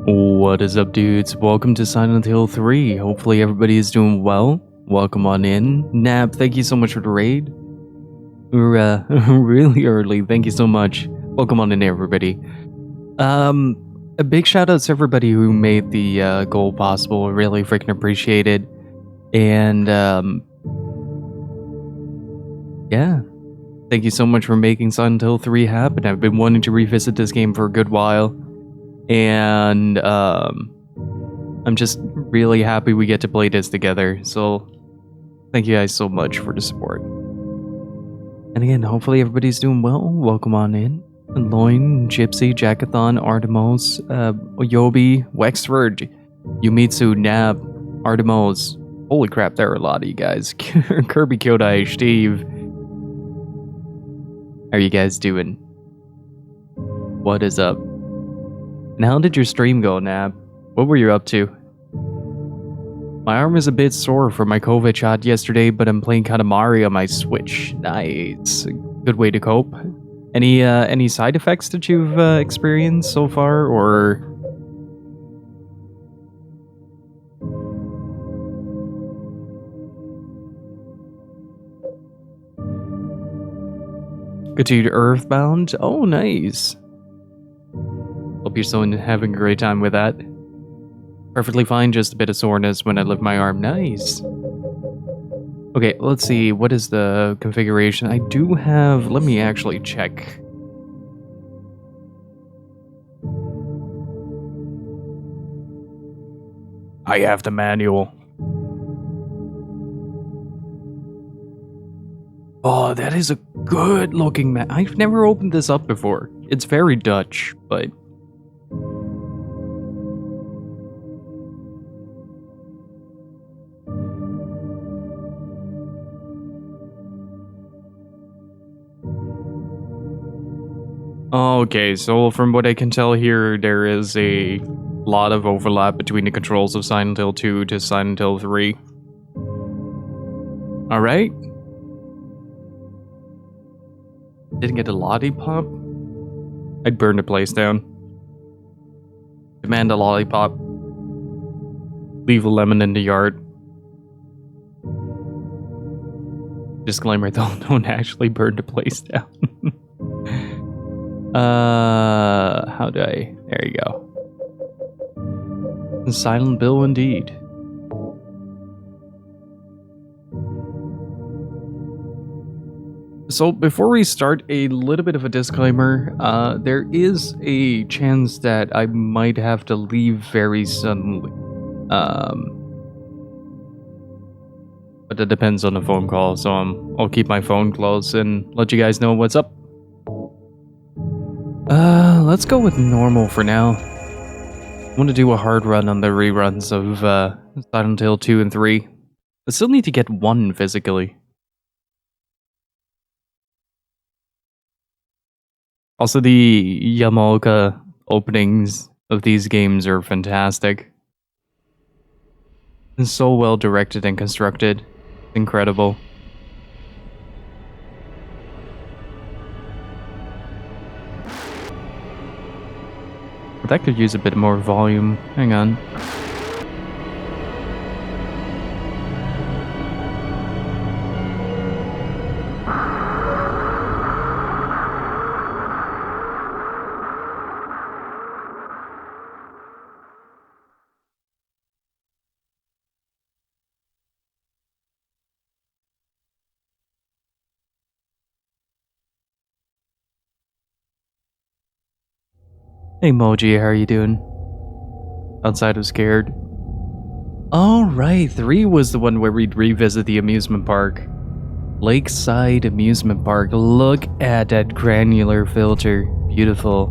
What is up, dudes? Welcome to Silent Hill 3. Hopefully everybody is doing well. Welcome on in. Nap, thank you so much for the raid. We're really early. Thank you so much. Welcome on in, everybody. A big shout out to everybody who made the goal possible. Really freaking appreciate it. And yeah. Thank you so much for making Silent Hill 3 happen. I've been wanting to revisit this game for a good while. And I'm just really happy we get to play this together. So thank you guys so much for the support. And again, hopefully everybody's doing well. Welcome on in. Loin, Gypsy, Jackathon, Artemis, Yobi, Wexford, Yumitsu, Nab, Artemis. Holy crap, there are a lot of you guys. Kirby Kyodai, Steve. How are you guys doing? What is up? And how did your stream go, Nab? What were you up to? My arm is a bit sore from my COVID shot yesterday, but I'm playing Katamari on my Switch. Nice. Good way to cope. Any side effects that you've experienced so far, or? Continued Earthbound? Oh, nice. Hope you're still having a great time with that. Perfectly fine, just a bit of soreness when I lift my arm. Nice. Okay, let's see. What is the configuration? I do have... Let me actually check. I have the manual. Oh, that is a good looking map. I've never opened this up before. It's very Dutch, but... Okay, so from what I can tell here, there is a lot of overlap between the controls of Silent Hill 2 to Silent Hill 3. Alright. Didn't get a lollipop? I'd burn the place down. Demand a lollipop. Leave a lemon in the yard. Disclaimer, don't actually burn the place down. How do I? There you go. Silent Bill indeed. So before we start, a little bit of a disclaimer. There is a chance that I might have to leave very suddenly. But that depends on the phone call, so I'll keep my phone close and let you guys know what's up. Let's go with normal for now. I want to do a hard run on the reruns of Silent Hill 2 and 3. I still need to get 1 physically. Also, the Yamaoka openings of these games are fantastic. And so well directed and constructed. Incredible. That could use a bit more volume. Hang on. Hey Moji, how are you doing? Outside of scared. Alright, 3 was the one where we'd revisit the amusement park. Lakeside Amusement Park. Look at that granular filter. Beautiful.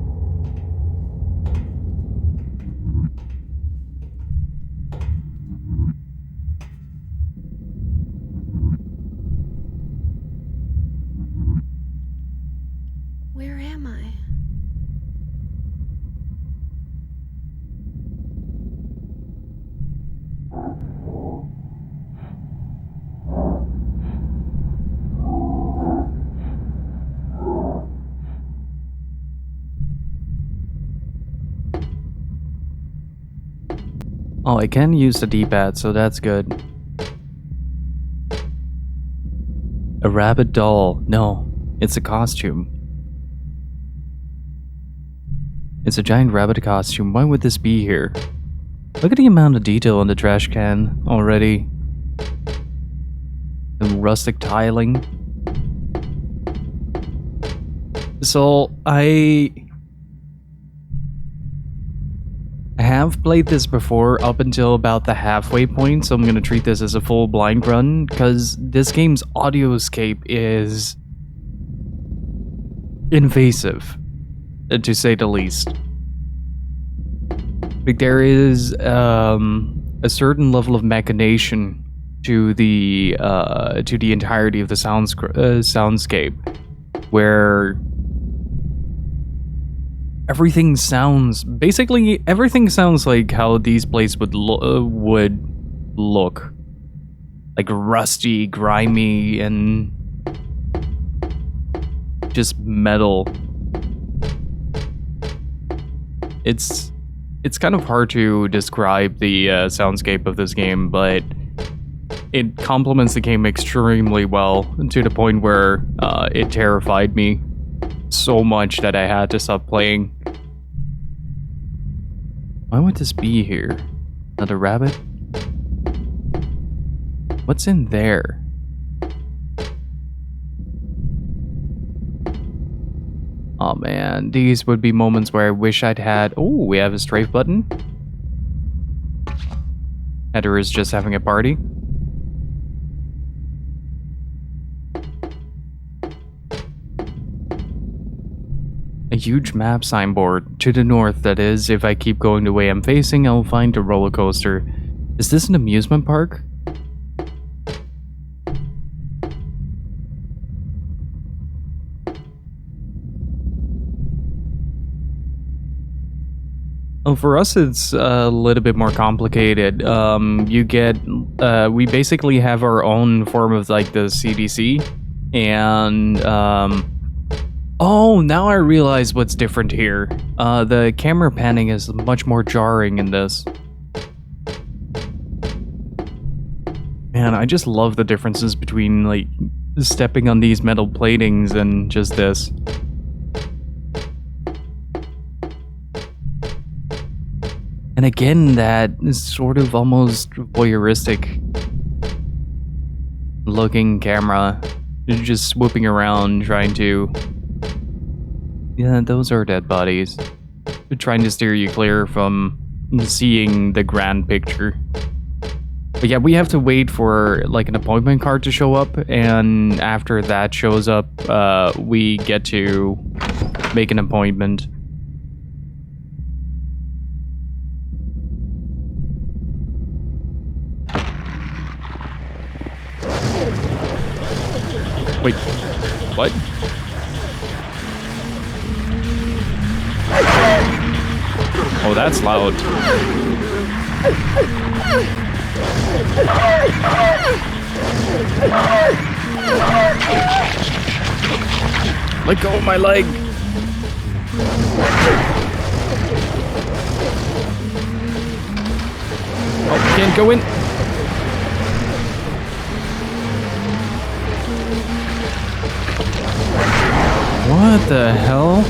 Where am I? Oh, I can use the D-pad, so that's good. A rabbit doll. No, it's a costume. It's a giant rabbit costume. Why would this be here? Look at the amount of detail on the trash can already. The rustic tiling. So, I have played this before up until about the halfway point, so I'm gonna treat this as a full blind run, because this game's audioscape is invasive, to say the least. Like, there is a certain level of machination to the entirety of the soundscape, where everything sounds like how these places would look, like rusty, grimy, and just metal. It's kind of hard to describe the soundscape of this game, but it complements the game extremely well, to the point where it terrified me so much that I had to stop playing. Why would this be here? Another rabbit? What's in there? Oh man, these would be moments where I wish I'd had... Oh, we have a strafe button. Header is just having a party. A huge map signboard. To the north, that is. If I keep going the way I'm facing, I'll find a roller coaster. Is this an amusement park? Oh, for us, it's a little bit more complicated. We basically have our own form of like the CDC, and oh, now I realize what's different here. The camera panning is much more jarring in this. Man, I just love the differences between like stepping on these metal platings and just this. And again, that is sort of almost voyeuristic looking camera. Just swooping around trying to... Yeah, those are dead bodies. Trying to steer you clear from seeing the grand picture. But yeah, we have to wait for like an appointment card to show up, and after that shows up, we get to make an appointment. Wait, what? Oh, that's loud. Let go of my leg. Oh, can't go in. What the hell?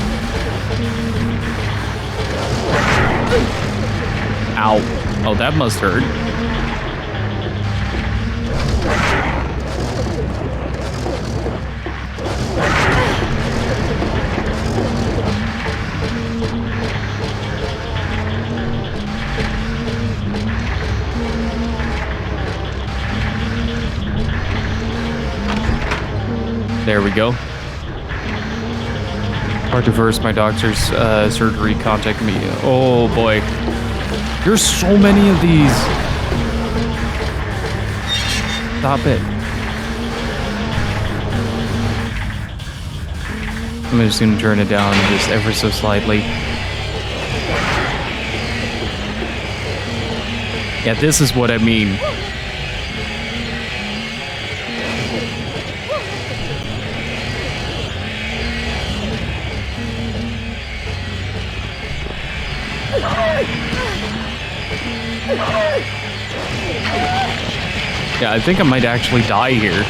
Ow. Oh, that must hurt. There we go. Hard to verse my doctor's surgery contact me. Oh boy. There's so many of these. Stop it. I'm just gonna turn it down just ever so slightly. Yeah, this is what I mean. Yeah, I think I might actually die here.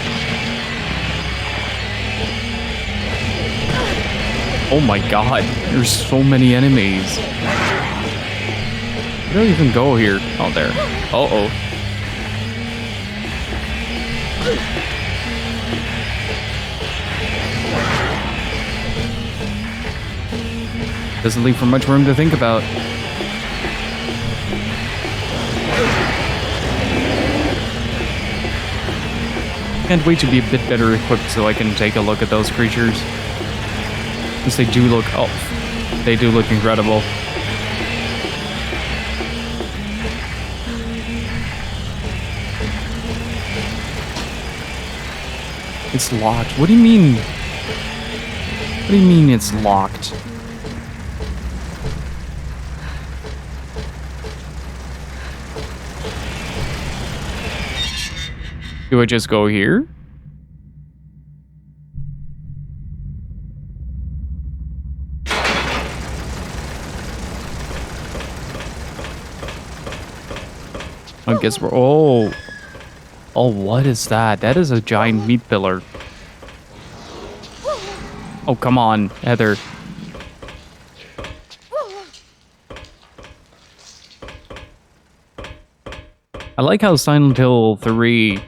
Oh my god, there's so many enemies. Where do I even go here? Oh, there. Uh-oh. Doesn't leave for much room to think about. Can't wait to be a bit better equipped so I can take a look at those creatures. Because they do look, oh, they do look incredible. It's locked. What do you mean? What do you mean it's locked? Do I just go here? I guess we're... Oh. Oh, what is that? That is a giant meat pillar. Oh, come on, Heather. I like how Silent Hill 3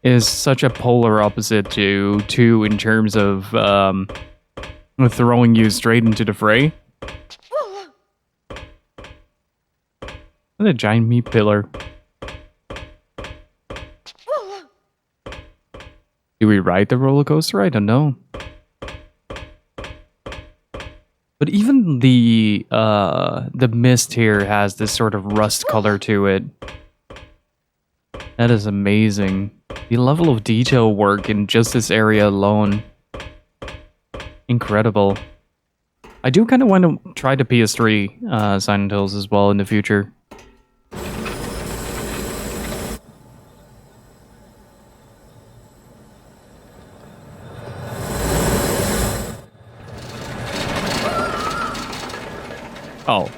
is such a polar opposite to 2 in terms of throwing you straight into the fray. What a giant meat pillar. Do we ride the roller coaster? I don't know. But even the mist here has this sort of rust color to it. That is amazing. The level of detail work in just this area alone. Incredible. I do kind of want to try the PS3 Silent Hills as well in the future. Oh.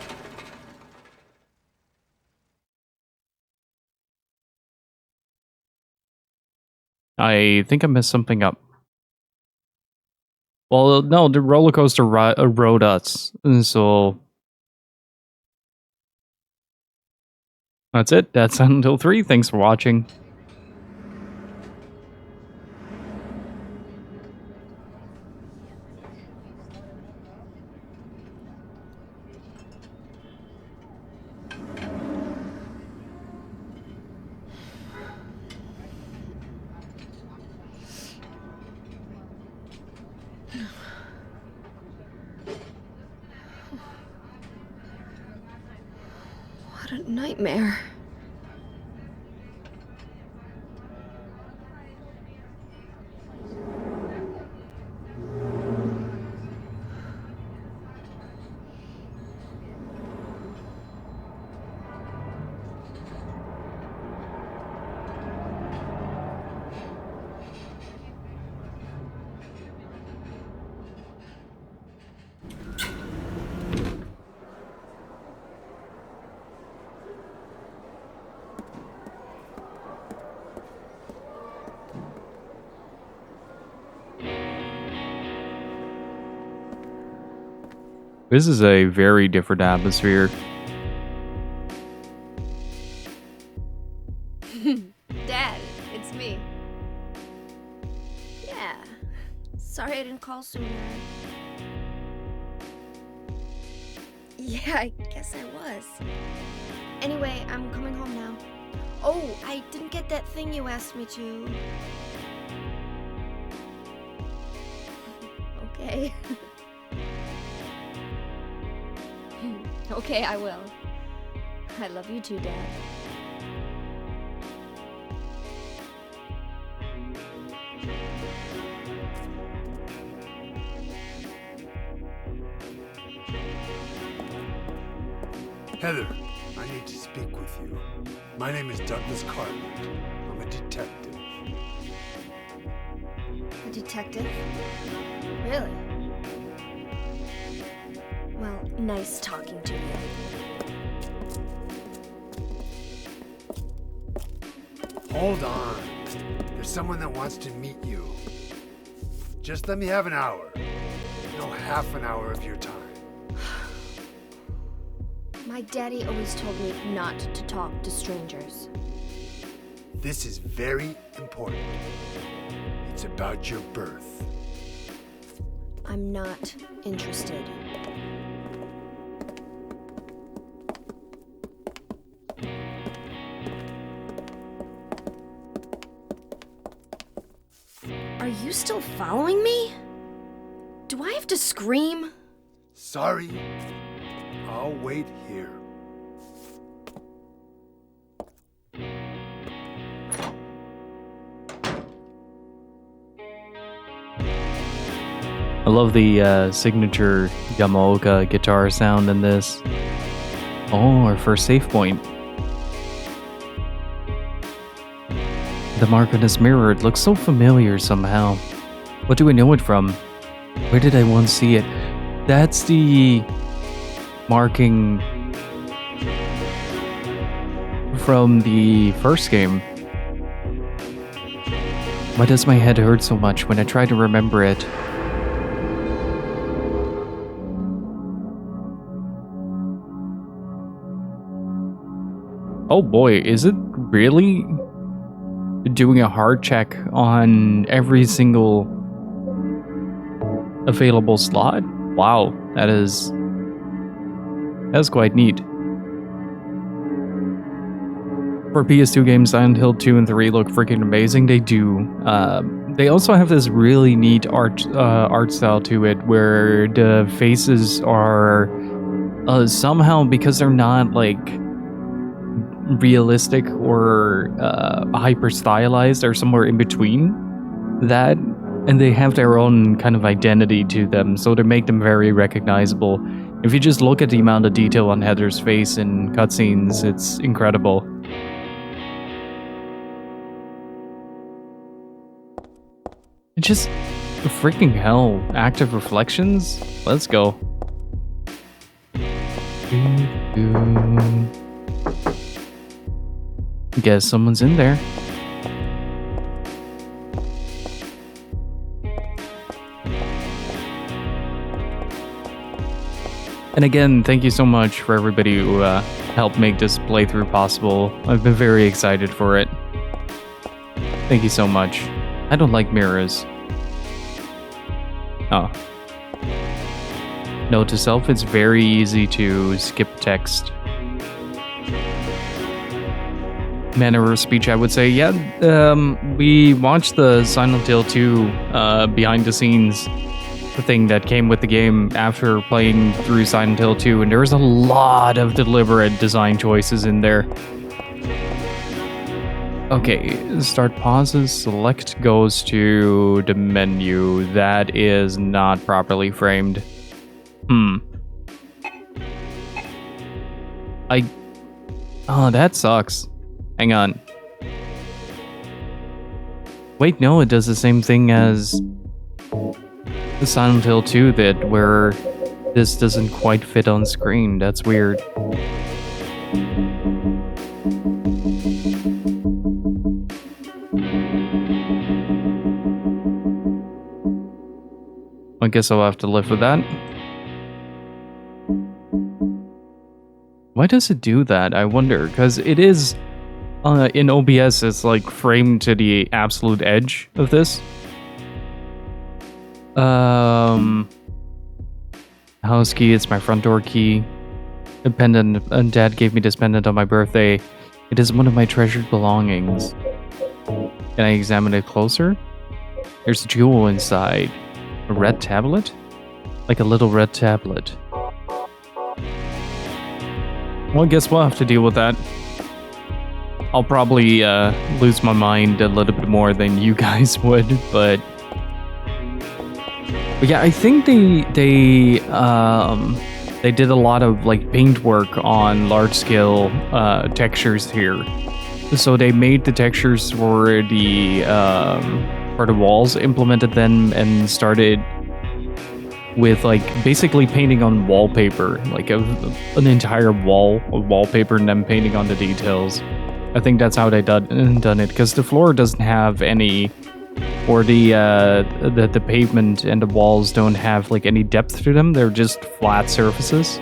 I think I messed something up. Well, no, the roller coaster rode us, so that's it. That's Silent Hill 3. Thanks for watching. What a nightmare. This is a very different atmosphere. Dad, it's me. Yeah. Sorry I didn't call sooner. Yeah, I guess I was. Anyway, I'm coming home now. Oh, I didn't get that thing you asked me to. Okay. Okay, I will. I love you too, Dad. Heather, I need to speak with you. My name is Douglas Cartland. I'm a detective. A detective? Really? Well, nice talking to you. Hold on. There's someone that wants to meet you. Just let me have an hour. No, half an hour of your time. My daddy always told me not to talk to strangers. This is very important. It's about your birth. I'm not interested. Are you still following me? Do I have to scream? Sorry. I'll wait here. I love the signature Yamaoka guitar sound in this. Oh, our first save point. The mark on his mirror, it looks so familiar somehow. What do I know it from? Where did I once see it? That's the marking from the first game. Why does my head hurt so much when I try to remember it? Oh boy, is it really doing a hard check on every single available slot? Wow, that's quite neat. For PS2 games, Silent Hill 2 and 3 look freaking amazing. They do. They also have this really neat art style to it, where the faces are somehow, because they're not like realistic or hyper stylized, or somewhere in between that, and they have their own kind of identity to them, so they make them very recognizable. If you just look at the amount of detail on Heather's face in cutscenes, it's incredible. It's just freaking hell. Active reflections? Let's go. Guess someone's in there. And again, thank you so much for everybody who helped make this playthrough possible. I've been very excited for it. Thank you so much. I don't like mirrors. Oh. Note to self, it's very easy to skip text. Manner of speech, I would say. Yeah, we watched the Silent Hill 2 behind the scenes thing that came with the game after playing through Silent Hill 2, and there was a lot of deliberate design choices in there. Okay, start pauses, select goes to the menu. That is not properly framed. Oh, that sucks. Hang on. Wait, no, it does the same thing as the Silent Hill 2 did, where this doesn't quite fit on screen. That's weird. I guess I'll have to live with that. Why does it do that? I wonder, because it is in OBS, it's like framed to the absolute edge of this. House key, it's my front door key. A pendant, and Dad gave me this pendant on my birthday. It is one of my treasured belongings. Can I examine it closer? There's a jewel inside. A red tablet? Like a little red tablet. Well, I guess we'll have to deal with that. I'll probably lose my mind a little bit more than you guys would, but yeah, I think they did a lot of like paint work on large scale textures here. So they made the textures for the walls, implemented them, and started with like basically painting on wallpaper, like an entire wall of wallpaper, and then painting on the details. I think that's how they done it, because the floor doesn't have any, or the pavement and the walls don't have like any depth to them. They're just flat surfaces.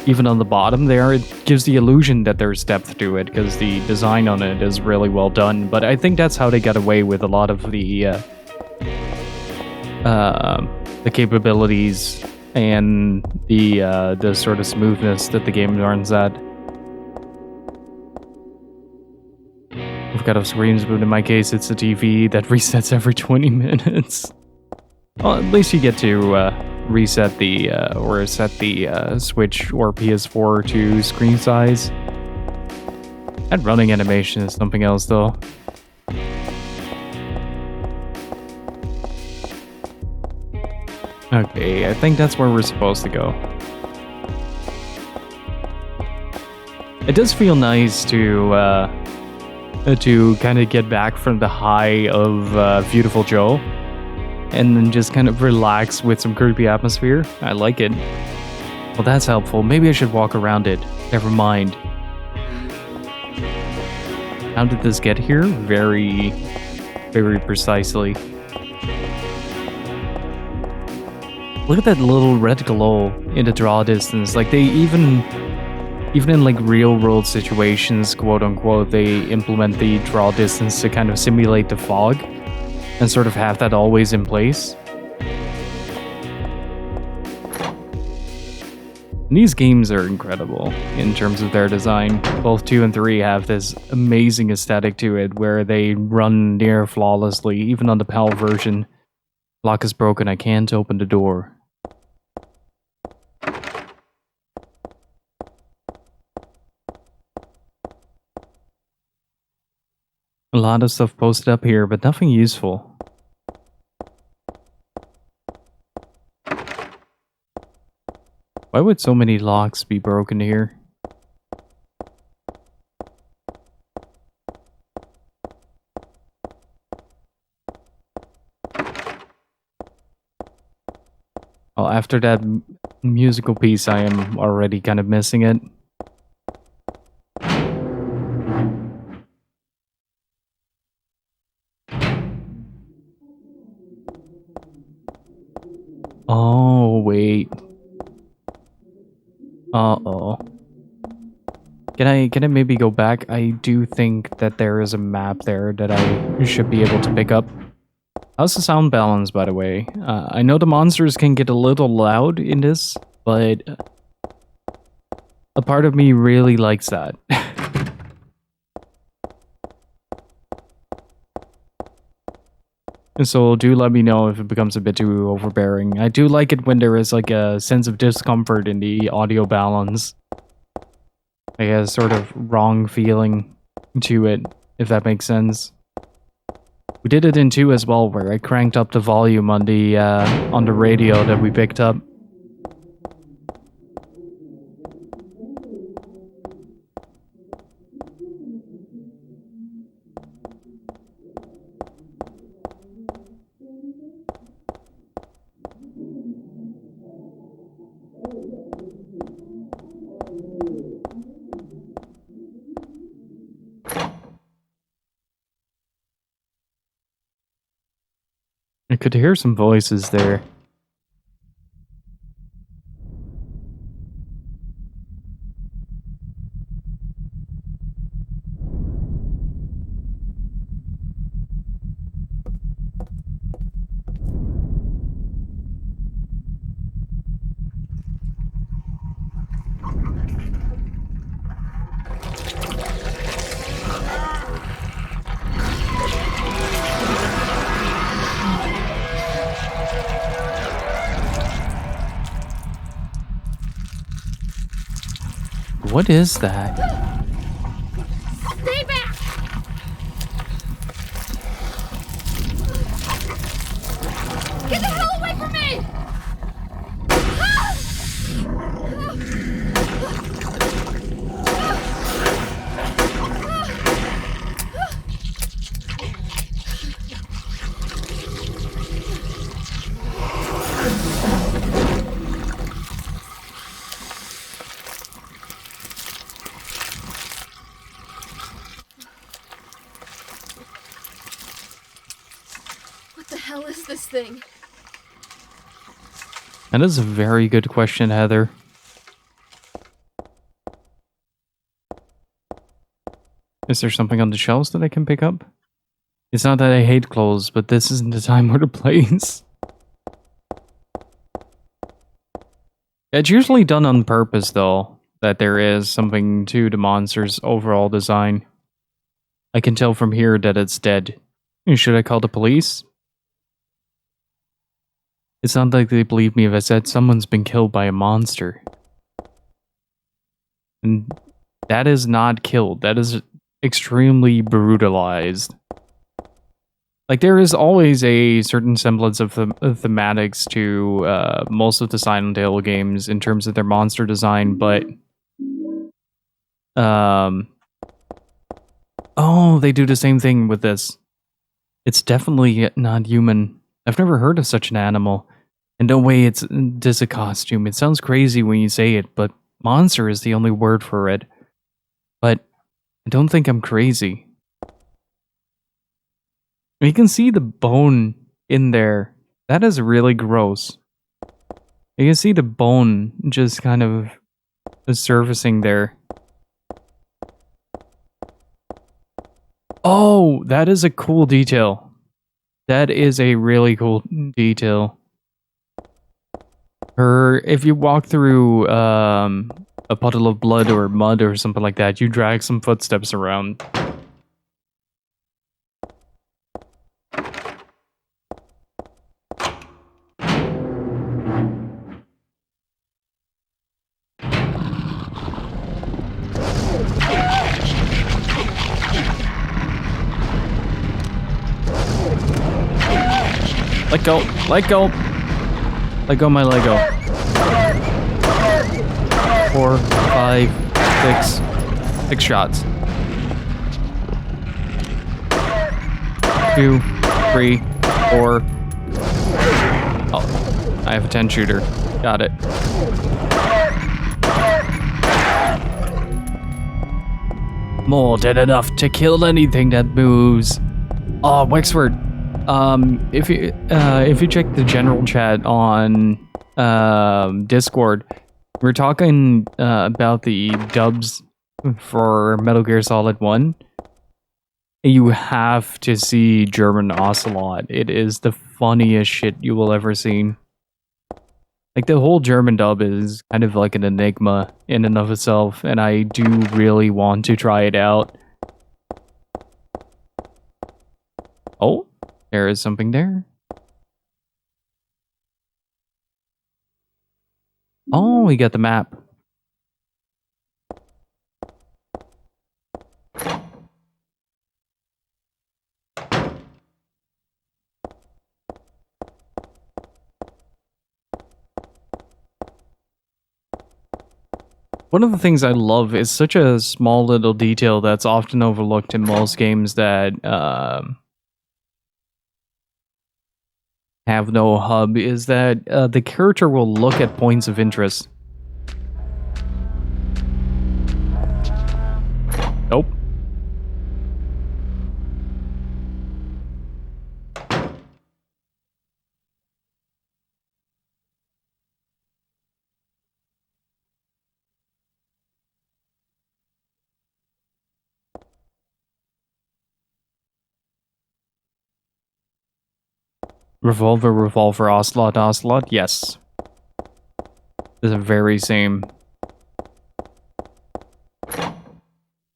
Even on the bottom there, it gives the illusion that there's depth to it because the design on it is really well done. But I think that's how they got away with a lot of the capabilities and the sort of smoothness that the game runs at. I've got a screens, but in my case, it's a TV that resets every 20 minutes. Well, at least you get to reset the or set the Switch or PS4 to screen size. And running animation is something else, though. Okay, I think that's where we're supposed to go. It does feel nice to kind of get back from the high of Beautiful Joe and then just kind of relax with some creepy atmosphere. I like it. Well, that's helpful. Maybe I should walk around it. Never mind. How did this get here? Very, very precisely. Look at that little red glow in the draw distance. Like, they even in like real world situations, quote unquote, they implement the draw distance to kind of simulate the fog and sort of have that always in place. And these games are incredible in terms of their design. Both 2 and 3 have this amazing aesthetic to it where they run near flawlessly, even on the PAL version. Lock is broken, I can't open the door. A lot of stuff posted up here, but nothing useful. Why would so many locks be broken here? Well, after that musical piece, I am already kind of missing it. Oh, wait. Uh-oh. Can I maybe go back? I do think that there is a map there that I should be able to pick up. How's the sound balance, by the way? I know the monsters can get a little loud in this, but a part of me really likes that. So do let me know if it becomes a bit too overbearing. I do like it when there is like a sense of discomfort in the audio balance. Like a sort of wrong feeling to it, if that makes sense. We did it in 2 as well, where I cranked up the volume on the radio that we picked up. I could hear some voices there. What is that? Stay back! Get the hell away from me! hell is this thing? That is a very good question, Heather. Is there something on the shelves that I can pick up? It's not that I hate clothes, but this isn't the time or the place. It's usually done on purpose, though, that there is something to the monster's overall design. I can tell from here that it's dead. Should I call the police? It's not like they believe me if I said someone's been killed by a monster. And that is not killed. That is extremely brutalized. Like, there is always a certain semblance of thematics to most of the Silent Hill games in terms of their monster design, but... Oh, they do the same thing with this. It's definitely not human. I've never heard of such an animal. And no way it's a costume. It sounds crazy when you say it, but monster is the only word for it. But I don't think I'm crazy. You can see the bone in there. That is really gross. You can see the bone just kind of surfacing there. Oh, that is a cool detail. That is a really cool detail. If you walk through a puddle of blood or mud or something like that, you drag some footsteps around. Let go! Let go! Let go my Lego. 4, 5, 6. 6 shots. 2, 3, 4. Oh, I have a 10 shooter. Got it. More than enough to kill anything that moves. Oh, Wexford. If you check the general chat on Discord, we're talking about the dubs for Metal Gear Solid 1. You have to see German Ocelot. It is the funniest shit you will ever see. Like, the whole German dub is kind of like an enigma in and of itself, and I do really want to try it out. Oh, there is something there. Oh, we got the map. One of the things I love is such a small little detail that's often overlooked in most games that have no hub, is that the character will look at points of interest. Nope. Revolver, revolver, ocelot, ocelot. Yes. They're the very same. I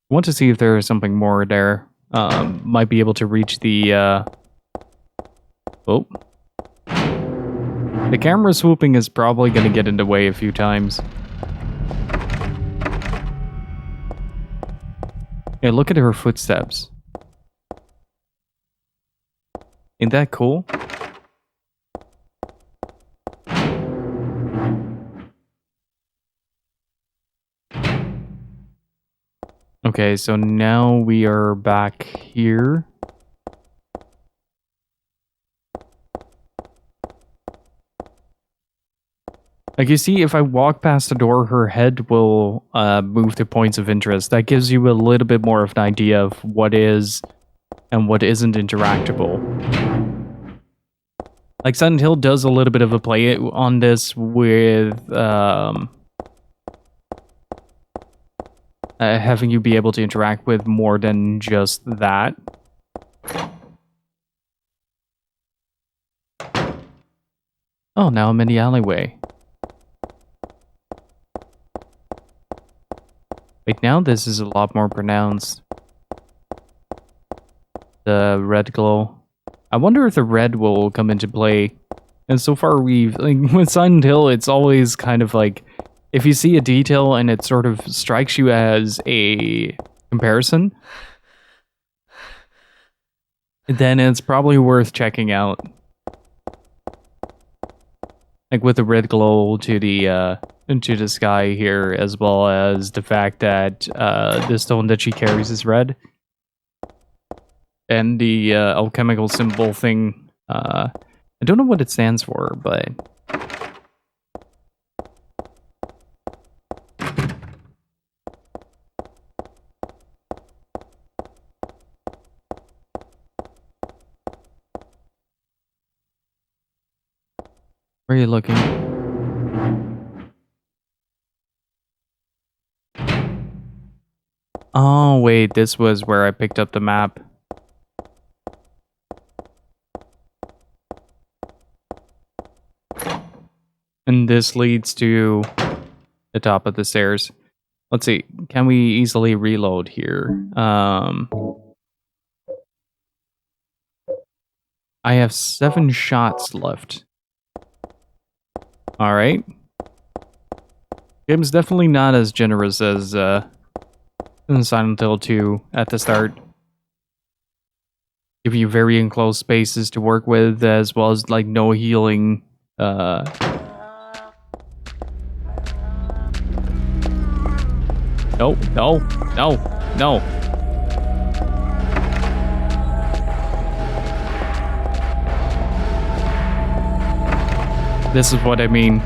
want to see if there is something more there. Might be able to reach the, Oh. The camera swooping is probably going to get in the way a few times. Yeah, look at her footsteps. Ain't that cool? Okay, so now we are back here. Like, you see, if I walk past the door, her head will move to points of interest. That gives you a little bit more of an idea of what is and what isn't interactable. Like Silent Hill does a little bit of a play on this with having you be able to interact with more than just that. Oh, now I'm in the alleyway. Wait, now this is a lot more pronounced. The red glow. I wonder if the red will come into play. And so far we've, like, with Silent Hill, it's always kind of like, if you see a detail and it sort of strikes you as a comparison, then it's probably worth checking out. Like with the red glow to the sky here, as well as the fact that the stone that she carries is red. And the alchemical symbol thing, I don't know what it stands for, but... Where are you looking? Oh, wait, this was where I picked up the map. And this leads to the top of the stairs. Let's see, can we easily reload here? I have 7 shots left. Alright. Game's definitely not as generous as Silent Hill 2 at the start. Give you very enclosed spaces to work with, as well as like no healing. No, no, no, no. This is what I mean.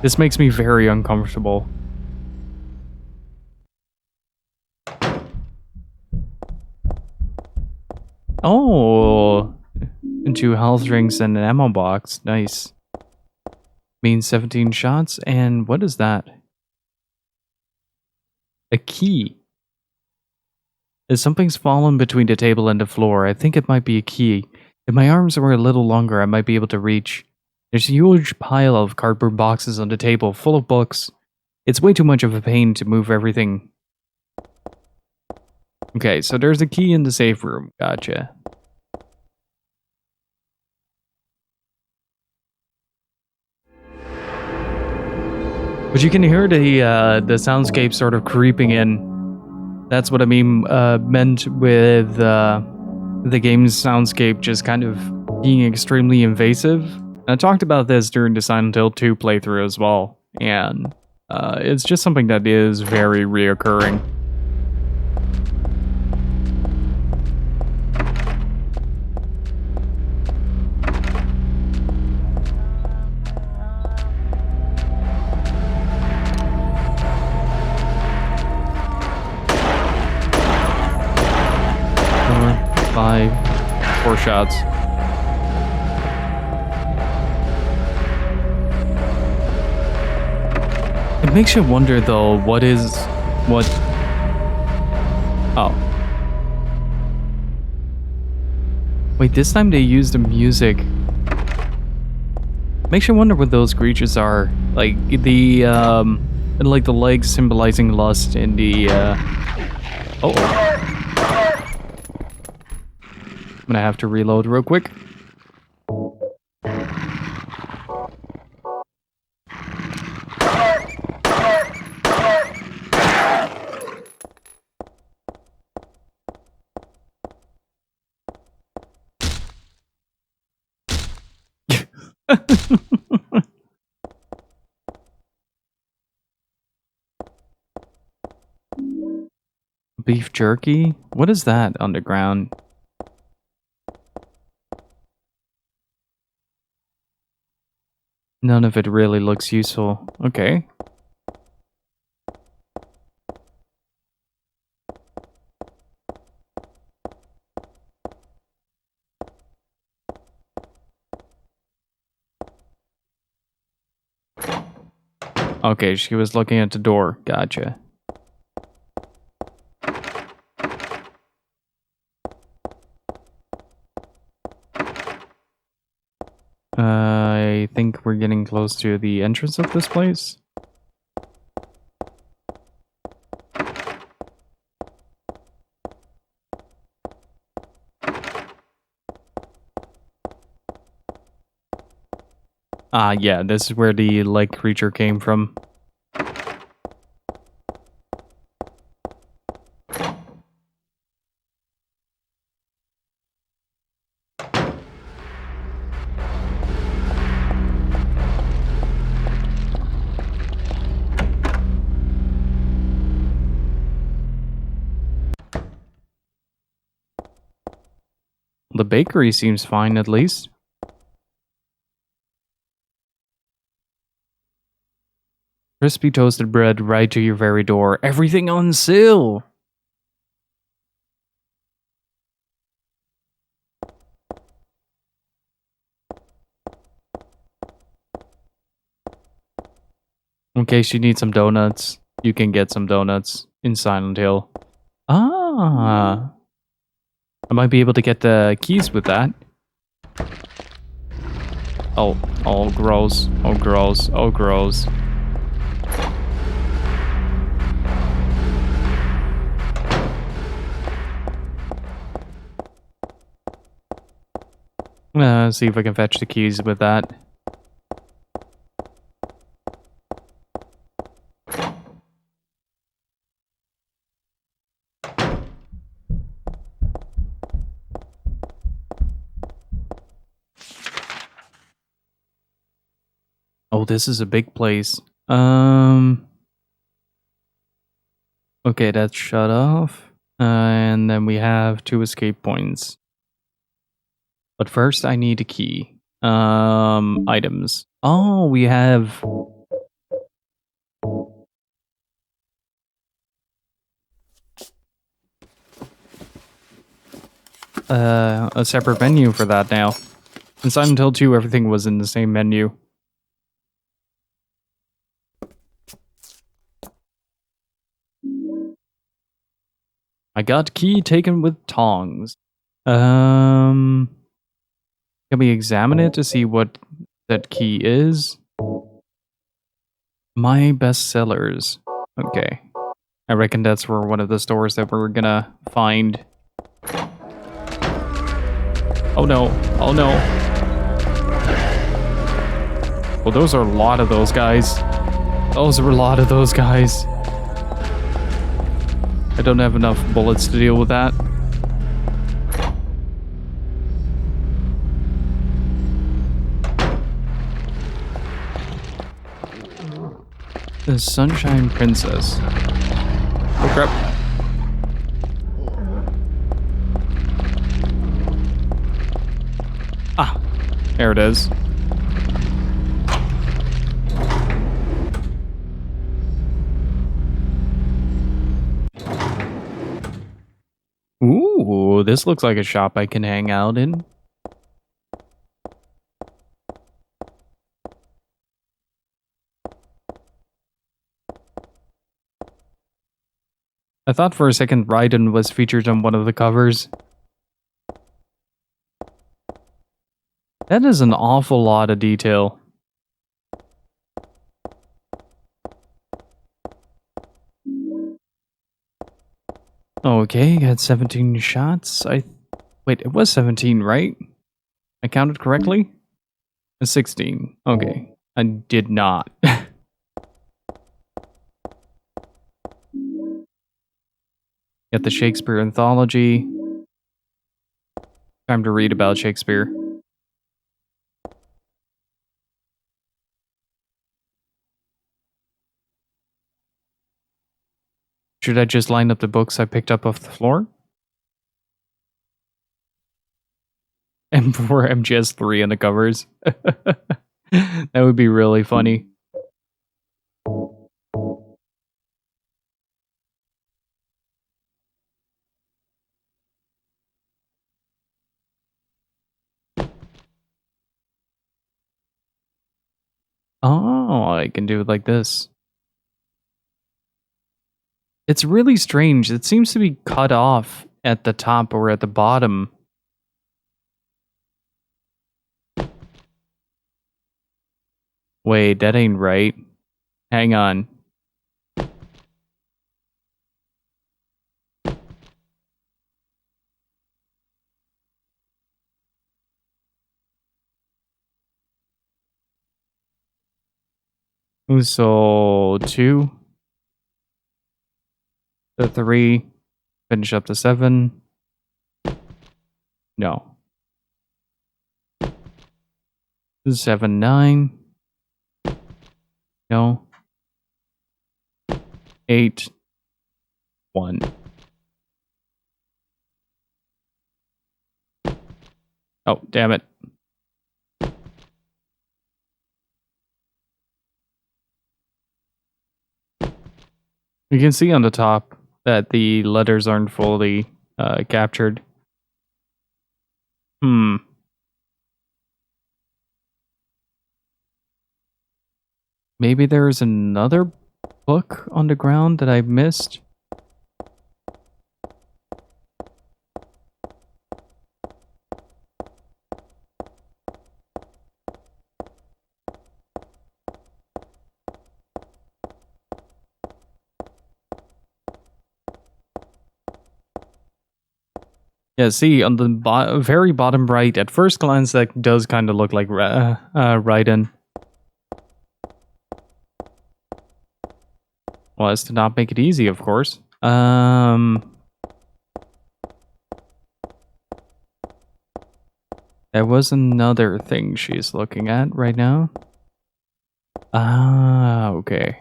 This makes me very uncomfortable. Oh, 2 health drinks and an ammo box. Nice. Means 17 shots, and what is that? A key. If something's fallen between the table and the floor, I think it might be a key. If my arms were a little longer, I might be able to reach. There's a huge pile of cardboard boxes on the table, full of books. It's way too much of a pain to move everything. Okay, so there's a key in the safe room. Gotcha. But you can hear the soundscape sort of creeping in. That's what I mean, meant with the game's soundscape just kind of being extremely invasive. I talked about this during the Silent Hill 2 playthrough as well, and it's just something that is very reoccurring. Four shots. It makes you wonder though, what... Oh. Wait, this time they used the music. Makes you wonder what those creatures are. Like the legs symbolizing lust in the oh. I'm gonna have to reload real quick. Beef jerky? What is that underground? None of it really looks useful. Okay. Okay, she was looking at the door. Gotcha. I think we're getting close to the entrance of this place. Ah, yeah, this is where the leg creature came from. The bakery seems fine, at least. Crispy toasted bread right to your very door. Everything on sale! In case you need some donuts, you can get some donuts in Silent Hill. Ah! I might be able to get the keys with that. Oh, gross. Oh, gross. Oh, gross. See if I can fetch the keys with that. Oh, this is a big place. Okay, that's shut off. And then we have 2 escape points. But first I need a key. Items. Oh, we have... a separate menu for that now. In Silent Hill 2, everything was in the same menu. I got key taken with tongs. Can we examine it to see what that key is? My bestsellers. Okay. I reckon that's for one of the stores that we're gonna find. Oh no. Oh no. Well, those are a lot of those guys. Those are a lot of those guys. I don't have enough bullets to deal with that. The Sunshine Princess. Oh crap. Ah, there it is. Ooh, this looks like a shop I can hang out in. I thought for a second Raiden was featured on one of the covers. That is an awful lot of detail. Okay, got 17 shots. Wait, it was 17, right? I counted correctly? 16. Okay. I did not. Get the Shakespeare anthology. Time to read about Shakespeare. Should I just line up the books I picked up off the floor? M4 MGS3 on the covers. That would be really funny. Oh, I can do it like this. It's really strange. It seems to be cut off at the top or at the bottom. Wait, that ain't right. Hang on. So 2, the 3, finish up to 7. No. 7, 9. No. 8, 1. Oh, damn it. You can see on the top that the letters aren't fully captured. Maybe there's another book on the ground that I missed? Yeah, see, on the very bottom right, at first glance, that does kind of look like Raiden. Well, as to not make it easy, of course. There was another thing she's looking at right now. Ah, okay.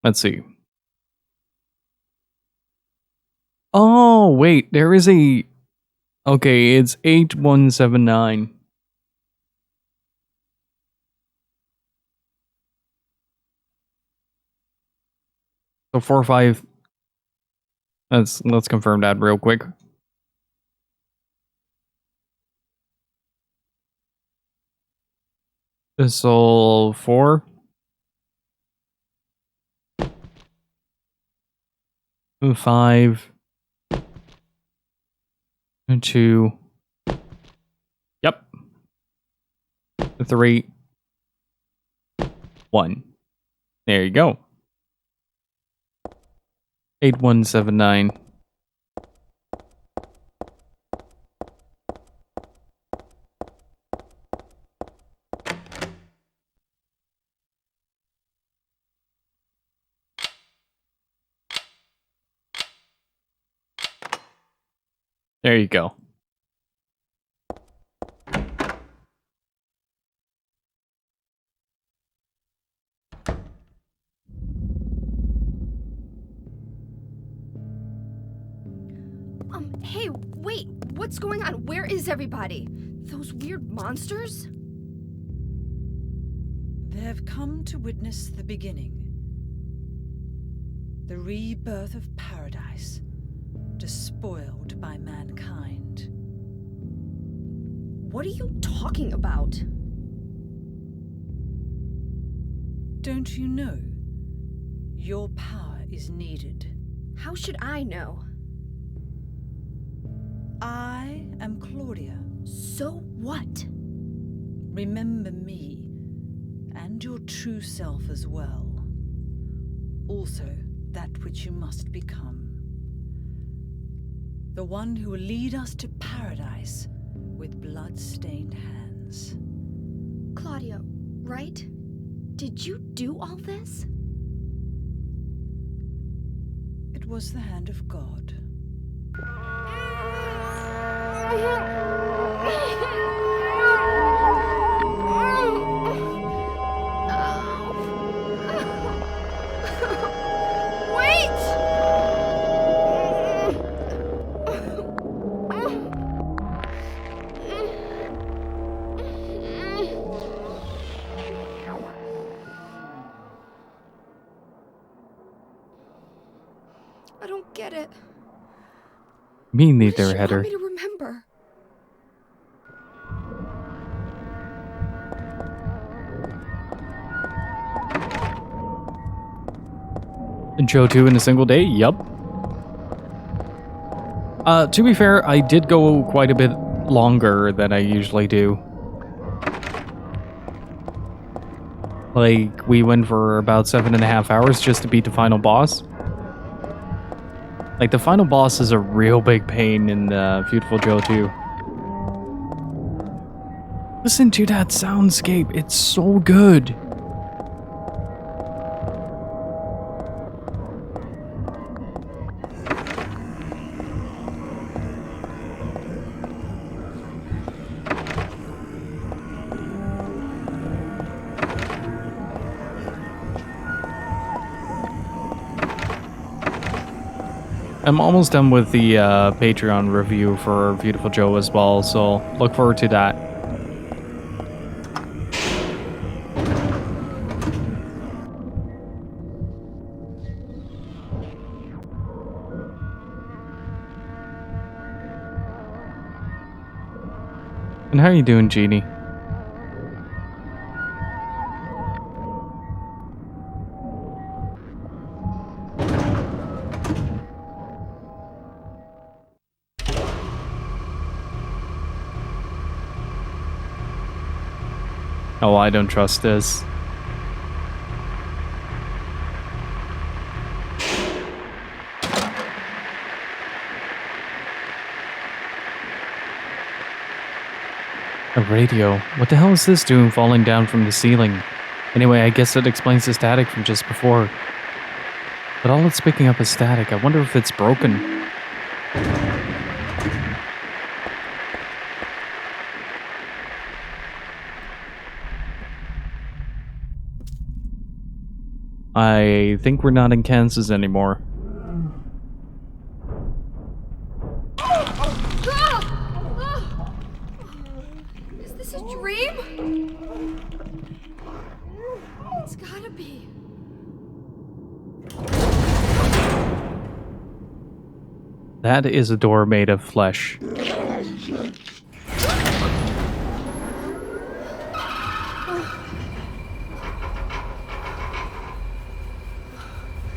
Let's see. Oh, wait, there is a... Okay, it's 8179. So 4-5. Let's confirm that real quick. So 4. 5. 2. Yep. 3. 1. There you go. 8179. There you go. Hey, wait, what's going on? Where is everybody? Those weird monsters? They have come to witness the beginning. The rebirth of paradise, despoiled by mankind. What are you talking about? Don't you know? Your power is needed. How should I know? I am Claudia. So what? Remember me, and your true self as well. Also, that which you must become. The one who will lead us to paradise with blood-stained hands. Claudia, right? Did you do all this? It was the hand of God. I don't get it. Me What neither, does she want Heather. me to remember? And Joe 2 in a single day? Yup. To be fair, I did go quite a bit longer than I usually do. Like, we went for about 7.5 hours just to beat the final boss. Like, the final boss is a real big pain in Beautiful Joe 2. Listen to that soundscape, it's so good. I'm almost done with the Patreon review for Beautiful Joe as well, so look forward to that. And how are you doing, Jeannie? Oh, I don't trust this. A radio? What the hell is this doing falling down from the ceiling? Anyway, I guess that explains the static from just before. But all it's picking up is static. I wonder if it's broken. I think we're not in Kansas anymore. Is this a dream? It's gotta be. That is a door made of flesh.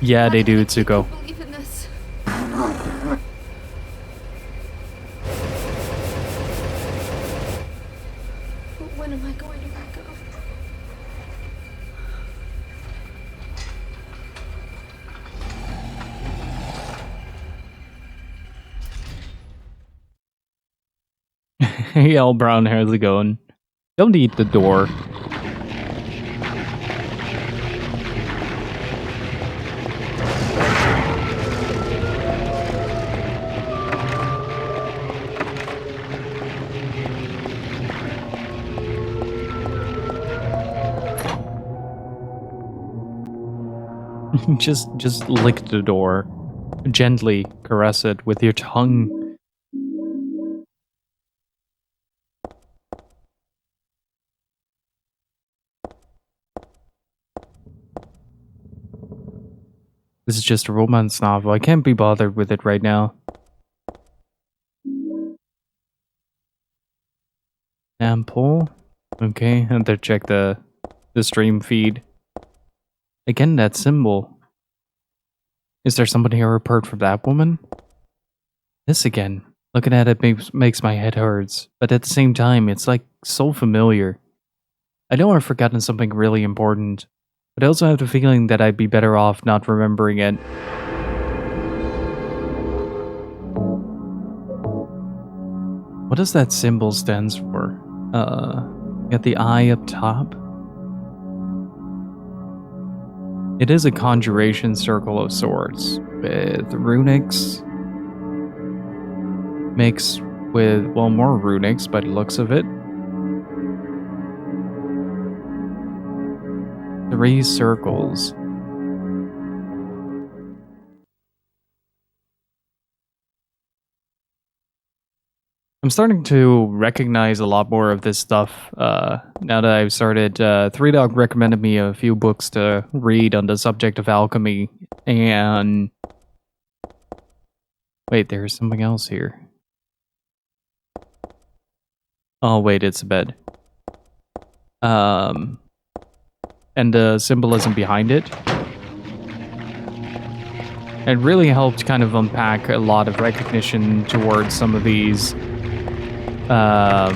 Yeah, they do, Tsuko. I can't believe in this. But when am I going to let go? Hey, L Brown, how's it going? Don't eat the door. just lick the door. Gently caress it with your tongue. This is just a romance novel. I can't be bothered with it right now. Ample. Okay, and then check the stream feed. Again, that symbol. Is there somebody here apart from that woman? This again. Looking at it makes my head hurts, but at the same time, it's like so familiar. I know I've forgotten something really important, but I also have the feeling that I'd be better off not remembering it. What does that symbol stands for? Got the eye up top? It is a conjuration circle of sorts, with runics. Mixed with, well, more runics by the looks of it. 3 circles. I'm starting to recognize a lot more of this stuff now that I've started. 3Dog recommended me a few books to read on the subject of alchemy, and Wait, there's something else here. Oh, wait, it's a bed. And the symbolism behind it. It really helped kind of unpack a lot of recognition towards some of these, ow.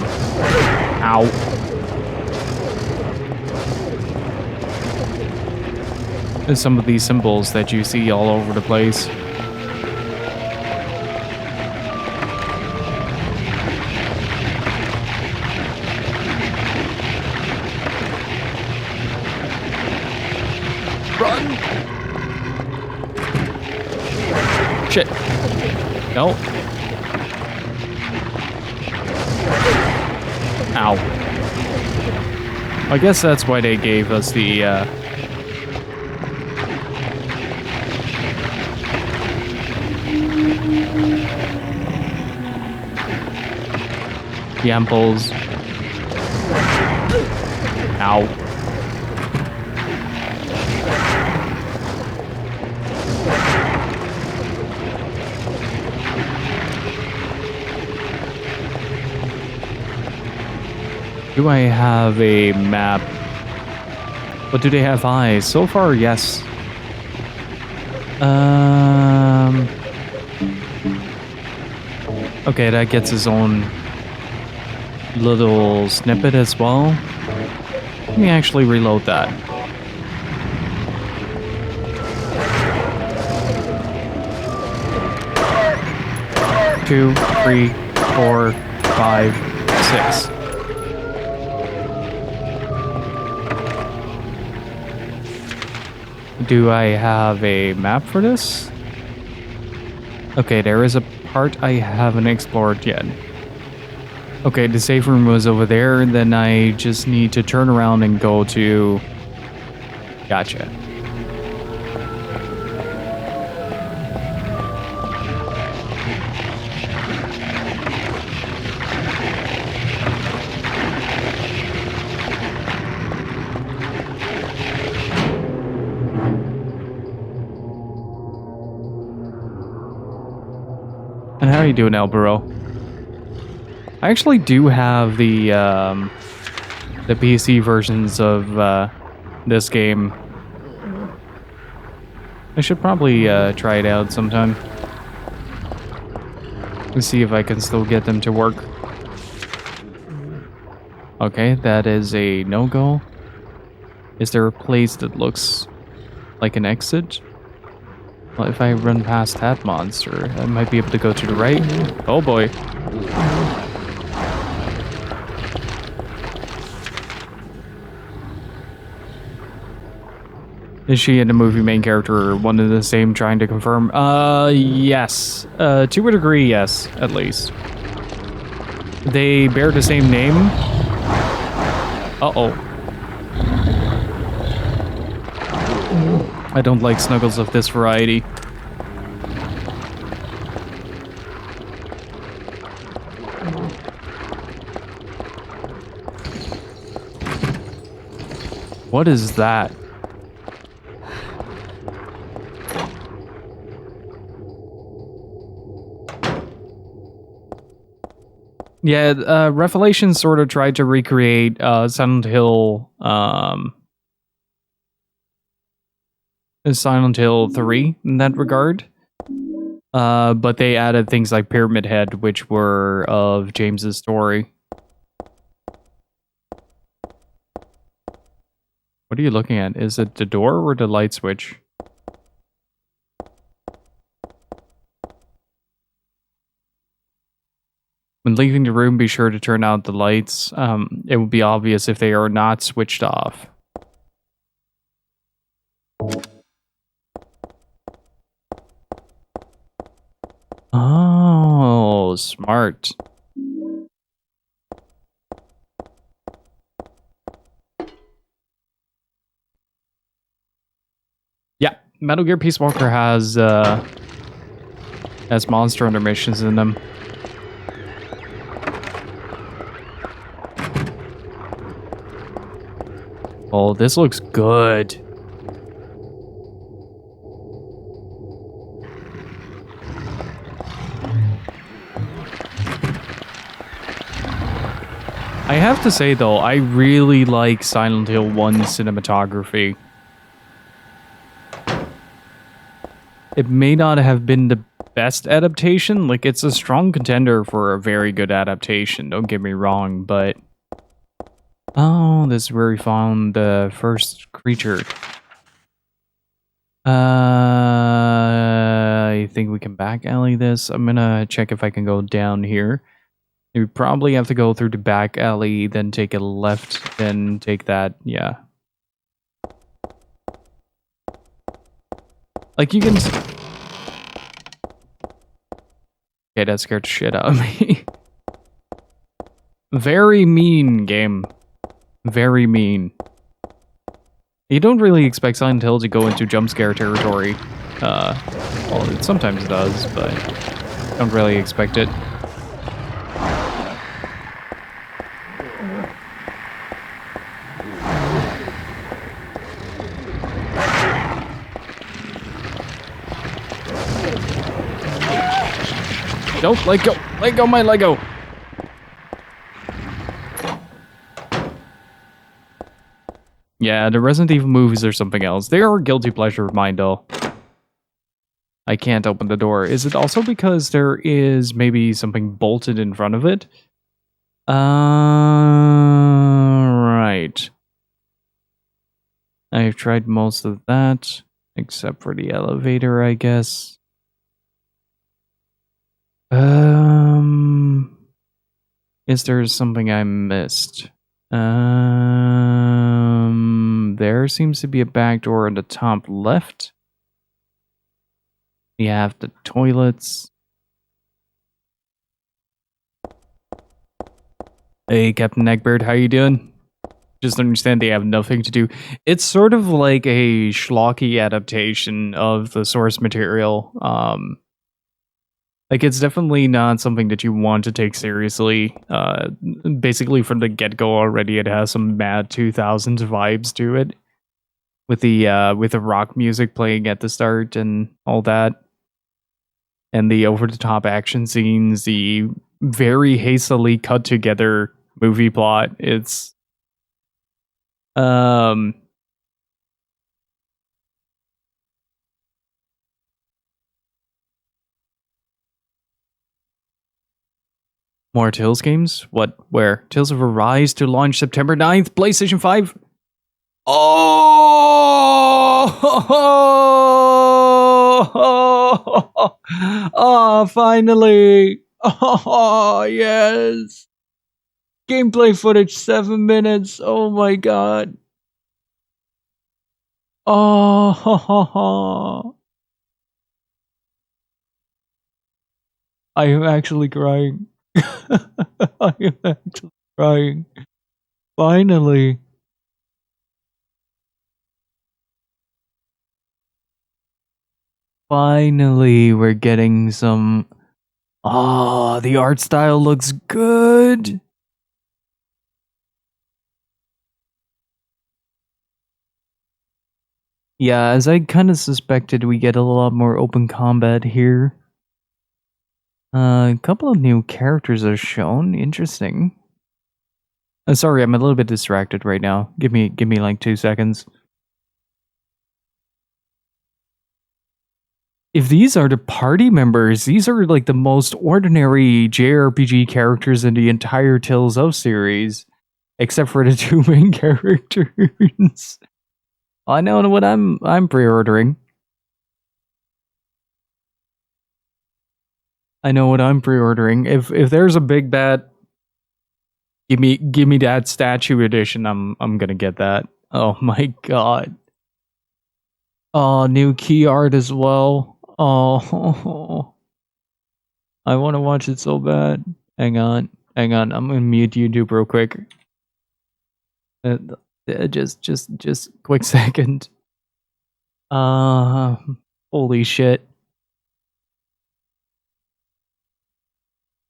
Some of these symbols that you see all over the place. Run! Shit. No. Ow. I guess that's why they gave us the, the amples. Ow. Do I have a map? But do they have eyes? So far, yes. Okay, that gets his own little snippet as well. Let me actually reload that. Two, 3, 4, 5, 6. Do I have a map for this? Okay, there is a part I haven't explored yet. Okay, the safe room was over there, and then I just need to turn around and go to... Gotcha. And how are you doing, Elbero? I actually do have the PC versions of this game. I should probably try it out sometime. Let's see if I can still get them to work. Okay, that is a no-go. Is there a place that looks like an exit? Well, if I run past that monster, I might be able to go to the right. Oh boy. Is she and the movie main character one and the same, trying to confirm? Yes. To a degree, yes, at least. They bear the same name. Uh-oh. I don't like snuggles of this variety. What is that? Yeah, Revelations sort of tried to recreate Silent Hill 3 in that regard. But they added things like Pyramid Head, which were of James's story. What are you looking at? Is it the door or the light switch? When leaving the room, be sure to turn out the lights. It will be obvious if they are not switched off. Oh, smart. Yeah, Metal Gear Peace Walker has Monster Hunter missions in them. Oh, this looks good. I have to say though, I really like Silent Hill 1 cinematography. It may not have been the best adaptation, like it's a strong contender for a very good adaptation, don't get me wrong, but... Oh, this is where we found the first creature. I think we can back alley this. I'm gonna check if I can go down here. We probably have to go through the back alley, then take a left, then take that, yeah. Like you can... Okay, that scared the shit out of me. Very mean game. Very mean. You don't really expect Silent Hill to go into jump scare territory. Well, sometimes it does, but don't really expect it. Don't let go! Let go my Lego! Yeah, the Resident Evil movies are something else. They are a guilty pleasure of mine, though. I can't open the door. Is it also because there is maybe something bolted in front of it? Right. I've tried most of that, except for the elevator, I guess. Is there something I missed? There seems to be a back door on the top left. We have the toilets. Hey, Captain Neckbeard, how you doing? Just understand they have nothing to do. It's sort of like a schlocky adaptation of the source material. Like, it's definitely not something that you want to take seriously. Basically, from the get-go already, it has some mad 2000s vibes to it. With the rock music playing at the start and all that. And the over-the-top action scenes, the very hastily cut-together movie plot. It's... More Tales games? What? Where? Tales of Arise to launch September 9th, PlayStation 5? Oh! Oh, finally! Oh, yes! Gameplay footage, 7 minutes. Oh my god. Oh, I am actually crying. I am actually crying. Finally. Finally, we're getting some... Oh, the art style looks good. Yeah, as I kind of suspected, we get a lot more open combat here. A couple of new characters are shown. Interesting. Sorry, I'm a little bit distracted right now. Give me like 2 seconds. If these are the party members, these are like the most ordinary JRPG characters in the entire Tales of series. Except for the 2 main characters. I know what I'm pre-ordering. I know what I'm pre-ordering. If there's a big bad, give me that statue edition. I'm gonna get that. Oh my god. Oh, new key art as well. Oh, I want to watch it so bad. Hang on. I'm gonna mute YouTube real quick. Just quick second. Holy shit.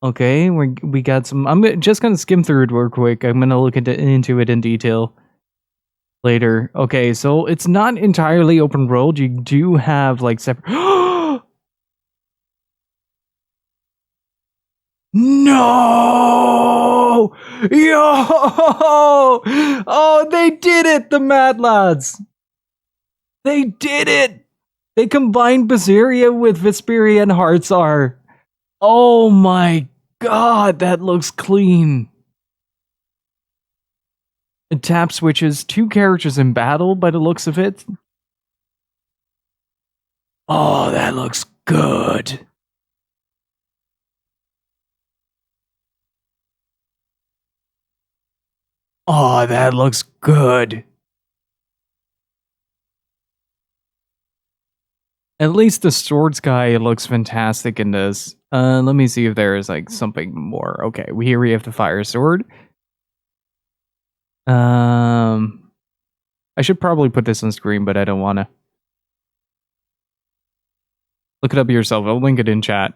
Okay, we got some. I'm just gonna skim through it real quick. I'm gonna look into it in detail later. Okay, so it's not entirely open world. You do have like separate. No! Yo! Yo! Oh, they did it, the Mad Lads! They did it! They combined Berseria with Vesperia and Heartsar. Oh my god, that looks clean. It tap switches 2 characters in battle by the looks of it. Oh, that looks good. Oh, that looks good. At least the swords guy looks fantastic in this. Let me see if there is like something more. Okay, here we have the fire sword. I should probably put this on screen, but I don't want to. Look it up yourself. I'll link it in chat.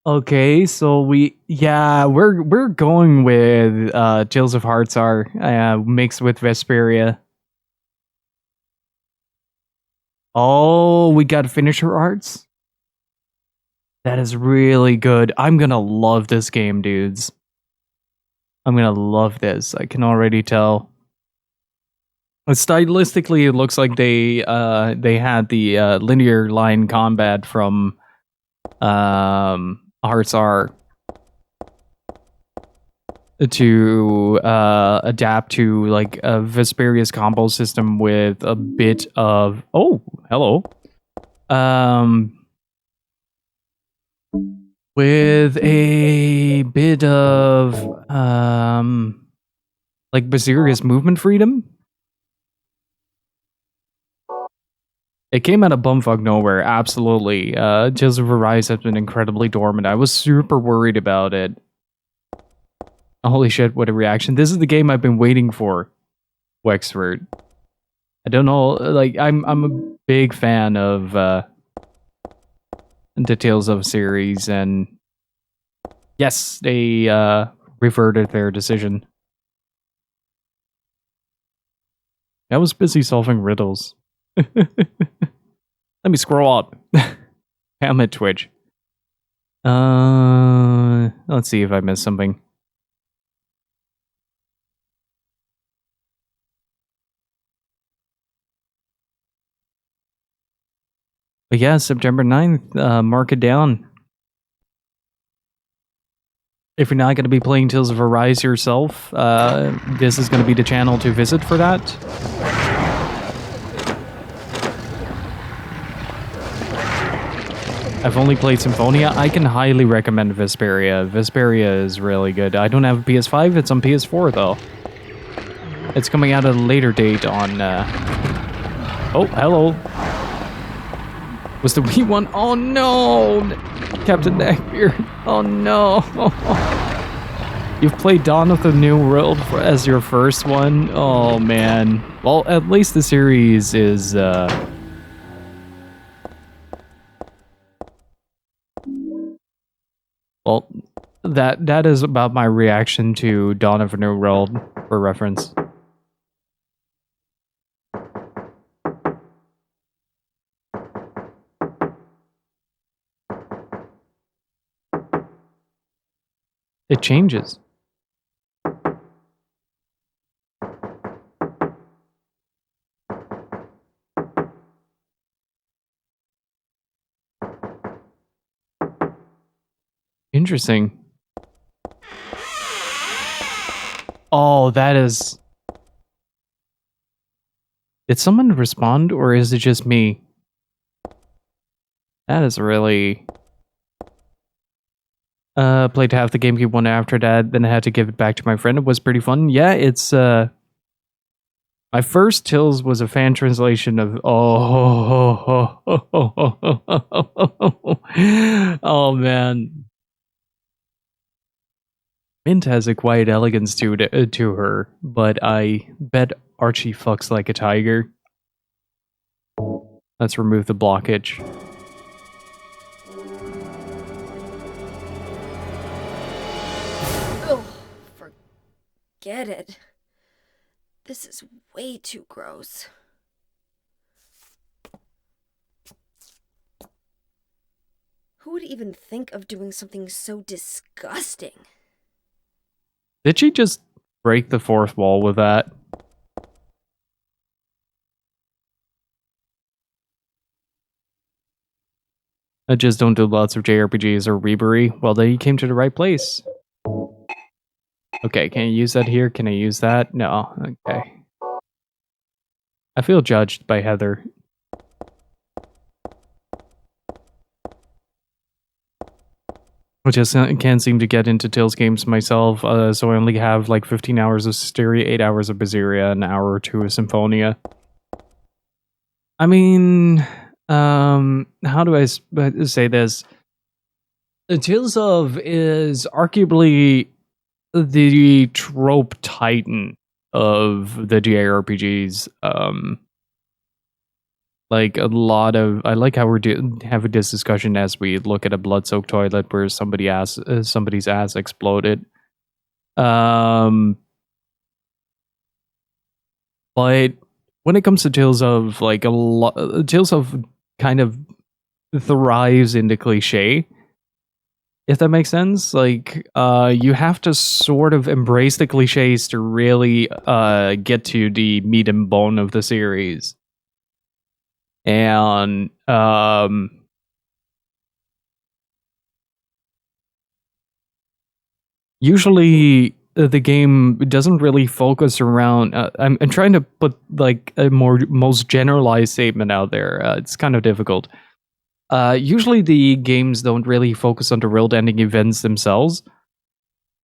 Okay, so we're going with Tales of Heartsar mixed with Vesperia. Oh, we got finisher arts? That is really good. I'm gonna love this game, dudes. I'm gonna love this. I can already tell. Stylistically, it looks like they had the linear line combat from Heartsar to adapt to like a Vesperia's combo system with a bit of hello. With a bit of like Berserker's movement freedom. It came out of bumfuck nowhere, absolutely. Tales of Arise has been incredibly dormant. I was super worried about it. Holy shit, what a reaction. This is the game I've been waiting for, Wexford. I don't know, like, I'm a big fan of the Tales of series, and yes, they reverted their decision. I was busy solving riddles. Let me scroll up. I'm at Twitch. Let's see if I missed something. But yeah, September 9th, mark it down. If you're not going to be playing Tales of Arise yourself, this is going to be the channel to visit for that. I've only played Symphonia. I can highly recommend Vesperia. Vesperia is really good. I don't have a PS5. It's on PS4, though. It's coming out at a later date on... Oh, hello. Was the Wii one? Oh, no! Captain Neckbeard. Oh, no. You've played Dawn of the New World as your first one? Oh, man. Well, at least the series is... Well, that is about my reaction to Dawn of a New World, for reference. It changes. Interesting. Oh, that is... Did someone respond, or is it just me? That is really... Played half the GameCube one after that, then I had to give it back to my friend. It was pretty fun. Yeah, it's, my first Tales was a fan translation of... Oh, man. Mint has a quiet elegance to her, but I bet Archie fucks like a tiger. Let's remove the blockage. Oh, forget it. This is way too gross. Who would even think of doing something so disgusting? Did she just break the fourth wall with that? I just don't do lots of JRPGs or Reapery. Well, then you came to the right place. Okay, can I use that here? Can I use that? No. Okay. I feel judged by Heather. I just can't seem to get into Tales games myself, so I only have like 15 hours of Systeria, 8 hours of Berseria, an hour or two of Symphonia. I mean, how do I say this? Tales of is arguably the trope titan of the JRPGs. Like a lot of, I like how we're having this discussion as we look at a blood-soaked toilet where somebody's ass exploded. But when it comes to Tales of, like Tales of kind of thrives in the cliche, if that makes sense. Like, you have to sort of embrace the cliches to really get to the meat and bone of the series. And usually the game doesn't really focus around. I'm trying to put like a most generalized statement out there. It's kind of difficult. Usually the games don't really focus on the world-ending events themselves,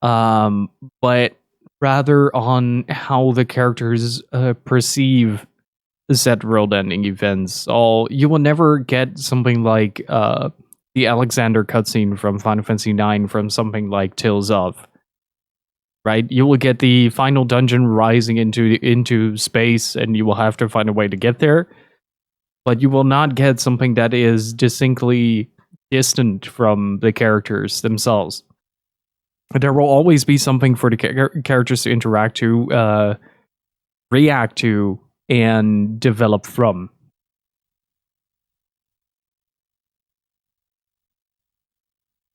but rather on how the characters perceive set world-ending events. So you will never get something like the Alexander cutscene from Final Fantasy IX from something like Tales of. Right? You will get the final dungeon rising into space, and you will have to find a way to get there. But you will not get something that is distinctly distant from the characters themselves. There will always be something for the characters to interact to, react to, and develop from.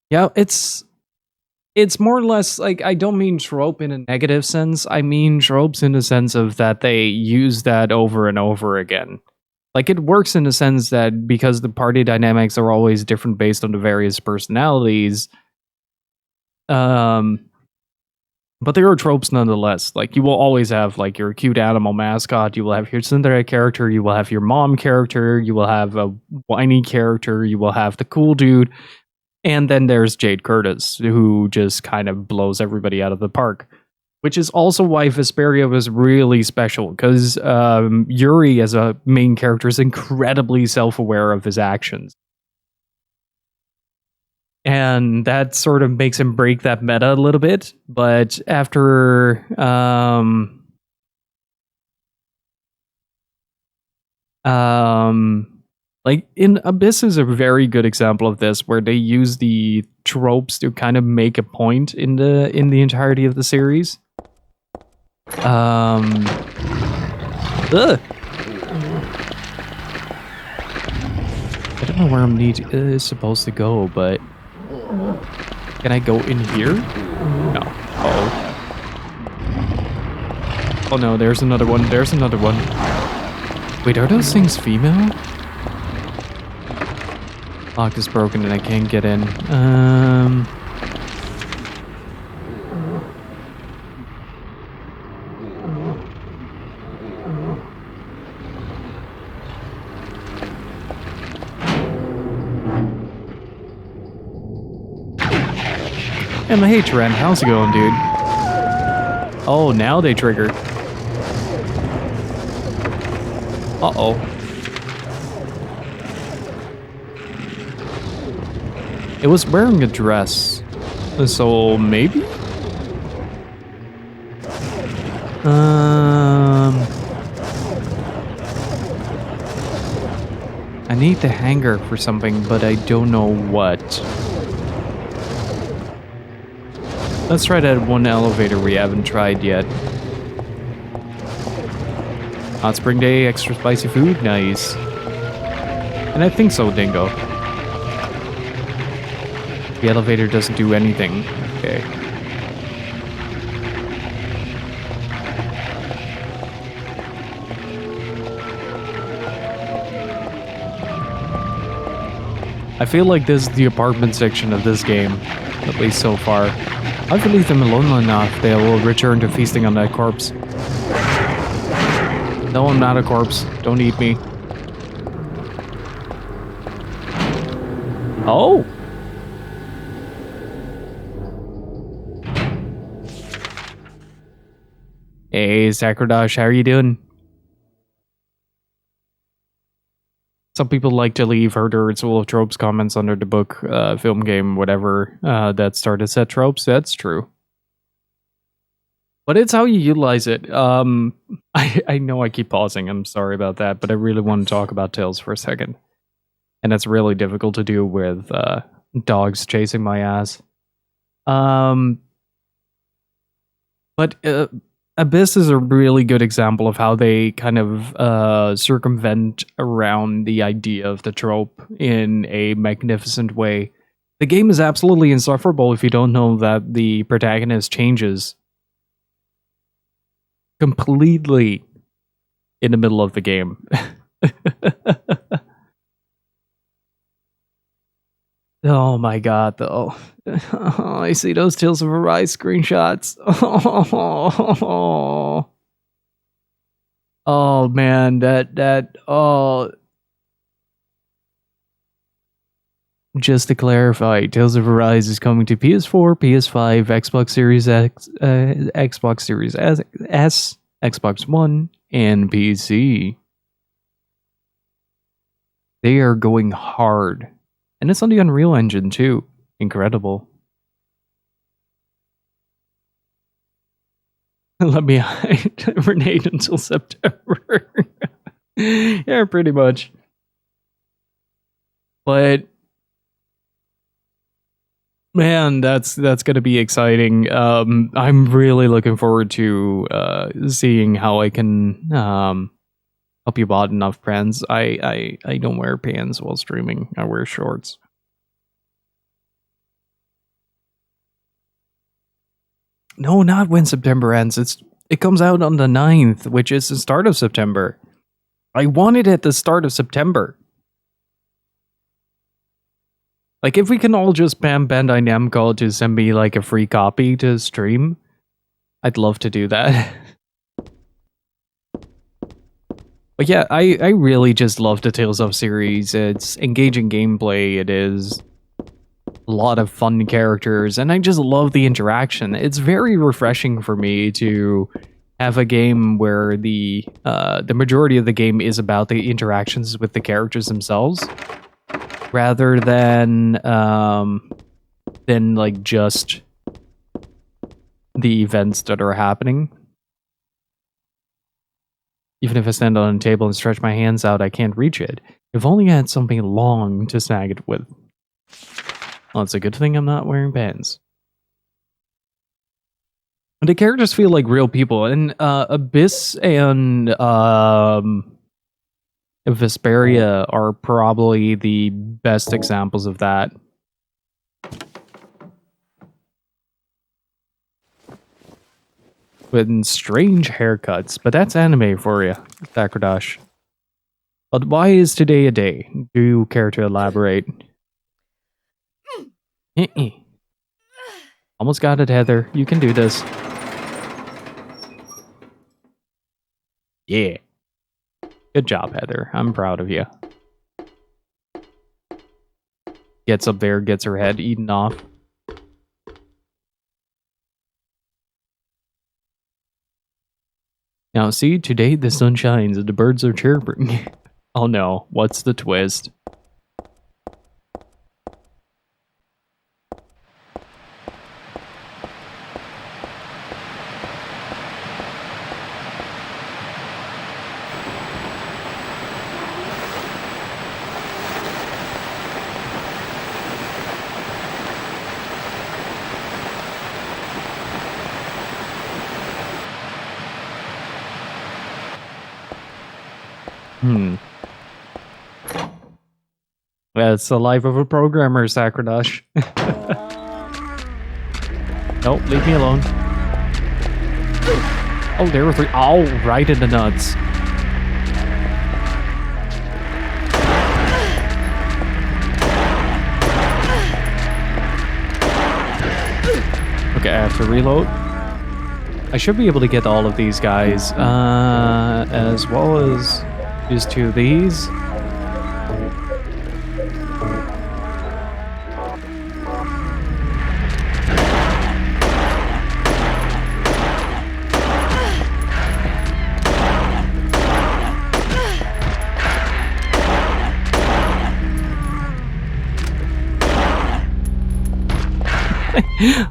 Yeah, it's more or less like, I don't mean trope in a negative sense. I mean tropes in the sense of that they use that over and over again. Like, it works in the sense that because the party dynamics are always different based on the various personalities, but there are tropes nonetheless. Like, you will always have like your cute animal mascot, you will have your tsundere character, you will have your mom character, you will have a whiny character, you will have the cool dude, and then there's Jade Curtis, who just kind of blows everybody out of the park. Which is also why Vesperia was really special, because Yuri as a main character is incredibly self-aware of his actions. And that sort of makes him break that meta a little bit. But after like in Abyss is a very good example of this, where they use the tropes to kind of make a point in the entirety of the series. Ugh. I don't know where I'm supposed to go, but can I go in here? No. Oh no, there's another one. There's another one. Wait, are those things female? Lock is broken and I can't get in. And hey, Trent, how's it going, dude? Oh, now they trigger. Uh-oh. It was wearing a dress, so maybe? I need the hanger for something, but I don't know what. Let's try that one elevator we haven't tried yet. Hot spring day, extra spicy food, nice. And I think so, Dingo. The elevator doesn't do anything. Okay. I feel like this is the apartment section of this game, at least so far. If I leave them alone enough, they will return to feasting on that corpse. No, I'm not a corpse. Don't eat me. Oh! Hey, Sakradosh, how are you doing? Some people like to leave Herder It's Full of Tropes comments under the book, film, game, whatever, that started set tropes. That's true. But it's how you utilize it. I know I keep pausing. I'm sorry about that, but I really want to talk about Tales for a second. And it's really difficult to do with dogs chasing my ass. But Abyss is a really good example of how they kind of circumvent around the idea of the trope in a magnificent way. The game is absolutely insufferable if you don't know that the protagonist changes completely in the middle of the game. Oh my god, though. Oh, I see those Tales of Arise screenshots. Oh man, oh. Just to clarify, Tales of Arise is coming to PS4, PS5, Xbox Series X, Xbox Series S, Xbox One, and PC. They are going hard. And it's on the Unreal Engine, too. Incredible. Let me hibernate until September. Yeah, pretty much. But man, that's gonna be exciting. I'm really looking forward to seeing how I can help you bought enough pants. I don't wear pants while streaming. I wear shorts. No, not when September ends. It comes out on the 9th, which is the start of September. I want it at the start of September. Like, if we can all just spam Bandai Namco to send me, like, a free copy to stream, I'd love to do that. But yeah, I really just love the Tales of series. It's engaging gameplay, it is a lot of fun characters, and I just love the interaction. It's very refreshing for me to have a game where the majority of the game is about the interactions with the characters themselves, rather than like just the events that are happening. Even if I stand on a table and stretch my hands out, I can't reach it. If only I had something long to snag it with. Well, it's a good thing I'm not wearing pants. The characters feel like real people, and Abyss and Vesperia are probably the best examples of that. With strange haircuts, but that's anime for you, Sakradosh. But why is today a day? Do you care to elaborate? Almost got it, Heather. You can do this. Yeah. Good job, Heather. I'm proud of you. Gets up there, gets her head eaten off. Now, see, today the sun shines and the birds are chirping. Oh no, what's the twist? That's the life of a programmer, Sakradosh. Nope, leave me alone. Oh, there were 3. Oh, right in the nuts. Okay, I have to reload. I should be able to get all of these guys, as well as just 2 of these.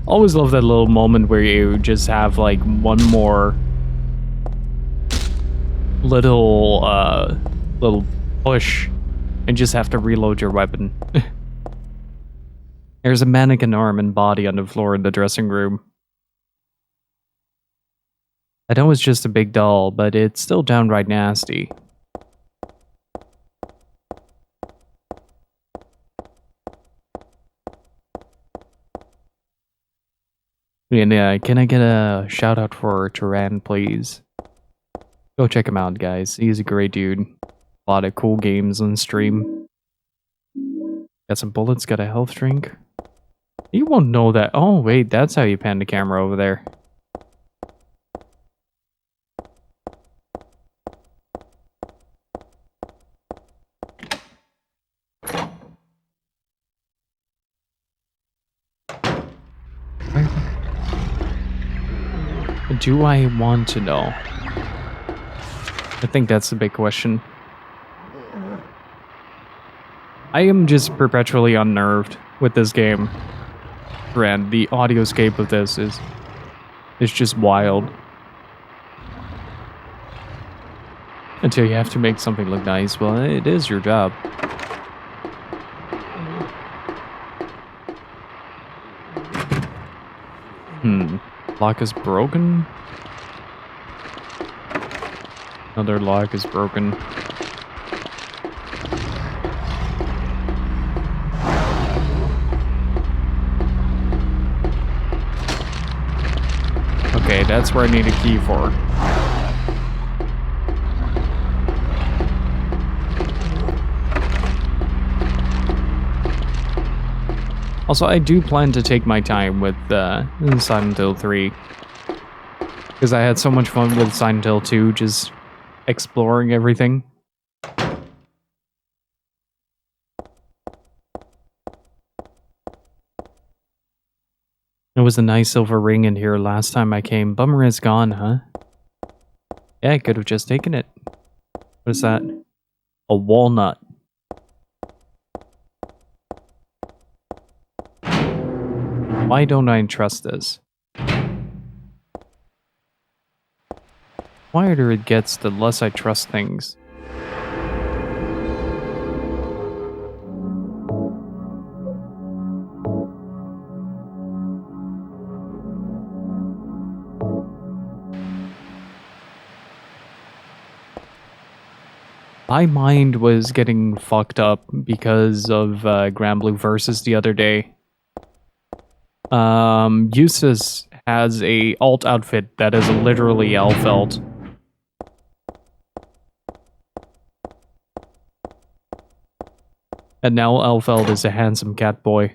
Always love that little moment where you just have like one more little push and just have to reload your weapon. There's a mannequin arm and body on the floor in the dressing room. I know it's just a big doll, but it's still downright nasty. And can I get a shout out for Turan, please? Go check him out, guys. He's a great dude. A lot of cool games on stream. Got some bullets, got a health drink. You won't know that. Oh, wait, that's how you pan the camera over there. Do I want to know? I think that's the big question. I am just perpetually unnerved with this game. And the audioscape of this is just wild. Until you have to make something look nice. Well, it is your job. Lock is broken. Another lock is broken. Okay, that's where I need a key for. Also, I do plan to take my time with Silent Hill 3. Because I had so much fun with Silent Hill 2, just exploring everything. There was a nice silver ring in here last time I came. Bummer it's gone, huh? Yeah, I could have just taken it. What is that? A walnut. Why don't I trust this? The quieter it gets, the less I trust things. My mind was getting fucked up because of Grand Blue Versus the other day. Eustace has a alt outfit that is literally Elfeld. And now Elfeld is a handsome cat boy.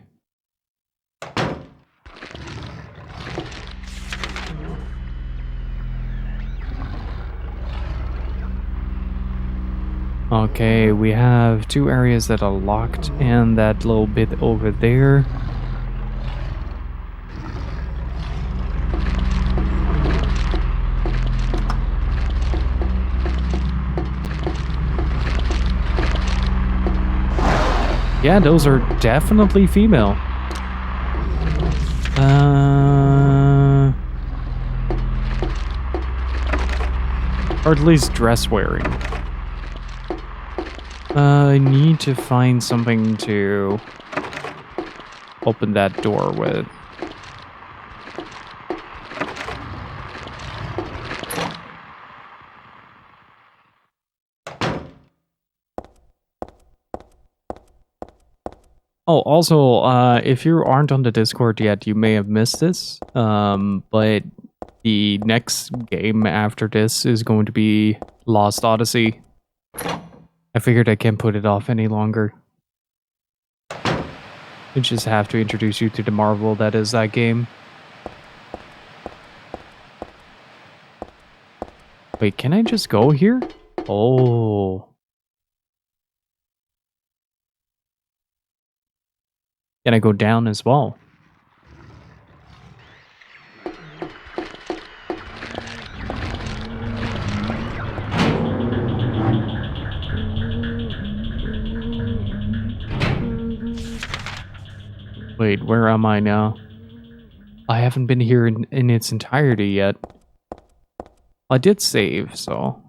Okay, we have 2 areas that are locked and that little bit over there. Yeah, those are definitely female. Or at least dress wearing. I need to find something to open that door with. Oh, also, if you aren't on the Discord yet, you may have missed this. But the next game after this is going to be Lost Odyssey. I figured I can't put it off any longer. I just have to introduce you to the marvel that is that game. Wait, can I just go here? Oh. Can I go down as well? Wait, where am I now? I haven't been here in its entirety yet. I did save, so...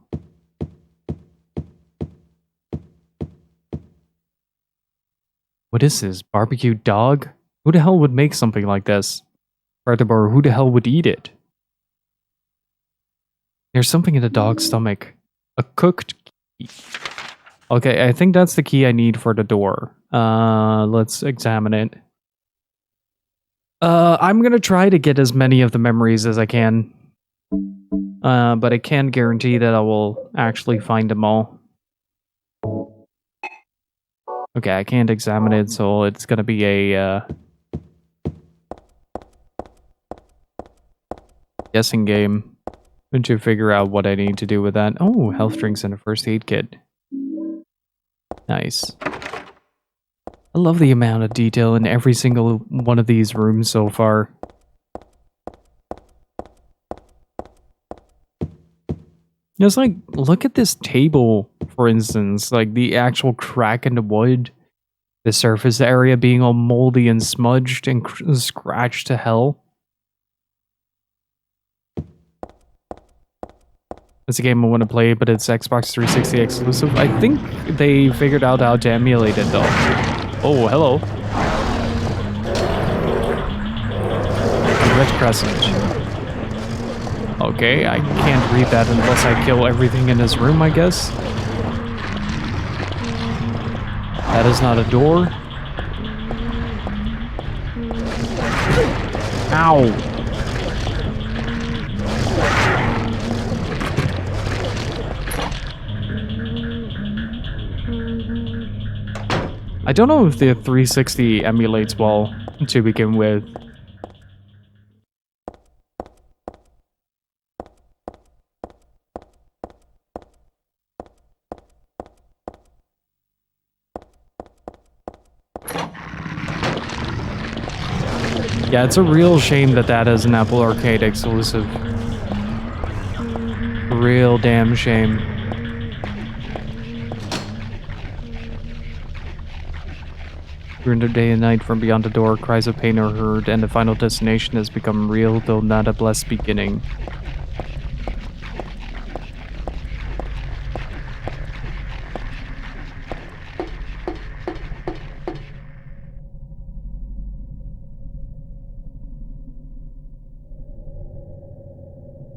What is this? Barbecued dog? Who the hell would make something like this? Furthermore, who the hell would eat it? There's something in the dog's stomach. A cooked key. Okay, I think that's the key I need for the door. Let's examine it. I'm gonna try to get as many of the memories as I can. But I can't guarantee that I will actually find them all. Okay, I can't examine it, so it's gonna be a, guessing game. To figure out what I need to do with that. Oh, health drinks and a first aid kit. Nice. I love the amount of detail in every single one of these rooms so far. Just like, look at this table, for instance. Like, the actual crack in the wood. The surface area being all moldy and smudged and scratched to hell. It's a game I want to play, but it's Xbox 360 exclusive. I think they figured out how to emulate it, though. Oh, hello. Red Crescent. Okay, I can't read that unless I kill everything in this room, I guess. That is not a door. Ow! I don't know if the 360 emulates well to begin with. Yeah, it's a real shame that that is an Apple Arcade exclusive. Real damn shame. During the day and night from beyond the door, cries of pain are heard, and the final destination has become real, though not a blessed beginning.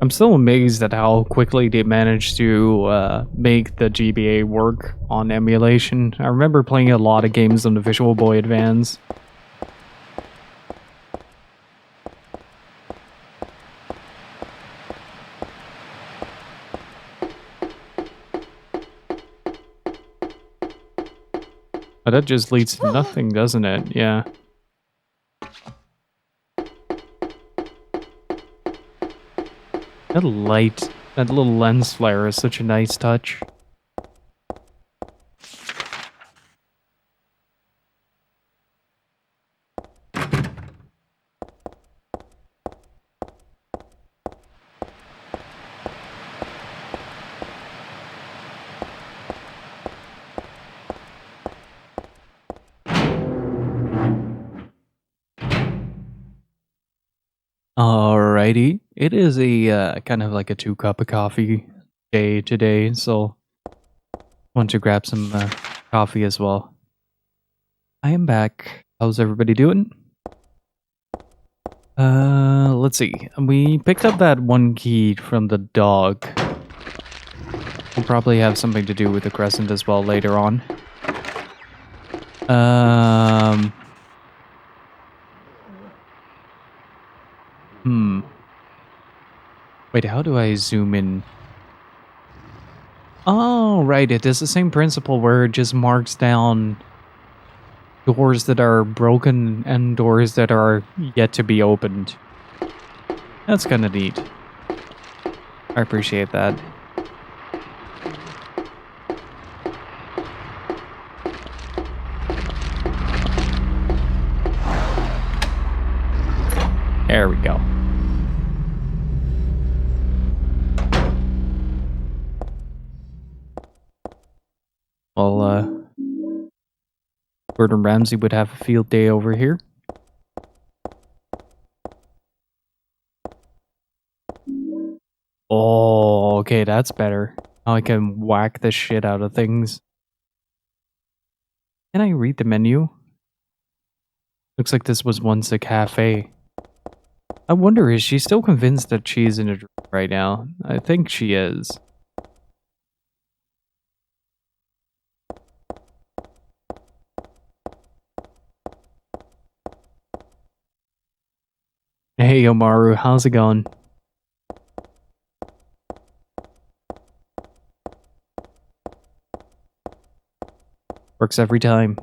I'm still amazed at how quickly they managed to make the GBA work on emulation. I remember playing a lot of games on the Visual Boy Advance. But that just leads to nothing, doesn't it? Yeah. That light, that little lens flare is such a nice touch. Alrighty, it is a kind of like a 2-cup of coffee day today, so want to grab some coffee as well. I am back. How's everybody doing? Let's see. We picked up that one key from the dog. We'll probably have something to do with the crescent as well later on. Wait, how do I zoom in? Oh, right. It is the same principle where it just marks down doors that are broken and doors that are yet to be opened. That's kind of neat. I appreciate that. There we go. Well, Gordon Ramsay would have a field day over here. Oh, okay, that's better. Now I can whack the shit out of things. Can I read the menu? Looks like this was once a cafe. I wonder, is she still convinced that she's in a dream right now? I think she is. Hey, Omaru, how's it going? Works every time.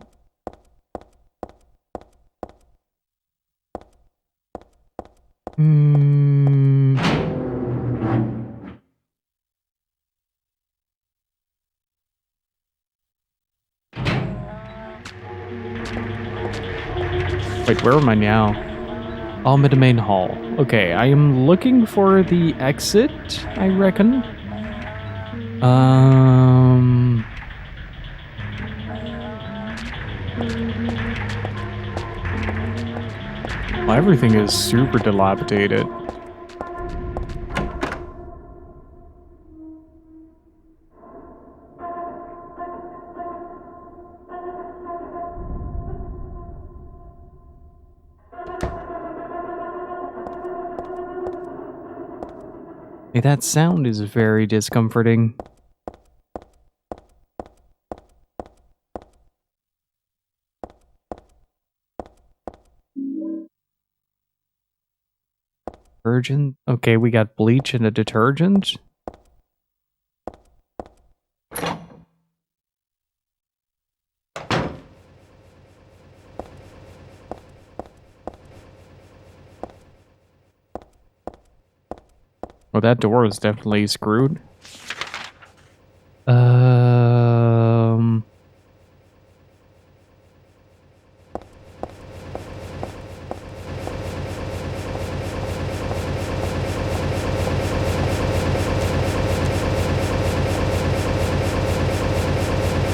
Wait, where am I now? I'm at the main hall. Okay, I am looking for the exit, I reckon. Well, everything is super dilapidated. Hey, that sound is very discomforting. Detergent? Okay, we got bleach and a detergent. Well, that door is definitely screwed.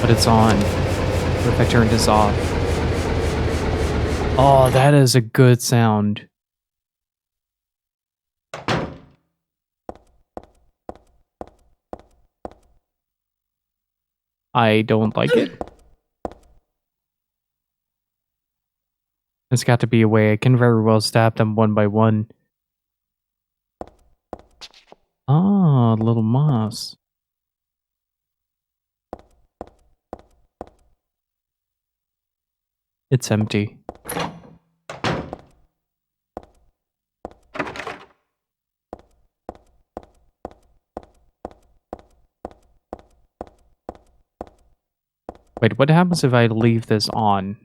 But it's on. What if I turn this off? Oh, that is a good sound. I don't like it. There's got to be a way. I can very well stab them one by one. Oh, little moss. It's empty. Wait, what happens if I leave this on?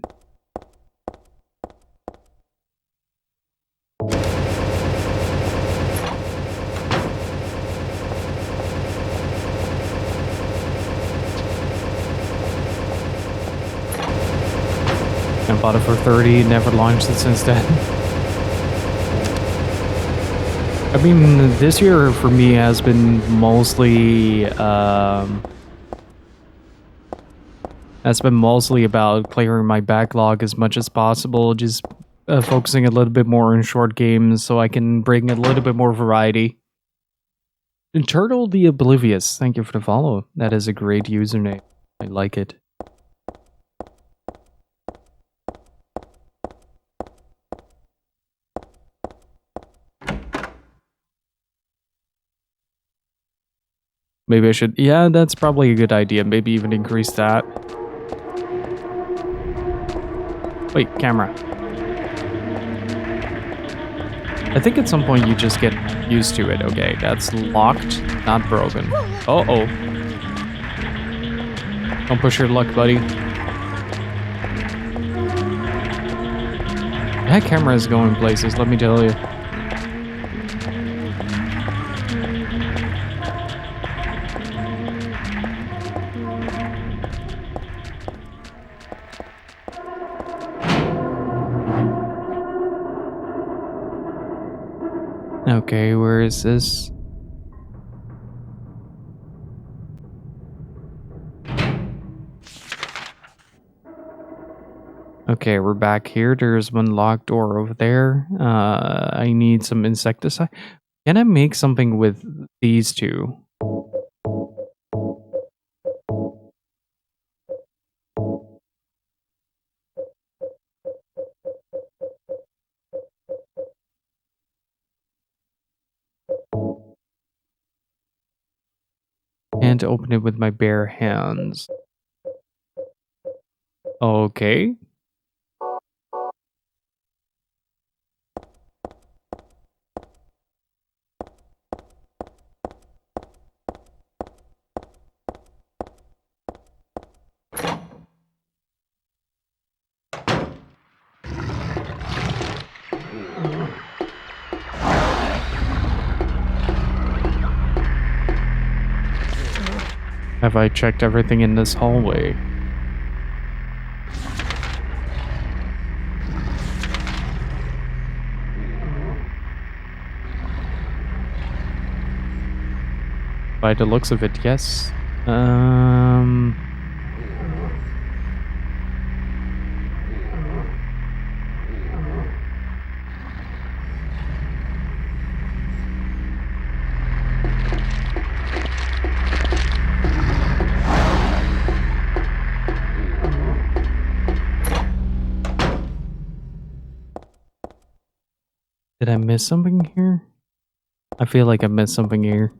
I bought it for 30, never launched it since then. I mean, this year for me has been mostly about clearing my backlog as much as possible, just focusing a little bit more on short games so I can bring a little bit more variety. And Turtle the Oblivious, thank you for the follow. That is a great username. I like it. Maybe I should... Yeah, that's probably a good idea. Maybe even increase that. Wait, camera. I think at some point you just get used to it. Okay, that's locked, not broken. Uh-oh. Don't push your luck, buddy. That camera is going places, let me tell you. Okay, where is this? Okay, we're back here. There's one locked door over there. I need some insecticide. Can I make something with these two? Can't open it with my bare hands. Okay. Have I checked everything in this hallway? By the looks of it, yes. Did I miss something here? I feel like I missed something here.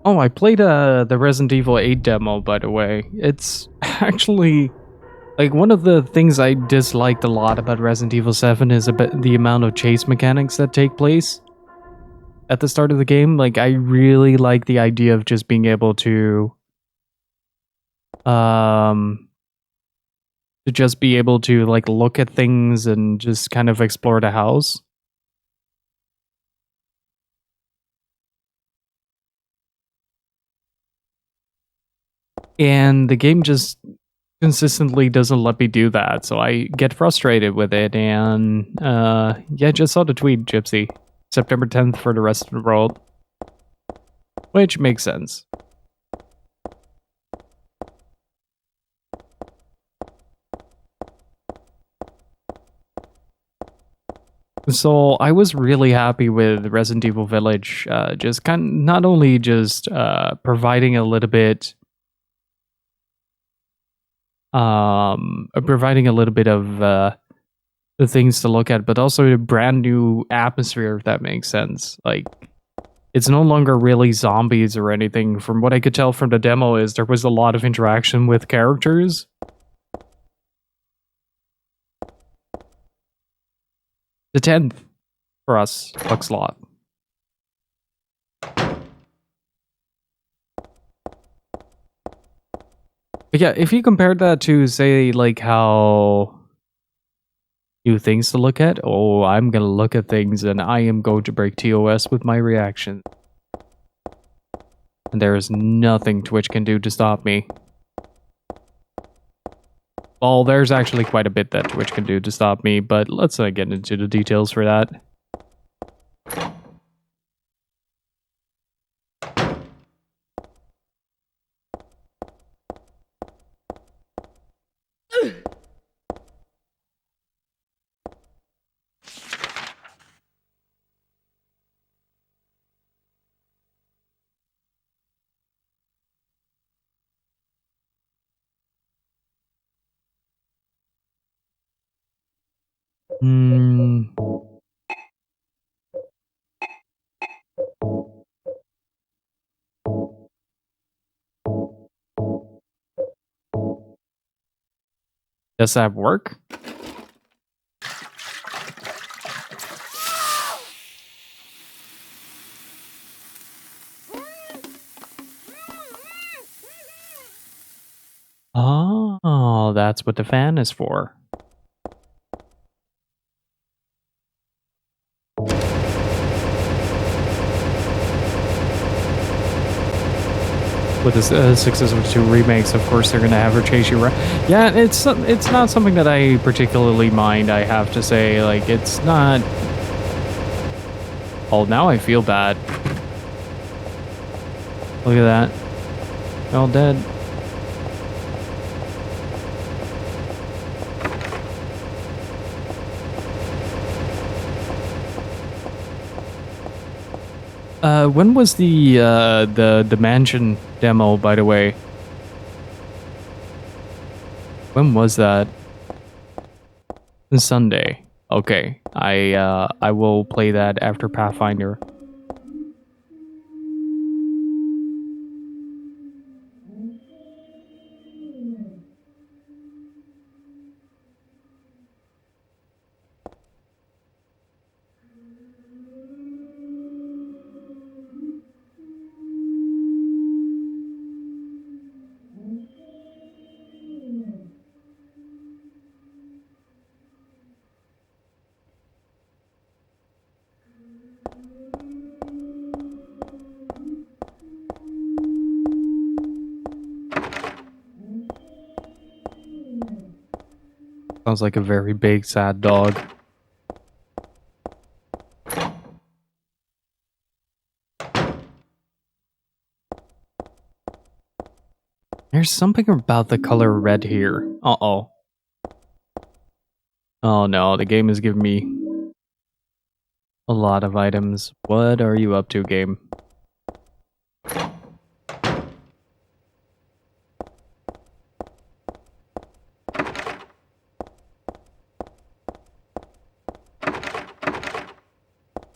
Oh, I played the Resident Evil 8 demo, by the way. It's actually like one of the things I disliked a lot about Resident Evil 7 is a bit the amount of chase mechanics that take place at the start of the game. Like I really like the idea of just being able um to just be able to like look at things and just kind of explore the house. And the game just consistently doesn't let me do that, so I get frustrated with it. And yeah, just saw the tweet, Gypsy. September 10th for the rest of the world, which makes sense. So I was really happy with Resident Evil Village, just not only just providing a little bit of the things to look at, but also a brand new atmosphere, if that makes sense. Like, it's no longer really zombies or anything. From what I could tell from the demo is there was a lot of interaction with characters. The 10th for us, looks a lot. But yeah, if you compared that to, say, like how new things to look at, oh, I'm gonna look at things and I am going to break TOS with my reaction. And there is nothing Twitch can do to stop me. Well, there's actually quite a bit that Twitch can do to stop me, but let's not get into the details for that. Hmm. Does that work? Oh, that's what the fan is for. With the success of 2 remakes, of course, they're gonna have her chase you around. Yeah, it's not something that I particularly mind, I have to say. Like, it's not... Oh, now I feel bad. Look at that. They're all dead. When was the mansion demo, by the way? When was that? Sunday. Okay. I will play that after Pathfinder. Sounds like a very big, sad dog. There's something about the color red here. Uh-oh. Oh no, the game is giving me a lot of items. What are you up to, game?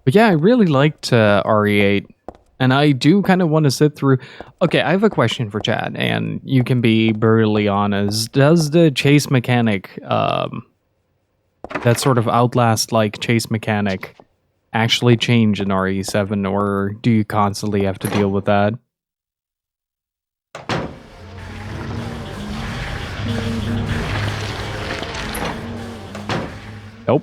But yeah, I really liked RE8. And I do kind of want to sit through... Okay, I have a question for Chad, and you can be brutally honest. Does the chase mechanic, that sort of Outlast-like chase mechanic, actually change in RE7, or do you constantly have to deal with that? Nope.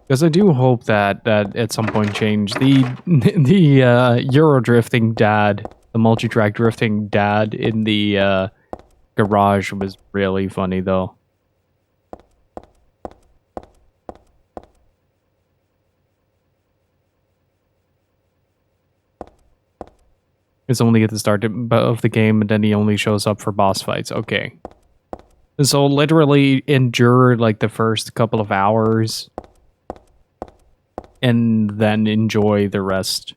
Because I do hope that at some point change. The Euro drifting dad, the multi-track drifting dad in the garage was really funny though. It's only at the start of the game, and then he only shows up for boss fights. Okay. So literally endure like the first couple of hours and then enjoy the rest,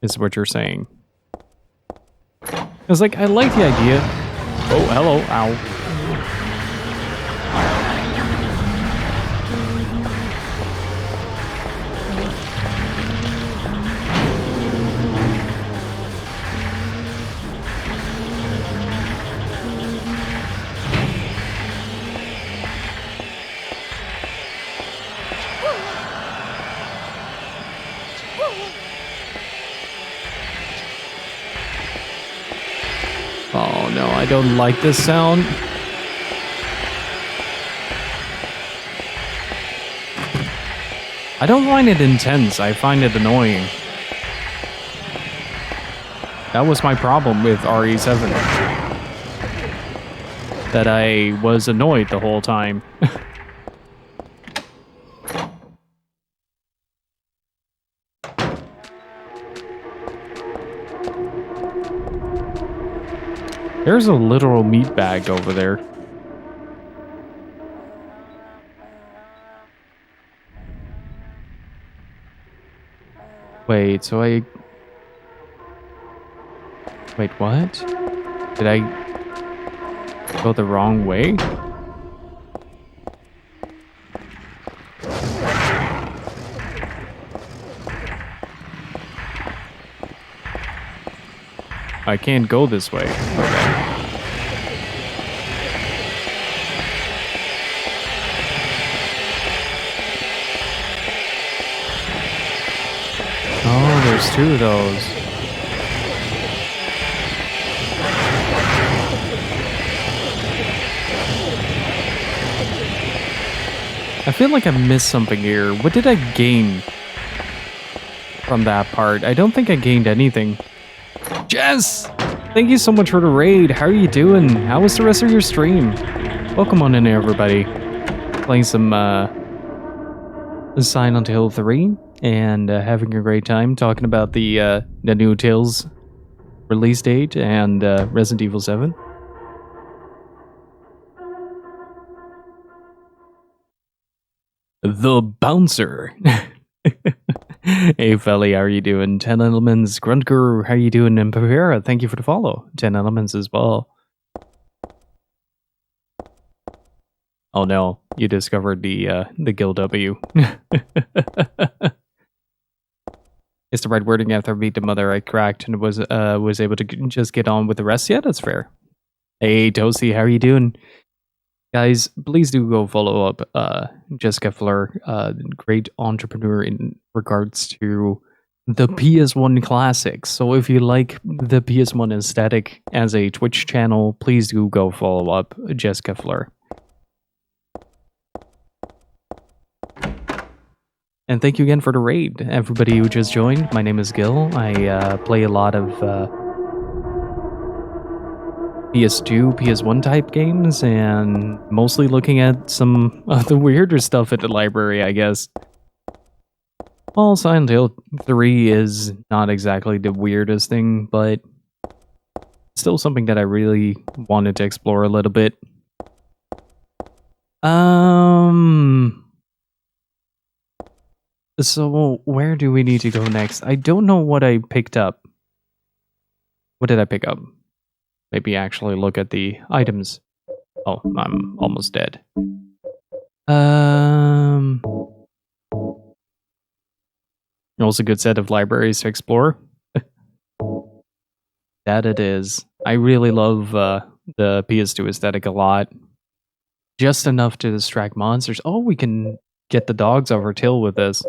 is what you're saying. It's like, I like the idea. Oh, hello. Ow. Oh no, I don't like this sound. I don't find it intense, I find it annoying. That was my problem with RE7. That I was annoyed the whole time. There's a literal meat bag over there. Wait, so I Wait, what? Did I go the wrong way? I can't go this way. Okay. Oh, there's two of those. I feel like I missed something here. What did I gain from that part? I don't think I gained anything. Jess! Thank you so much for the raid. How are you doing? How was the rest of your stream? Welcome on in, everybody. Playing some Silent Hill 3 and having a great time talking about the new Tales release date and Resident Evil 7. The Bouncer. Hey, Felly, how are you doing? 10 Elements, Gruntger, how are you doing? And Pavera, thank you for the follow. 10 Elements as well. Oh no, you discovered the Guild W. It's the right wording after I beat the mother I cracked and was able to just get on with the rest. Yeah, that's fair. Hey, Toasty, how are you doing? Guys, please do go follow up Jessica Fleur, great entrepreneur in regards to the PS1 classics. So if you like the PS1 aesthetic as a Twitch channel, please do go follow up Jessica Fleur. And thank you again for the raid, everybody who just joined. My name is Gil. I play a lot of PS2, PS1 type games, and mostly looking at some of the weirder stuff at the library, I guess. Well, Silent Hill 3 is not exactly the weirdest thing, but still something that I really wanted to explore a little bit. So where do we need to go next? I don't know what I picked up. What did I pick up? Maybe actually look at the items. Oh, I'm almost dead. Also a good set of libraries to explore. That it is. I really love the PS2 aesthetic a lot. Just enough to distract monsters. Oh, we can get the dogs over Till with this.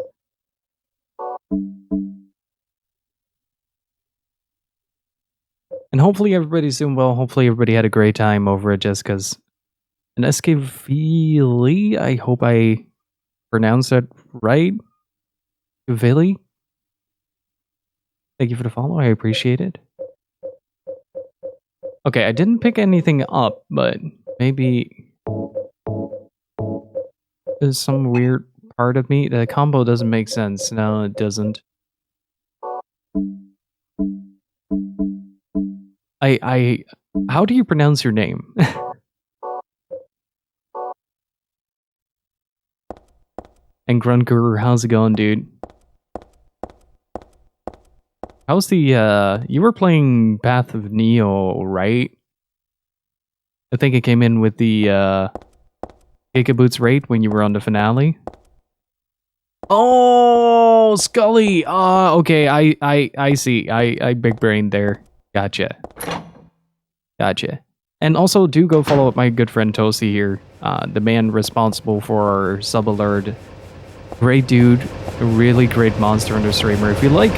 And hopefully everybody's doing well. Hopefully everybody had a great time over at Jessica's. And SKVili, I hope I pronounced that right. Vili. Thank you for the follow. I appreciate it. Okay, I didn't pick anything up, but maybe there's some weird part of me. The combo doesn't make sense. No, it doesn't. How do you pronounce your name? And Gruntguru, how's it going, dude? How's the, you were playing Path of Neo, right? I think it came in with the, Gigaboots rate when you were on the finale. Oh, Scully! Okay, I see. I big brained there. Gotcha. And also, do go follow up my good friend Tosi here, the man responsible for our sub alert. Great dude, a really great monster under streamer. If you like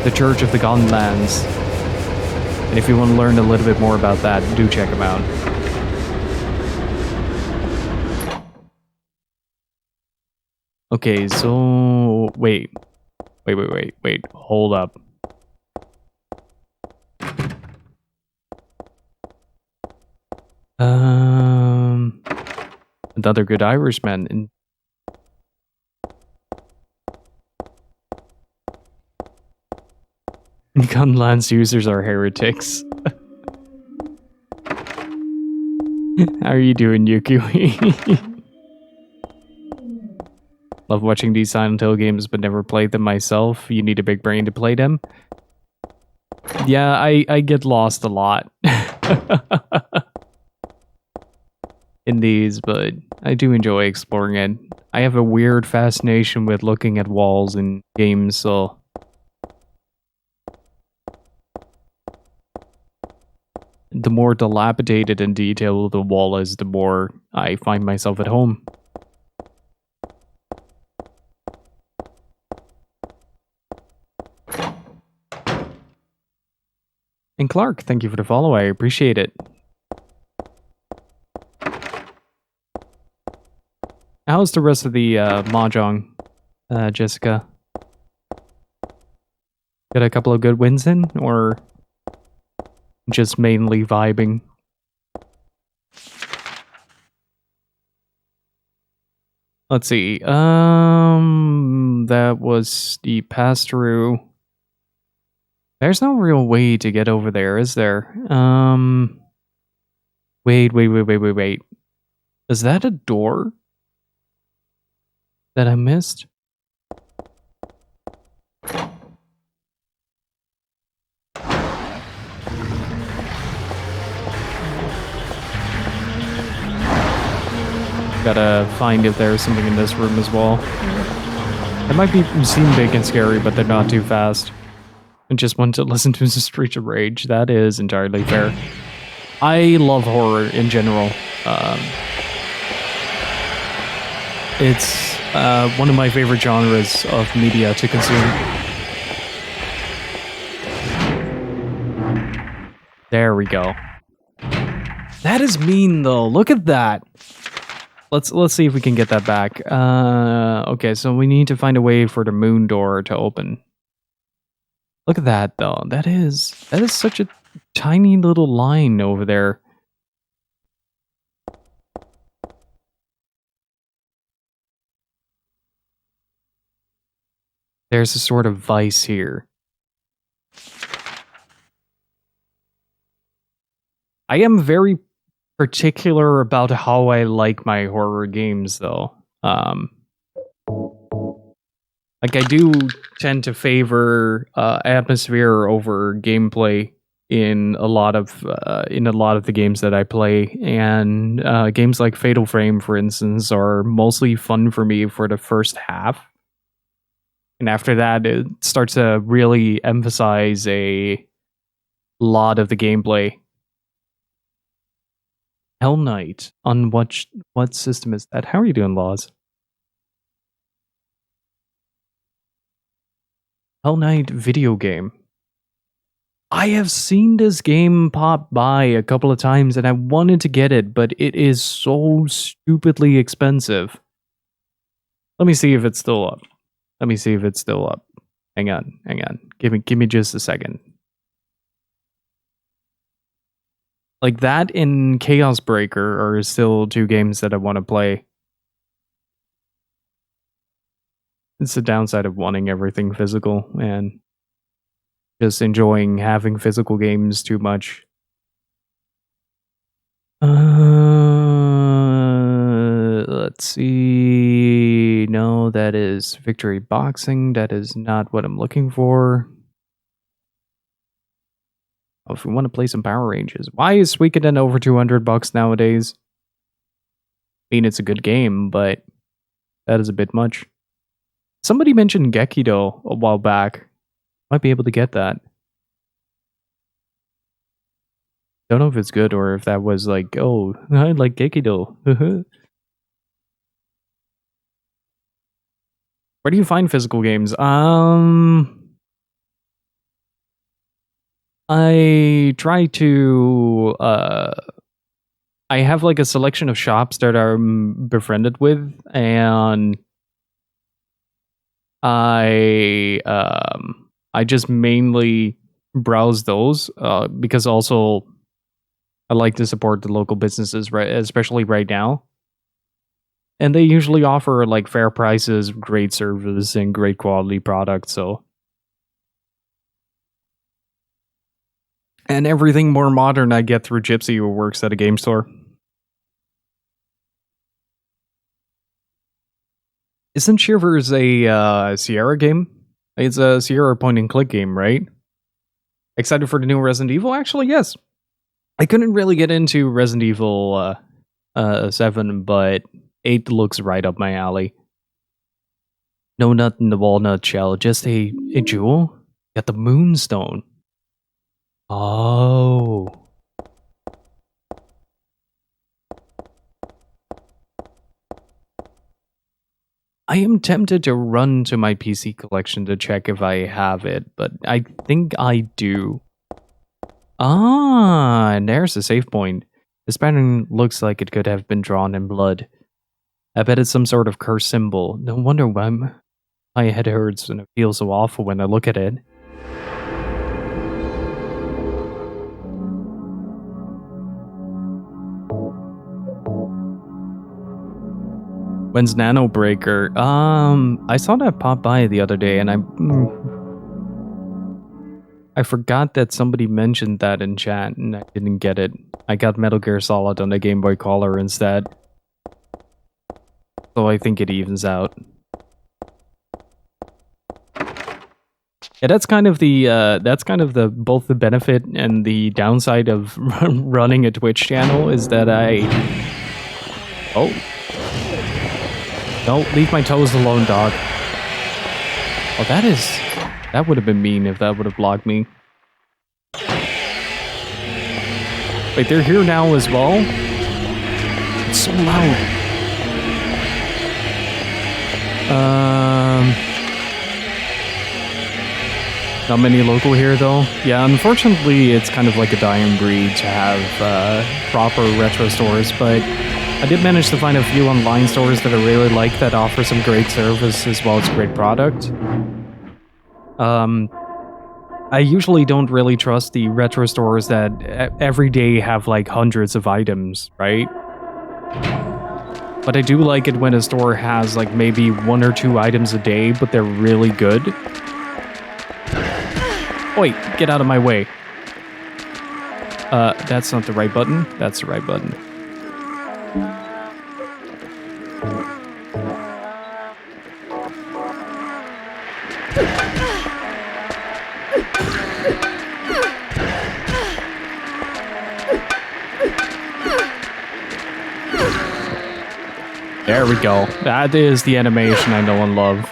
the Church of the Gunlands, and if you want to learn a little bit more about that, do check him out. Okay, so wait, hold up. Another good Irishman. And Gunlands users are heretics. How are you doing, Yukui? Love watching these Silent Hill games, but never played them myself. You need a big brain to play them. Yeah, I get lost a lot in these, but I do enjoy exploring it. I have a weird fascination with looking at walls in games, so the more dilapidated and detailed the wall is, the more I find myself at home. And Clark, thank you for the follow. I appreciate it. How's the rest of the mahjong, Jessica? Got a couple of good wins in, or just mainly vibing? Let's see. That was the pass-through. There's no real way to get over there, is there? Wait. Is that a door that I missed? Gotta find if there's something in this room as well. It might seem big and scary, but they're not too fast. I just want to listen to the Streets of Rage. That is entirely fair. I love horror in general. It's one of my favorite genres of media to consume. There we go. That is mean though. Look at that. Let's see if we can get that back. Okay, so we need to find a way for the moon door to open. Look at that though. That is such a tiny little line over there. There's a sort of vice here. I am very particular about how I like my horror games though. Like I do tend to favor atmosphere over gameplay in a lot of the games that I play, and games like Fatal Frame, for instance, are mostly fun for me for the first half, and after that, it starts to really emphasize a lot of the gameplay. Hell Knight on what system is that? How are you doing, Laws? Hell Knight video game. I have seen this game pop by a couple of times and I wanted to get it, but it is so stupidly expensive. Let me see if it's still up. Hang on. Give me just a second. Like that and Chaos Breaker are still two games that I want to play. It's the downside of wanting everything physical and just enjoying having physical games too much. Let's see. No, that is Victory Boxing. That is not what I'm looking for. Oh, if we want to play some Power Rangers. Why is Suikoden over $200 nowadays? I mean, it's a good game, but that is a bit much. Somebody mentioned Gekido a while back. Might be able to get that. Don't know if it's good or if that was like, oh, I like Gekido. Where do you find physical games? I try to I have like a selection of shops that I'm befriended with, and I just mainly browse those because also I like to support the local businesses, right? Especially right now, and they usually offer like fair prices, great service, and great quality products. So, and everything more modern I get through Gypsy, who works at a game store. Isn't Shivers a Sierra game? It's a Sierra point and click game, right? Excited for the new Resident Evil? Actually, yes. I couldn't really get into Resident Evil 7, but 8 looks right up my alley. No nut in the walnut shell, just a jewel? Got the moonstone. Oh. I am tempted to run to my PC collection to check if I have it, but I think I do. Ah, and there's a save point. This pattern looks like it could have been drawn in blood. I bet it's some sort of curse symbol. No wonder why my head hurts and it feels so awful when I look at it. When's Nano Breaker? I saw that pop by the other day and I forgot that somebody mentioned that in chat and I didn't get it. I got Metal Gear Solid on the Game Boy Color instead. So I think it evens out. Yeah, that's kind of the both the benefit and the downside of running a Twitch channel is that Oh. No, leave my toes alone, dog. Oh, that would have been mean if that would have blocked me. Wait, they're here now as well? It's so loud. Not many local here though. Yeah, unfortunately it's kind of like a dying breed to have proper retro stores, but I did manage to find a few online stores that I really like that offer some great service as well as great product. I usually don't really trust the retro stores that every day have like hundreds of items, right? But I do like it when a store has like maybe 1 or 2 items a day, but they're really good. Wait, get out of my way. That's not the right button. That's the right button. There we go. That is the animation I know and love.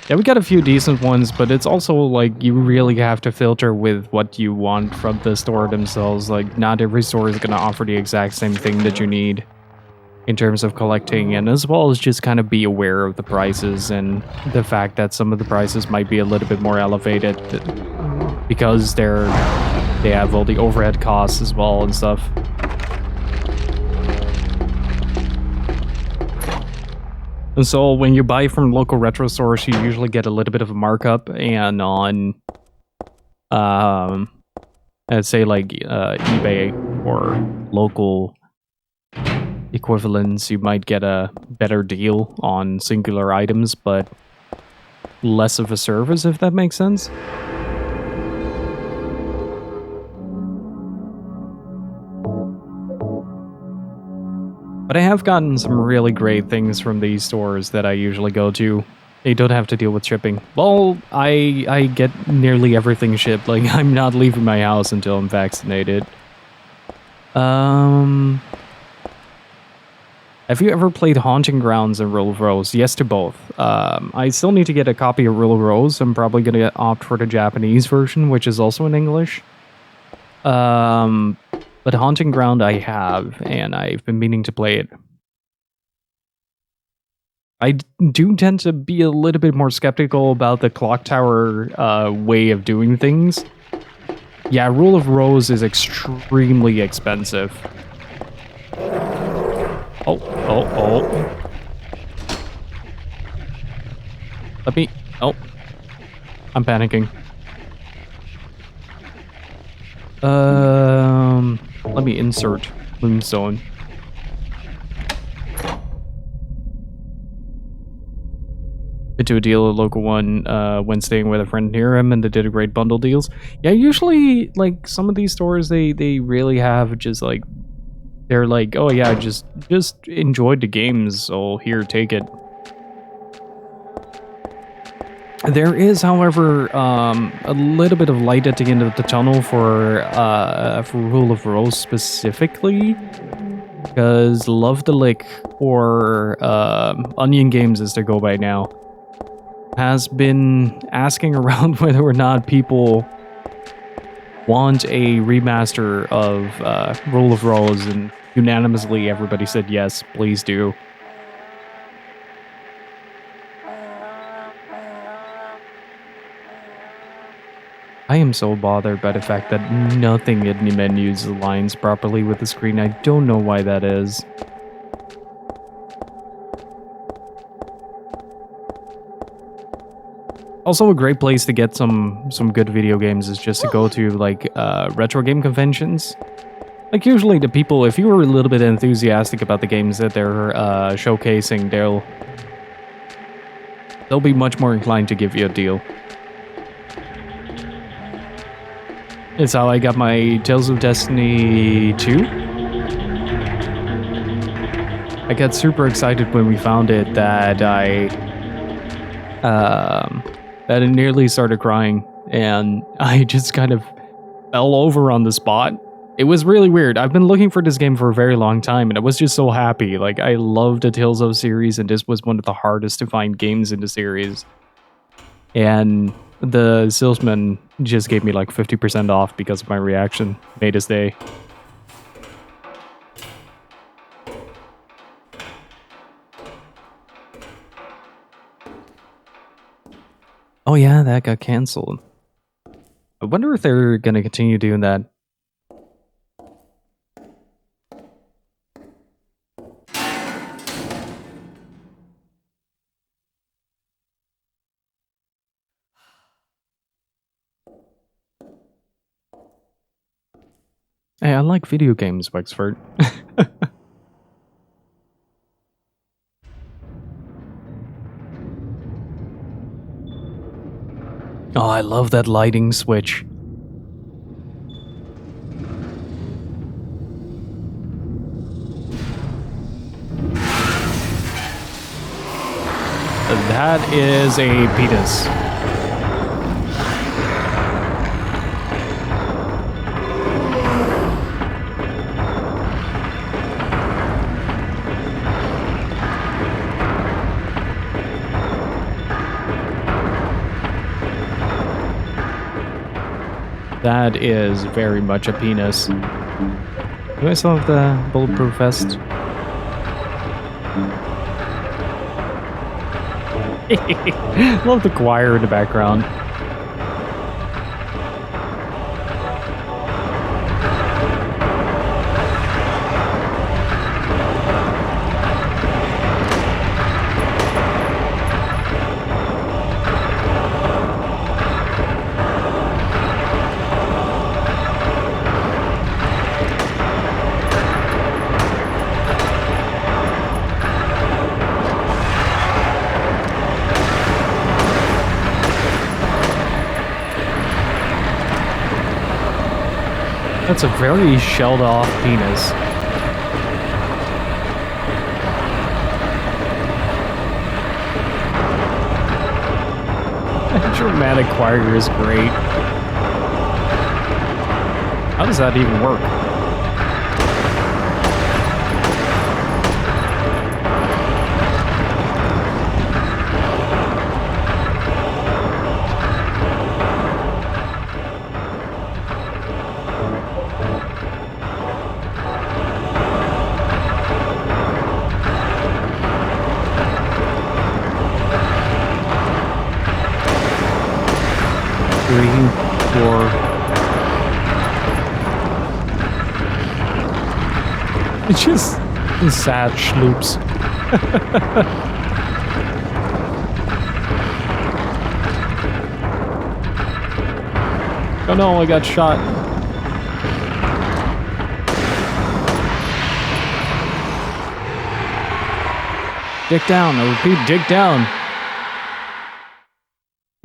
Yeah, we got a few decent ones, but it's also like you really have to filter with what you want from the store themselves. Like, not every store is going to offer the exact same thing that you need in terms of collecting, and as well as just kind of be aware of the prices and the fact that some of the prices might be a little bit more elevated because they have all the overhead costs as well and stuff. And so when you buy from local retro stores, you usually get a little bit of a markup, and on I'd say like eBay or local equivalents, you might get a better deal on singular items, but less of a service, if that makes sense. But I have gotten some really great things from these stores that I usually go to. They don't have to deal with shipping. Well, I get nearly everything shipped. Like, I'm not leaving my house until I'm vaccinated. Have you ever played Haunting Grounds and Rule of Rose? Yes to both. I still need to get a copy of Rule of Rose. I'm probably going to opt for the Japanese version, which is also in English. But Haunting Ground I have, and I've been meaning to play it. I do tend to be a little bit more skeptical about the Clock Tower way of doing things. Yeah, Rule of Rose is extremely expensive. Oh. Let me... Oh. I'm panicking. Let me insert Moonstone. Into a deal, a local one, when staying with a friend near him, and they did a great bundle deals. Yeah, usually, like, some of these stores, they really have just, like, they're like, oh yeah, just enjoyed the games, so here, take it. There is, however, a little bit of light at the end of the tunnel for Rule of Rose specifically, because Love the Lick, or Onion Games as they go by now, has been asking around whether or not people want a remaster of Rule of Rose, and unanimously everybody said yes, please do. I am so bothered by the fact that nothing in the menus aligns properly with the screen. I don't know why that is. Also, a great place to get some good video games is just to go to like retro game conventions. Like usually the people, if you were a little bit enthusiastic about the games that they're showcasing, they'll be much more inclined to give you a deal. It's how I got my Tales of Destiny 2. I got super excited when we found it that I nearly started crying, and I just kind of fell over on the spot. It was really weird. I've been looking for this game for a very long time, and I was just so happy. Like, I love the Tales of series, and this was one of the hardest to find games in the series. And the salesman just gave me like 50% off because of my reaction. Made his day. Oh yeah, that got canceled. I wonder if they're gonna continue doing that. Hey, I like video games, Wexford. Oh, I love that lighting switch. That is a penis. That is very much a penis. Do I still have the bulletproof vest? Love the choir in the background. That's a very shelled off penis. That dramatic choir is great. How does that even work? It's just sad schloops. Oh no, I got shot. Dig down, I repeat, dig down.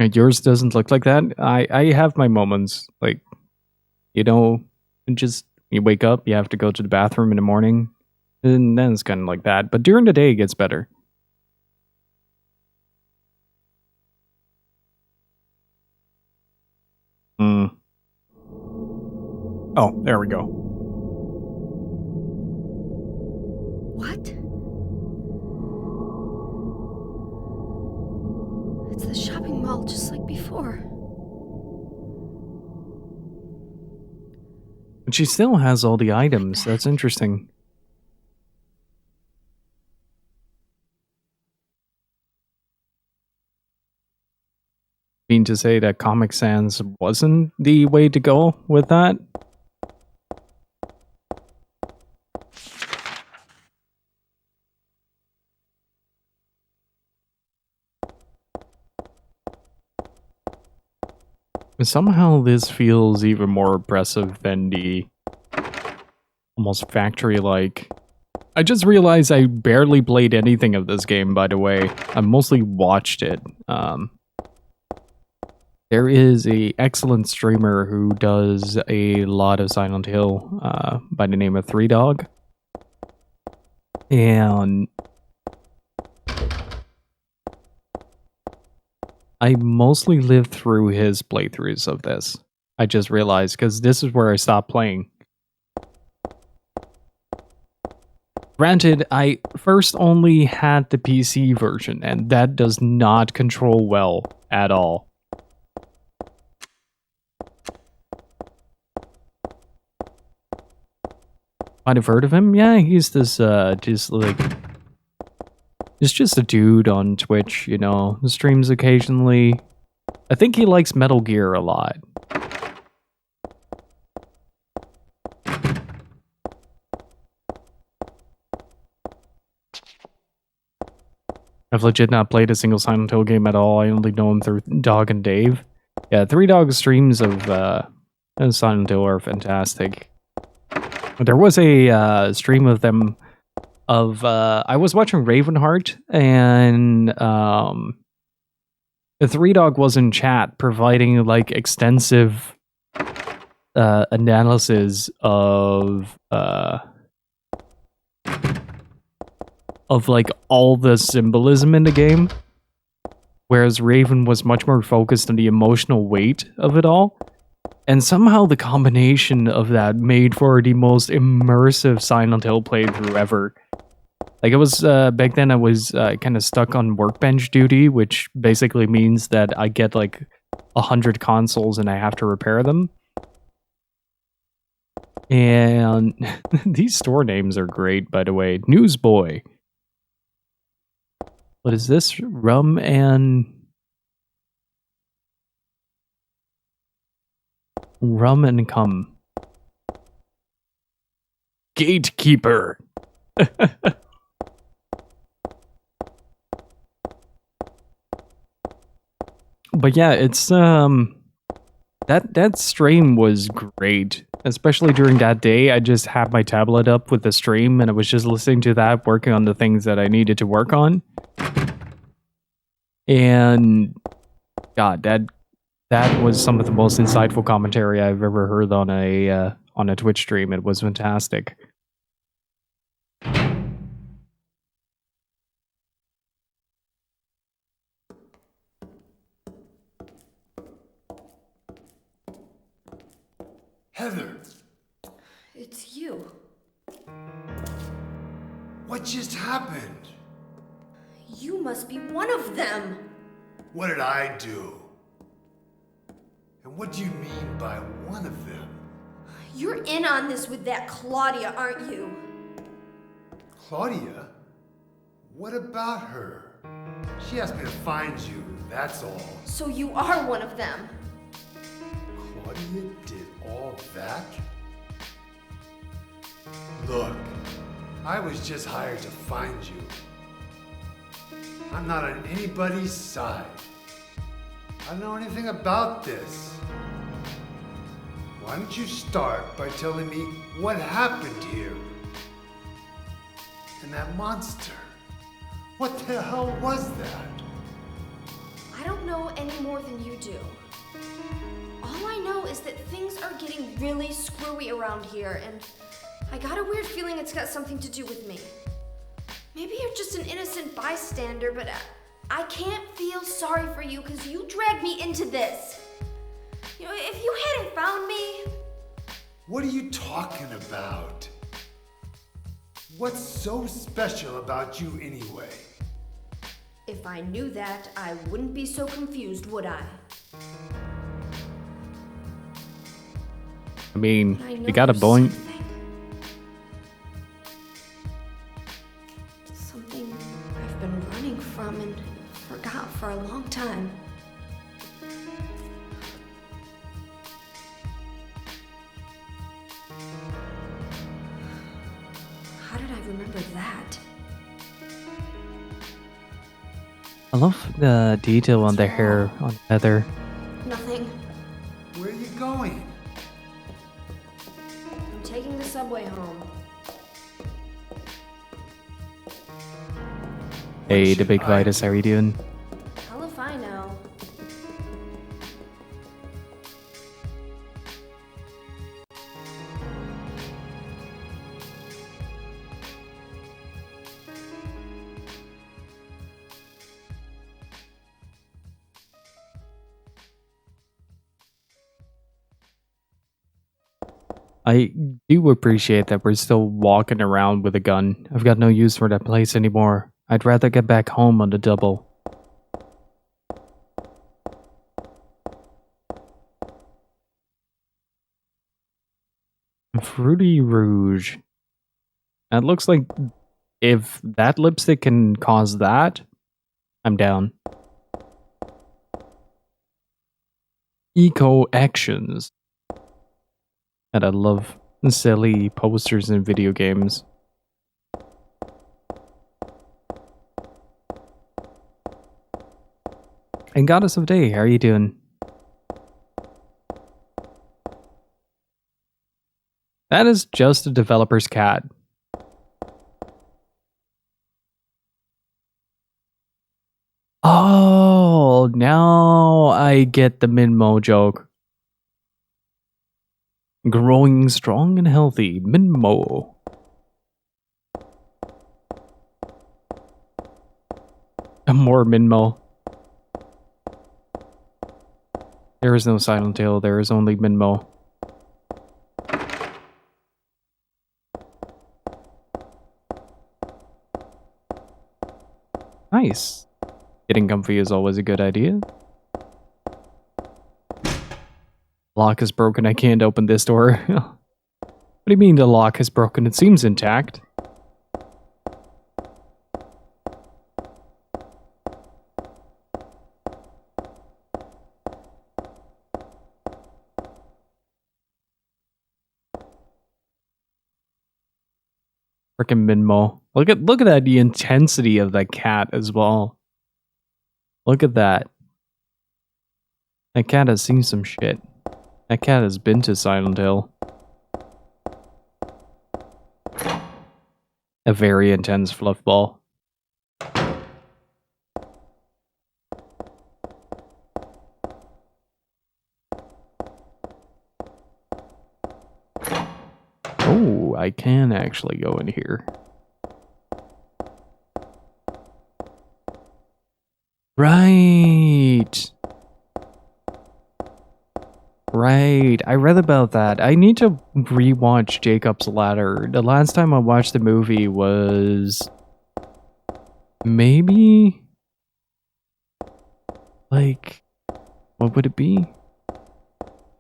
And yours doesn't look like that. I have my moments, like, you know, just You wake up, you have to go to the bathroom in the morning, and then it's kind of like that. But during the day, it gets better. Oh, there we go. What? It's the shopping mall just like before. But she still has all the items. bag. That's interesting. Mean to say that Comic Sans wasn't the way to go with that? Somehow this feels even more oppressive than the almost factory-like. I just realized I barely played anything of this game, by the way. I mostly watched it. There is a excellent streamer who does a lot of Silent Hill by the name of 3Dog. And I mostly lived through his playthroughs of this. I just realized, because this is where I stopped playing. Granted, I first only had the PC version, and that does not control well at all. Might have heard of him? Yeah, he's this, just like... He's just a dude on Twitch, you know, streams occasionally. I think he likes Metal Gear a lot. I've legit not played a single Silent Hill game at all. I only know him through Dog and Dave. Yeah, 3Dog streams of Silent Hill are fantastic. There was a stream of them of I was watching Ravenheart, and the 3Dog was in chat providing like extensive analysis of like all the symbolism in the game, whereas Raven was much more focused on the emotional weight of it all. And somehow the combination of that made for the most immersive Silent Hill playthrough ever. Like, it was, back then I was kind of stuck on workbench duty, which basically means that I get like 100 consoles and I have to repair them. And these store names are great, by the way. Newsboy. What is this? Rum and cum. Gatekeeper. But yeah, it's that stream was great, especially during that day. I just had my tablet up with the stream and I was just listening to that, working on the things that I needed to work on. And God, that was some of the most insightful commentary I've ever heard on a Twitch stream. It was fantastic. Heather, It's you. what just happened? You must be one of them. What did I do? And what do you mean by one of them? You're in on this with that Claudia, aren't you? Claudia? What about her? She asked me to find you, that's all. So you are one of them. Claudia did all that? Look, I was just hired to find you. I'm not on anybody's side. I don't know anything about this. Why don't you start by telling me what happened here? And that monster, what the hell was that? I don't know any more than you do. All I know is that things are getting really screwy around here, and I got a weird feeling it's got something to do with me. Maybe you're just an innocent bystander, but I can't feel sorry for you because you dragged me into this. You know, if you hadn't found me... What are you talking about? What's so special about you anyway? If I knew that, I wouldn't be so confused, would I? I mean, I know you got a there's point. Something I've been running from and forgot for a long time. How did I remember that? I love the detail on the hair on Heather. Nothing. Where are you going? I'm taking the subway home. Hey, the should big I Vitus, how are you doing? Hell if I know. I do appreciate that we're still walking around with a gun. I've got no use for that place anymore. I'd rather get back home on the double. Fruity Rouge. That looks like if that lipstick can cause that, I'm down. Eco Actions. And I love silly posters in video games. And Goddess of Day, how are you doing? That is just a developer's cat. Oh, now I get the Minmo joke. Growing strong and healthy, Minmo. More Minmo. There is no Silent Hill, there is only Minmo. Nice. Getting comfy is always a good idea. Lock is broken, I can't open this door. What do you mean the lock is broken? It seems intact. Frickin' Minmo. Look at that, the intensity of that cat as well. Look at that. That cat has seen some shit. That cat has been to Silent Hill. A very intense fluff ball. Oh, I can actually go in here. Right. Right. I read about that. I need to rewatch Jacob's Ladder. The last time I watched the movie was maybe like, what would it be?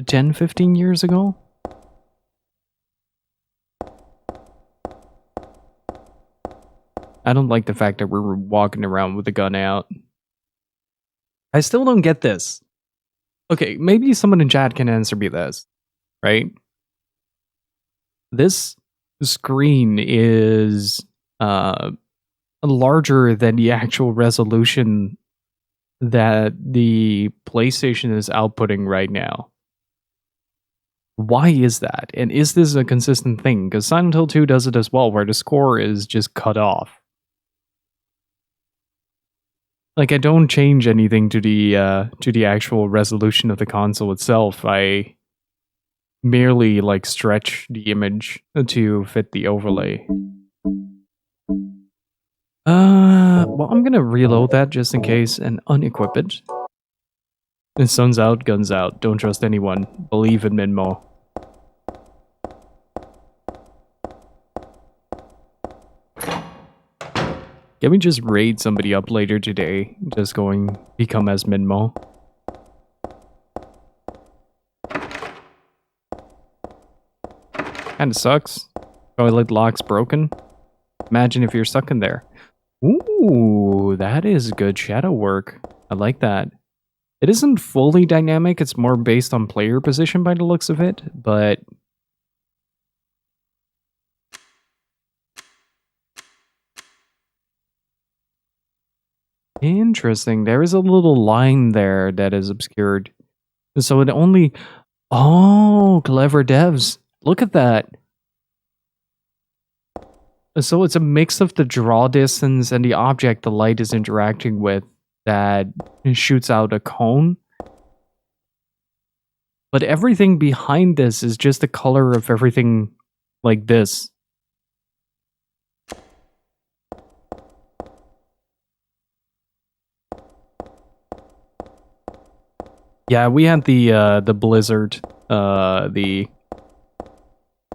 10, 15 years ago? I don't like the fact that we're walking around with a gun out. I still don't get this. Okay, maybe someone in chat can answer me this, right? This screen is larger than the actual resolution that the PlayStation is outputting right now. Why is that? And is this a consistent thing? Because Silent Hill 2 does it as well, where the score is just cut off. Like, I don't change anything to the actual resolution of the console itself. I merely like stretch the image to fit the overlay. Well, I'm gonna reload that just in case and unequip it. And sun's out, guns out. Don't trust anyone. Believe in Minmo. Can we just raid somebody up later today? Just going become as Minmo. Kinda sucks. Toilet lock's broken. Imagine if you're stuck in there. Ooh, that is good shadow work. I like that. It isn't fully dynamic, it's more based on player position by the looks of it, but... Interesting. There is a little line there that is obscured. So it only... Oh, clever devs. Look at that. So it's a mix of the draw distance and the object the light is interacting with that shoots out a cone. But everything behind this is just the color of everything like this. Yeah, we had the blizzard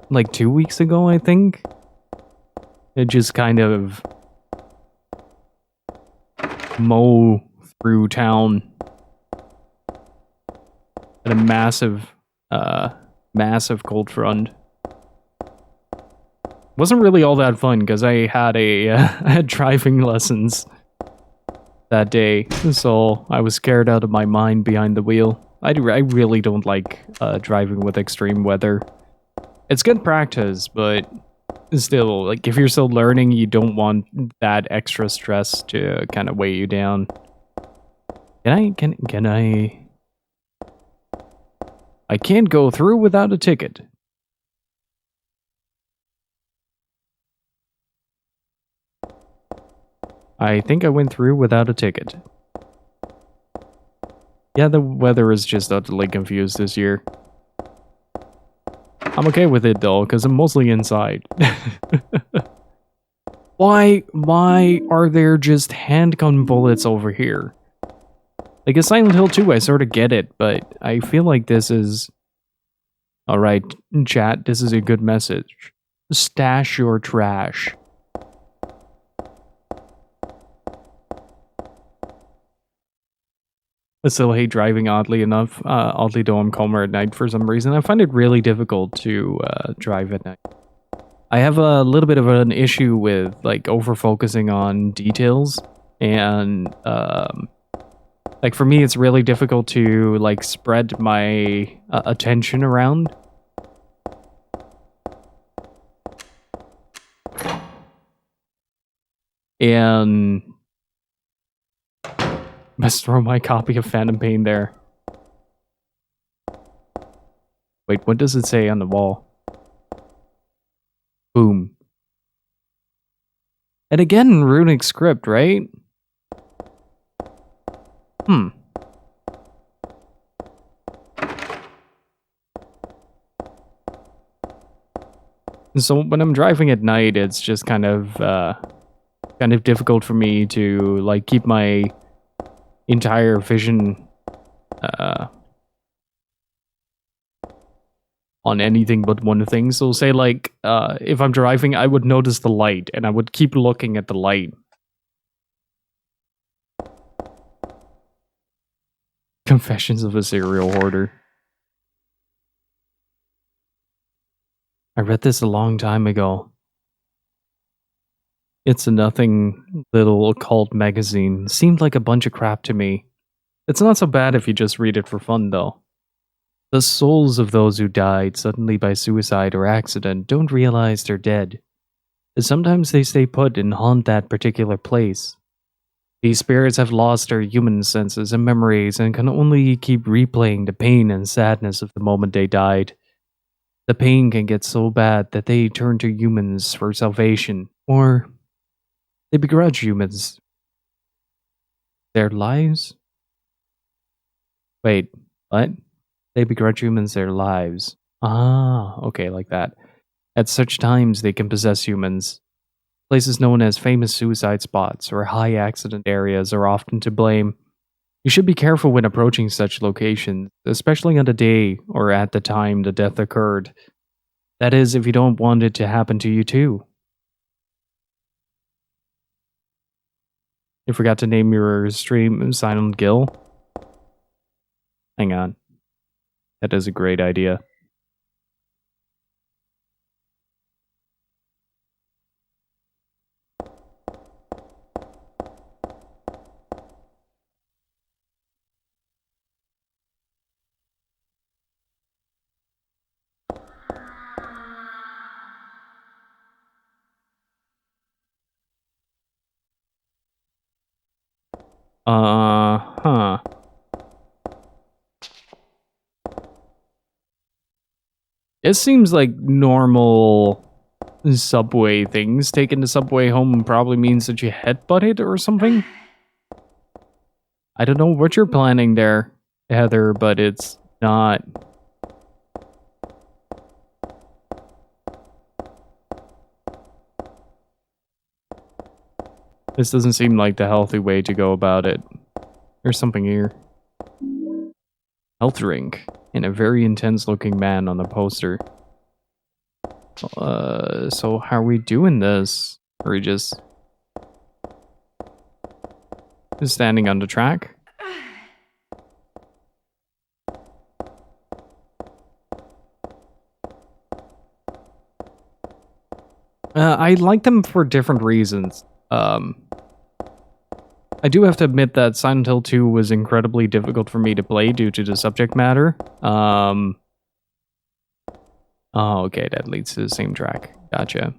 like 2 weeks ago, I think. It just kind of mow through town at a massive cold front. Wasn't really all that fun because I had I had driving lessons that day, so I was scared out of my mind behind the wheel. I really don't like driving with extreme weather. It's good practice, but still, like, if you're still learning, you don't want that extra stress to kind of weigh you down. Can I... I can't go through without a ticket. I think I went through without a ticket. Yeah, the weather is just utterly confused this year. I'm okay with it though, because I'm mostly inside. Why are there just handgun bullets over here? Like a Silent Hill 2, I sort of get it, but I feel like this is... Alright, chat, this is a good message. Stash your trash. I still hate driving, oddly enough. Oddly though, I'm calmer at night for some reason. I find it really difficult to drive at night. I have a little bit of an issue with like over-focusing on details. And like for me, it's really difficult to like spread my attention around. And... Must throw my copy of Phantom Pain there. Wait, what does it say on the wall? Boom. And again, runic script, right? So when I'm driving at night, it's just kind of difficult for me to like keep my entire vision on anything but one thing. So say like if I'm driving, I would notice the light and I would keep looking at the light. Confessions of a Serial Hoarder. I read this a long time ago. It's a nothing little occult magazine. Seemed like a bunch of crap to me. It's not so bad if you just read it for fun, though. The souls of those who died suddenly by suicide or accident don't realize they're dead. Sometimes they stay put and haunt that particular place. These spirits have lost their human senses and memories and can only keep replaying the pain and sadness of the moment they died. The pain can get so bad that they turn to humans for salvation, or they begrudge humans their lives? Wait, what? They begrudge humans their lives. Ah, okay, like that. At such times, they can possess humans. Places known as famous suicide spots or high accident areas are often to blame. You should be careful when approaching such locations, especially on the day or at the time the death occurred. That is, if you don't want it to happen to you too. You forgot to name your stream Silent Gill? Hang on. That is a great idea. Huh. It seems like normal subway things. Taking the subway home probably means that you headbutt it or something. I don't know what you're planning there, Heather, but it's not. This doesn't seem like the healthy way to go about it. There's something here. Health drink. And a very intense looking man on the poster. So how are we doing this? Are we just standing on the track? I like them for different reasons. I do have to admit that Silent Hill 2 was incredibly difficult for me to play due to the subject matter. Oh, okay, that leads to the same track. Gotcha.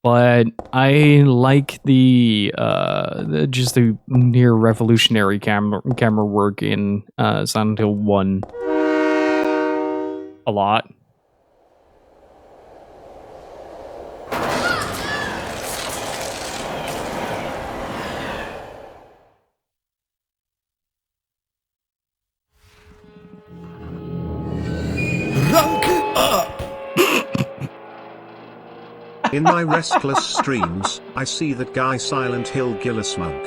But I like just the near revolutionary camera work in Silent Hill 1 a lot. In my restless streams, I see that guy Silent Hill Gillismunk.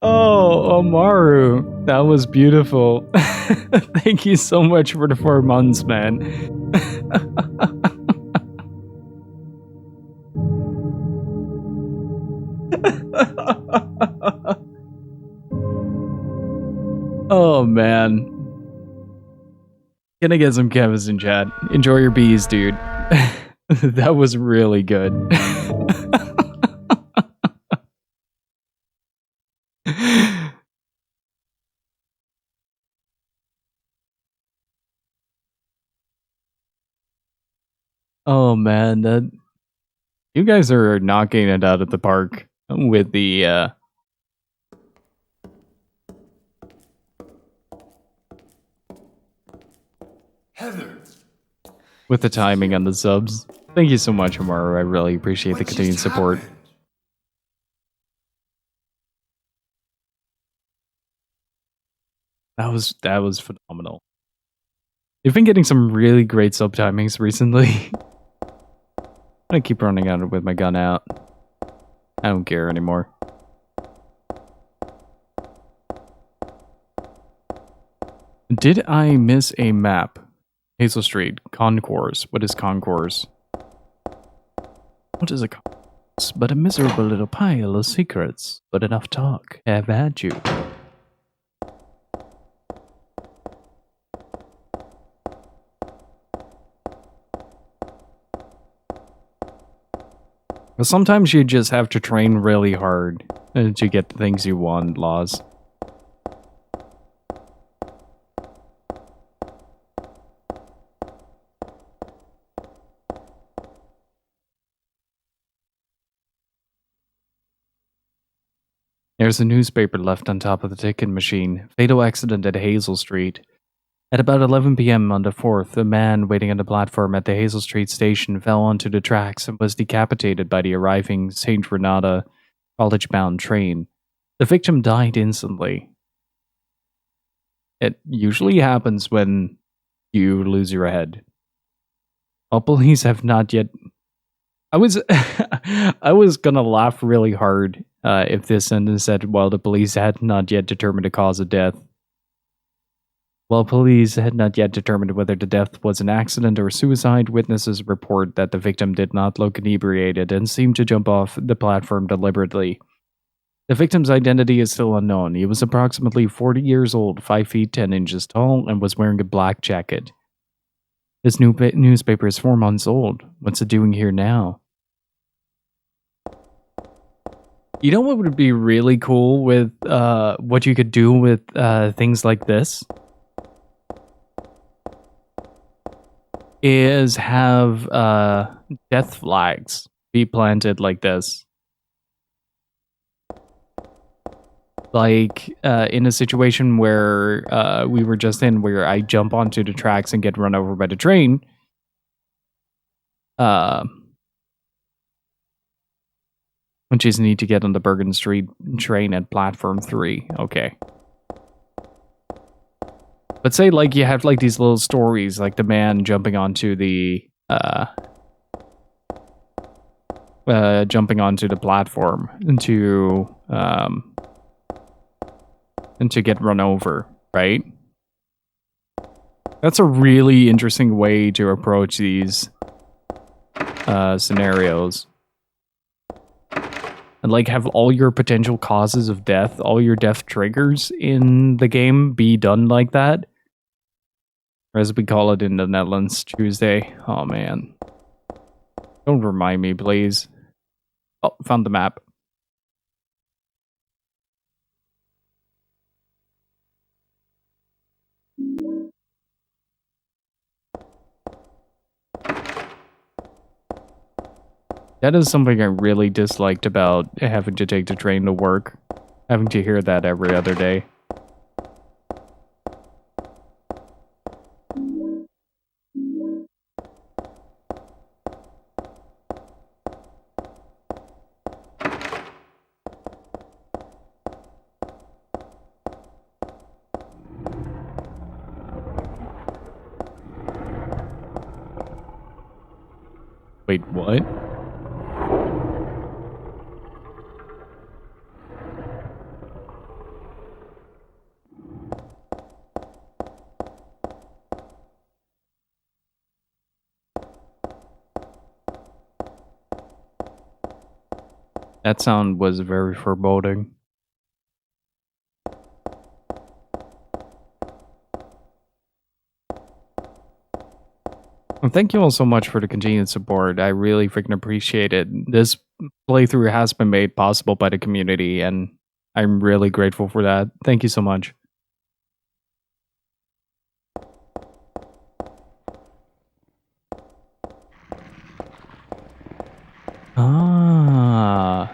Oh, Omaru, that was beautiful. Thank you so much for the 4 months, man. Oh, man. Gonna get some canvas in chat. Enjoy your bees, dude. That was really good. Oh, man. You guys are knocking it out of the park with the Heather, with the timing on the subs. Thank you so much, Amaru. I really appreciate the what continued just support. happened? That was phenomenal. You've been getting some really great sub timings recently. I'm gonna keep running at it with my gun out. I don't care anymore. Did I miss a map? Hazel Street, Concourse. What is Concourse? What is a concourse? But a miserable little pile of secrets. But enough talk. Have had you. But sometimes you just have to train really hard to get the things you want, Laws. There's a newspaper left on top of the ticket machine. Fatal accident at Hazel Street. At about 11 p.m. on the 4th, a man waiting on the platform at the Hazel Street station fell onto the tracks and was decapitated by the arriving St. Renata college-bound train. The victim died instantly. It usually happens when you lose your head. While police have not yet... I was gonna laugh really hard if this sentence said, while the police had not yet determined the cause of death. While police had not yet determined whether the death was an accident or suicide, witnesses report that the victim did not look inebriated and seemed to jump off the platform deliberately. The victim's identity is still unknown. He was approximately 40 years old, 5 feet 10 inches tall, and was wearing a black jacket. This newspaper is 4 months old. What's it doing here now? You know what would be really cool with what you could do with things like this? Is have death flags be planted like this. Like in a situation where we were just in, where I jump onto the tracks and get run over by the train. Which is need to get on the Bergen Street train at platform 3. Okay. But say like you have like these little stories, like the man jumping onto the platform and to get run over, right? That's a really interesting way to approach these scenarios. And like have all your potential causes of death, all your death triggers in the game be done like that. Or as we call it in the Netherlands, Tuesday. Oh man. Don't remind me, please. Oh, found the map. That is something I really disliked about having to take the train to work. Having to hear that every other day. Wait, what? That sound was very foreboding. Well, thank you all so much for the continued support. I really freaking appreciate it. This playthrough has been made possible by the community, and I'm really grateful for that. Thank you so much. Ah.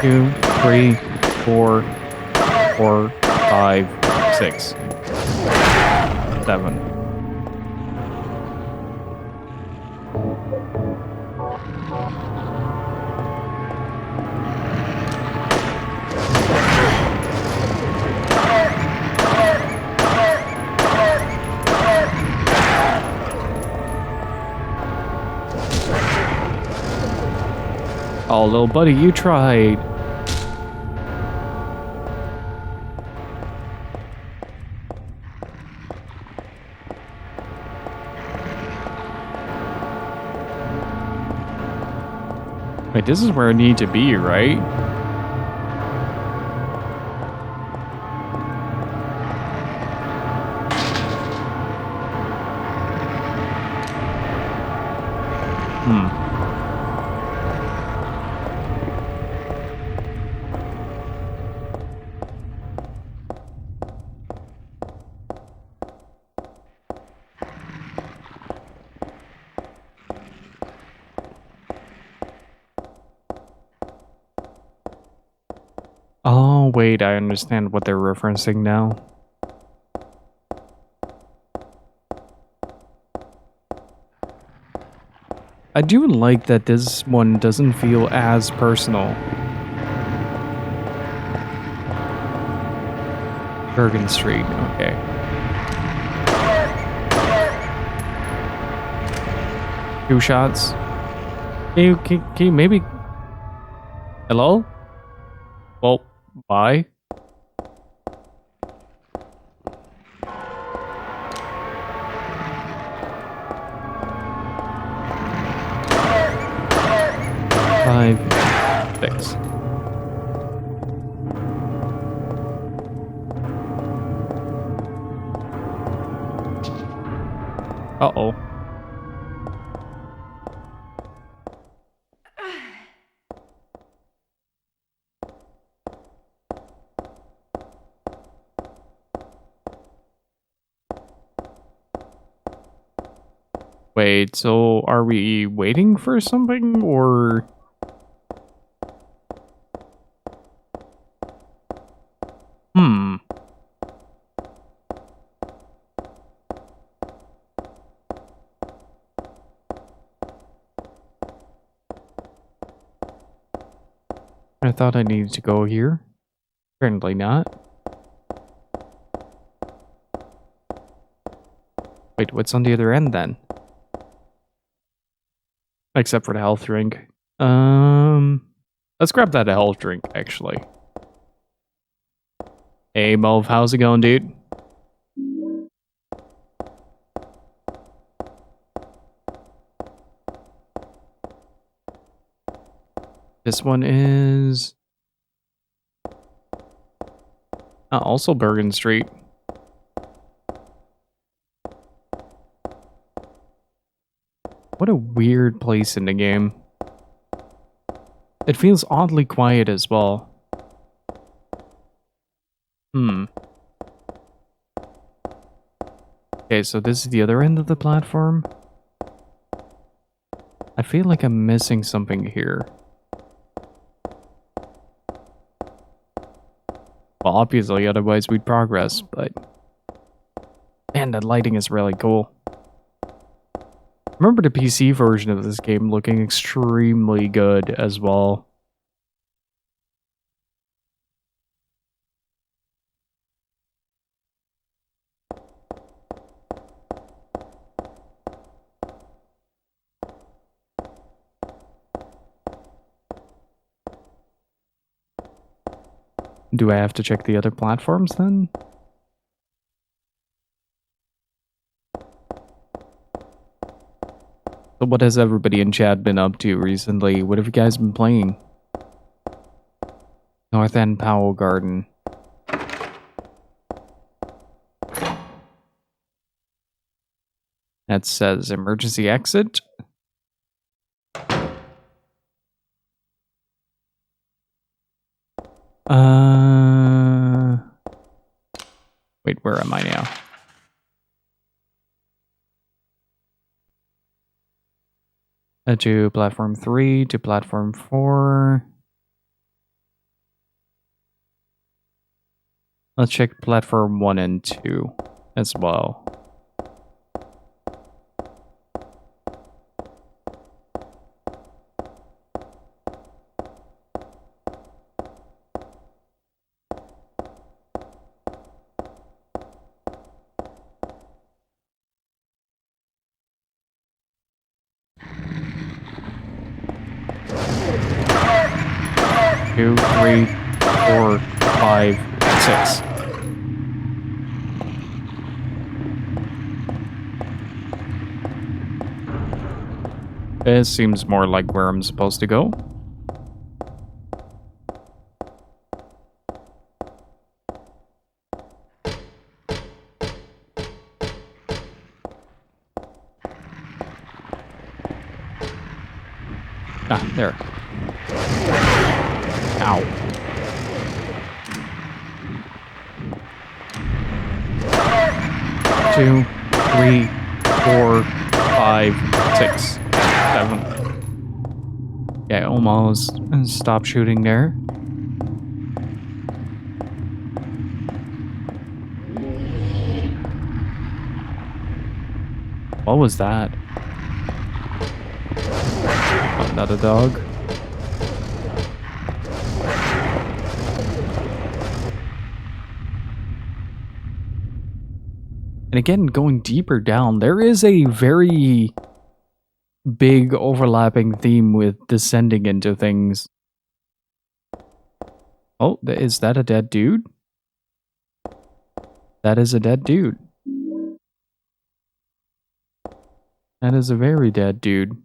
Two, 3, 4, 4, 5, 6, 7. Oh, little buddy, you tried. Wait, this is where I need to be, right? Oh, wait, I understand what they're referencing now. I do like that this one doesn't feel as personal. Bergen Street, okay. Two shots. Can you maybe... Hello? Well, bye. Five, six. Uh-oh. Wait, so are we waiting for something, or... Hmm. I thought I needed to go here. Apparently not. Wait, what's on the other end then? Except for the health drink. Let's grab that health drink, actually. Hey, Mauve, how's it going, dude? This one is... also Bergen Street. What a weird place in the game. It feels oddly quiet as well. Okay, so this is the other end of the platform. I feel like I'm missing something here. Well, obviously, otherwise we'd progress, but... Man, that lighting is really cool. I remember the PC version of this game looking extremely good as well. Do I have to check the other platforms then? So what has everybody in chat been up to recently? What have you guys been playing? North End Powell Garden. That says emergency exit. Wait, where am I now? To platform 3, to platform 4. Let's check platform 1 and 2 as well. Two, 3, 4, 5, 6. This seems more like where I'm supposed to go. Ah, there. Ow. Two, 3, 4, 5, 6, 7. Yeah, almost. Stop shooting there. What was that? Oh, not a dog. And again, going deeper down, there is a very big overlapping theme with descending into things. Oh, is that a dead dude? That is a dead dude. That is a very dead dude.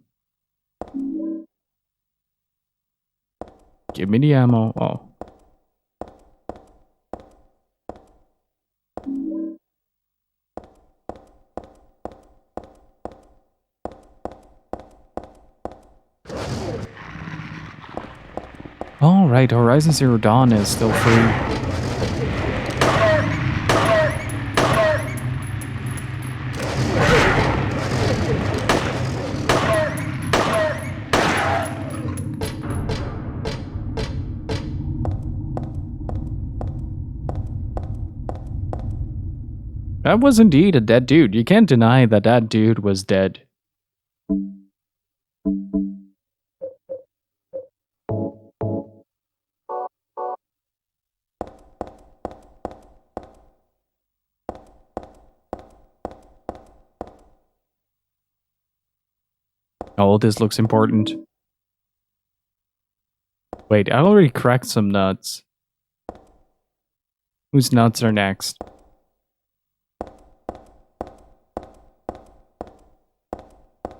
Give me the ammo. Oh. Alright, Horizon Zero Dawn is still free. That was indeed a dead dude. You can't deny that that dude was dead. Oh, this looks important. Wait, I already cracked some nuts. Whose nuts are next?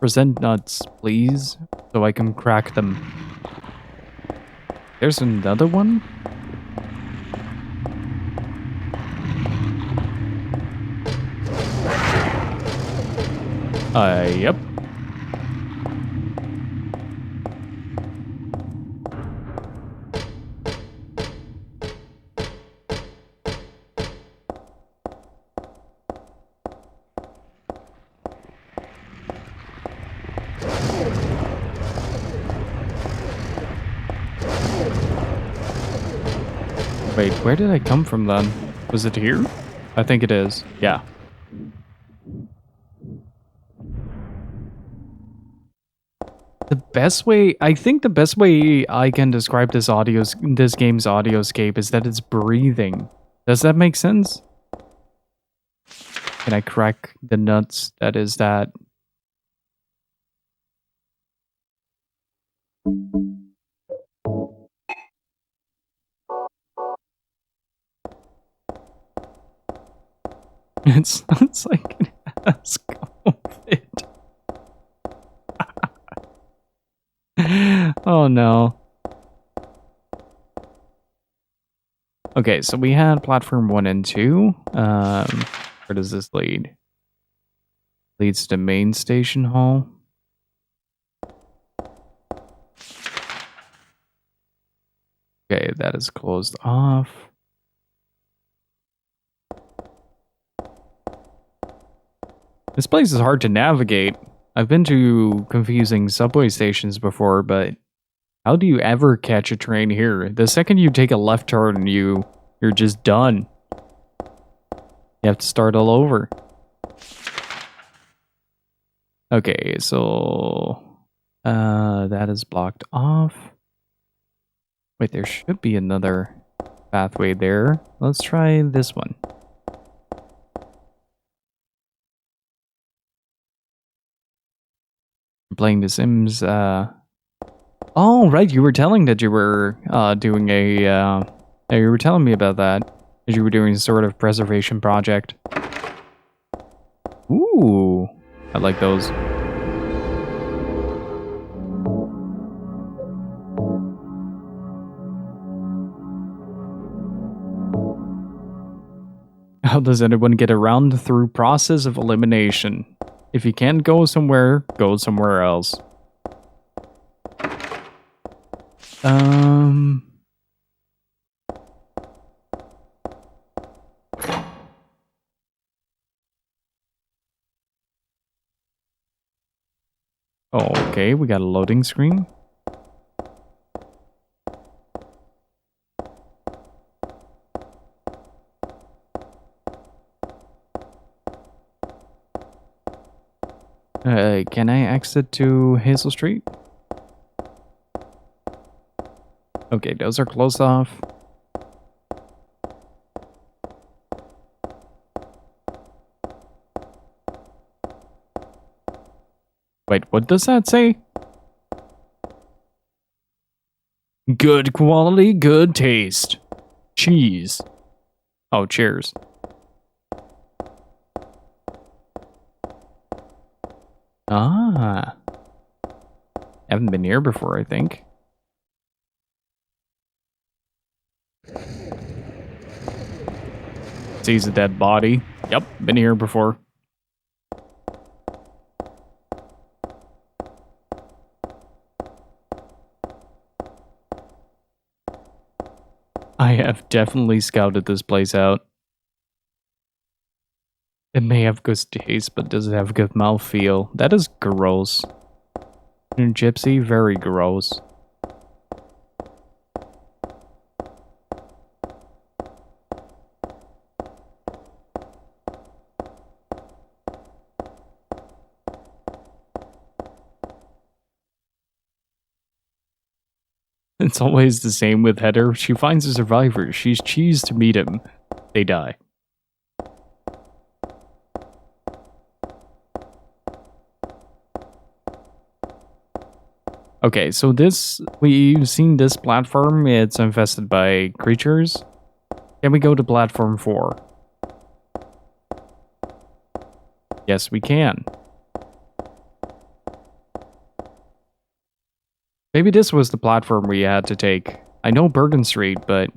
Present nuts, please, so I can crack them. There's another one? Yep. Wait, where did I come from then? Was it here? I think it is. Yeah. The best way, I think the best way I can describe this game's audioscape is that it's breathing. Does that make sense? Can I crack the nuts? That is that. It's like it has COVID. Oh no. Okay, so we had platform 1 and 2. Where does this lead? Leads to main station hall. Okay, that is closed off. This place is hard to navigate. I've been to confusing subway stations before, but how do you ever catch a train here? The second you take a left turn, you're just done. You have to start all over. Okay, so that is blocked off. Wait, there should be another pathway there. Let's try this one. I'm playing The Sims. Oh, right, you were telling that you were doing a. You were telling me about that. That you were doing a sort of preservation project. Ooh, I like those. How does anyone get around through process of elimination? If you can't go somewhere, go somewhere else. Oh, okay, we got a loading screen. Can I exit to Hazel Street? Okay, those are closed off. Wait, what does that say? Good quality, good taste. Cheese. Oh, cheers. Ah. Haven't been here before, I think. Sees a dead body. Yep, been here before. I have definitely scouted this place out. It may have good taste, but does it have good mouthfeel? That is gross. Gypsy, very gross. It's always the same with Heather. She finds a survivor. She's cheese to meet him. They die. Okay, so we've seen this platform. It's infested by creatures. Can we go to platform 4? Yes, we can. Maybe this was the platform we had to take. I know Bergen Street, but...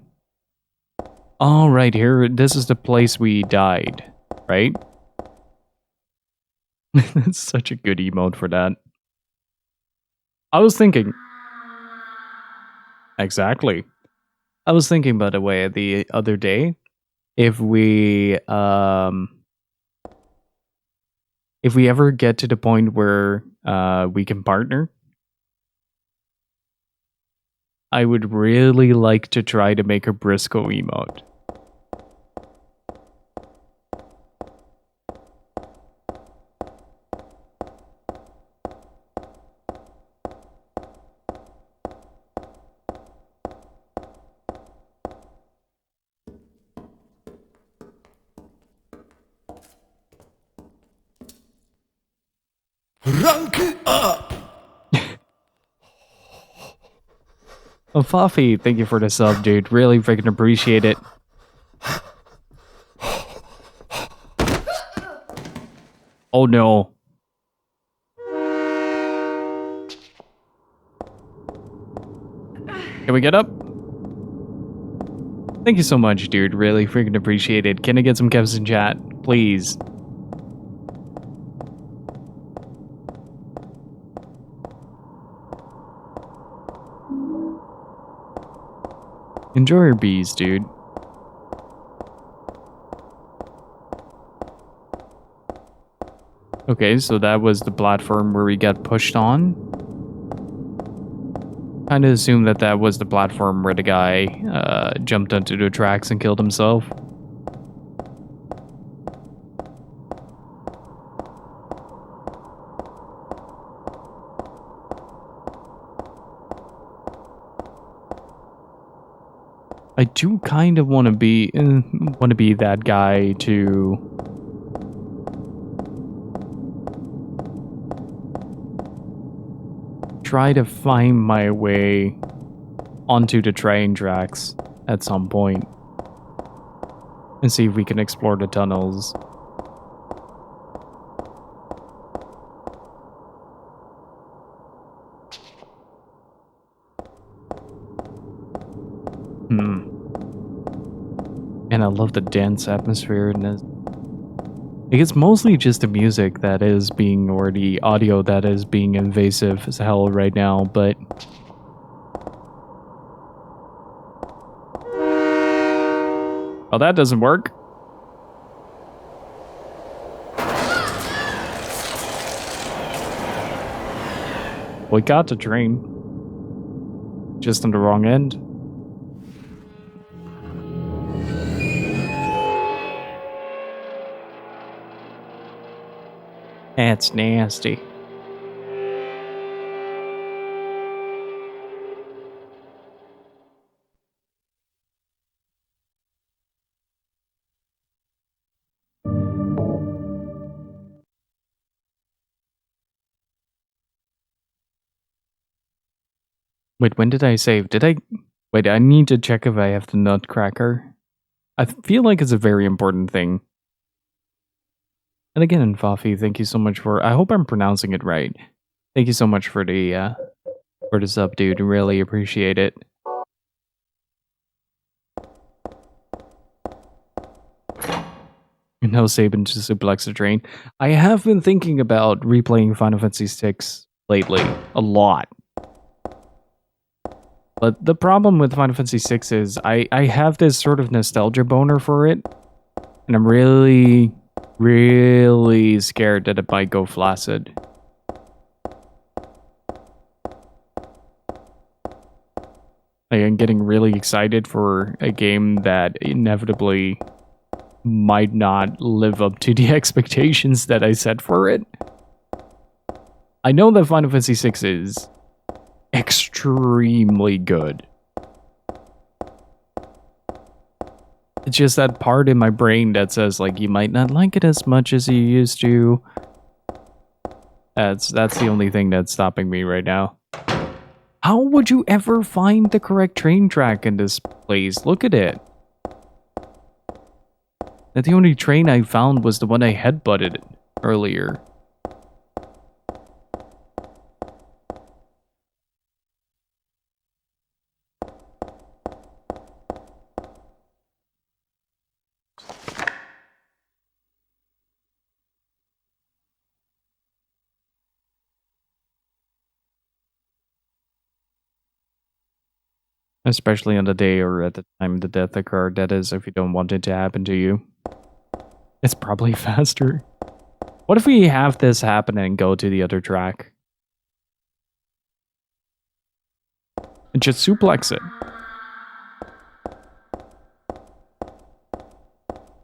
Oh, right here. This is the place we died, right? That's such a good emote for that. I was thinking... Exactly. I was thinking, by the way, the other day, if we ever get to the point where we can partner, I would really like to try to make a Briscoe emote. Rank up! Oh, Fluffy, thank you for the sub, dude. Really freaking appreciate it. Oh no. Can we get up? Thank you so much, dude. Really freaking appreciate it. Can I get some Kevs in chat? Please. Enjoy your bees, dude. Okay, so that was the platform where we got pushed on. Kind of assumed that that was the platform where the guy jumped onto the tracks and killed himself. I do kind of want to be that guy to try to find my way onto the train tracks at some point and see if we can explore the tunnels. And I love the dense atmosphere in this. Like, it's mostly just the music that is being, or the audio that is being invasive as hell right now, but... Oh, that doesn't work. We got the train. Just on the wrong end. That's nasty. Wait, when did I save? Did I... Wait, I need to check if I have the nutcracker. I feel like it's a very important thing. And again, Fafi, thank you so much for... I hope I'm pronouncing it right. Thank you so much for the sub, dude. Really appreciate it. No Saban to suplex the train. I have been thinking about replaying Final Fantasy VI lately. A lot. But the problem with Final Fantasy VI is I have this sort of nostalgia boner for it. And I'm really, really scared that it might go flaccid. I am getting really excited for a game that inevitably might not live up to the expectations that I set for it. I know that Final Fantasy VI is extremely good. It's just that part in my brain that says, like, you might not like it as much as you used to. That's the only thing that's stopping me right now. How would you ever find the correct train track in this place? Look at it. That the only train I found was the one I headbutted earlier. Especially on the day or at the time the death occurred, that is, if you don't want it to happen to you. It's probably faster. What if we have this happen and go to the other track? And just suplex it.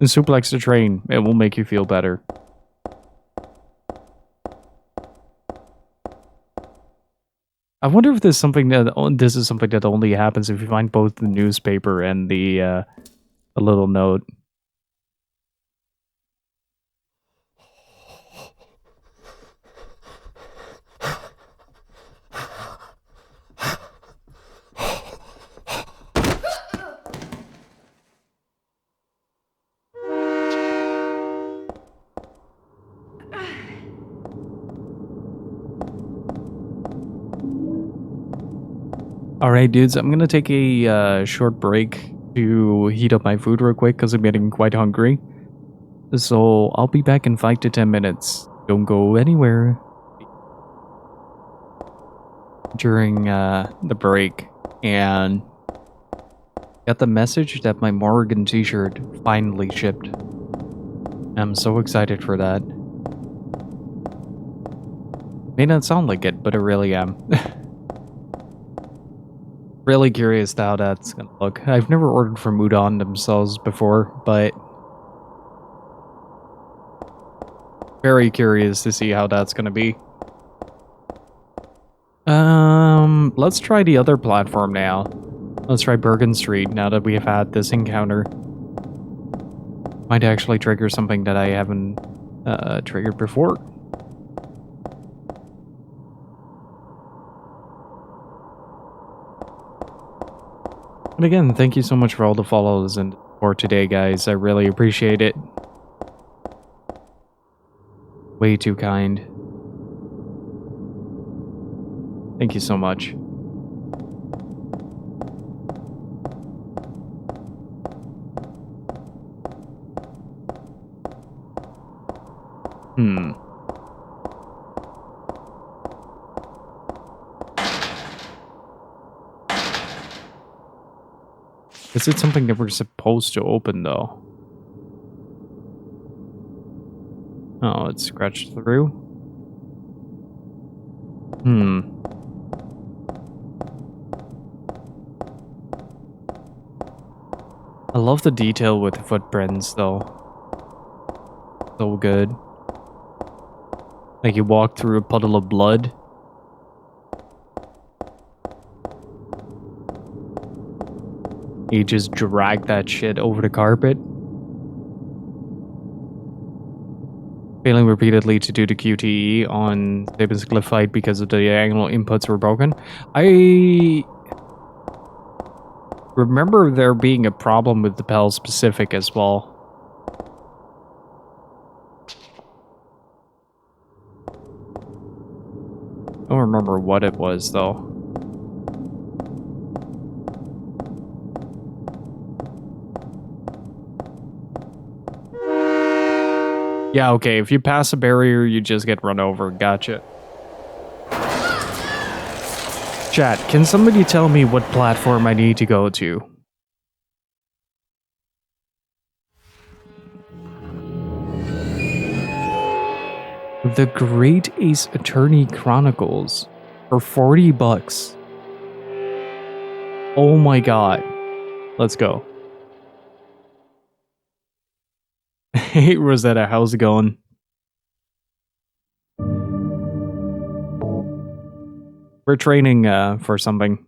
And suplex the train. It will make you feel better. I wonder if this is something that only happens if you find both the newspaper and the a little note. Alright, dudes, I'm gonna take a short break to heat up my food real quick because I'm getting quite hungry. So I'll be back in 5 to 10 minutes. Don't go anywhere. During the break, and got the message that my Morgan t-shirt finally shipped. I'm so excited for that. May not sound like it, but I really am. Really curious to how that's gonna look. I've never ordered from Udon themselves before, but very curious to see how that's gonna be. Let's try the other platform now. Let's try Bergen Street now that we have had this encounter. Might actually trigger something that I haven't triggered before. And again, thank you so much for all the follows and for today, guys. I really appreciate it. Way too kind. Thank you so much. Is it something that we're supposed to open, though? Oh, it's scratched through? I love the detail with the footprints, though. So good. Like you walk through a puddle of blood. You just drag that shit over the carpet. Failing repeatedly to do the QTE on Saban's Glyph fight because of the diagonal inputs were broken. I remember there being a problem with the PAL specific as well. I don't remember what it was though. Yeah, okay, if you pass a barrier, you just get run over. Gotcha. Chat, can somebody tell me what platform I need to go to? The Great Ace Attorney Chronicles for 40 bucks. Oh my god. Let's go. Hey Rosetta, how's it going? We're training for something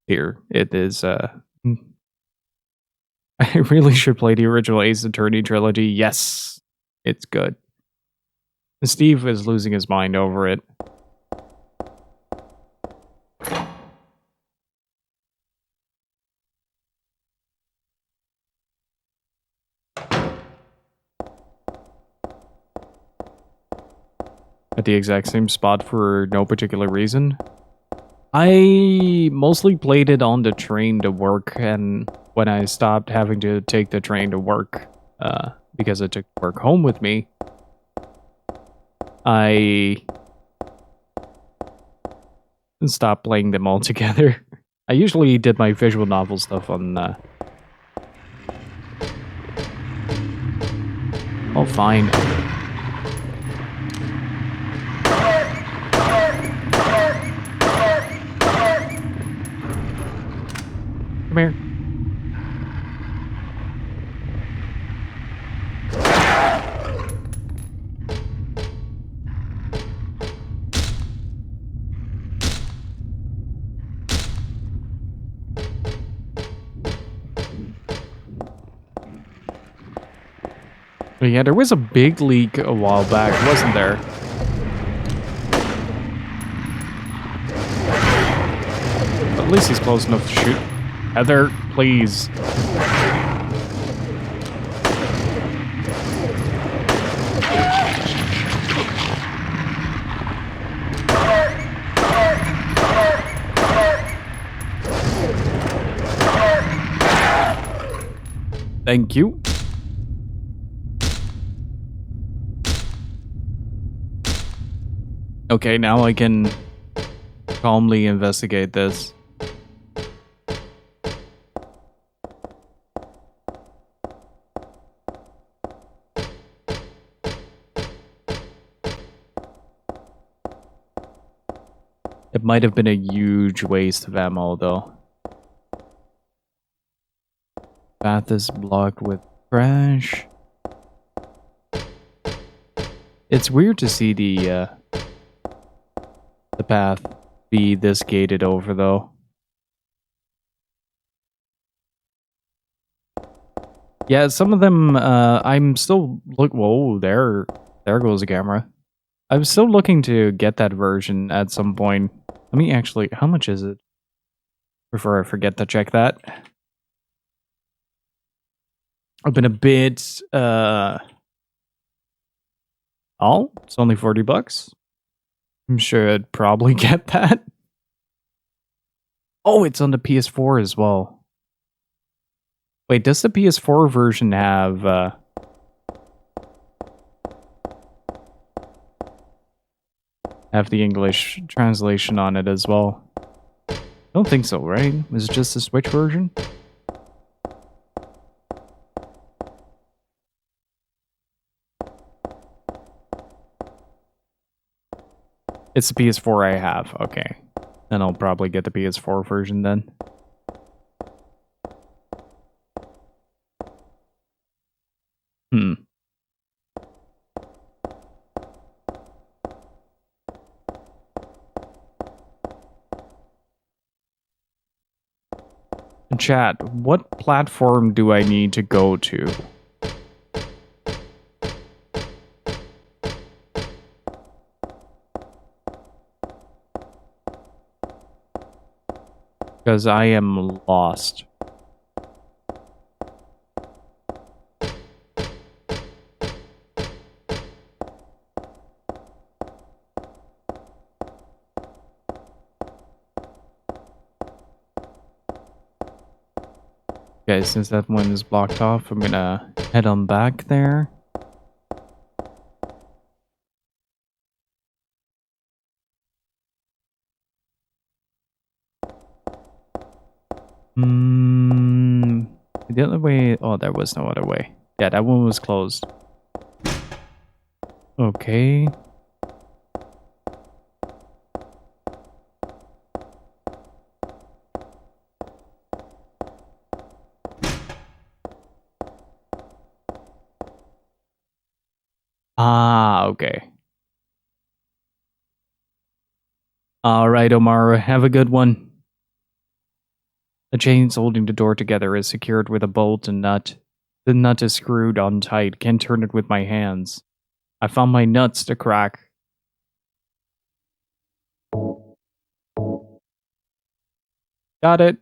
here. It is I really should play the original Ace Attorney trilogy. Yes. It's good. Steve is losing his mind over it. At the exact same spot for no particular reason. I mostly played it on the train to work, and when I stopped having to take the train to work, because I took work home with me, I stopped playing them all together. I usually did my visual novel stuff on... Oh, fine. Come here. But yeah, there was a big leak a while back, wasn't there? At least he's close enough to shoot. Heather, please. Thank you. Okay, now I can calmly investigate this. It might have been a huge waste of ammo, though. Path is blocked with trash. It's weird to see the path be this gated over, though. Yeah, some of them, I'm still whoa, there goes the camera. I'm still looking to get that version at some point. Let me actually, how much is it? Before I forget to check that. I've been a bit, oh, it's only 40 bucks. I'm sure I'd probably get that. Oh, it's on the PS4 as well. Wait, does the PS4 version have, the English translation on it as well? I don't think so, right? Was it just the Switch version? It's the PS4 I have. Okay. Then I'll probably get the PS4 version then. Chat, what platform do I need to go to? Because I am lost. Okay, since that one is blocked off, I'm gonna head on back there. The other way... Oh, there was no other way. Yeah, that one was closed. Okay. Ah, okay. Alright, Omar, have a good one. The chains holding the door together is secured with a bolt and nut. The nut is screwed on tight, can't turn it with my hands. I found my nuts to crack. Got it.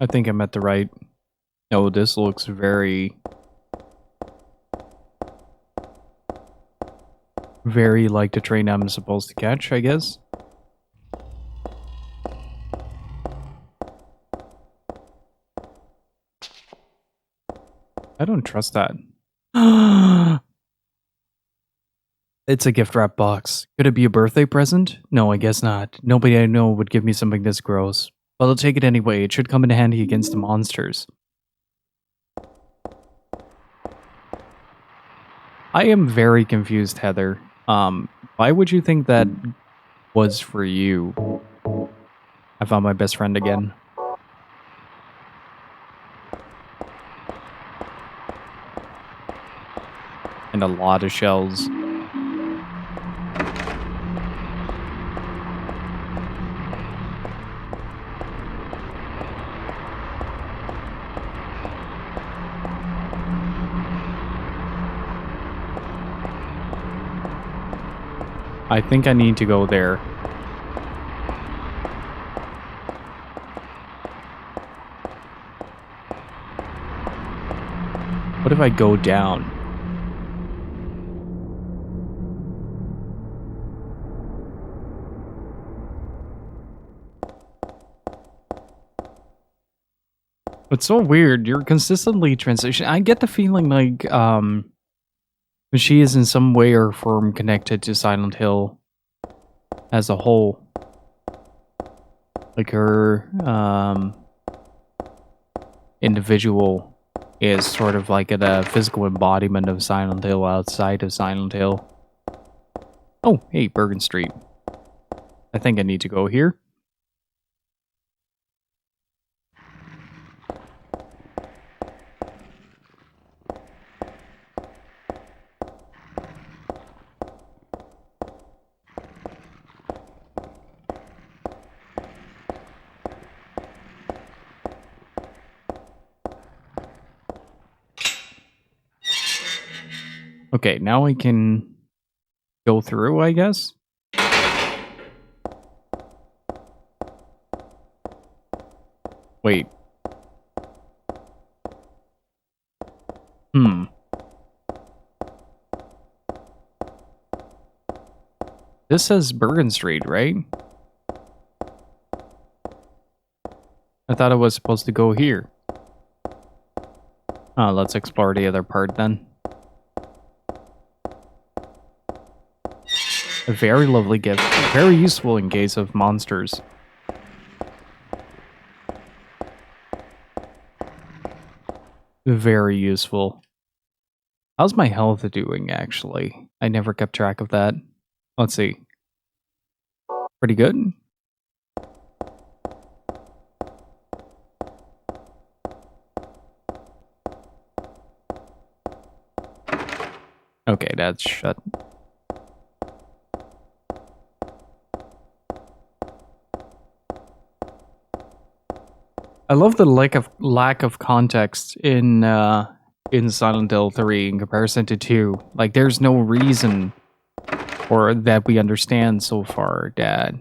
I think I'm at the right... Oh, this looks very... Very like the train I'm supposed to catch, I guess. I don't trust that. It's a gift wrap box. Could it be a birthday present? No, I guess not. Nobody I know would give me something this gross. But I'll take it anyway. It should come in handy against the monsters. I am very confused, Heather. Why would you think that was for you? I found my best friend again. And a lot of shells. I think I need to go there. What if I go down? It's so weird. You're consistently transitioning. I get the feeling like she is in some way or form connected to Silent Hill as a whole. Like her individual is sort of like a physical embodiment of Silent Hill outside of Silent Hill. Oh, hey, Bergen Street. I think I need to go here. Okay, now I can go through, I guess. Wait. This says Bergen Street, right? I thought I was supposed to go here. Oh, let's explore the other part then. A very lovely gift. Very useful in case of monsters. Very useful. How's my health doing, actually? I never kept track of that. Let's see. Pretty good. Okay, that's shut. I love the lack of context in Silent Hill 3 in comparison to 2. Like, there's no reason or that we understand so far that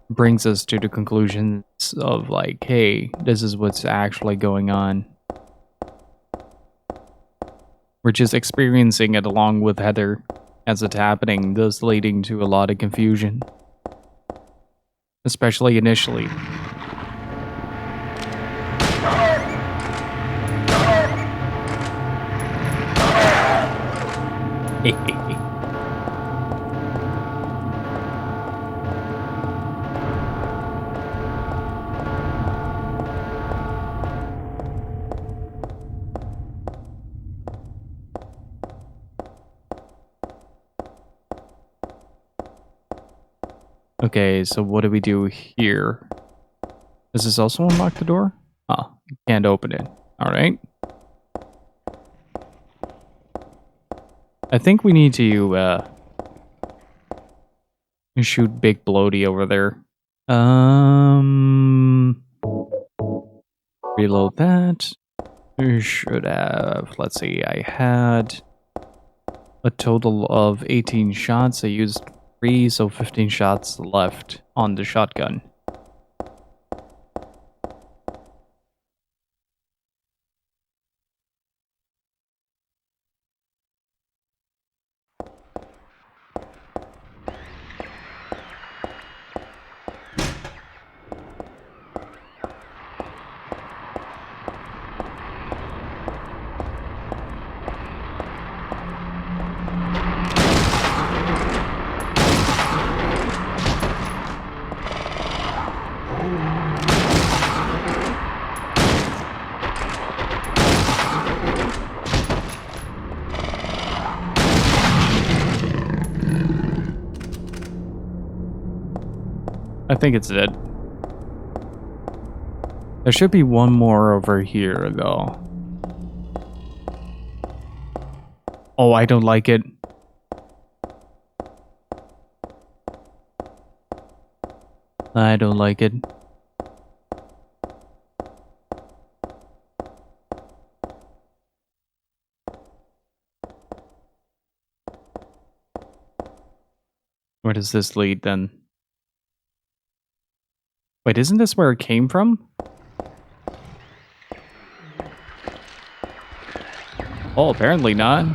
brings us to the conclusions of like, hey, this is what's actually going on. We're just experiencing it along with Heather as it's happening, thus leading to a lot of confusion. Especially initially. Okay, so what do we do here? Does this also unlock the door? Oh, you can't open it. Alright. I think we need to shoot Big Bloaty over there. Reload that. We should have, let's see, I had a total of 18 shots. I used 3, so 15 shots left on the shotgun. I think it's dead. There should be one more over here, though. Oh, I don't like it. I don't like it. Where does this lead, then? Wait, isn't this where it came from? Oh, apparently not.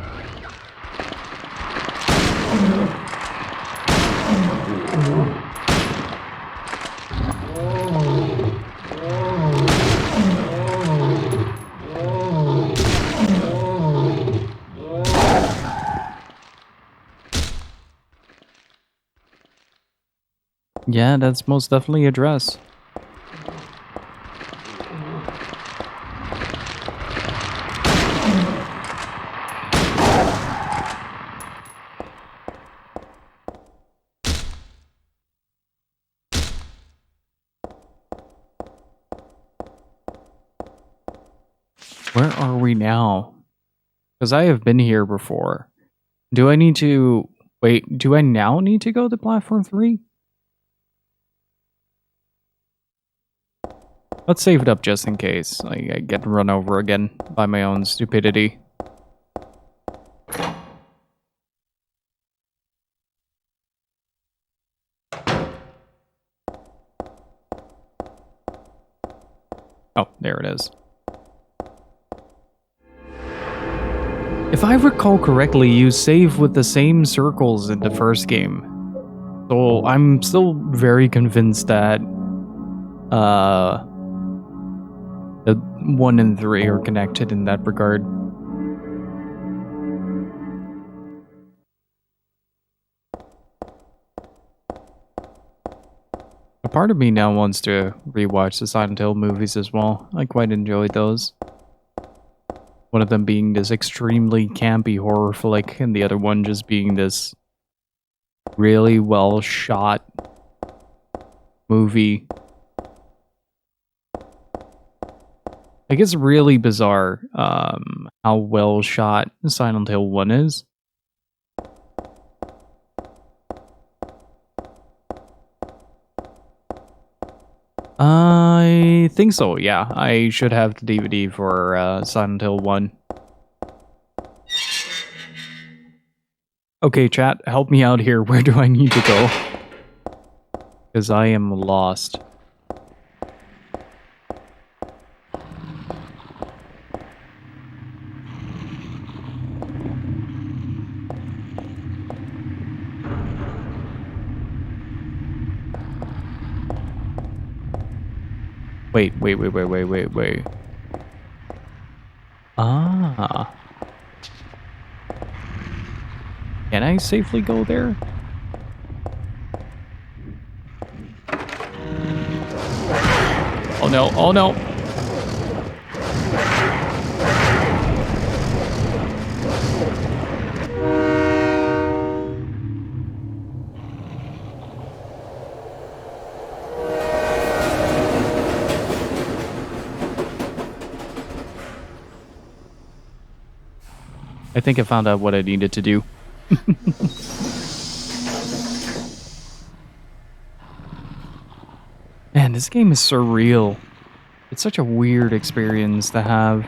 Yeah, that's most definitely a dress. Where are we now? Because I have been here before. Do I need to... Wait, do I now need to go to platform 3? Let's save it up just in case I get run over again by my own stupidity. Oh, there it is. If I recall correctly, you save with the same circles in the first game. So I'm still very convinced that the 1 and 3 are connected in that regard. A part of me now wants to rewatch the Silent Hill movies as well. I quite enjoyed those. One of them being this extremely campy horror flick, and the other one just being this really well shot movie. Like, it's really bizarre how well shot Silent Hill 1 is. I think so, yeah. I should have the DVD for Silent Hill 1. Okay, chat, help me out here. Where do I need to go? Because I am lost. Wait. Ah. Can I safely go there? Oh no, oh no. I think I found out what I needed to do. Man, this game is surreal. It's such a weird experience to have.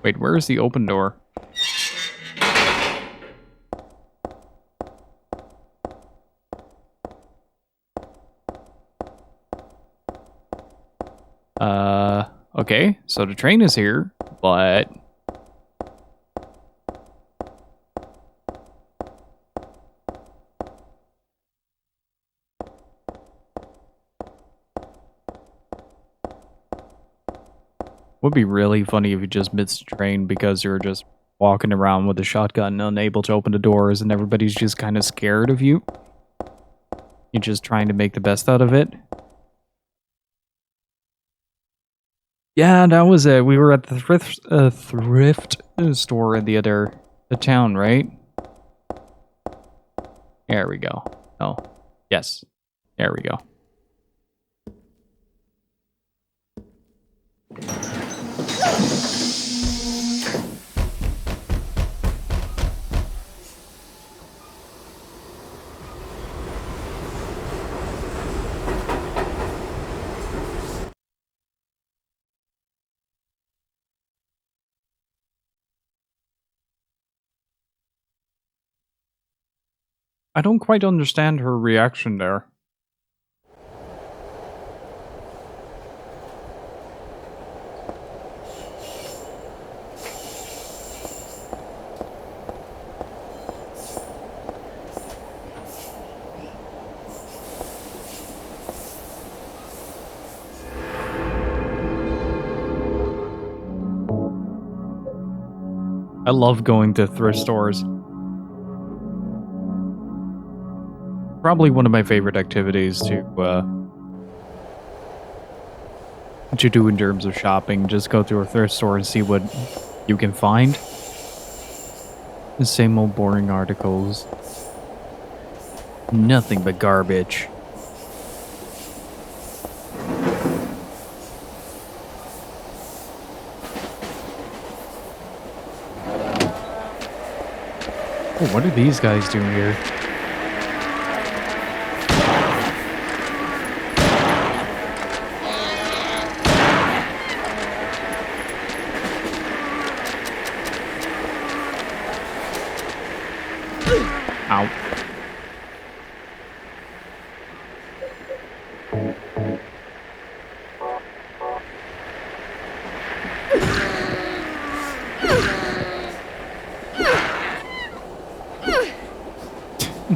Wait, where is the open door? Okay, so the train is here, but... Would be really funny if you just missed the train because you're just walking around with a shotgun, unable to open the doors, and everybody's just kind of scared of you. You're just trying to make the best out of it. Yeah, that was it. We were at the thrift store in the town, right? There we go. Oh, yes. There we go. I don't quite understand her reaction there. I love going to thrift stores. Probably one of my favorite activities to do in terms of shopping. Just go to a thrift store and see what you can find. The same old boring articles. Nothing but garbage. Oh, what are these guys doing here? Ow.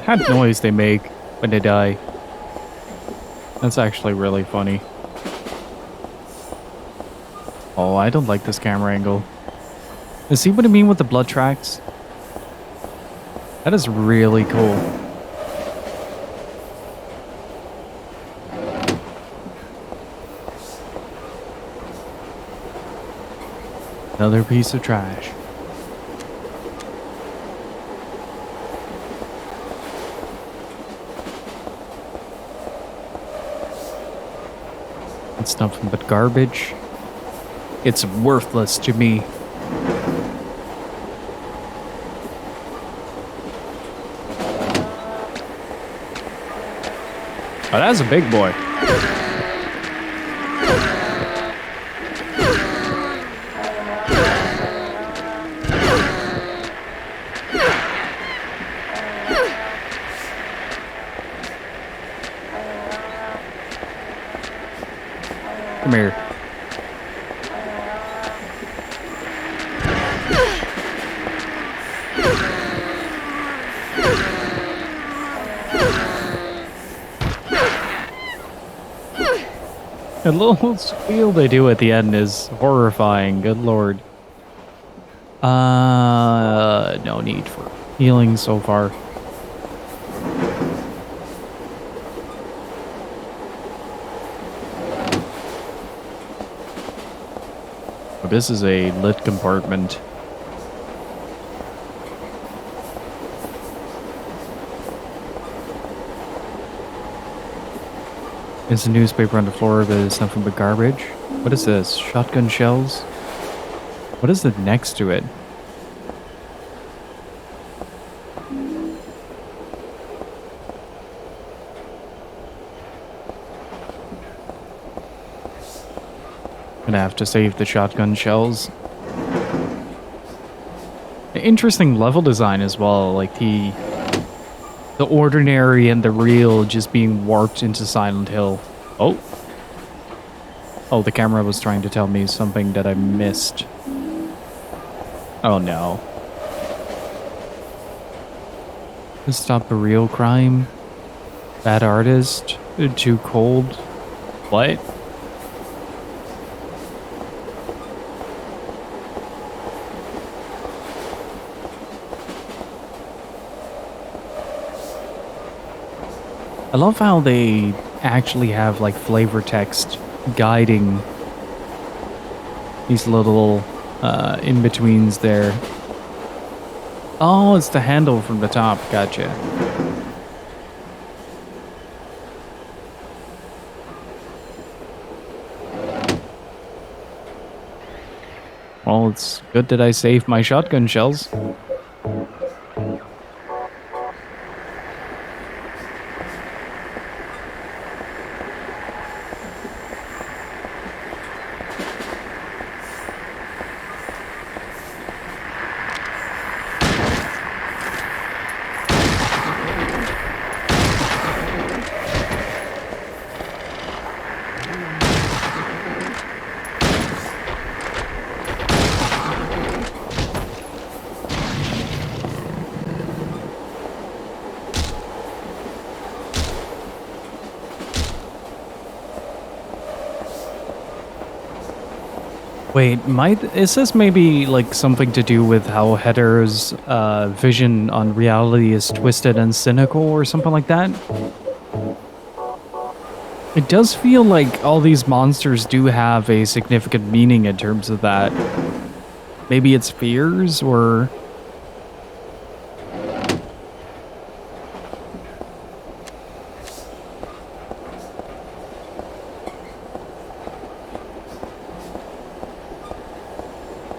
That noise they make when they die. That's actually really funny. Oh, I don't like this camera angle. You see what I mean with the blood tracks? That is really cool. Another piece of trash. It's nothing but garbage. It's worthless to me. Oh, that's a big boy. Come here. The little squeal they do at the end is horrifying. Good lord. No need for healing so far. But this is a lit compartment. There's a newspaper on the floor, but it's nothing but garbage. What is this? Shotgun shells? What is it next to it? Gonna have to save the shotgun shells. Interesting level design as well, like the ordinary and the real just being warped into Silent Hill. Oh. Oh, the camera was trying to tell me something that I missed. Oh no. To stop a real crime? Bad artist? Too cold? What? I love how they actually have like flavor text guiding these little in-betweens there. Oh, it's the handle from the top. Gotcha. Well, it's good that I saved my shotgun shells. Wait, is this maybe like something to do with how Heather's vision on reality is twisted and cynical or something like that? It does feel like all these monsters do have a significant meaning in terms of that. Maybe it's fears or...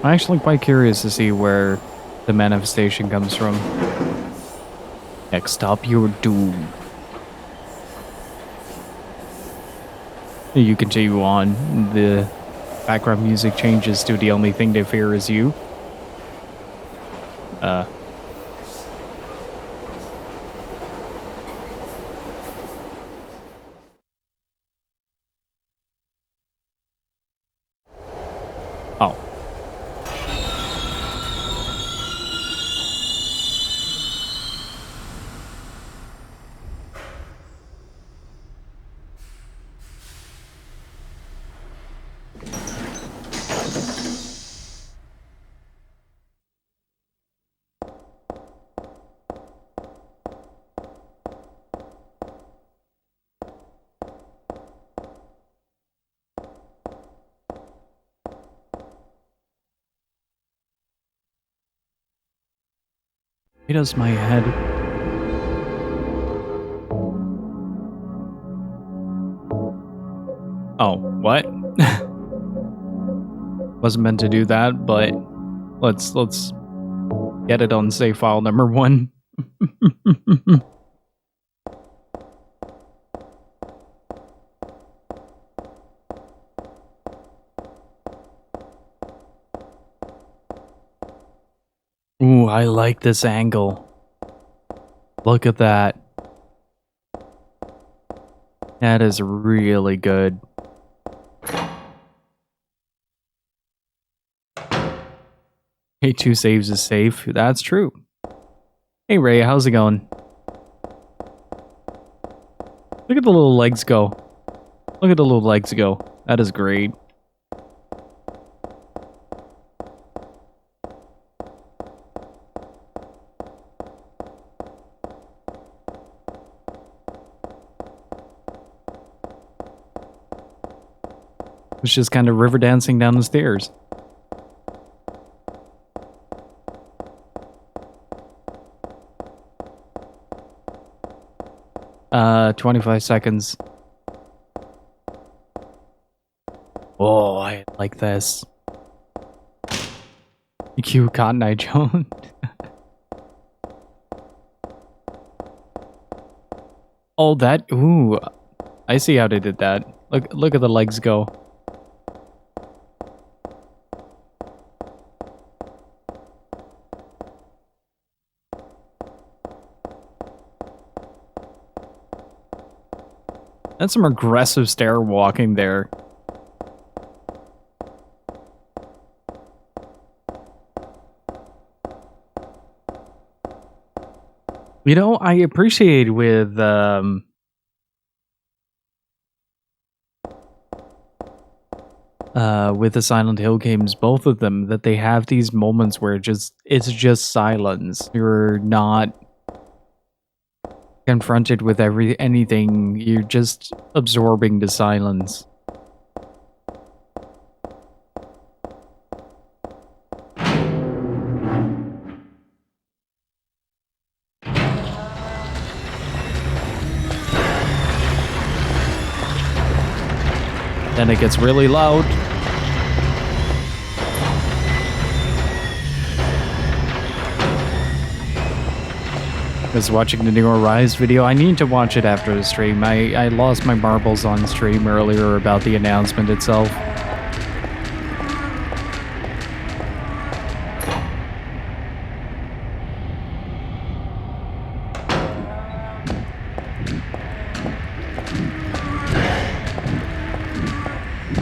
I'm actually quite curious to see where the manifestation comes from. Next stop, your doom. You continue on. The background music changes to the only thing they fear is you. Oh. Why does my head? Oh, what? Wasn't meant to do that, but let's get it on save file number 1. Ooh, I like this angle. Look at that. That is really good. Hey, 2 saves is safe. That's true. Hey, Ray, how's it going? Look at the little legs go. Look at the little legs go. That is great. It's just kind of river dancing down the stairs. 25 seconds. Oh, I like this. Cue Cotton Eye Joe. Oh, that. Ooh. I see how they did that. Look at the legs go. That's some aggressive stair walking there. You know, I appreciate with the Silent Hill games, both of them, that they have these moments where it's just silence. You're not confronted with anything. You're just absorbing the silence. Then it gets really loud. I was watching the new Arise video. I need to watch it after the stream. I lost my marbles on stream earlier about the announcement itself.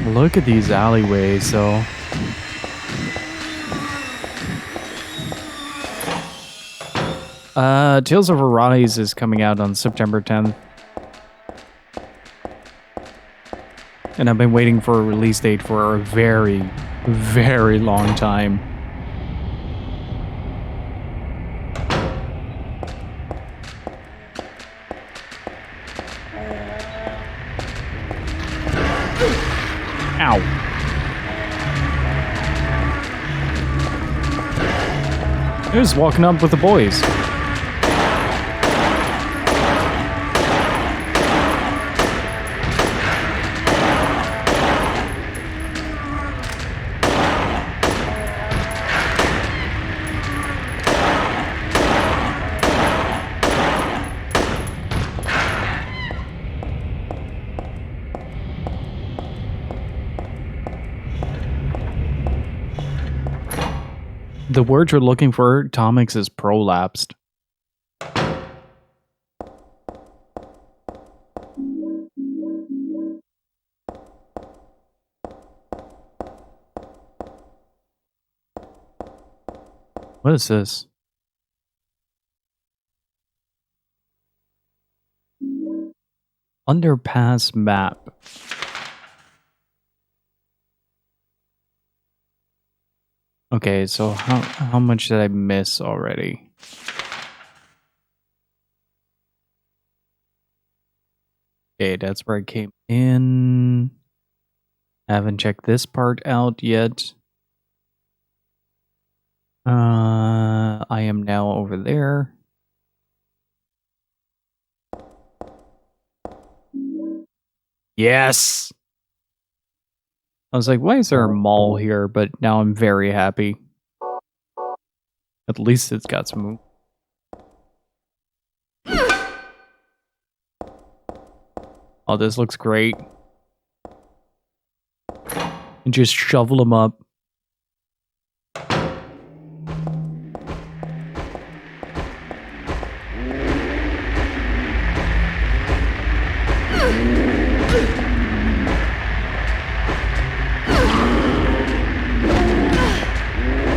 Look at these alleyways, though. Tales of Arise is coming out on September 10th. And I've been waiting for a release date for a very, very long time. Ow. He was walking up with the boys. The word you're looking for, Tomix, is prolapsed. What is this? Underpass map. Okay, so how much did I miss already? Okay, that's where I came in. Haven't checked this part out yet. I am now over there. Yes! I was like, why is there a mall here? But now I'm very happy. At least it's got some... Oh, this looks great. And just shovel them up.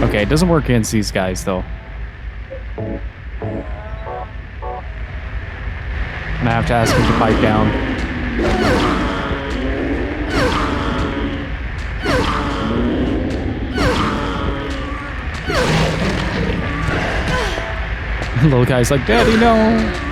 Okay, it doesn't work against these guys, though. I'm gonna have to ask him to pipe down. The little guy's like, Daddy, no!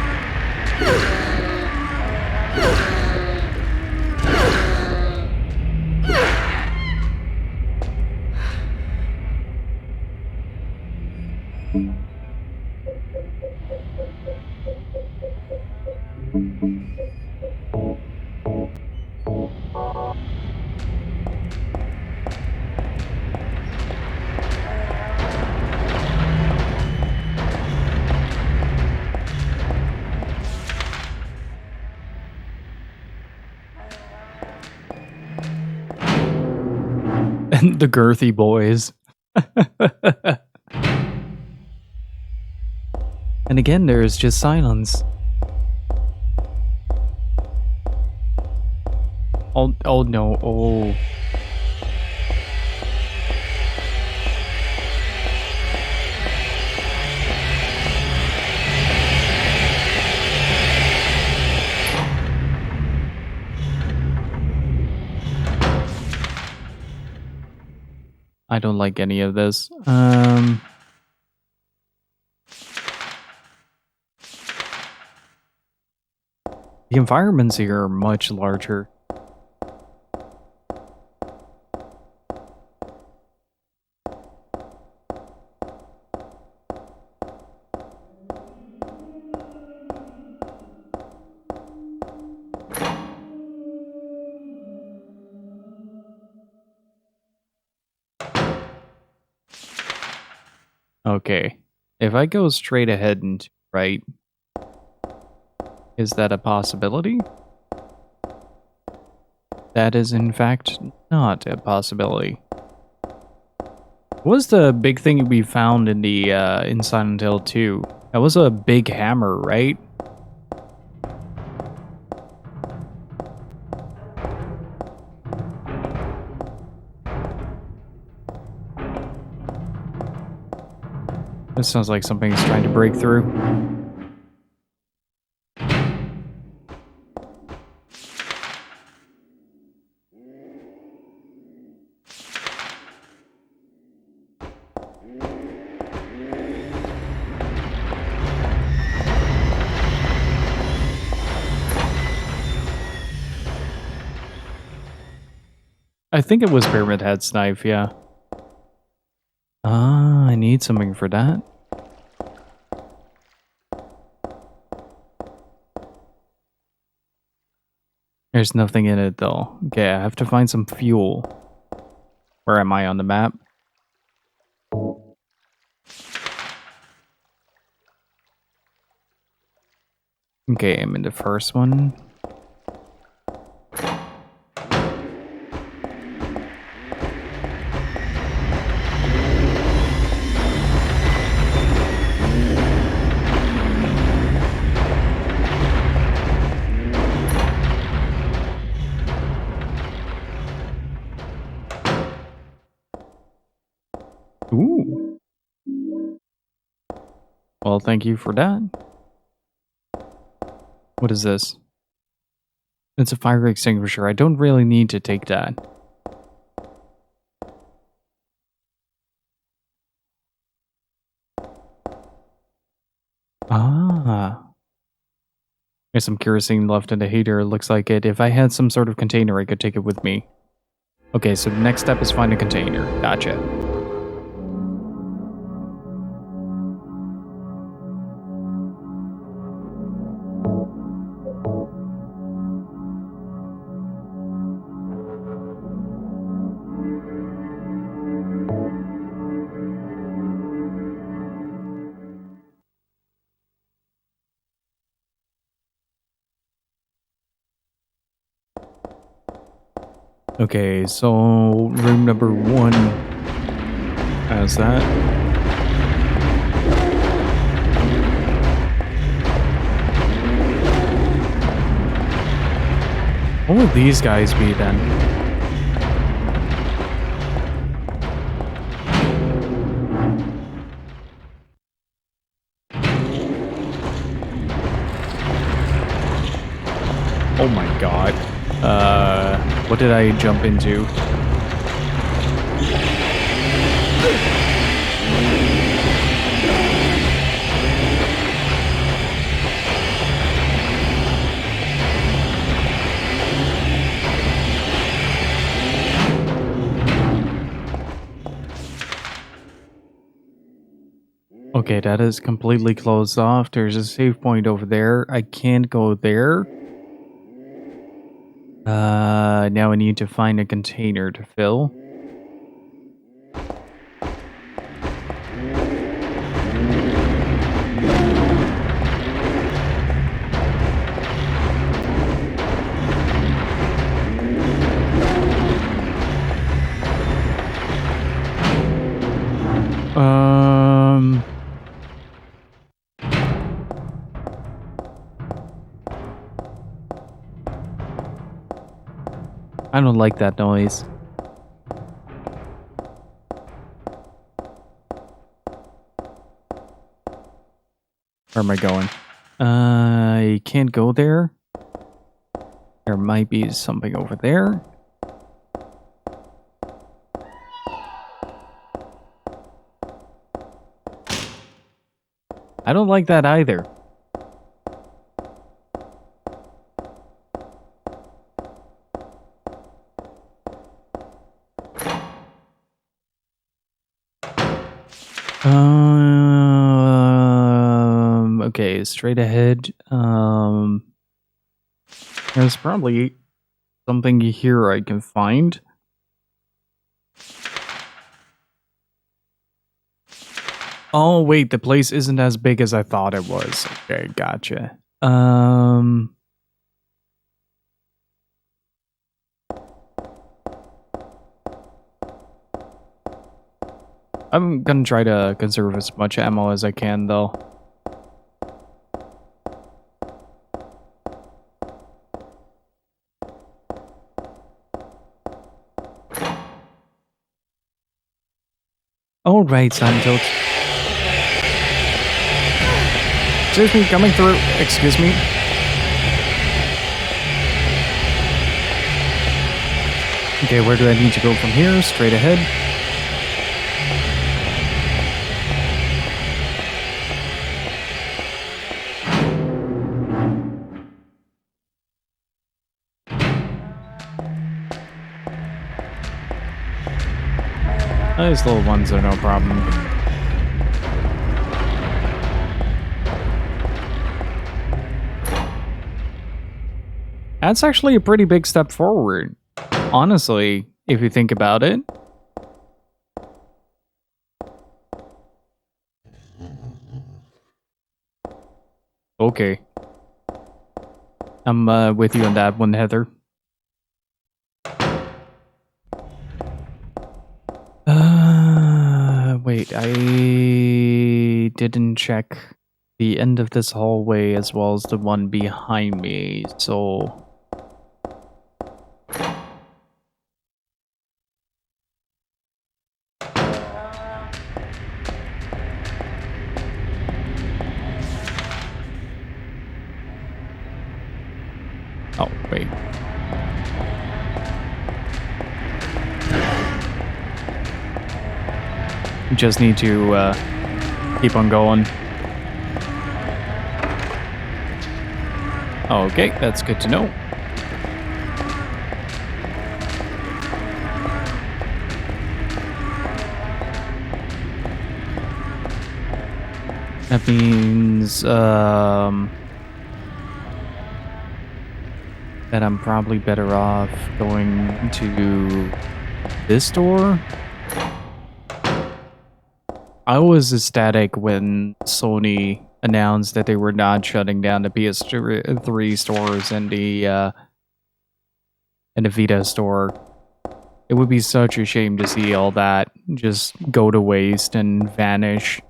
And the girthy boys. And again, there's just silence. Oh no, oh. I don't like any of this. The environments here are much larger. Okay, if I go straight ahead and right, is that a possibility? That is in fact not a possibility. What was the big thing we found in the in Silent Hill 2? That was a big hammer, right? This sounds like something he's trying to break through. I think it was Pyramid Head's knife, yeah. Ah, I need something for that. There's nothing in it, though. Okay, I have to find some fuel. Where am I on the map? Okay, I'm in the first one. Ooh. Well, thank you for that. What is this? It's a fire extinguisher. I don't really need to take that. Ah. There's some kerosene left in the heater. It looks like it. If I had some sort of container, I could take it with me. Okay, so the next step is find a container. Gotcha. Okay, so room number 1 has that. What will these guys be then? Oh my god. What did I jump into? Okay, that is completely closed off. There's a save point over there. I can't go there. Now I need to find a container to fill. I don't like that noise. Where am I going? I can't go there. There might be something over there. I don't like that either. Okay, straight ahead. There's probably something here I can find. Oh, wait, the place isn't as big as I thought it was. Okay, gotcha. I'm gonna try to conserve as much ammo as I can, though. All right, Santos. Excuse me, coming through. Excuse me. Okay, where do I need to go from here? Straight ahead. Those little ones are no problem. That's actually a pretty big step forward. Honestly, if you think about it. Okay. I'm with you on that one, Heather. Wait, I didn't check the end of this hallway as well as the one behind me, so... Oh, wait. Just need to keep on going. Okay, that's good to know. That means that I'm probably better off going to this door. I was ecstatic when Sony announced that they were not shutting down the PS3 stores and the Vita store. It would be such a shame to see all that just go to waste and vanish.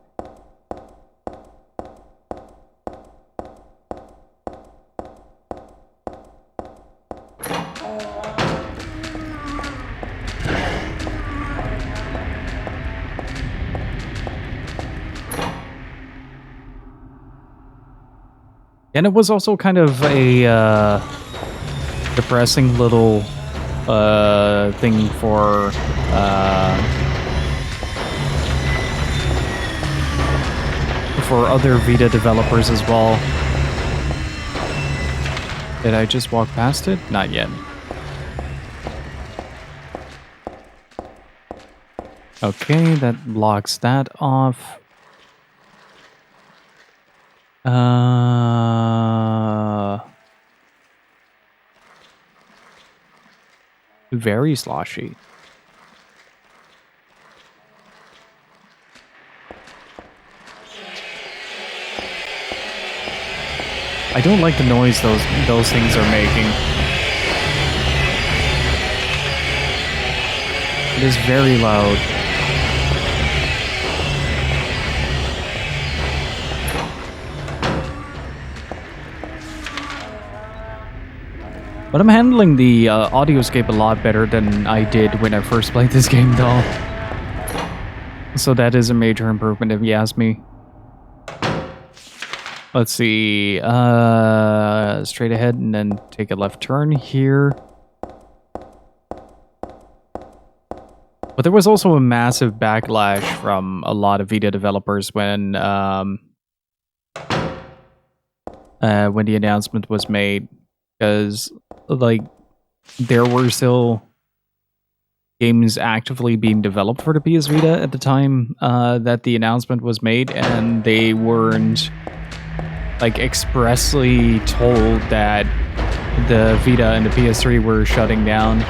And it was also kind of a depressing little thing for other Vita developers as well. Did I just walk past it? Not yet. Okay, that blocks that off. Very sloshy. I don't like the noise those things are making. It is very loud. But I'm handling the audioscape a lot better than I did when I first played this game, though. So that is a major improvement, if you ask me. Let's see. Straight ahead and then take a left turn here. But there was also a massive backlash from a lot of Vita developers when the announcement was made, because like there were still games actively being developed for the PS Vita at the time that the announcement was made, and they weren't like expressly told that the Vita and the PS3 were shutting down.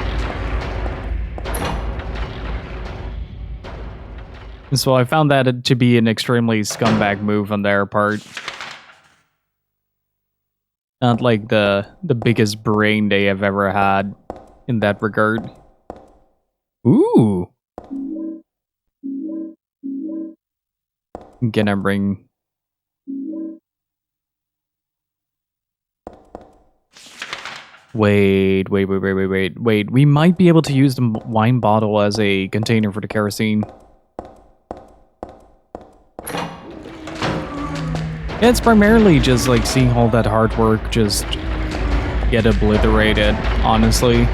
And so I found that to be an extremely scumbag move on their part. Not like the biggest brain they have ever had in that regard. Ooh. Gonna bring... Wait. We might be able to use the wine bottle as a container for the kerosene. Yeah, it's primarily just like seeing all that hard work just get obliterated, honestly.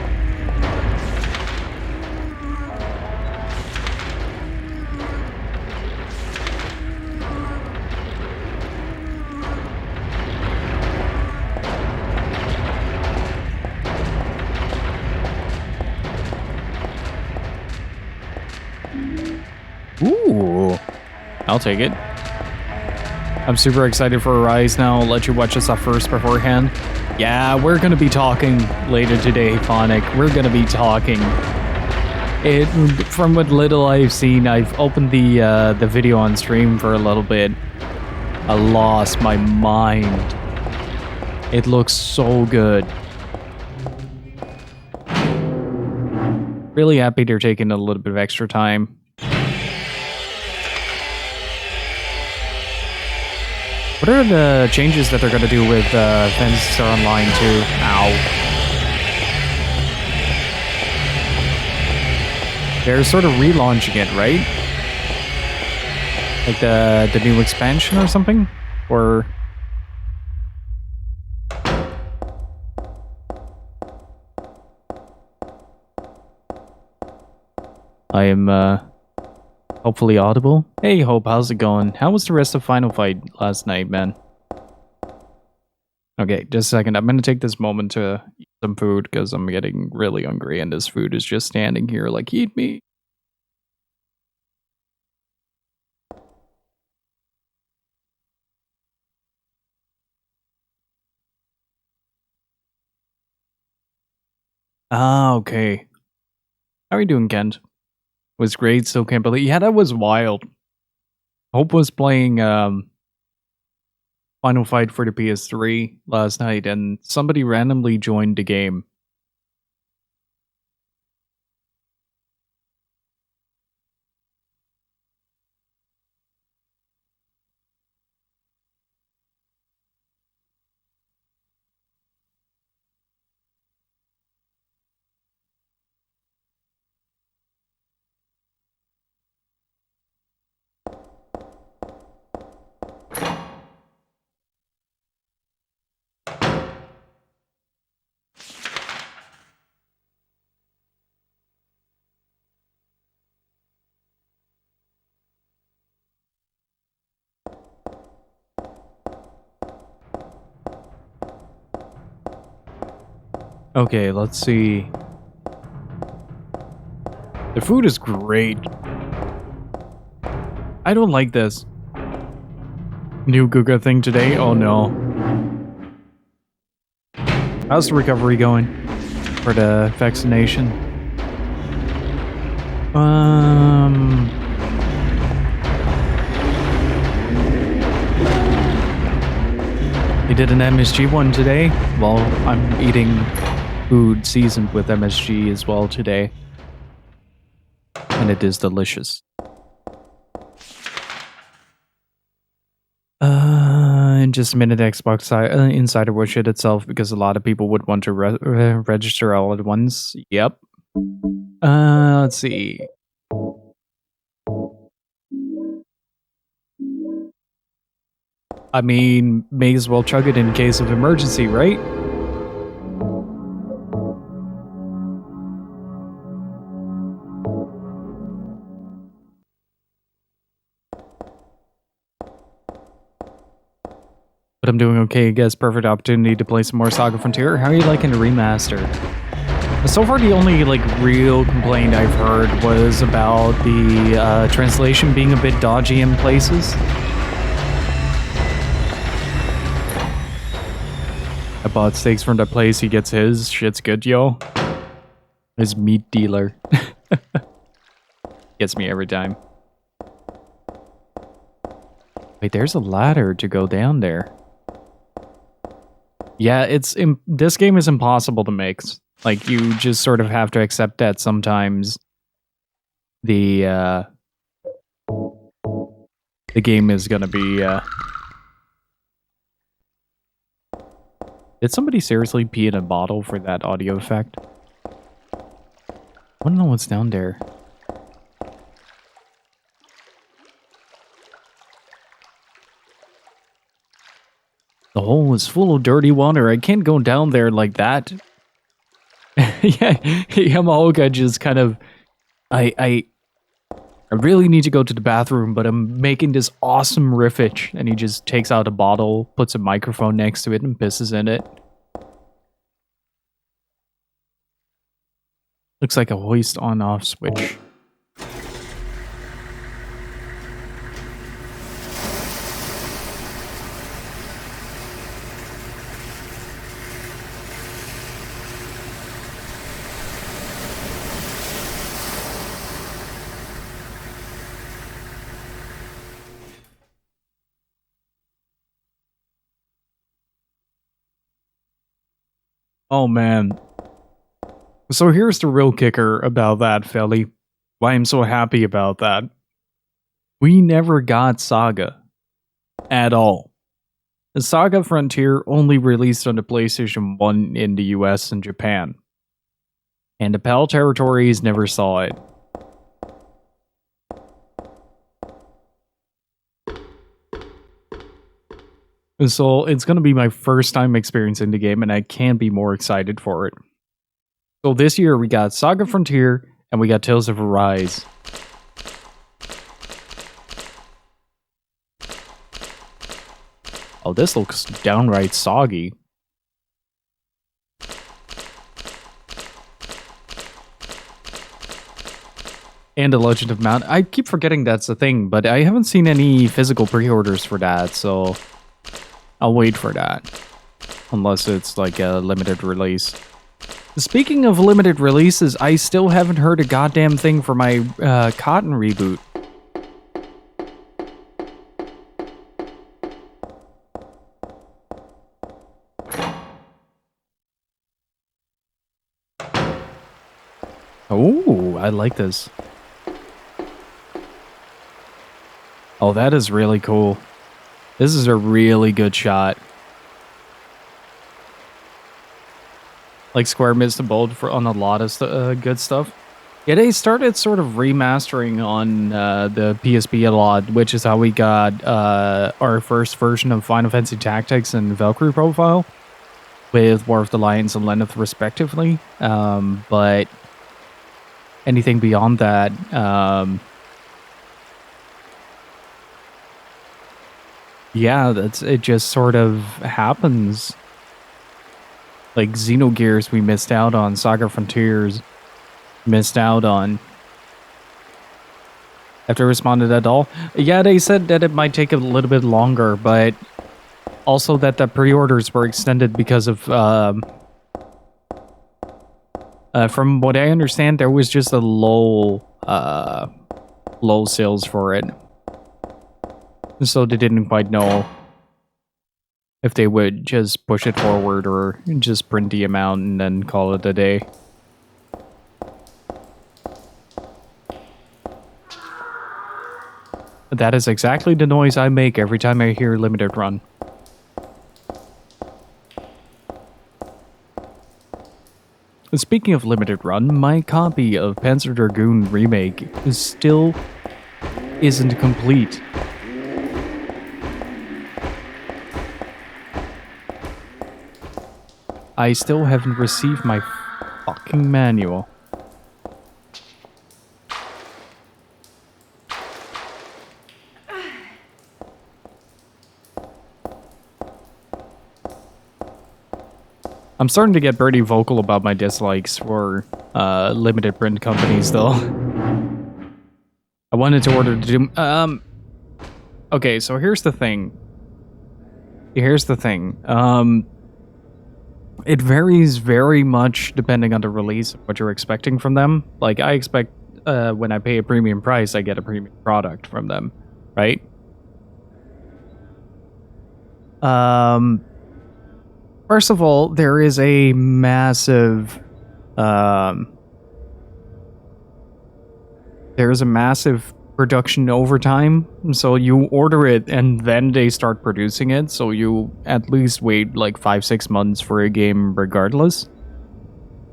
Ooh, I'll take it. I'm super excited for Arise now. I'll let you watch this up first beforehand. Yeah, we're gonna be talking later today, Phonic. We're gonna be talking. From what little I've seen, I've opened the video on stream for a little bit. I lost my mind. It looks so good. Really happy they're taking a little bit of extra time. What are the changes that they're going to do with Phantasy Star Online 2? Ow. They're sort of relaunching it, right? Like the new expansion or something? Or... I am hopefully audible. Hey Hope, how's it going? How was the rest of Final Fight last night, man? Okay, just a second. I'm gonna take this moment to eat some food because I'm getting really hungry and this food is just standing here like, eat me. Ah, okay. How are you doing, Kent? Was great, still can't believe. Yeah, that was wild. Hope was playing Final Fight for the PS3 last night, and somebody randomly joined the game. Okay, let's see. The food is great. I don't like this. New Guga thing today? Oh no. How's the recovery going for the vaccination? They did an MSG one today. Well, I'm eating food seasoned with MSG as well today. And it is delicious. In just a minute, Xbox Insider will shit itself because a lot of people would want to register all at once. Yep. Let's see. I mean, may as well chug it in case of emergency, right? But I'm doing okay. I guess perfect opportunity to play some more Saga Frontier. How are you liking the remaster? So far, the only like real complaint I've heard was about the translation being a bit dodgy in places. I bought steaks from the place he gets his. Shit's good, yo. His meat dealer. Gets me every time. Wait, there's a ladder to go down there. Yeah, this game is impossible to mix. Like, you just sort of have to accept that sometimes the game is gonna be, Did somebody seriously pee in a bottle for that audio effect? I wanna know what's down there. The hole is full of dirty water. I can't go down there like that. Yeah, Yamaoka just kind of... I really need to go to the bathroom, but I'm making this awesome riffage. And he just takes out a bottle, puts a microphone next to it, and pisses in it. Looks like a hoist on-off switch. Oh, man. So here's the real kicker about that, Felly. Why I'm so happy about that. We never got Saga. At all. The Saga Frontier only released on the PlayStation 1 in the US and Japan. And the PAL territories never saw it. So it's going to be my first time experiencing the game, and I can't be more excited for it. So this year we got Saga Frontier, and we got Tales of Arise. Oh, this looks downright soggy. And The Legend of Mount. I keep forgetting that's a thing, but I haven't seen any physical pre-orders for that, so I'll wait for that. Unless it's like a limited release. Speaking of limited releases, I still haven't heard a goddamn thing for my Cotton reboot. Oh, I like this. Oh, that is really cool. This is a really good shot. Like Square missed the boat on a lot of good stuff. Yeah, they started sort of remastering on the PSP a lot, which is how we got our first version of Final Fantasy Tactics and Valkyrie Profile with War of the Lions and Lenneth respectively. But anything beyond that, yeah, it just sort of happens. Like Xenogears, we missed out on. Saga Frontiers, missed out on. Have to responded at all? Yeah, they said that it might take a little bit longer, but also that the pre-orders were extended because of, from what I understand, there was just a low sales for it. So they didn't quite know if they would just push it forward or just print the amount and then call it a day. That is exactly the noise I make every time I hear Limited Run. Speaking of Limited Run, my copy of Panzer Dragoon Remake still isn't complete. I still haven't received my fucking manual. I'm starting to get pretty vocal about my dislikes for limited print companies, though. I wanted to order Doom. Okay, so here's the thing. It varies very much depending on the release, what you're expecting from them. Like, I expect when I pay a premium price, I get a premium product from them, right? First of all, there is a massive production overtime. So you order it and then they start producing it. So you at least wait like 5-6 months for a game regardless.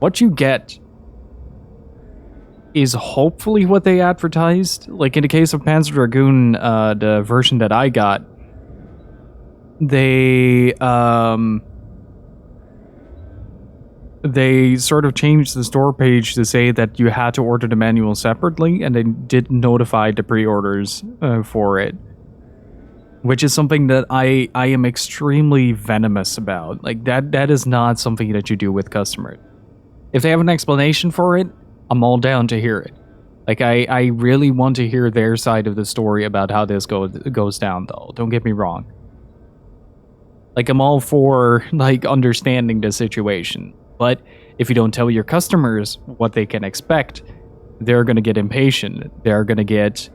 What you get is hopefully what they advertised. Like in the case of Panzer Dragoon, the version that I got, they sort of changed the store page to say that you had to order the manual separately, and they did notify the pre-orders for it. Which is something that I am extremely venomous about. Like, that is not something that you do with customers. If they have an explanation for it, I'm all down to hear it. Like, I really want to hear their side of the story about how this goes down, though. Don't get me wrong. Like, I'm all for, like, understanding the situation. But if you don't tell your customers what they can expect, they're going to get impatient. They're going to get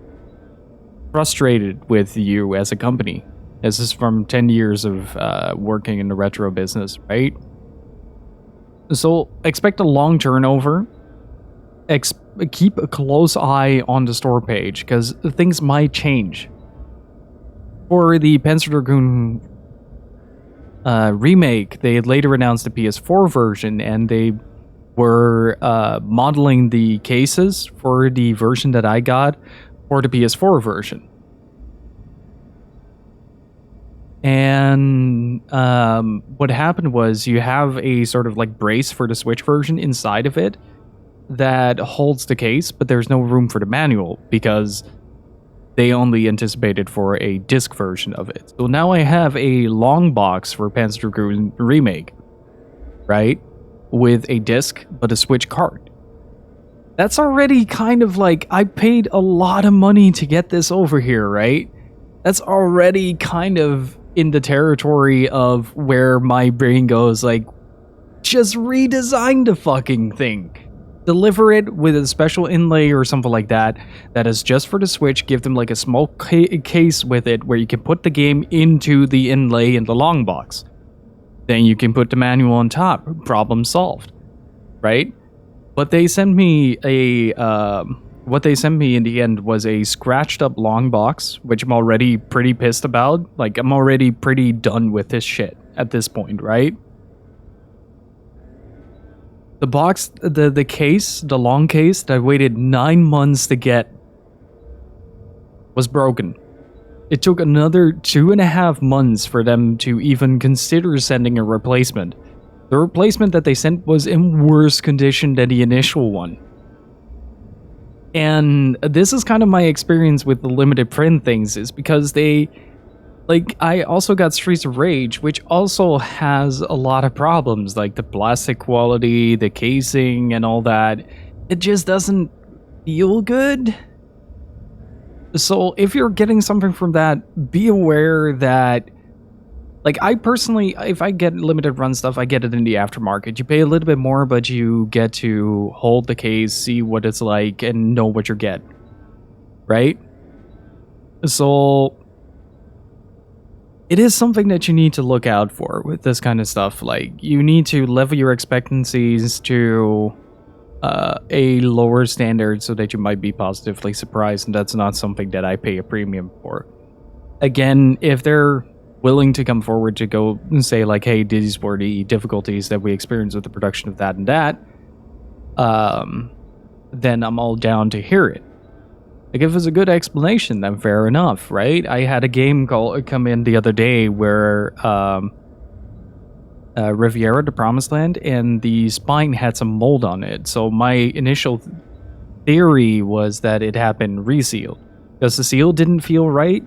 frustrated with you as a company. This is from 10 years of working in the retro business, right? So expect a long turnover. Keep a close eye on the store page, because things might change. For the Panzer Dragoon remake, they had later announced the PS4 version, and they were modeling the cases for the version that I got for the PS4 version. And what happened was you have a sort of like brace for the Switch version inside of it that holds the case, but there's no room for the manual because they only anticipated for a disc version of it. So now I have a long box for Panzer Dragoon Remake, right? With a disc, but a Switch cart. That's already kind of like, I paid a lot of money to get this over here, right? That's already kind of in the territory of where my brain goes, like, just redesign the fucking thing. Deliver it with a special inlay or something like that is just for the Switch. Give them like a small case with it where you can put the game into the inlay in the long box. Then you can put the manual on top. Problem solved, right? But they sent me what they sent me in the end was a scratched up long box, which I'm already pretty pissed about. Like, I'm already pretty done with this shit at this point, right? The box, the case, the long case that I waited 9 months to get was broken. It took another 2.5 months for them to even consider sending a replacement. The replacement that they sent was in worse condition than the initial one. And this is kind of my experience with the limited print things, is because they Like, I also got Streets of Rage, which also has a lot of problems, like the plastic quality, the casing, and all that. It just doesn't feel good. So, if you're getting something from that, be aware that, like, I personally, if I get limited run stuff, I get it in the aftermarket. You pay a little bit more, but you get to hold the case, see what it's like, and know what you're getting, right? So, it is something that you need to look out for with this kind of stuff. Like, you need to level your expectancies to a lower standard so that you might be positively surprised, and that's not something that I pay a premium for. Again, if they're willing to come forward to go and say, like, hey, these were the difficulties that we experienced with the production of that and that, then I'm all down to hear it. Like, if it's a good explanation, then fair enough, right? I had a game come in the other day where Riviera, the Promised Land, and the spine had some mold on it. So my initial theory was that it had been resealed because the seal didn't feel right,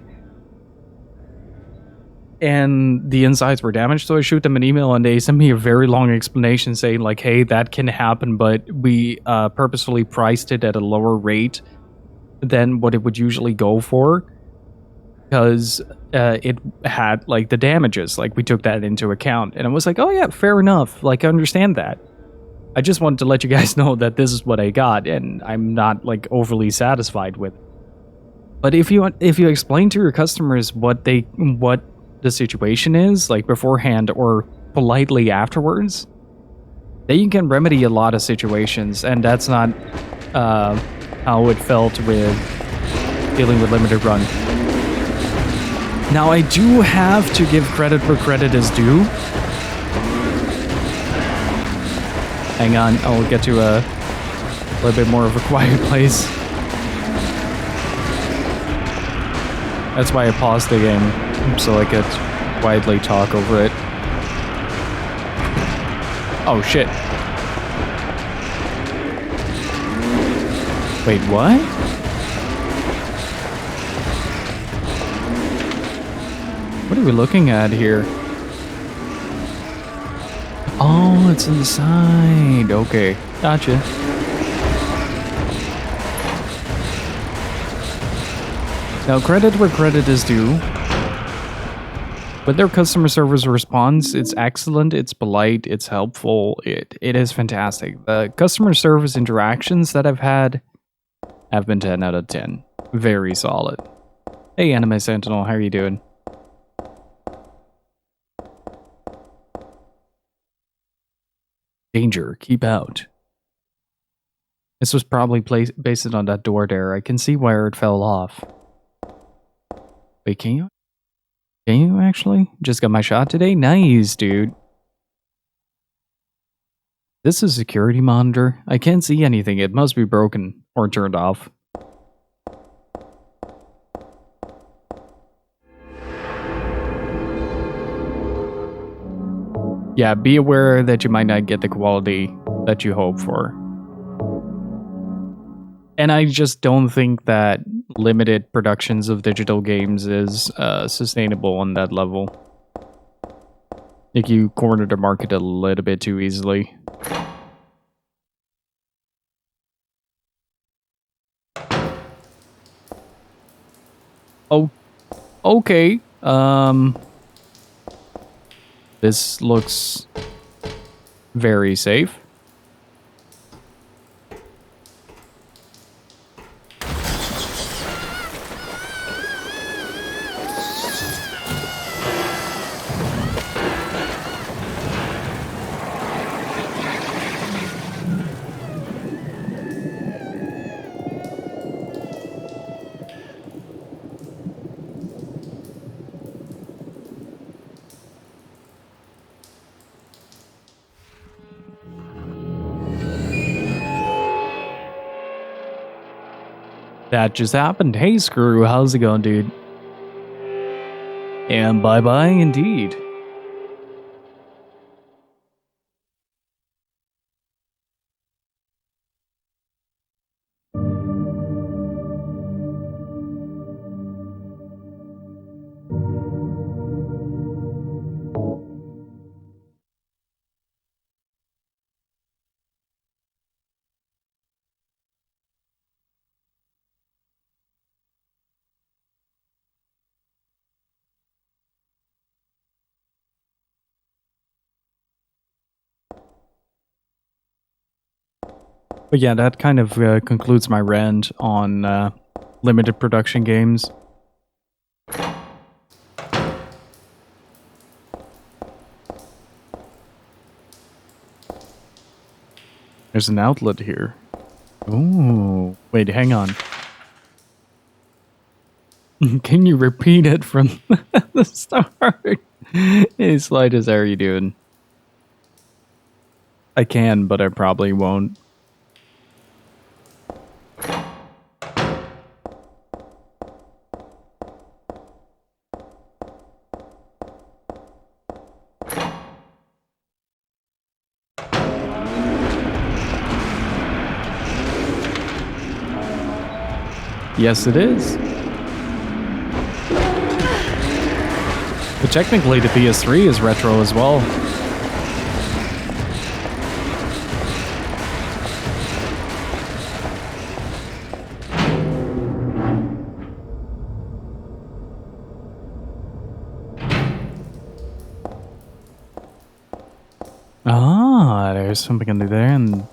and the insides were damaged. So I shoot them an email, and they sent me a very long explanation saying, like, hey, that can happen, but we purposefully priced it at a lower rate than what it would usually go for because it had, like, the damages. Like, we took that into account, and I was like, oh yeah, fair enough. Like, I understand that. I just wanted to let you guys know that this is what I got, and I'm not, like, overly satisfied with it. But if you explain to your customers what the situation is, like, beforehand or politely afterwards, then you can remedy a lot of situations, and that's not how it felt with dealing with limited run. Now, I do have to give credit where credit is due. Hang on, I'll get to a little bit more of a quiet place. That's why I paused the game, so I could quietly talk over it. Oh, shit. Wait, what? What are we looking at here? Oh, it's inside. Okay, gotcha. Now, credit where credit is due. With their customer service response, it's excellent, it's polite, it's helpful, it is fantastic. The customer service interactions that I've had have been 10 out of 10. Very solid. Hey, Anime Sentinel, how are you doing? Danger, keep out. This was probably based on that door there. I can see where it fell off. Wait, can you? Can you actually? Just got my shot today? Nice, dude. This is a security monitor. I can't see anything. It must be broken or turned off. Yeah, be aware that you might not get the quality that you hope for. And I just don't think that limited productions of digital games is sustainable on that level. Like, you corner the market a little bit too easily. Oh, okay. This looks very safe. That just happened. Hey, Screw, how's it going, dude? And bye-bye indeed. But yeah, that kind of concludes my rant on limited production games. There's an outlet here. Ooh, wait, hang on. Can you repeat it from the start? Hey, Sliders, how are you doing? I can, but I probably won't. Yes, it is. But technically, the PS3 is retro as well. Ah, there's something under there, and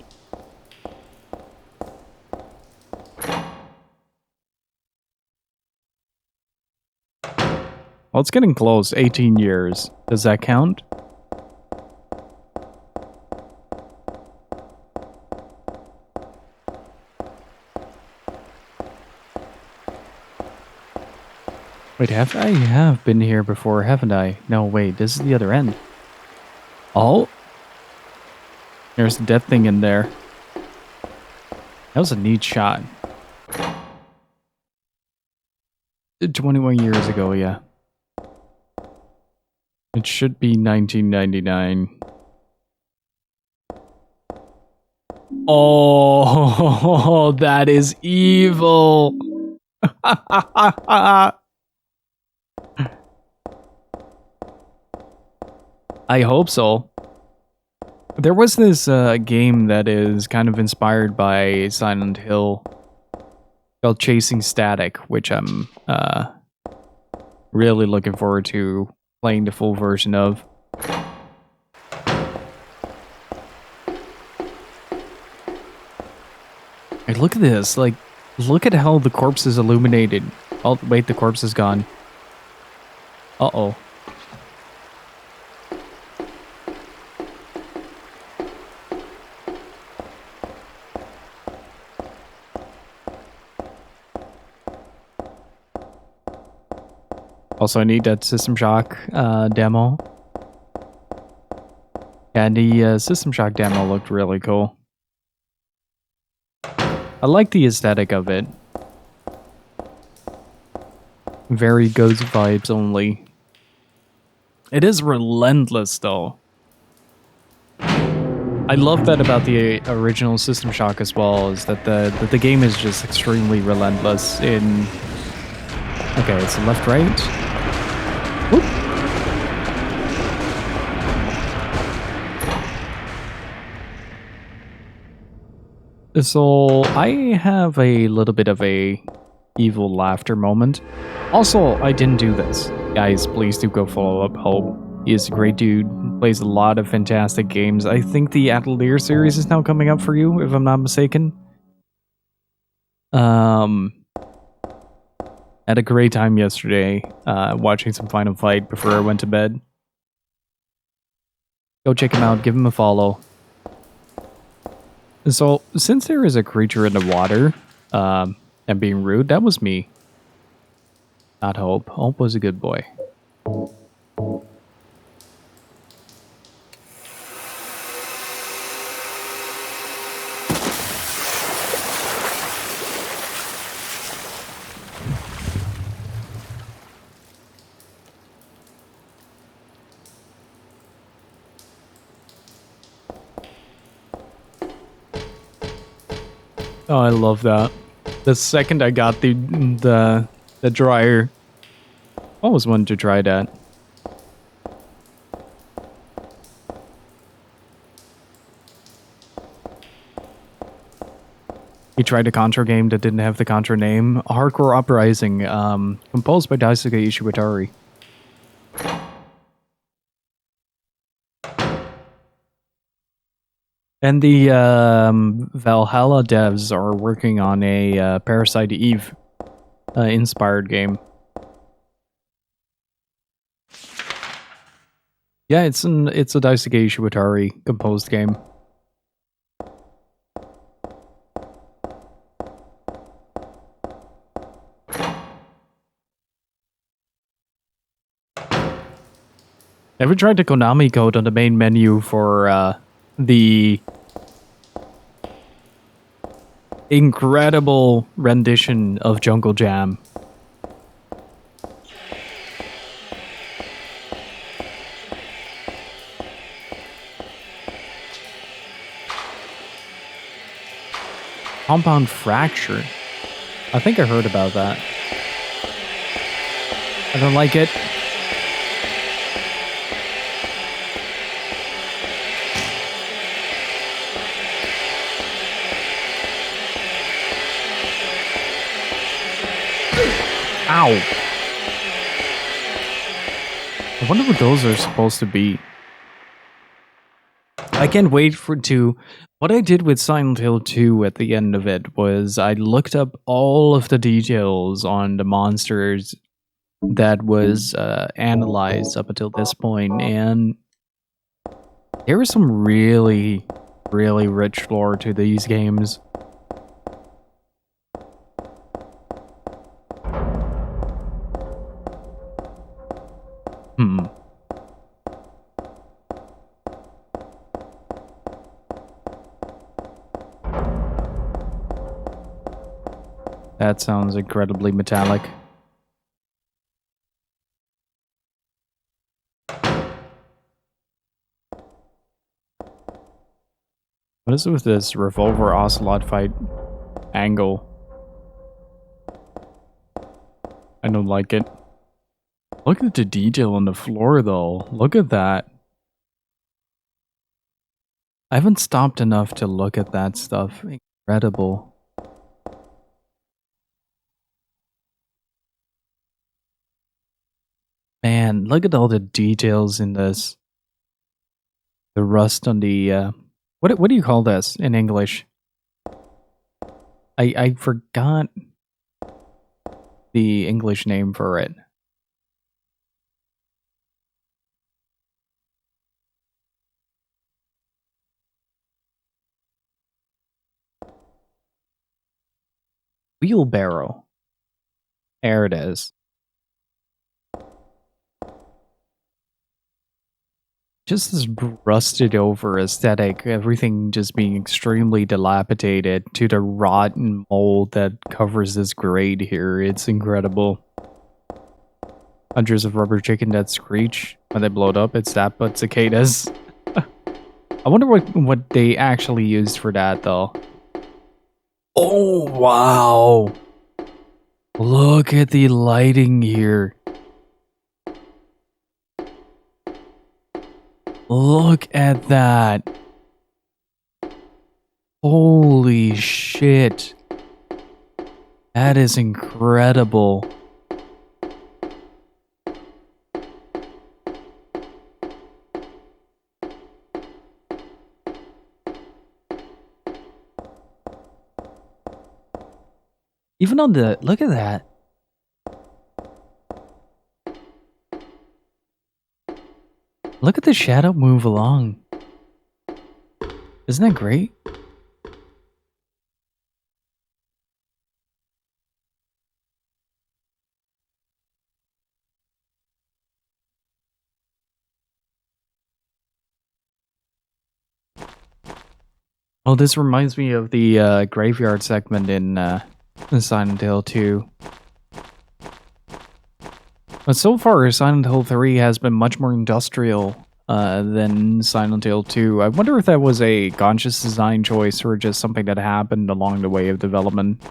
well, it's getting close. 18 years. Does that count? Wait, I have been here before, haven't I? No, wait, this is the other end. Oh! There's a dead thing in there. That was a neat shot. 21 years ago, yeah. It should be 1999. Oh, that is evil. I hope so. There was this game that is kind of inspired by Silent Hill called Chasing Static, which I'm really looking forward to playing the full version of. Hey, look at this. Like, look at how the corpse is illuminated. Oh, wait, the corpse is gone. Uh-oh. Also, I need that System Shock demo. And the System Shock demo looked really cool. I like the aesthetic of it. Very ghost vibes only. It is relentless, though. I love that about the original System Shock as well, is that the game is just extremely relentless in... Okay, it's left, right. Whoop. So, I have a little bit of a evil laughter moment. Also, I didn't do this. Guys, please do go follow up Hope. He is a great dude, plays a lot of fantastic games. I think the Atelier series is now coming up for you, if I'm not mistaken. Had a great time yesterday, watching some Final Fight before I went to bed. Go check him out, give him a follow. So, since there is a creature in the water, and being rude, that was me. Not Hope. Hope was a good boy. Oh, I love that. The second I got the dryer, I always wanted to try that. He tried a Contra game that didn't have the Contra name. Hardcore Uprising, composed by Daisuke Ishiwatari. And the Valhalla devs are working on a Parasite Eve inspired game. Yeah, it's a Daisuke Ishiwatari composed game. Ever tried the Konami code on the main menu for the incredible rendition of Jungle Jam? Compound Fracture. I think I heard about that. I don't like it. Ow. I wonder what those are supposed to be. I can't wait to... What I did with Silent Hill 2 at the end of it was I looked up all of the details on the monsters that was analyzed up until this point, and there was some really, really rich lore to these games. That sounds incredibly metallic. What is it with this revolver ocelot fight angle? I don't like it. Look at the detail on the floor though. Look at that. I haven't stopped enough to look at that stuff. Incredible. Man, look at all the details in this. The rust on the what do you call this in English? I forgot the English name for it. Wheelbarrow. There it is. Just this rusted over aesthetic, everything just being extremely dilapidated to the rotten mold that covers this grade here. It's incredible. Hundreds of rubber chicken that screech when they blow it up. It's that, but cicadas. I wonder what they actually used for that, though. Oh, wow. Look at the lighting here. Look at that. Holy shit. That is incredible. Even on the... Look at that. Look at the shadow move along. Isn't that great? Oh, this reminds me of the graveyard segment in Silent Hill 2. But so far, Silent Hill 3 has been much more industrial than Silent Hill 2. I wonder if that was a conscious design choice or just something that happened along the way of development.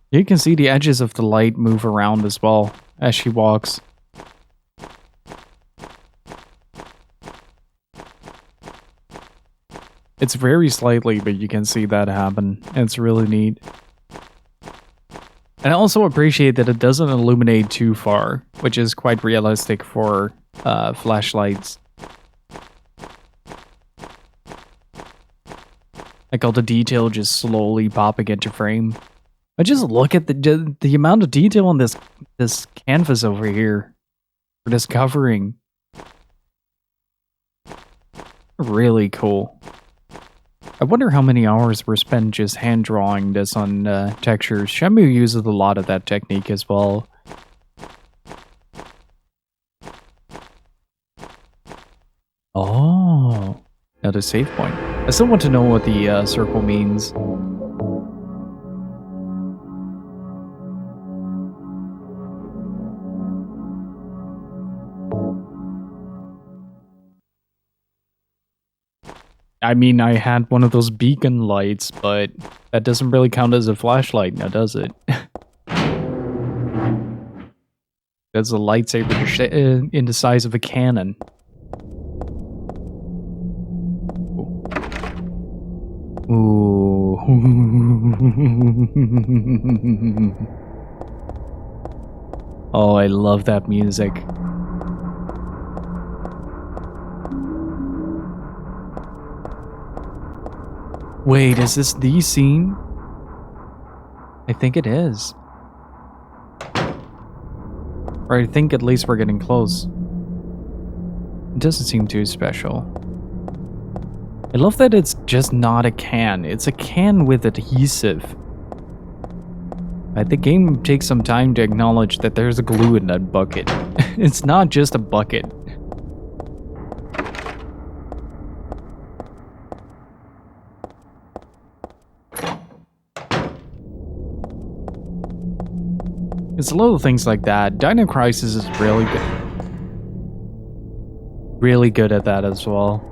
You can see the edges of the light move around as well as she walks. It's very slightly, but you can see that happen. It's really neat. And I also appreciate that it doesn't illuminate too far, which is quite realistic for flashlights. Like all the detail just slowly popping into frame. But just look at the amount of detail on this canvas over here. For this covering. Really cool. I wonder how many hours were spent just hand drawing this on textures. Shenmue uses a lot of that technique as well. Oh, now the save point. I still want to know what the circle means. I mean, I had one of those beacon lights, but that doesn't really count as a flashlight now, does it? That's a lightsaber in the size of a cannon. Ooh. Oh, I love that music. Wait, is this the scene? I think it is. Or I think at least we're getting close. It doesn't seem too special. I love that it's just not a can. It's a can with adhesive. The game takes some time to acknowledge that there's a glue in that bucket. It's not just a bucket. It's little things like that. Dino Crisis is really good. Really good at that as well.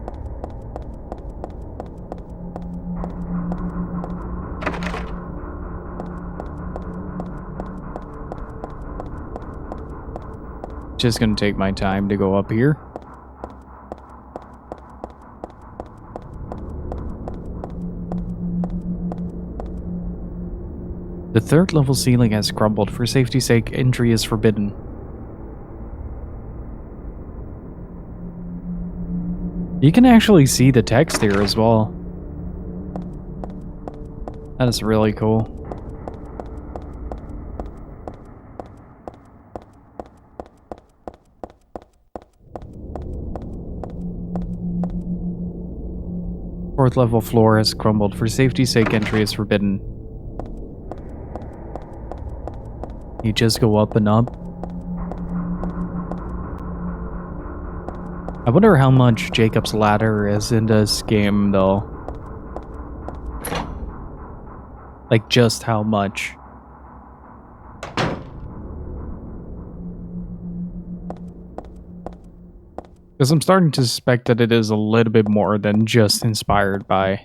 Just gonna take my time to go up here. The third level ceiling has crumbled. For safety's sake, entry is forbidden. You can actually see the text here as well. That is really cool. Fourth level floor has crumbled. For safety's sake, entry is forbidden. You just go up and up. I wonder how much Jacob's Ladder is in this game, though. Like, just how much. Because I'm starting to suspect that it is a little bit more than just inspired by.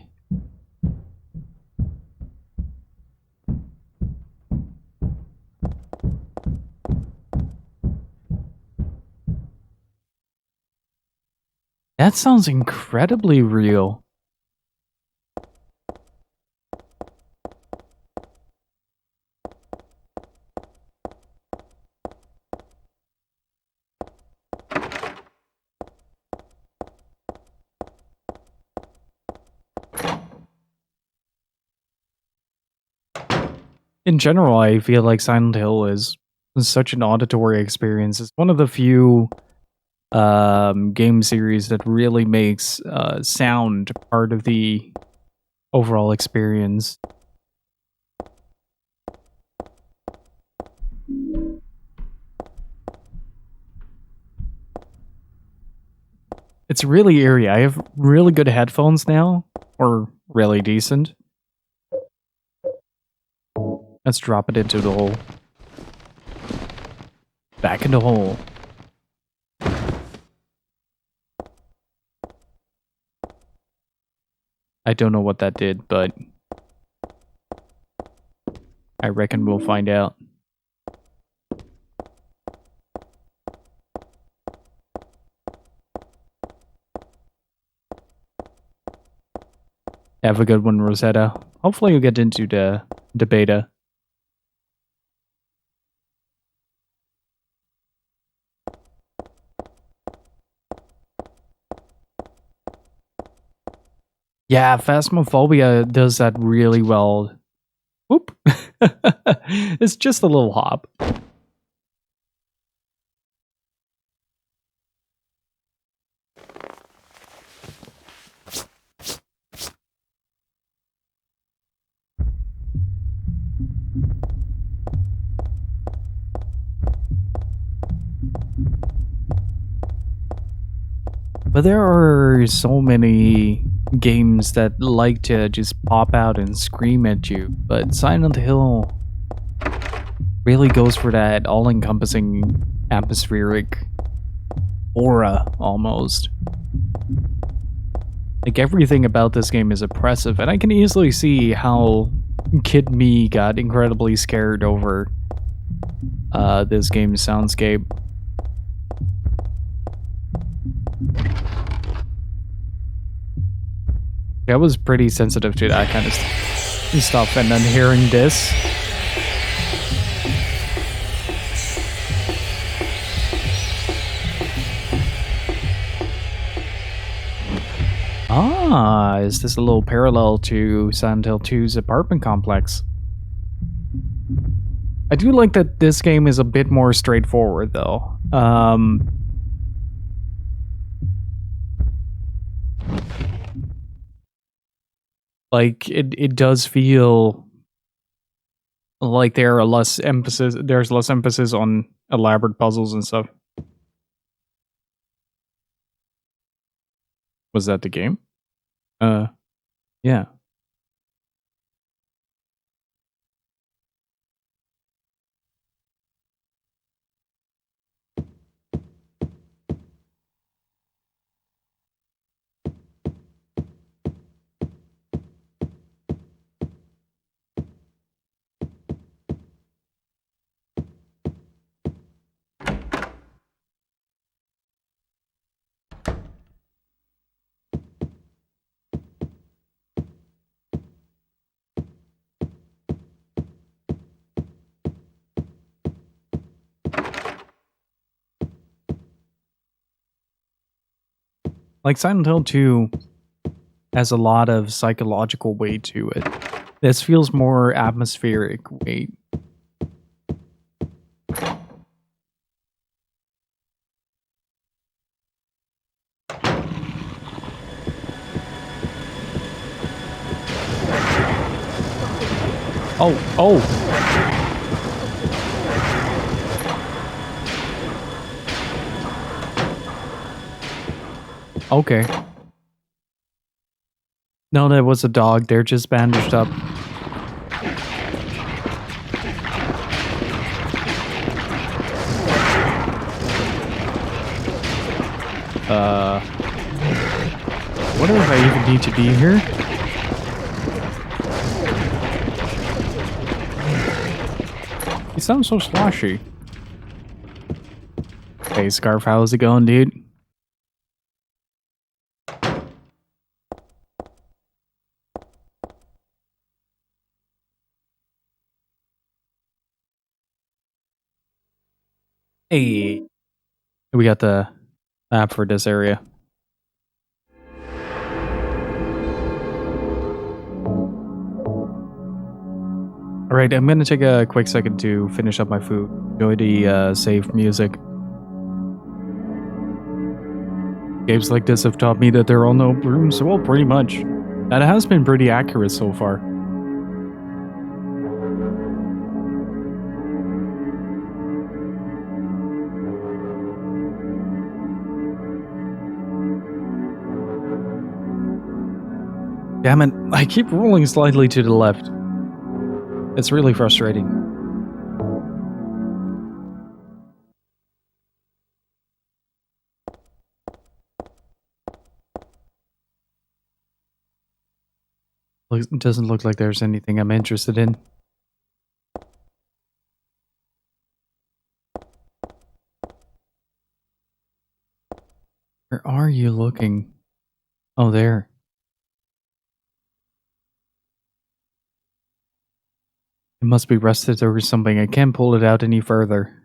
That sounds incredibly real. In general, I feel like Silent Hill is such an auditory experience. It's one of the few game series that really makes sound part of the overall experience. It's really eerie. I have really good headphones now, or really decent. Let's drop it into the hole. Back in the hole. I don't know what that did, but I reckon we'll find out. Have a good one, Rosetta. Hopefully you'll get into the beta. Yeah, Phasmophobia does that really well. Whoop. It's just a little hop. But there are so many games that like to just pop out and scream at you. But Silent Hill really goes for that all-encompassing atmospheric aura almost. Like everything about this game is oppressive, and I can easily see how Kid Me got incredibly scared over this game's soundscape. I was pretty sensitive to that kind of stuff, and then hearing this. Ah, is this a little parallel to Silent Hill 2's apartment complex? I do like that this game is a bit more straightforward, though. Like it does feel like there's less emphasis on elaborate puzzles and stuff. Was that the game? Yeah. Like Silent Hill 2 has a lot of psychological weight to it. This feels more atmospheric weight. Oh. Okay. No, that was a dog. They're just bandaged up. What if I even need to be here? You sound so sloshy. Hey, Scarf, how's it going, dude? Hey. We got the map for this area. Alright, I'm gonna take a quick second to finish up my food. Enjoy the safe music. Games like this have taught me that there are no rooms, well, pretty much. That has been pretty accurate so far. Damn it, I keep rolling slightly to the left. It's really frustrating. It doesn't look like there's anything I'm interested in. Where are you looking? Oh, there. It must be rusted or something. I can't pull it out any further.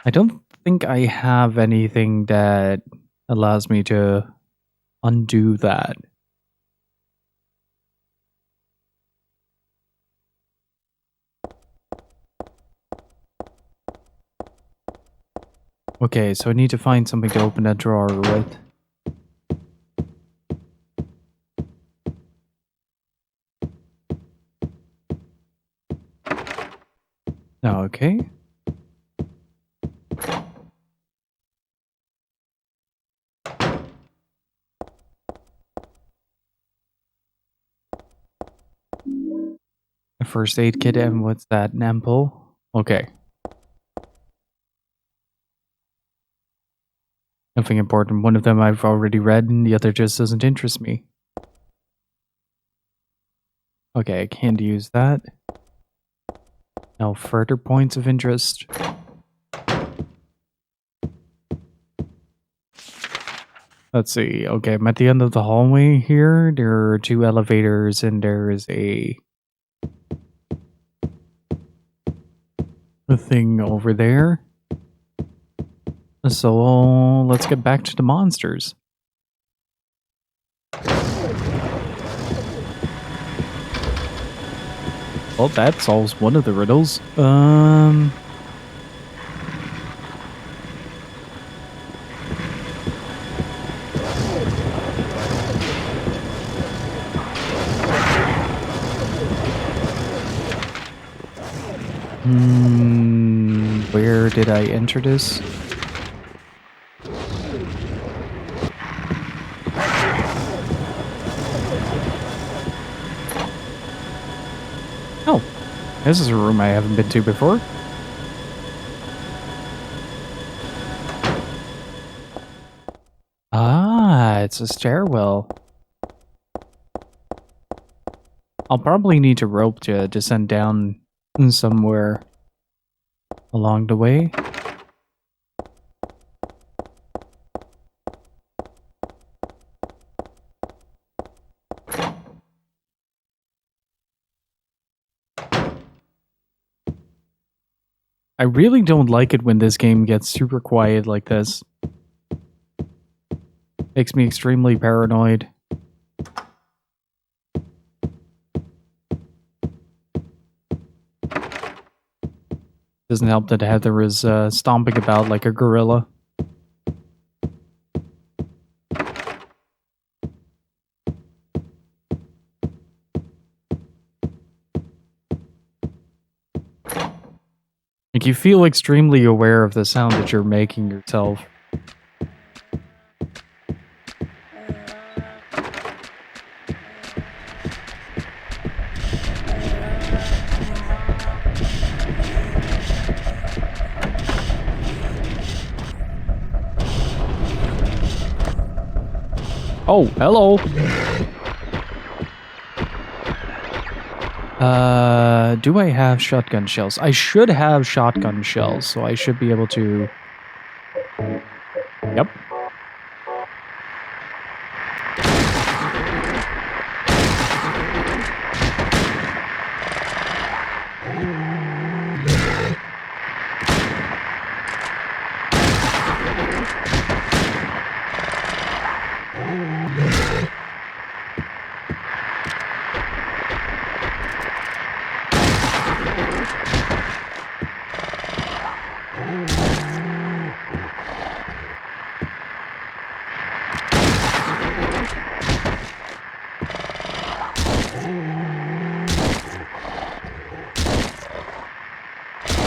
I don't think I have anything that allows me to undo that. Okay, so I need to find something to open that drawer with. Okay. A first aid kit, and what's that? An ampoule? Okay. Nothing important. One of them I've already read, and the other just doesn't interest me. Okay, I can't use that. No further points of interest. Let's see. Okay, I'm at the end of the hallway here. There are 2 elevators, and there is a thing over there. So let's get back to the monsters. Well, that solves one of the riddles. Where did I enter this? Oh, this is a room I haven't been to before. Ah, it's a stairwell. I'll probably need a rope to descend down somewhere along the way. I really don't like it when this game gets super quiet like this. Makes me extremely paranoid. Doesn't help that Heather is stomping about like a gorilla. Like, you feel extremely aware of the sound that you're making yourself. Oh, hello. Do I have shotgun shells? I should have shotgun shells, so I should be able to... Yep.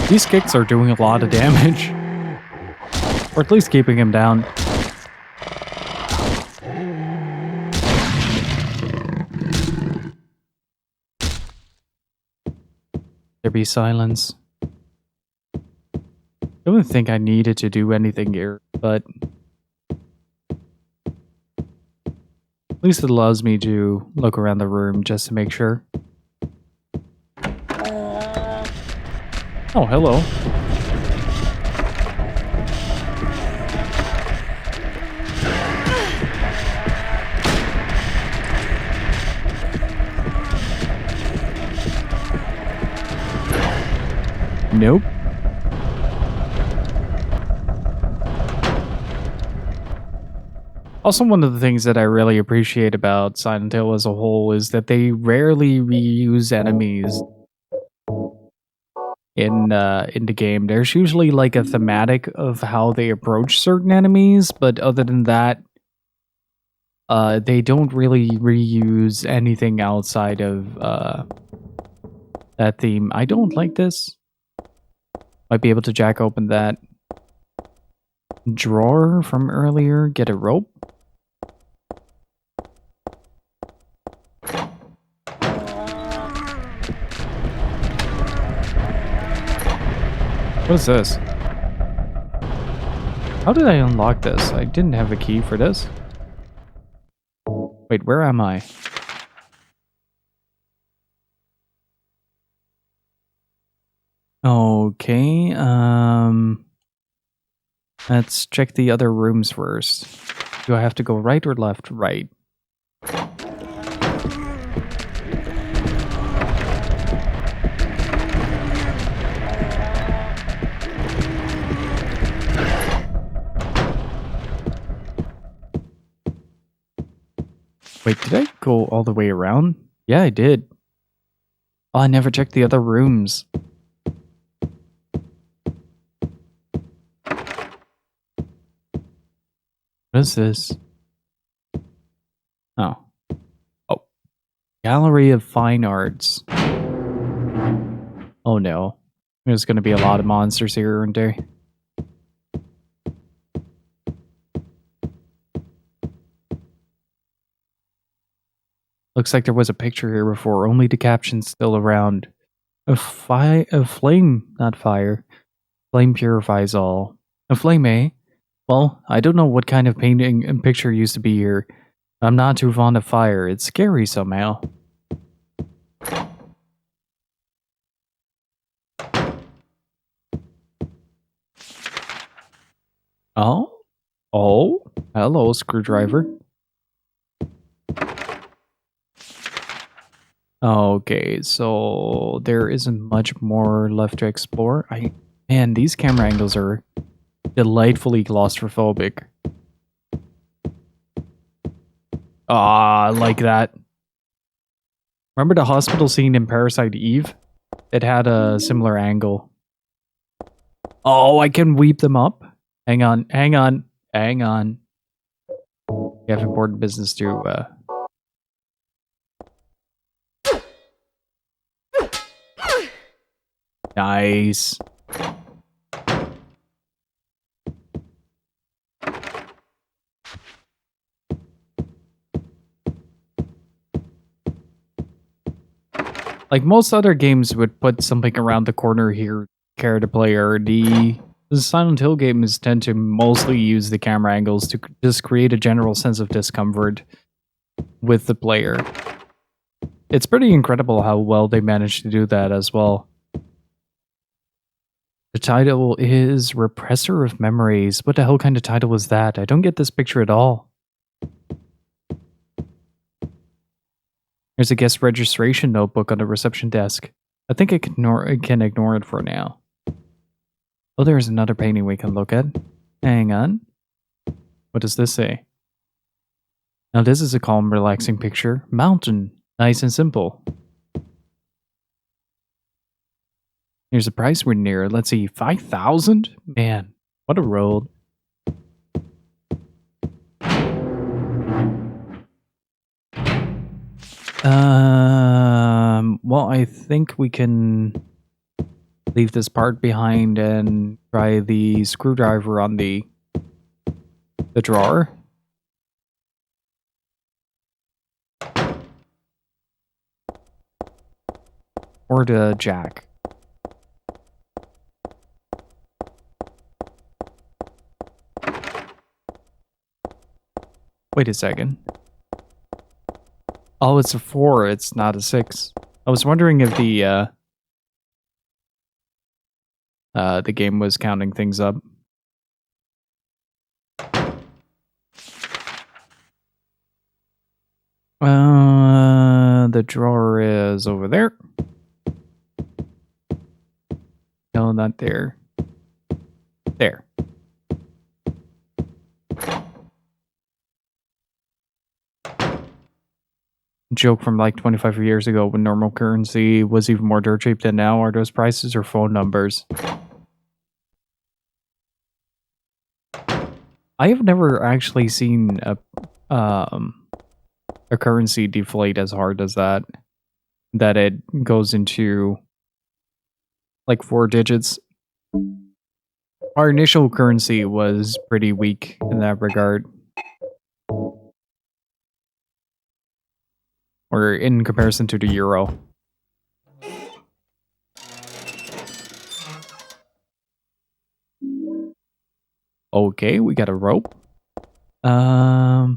These kicks are doing a lot of damage. Or at least keeping him down. There be silence. I don't think I needed to do anything here, but... At least it allows me to look around the room just to make sure. Oh, hello. Nope. Also, one of the things that I really appreciate about Silent Hill as a whole is that they rarely reuse enemies in the game. There's usually like a thematic of how they approach certain enemies, but other than that, they don't really reuse anything outside of that theme. I don't like this. Might be able to jack open that drawer from earlier. Get a rope. What is this? How did I unlock this? I didn't have a key for this. Wait, where am I? Okay, let's check the other rooms first. Do I have to go right or left? Right. Wait, did I go all the way around? Yeah, I did. Oh, I never checked the other rooms. What is this? Oh. Oh. Gallery of Fine Arts. Oh no. There's gonna be a lot of monsters here, aren't there? Looks like there was a picture here before, only the caption's still around. A flame, not fire. Flame purifies all. A flame, eh? Well, I don't know what kind of painting and picture used to be here. I'm not too fond of fire. It's scary somehow. Oh? Oh? Hello, screwdriver. Okay, so there isn't much more left to explore. Man, these camera angles are delightfully claustrophobic. Ah, I like that. Remember the hospital scene in Parasite Eve? It had a similar angle. Oh, I can weep them up. Hang on, hang on, hang on. We have important business to Nice. Like most other games would put something around the corner here, care to player. The Silent Hill games tend to mostly use the camera angles to just create a general sense of discomfort with the player. It's pretty incredible how well they managed to do that as well. The title is Repressor of Memories. What the hell kind of title was that? I don't get this picture at all. There's a guest registration notebook on the reception desk. I think I can ignore it for now. Oh, there's another painting we can look at. Hang on. What does this say? Now this is a calm, relaxing picture. Mountain. Nice and simple. Here's a price we're near. Let's see, 5,000? Man, what a road. Well, I think we can leave this part behind and try the screwdriver on the drawer. Or the jack. Wait a second. Oh, it's a 4, it's not a 6. I was wondering if the game was counting things up. The drawer is over there. No, not there. There. Joke from like 25 years ago when normal currency was even more dirt cheap than now. Are those prices or phone numbers? I have never actually seen a currency deflate as hard as that. That it goes into like 4 digits. Our initial currency was pretty weak in that regard. Or in comparison to the euro. Okay, we got a rope. Let's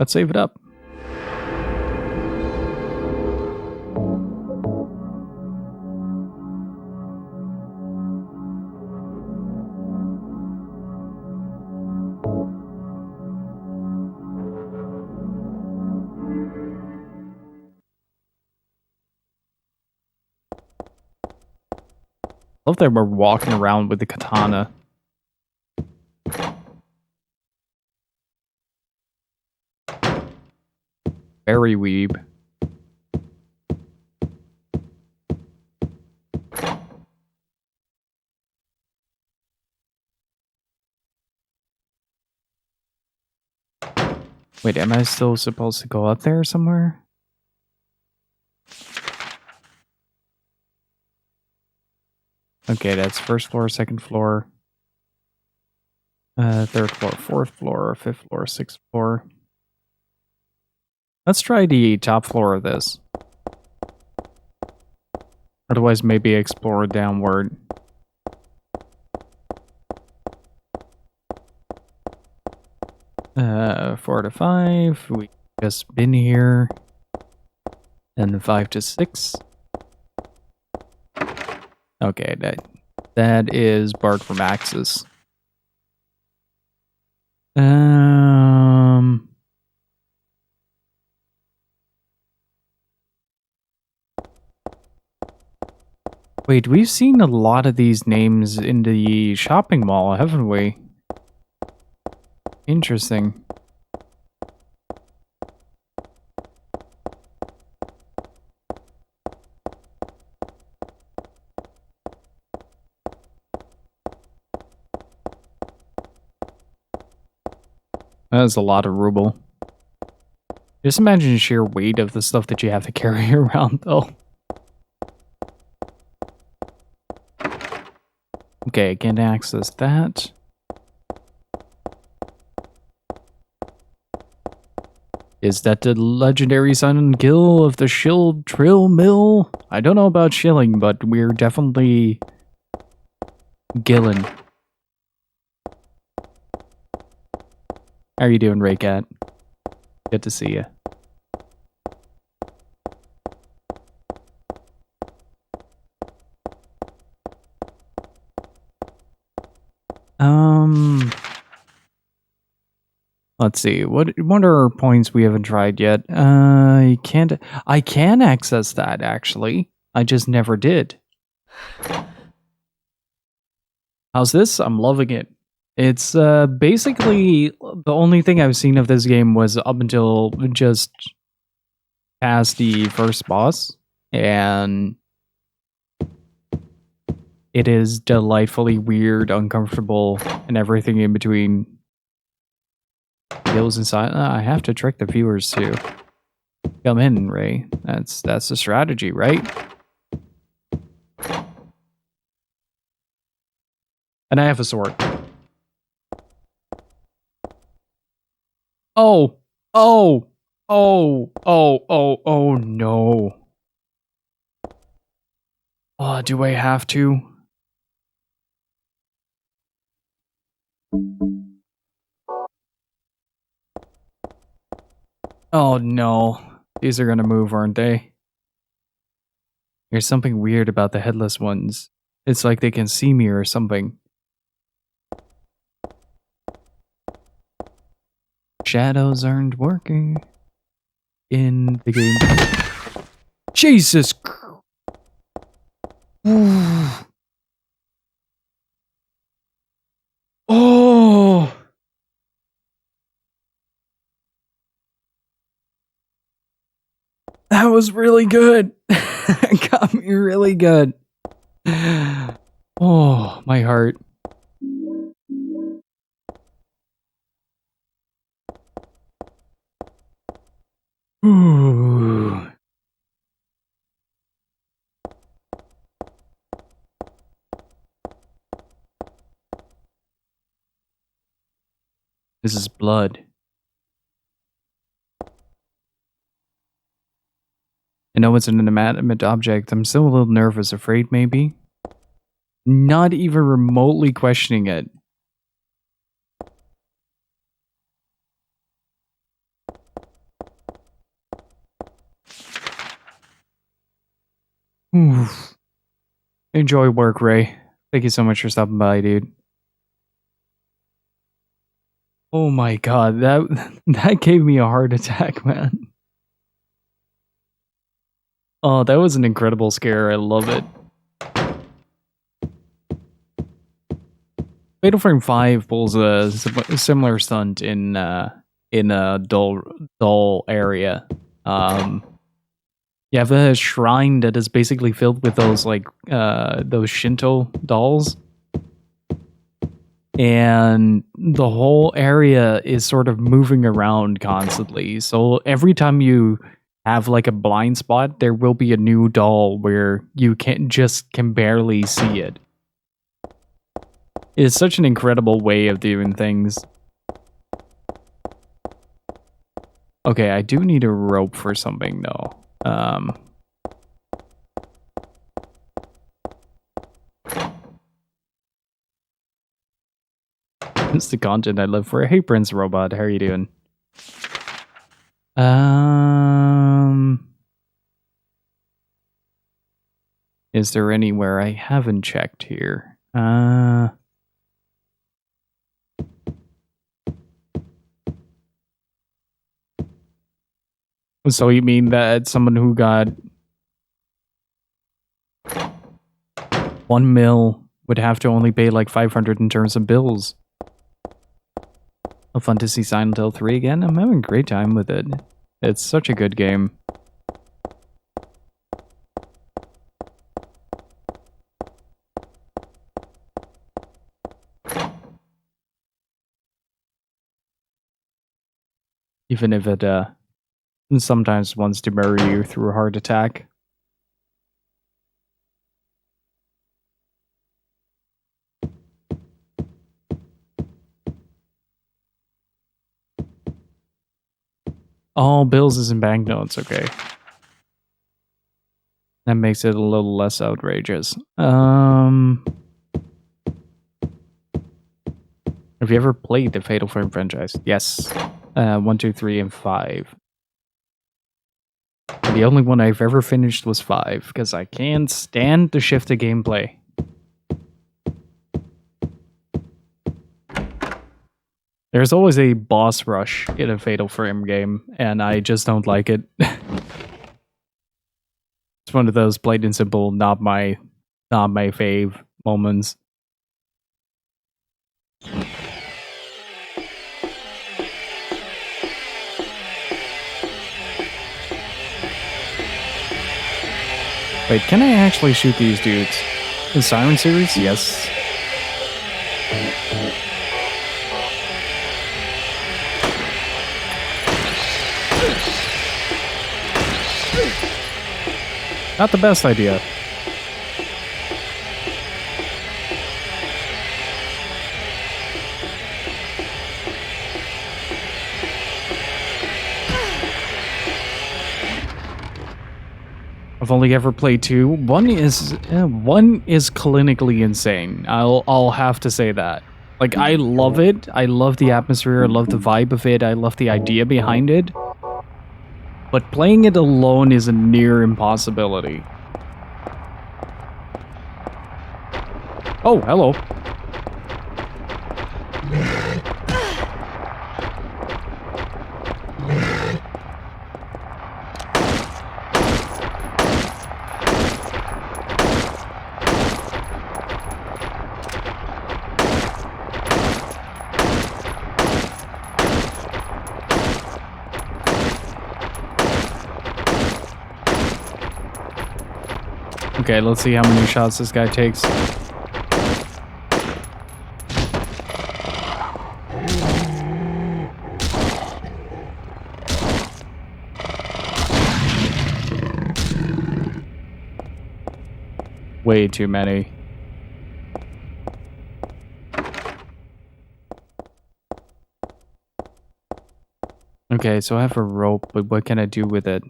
save it up. Love that we're walking around with the katana. Very weeb. Wait, am I still supposed to go up there somewhere? Okay, that's first floor, second floor. Third floor, fourth floor, fifth floor, sixth floor. Let's try the top floor of this. Otherwise, maybe explore downward. Four to five. We just been here. And 5 to 6. Okay, that is barred from access. Wait, we've seen a lot of these names in the shopping mall, haven't we? Interesting. That's a lot of ruble. Just imagine the sheer weight of the stuff that you have to carry around, though. Okay, I can't access that. Is that the legendary Silent Kill of the Shield Trill Mill? I don't know about shilling, but we're definitely gilling. How are you doing, Raycat? Good to see you. Let's see. What are points we haven't tried yet? I can access that actually. I just never did. How's this? I'm loving it. It's basically the only thing I've seen of this game was up until just past the first boss, and it is delightfully weird, uncomfortable, and everything in between. Kills inside. I have to trick the viewers too. Come in, Ray. That's the strategy, right? And I have a sword. Oh, oh, oh, oh, oh, oh no. Oh, do I have to? Oh no. These are gonna move, aren't they? There's something weird about the headless ones. It's like they can see me or something. Shadows aren't working in the game. Jesus! Oh, that was really good. It got me really good. Oh, my heart. Ooh. This is blood. I know it's an inanimate object. I'm still a little nervous, afraid maybe. Not even remotely questioning it. Oof. Enjoy work, Ray. Thank you so much for stopping by, dude. Oh my god, that gave me a heart attack, man. Oh, that was an incredible scare. I love it. Fatal Frame 5 pulls a similar stunt in a dull area. You have a shrine that is basically filled with those those Shinto dolls. And the whole area is sort of moving around constantly. So every time you have like a blind spot, there will be a new doll where you can barely see it. It's such an incredible way of doing things. Okay, I do need a rope for something though. It's the content I live for. Hey, Prince Robot, how are you doing? Is there anywhere I haven't checked here? So you mean that someone who got 1 mil would have to only pay like 500 in terms of bills? Oh, fun to see Silent Hill 3 again. I'm having a great time with it. It's such a good game. Even if it sometimes wants to bury you through a heart attack. Oh, bills isn't banknotes, okay. That makes it a little less outrageous. Have you ever played the Fatal Frame franchise? Yes. 1, 2, 3, and 5. The only one I've ever finished was 5, because I can't stand the shift of gameplay. There's always a boss rush in a Fatal Frame game, and I just don't like it. It's one of those plain and simple, not my fave moments. Wait, can I actually shoot these dudes? In Siren series? Yes. Not the best idea. I've only ever played 2. One is clinically insane. I'll have to say that. Like, I love it. I love the atmosphere. I love the vibe of it. I love the idea behind it. But playing it alone is a near impossibility. Oh, hello. Okay, let's see how many shots this guy takes. Way too many. Okay, so I have a rope, but what can I do with it?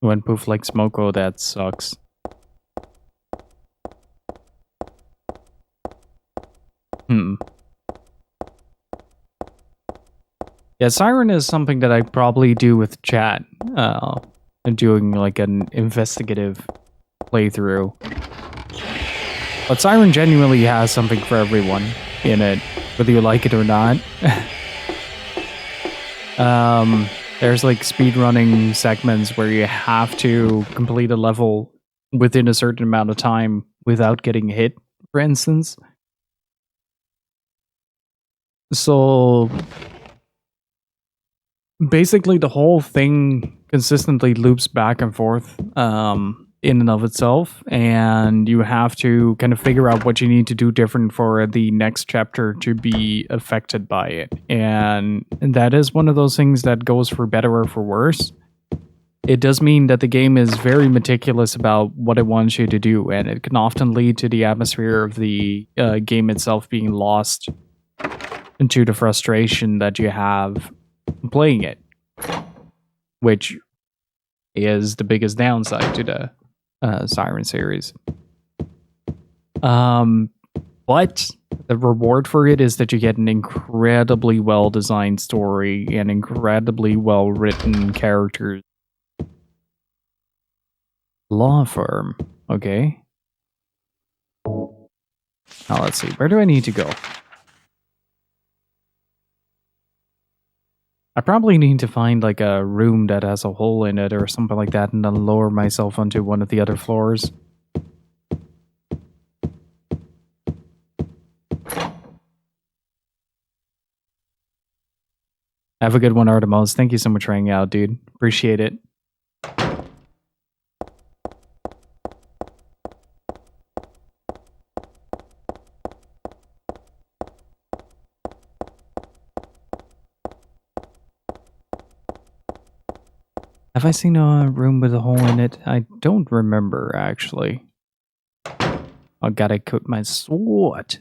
Went poof like smoke. Oh, that sucks. Yeah, Siren is something that I probably do with chat. Doing like an investigative playthrough. But Siren genuinely has something for everyone in it, whether you like it or not. There's like speedrunning segments where you have to complete a level within a certain amount of time without getting hit, for instance. So basically the whole thing consistently loops back and forth in and of itself, and you have to kind of figure out what you need to do different for the next chapter to be affected by it. And that is one of those things that goes for better or for worse. It does mean that the game is very meticulous about what it wants you to do, and it can often lead to the atmosphere of the game itself being lost into the frustration that you have playing it, which is the biggest downside to the Siren series. But the reward for it is that you get an incredibly well-designed story and incredibly well-written characters. Law firm, okay. Now let's see, where do I need to go? I probably need to find like a room that has a hole in it or something like that, and then lower myself onto one of the other floors. Have a good one, Artemis. Thank you so much for hanging out, dude. Appreciate it. Have I seen a room with a hole in it? I don't remember, actually. I gotta cut my sword.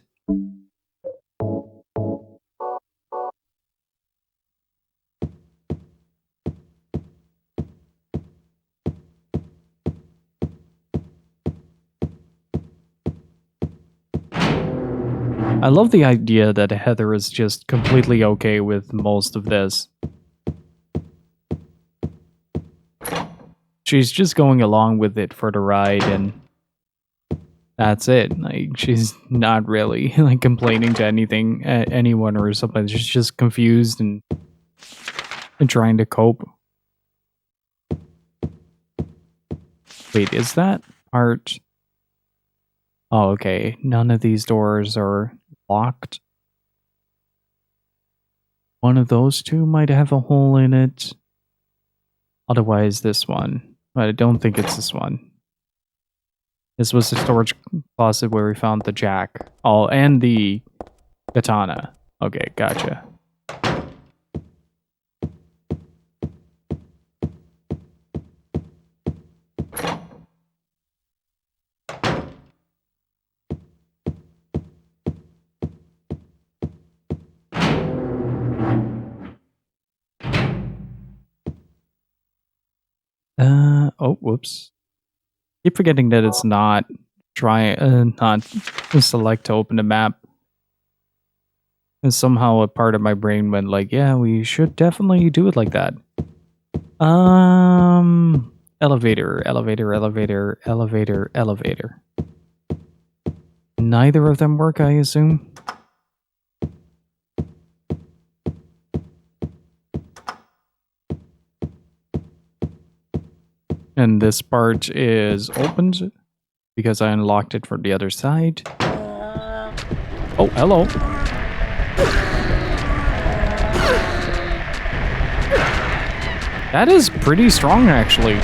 I love the idea that Heather is just completely okay with most of this. She's just going along with it for the ride, and that's it. Like, she's not really like complaining to anyone or something. She's just confused and trying to cope. Wait, is that part? Oh, okay. None of these doors are locked. One of those two might have a hole in it. Otherwise, this one. But I don't think it's this one. This was the storage closet where we found the jack. Oh, and the katana. Okay, gotcha. Oh, whoops. Keep forgetting that it's not not select to open the map. And somehow a part of my brain went like, yeah, we should definitely do it like that. Elevator, elevator, elevator, elevator, elevator. Neither of them work, I assume. And this part is opened. because I unlocked it from the other side. Oh, hello. That is pretty strong, actually.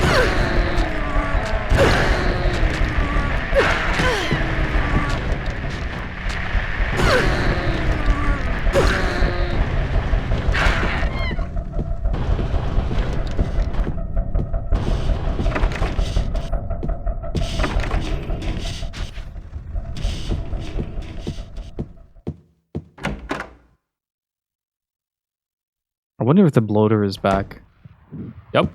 I wonder if the bloater is back. Yep.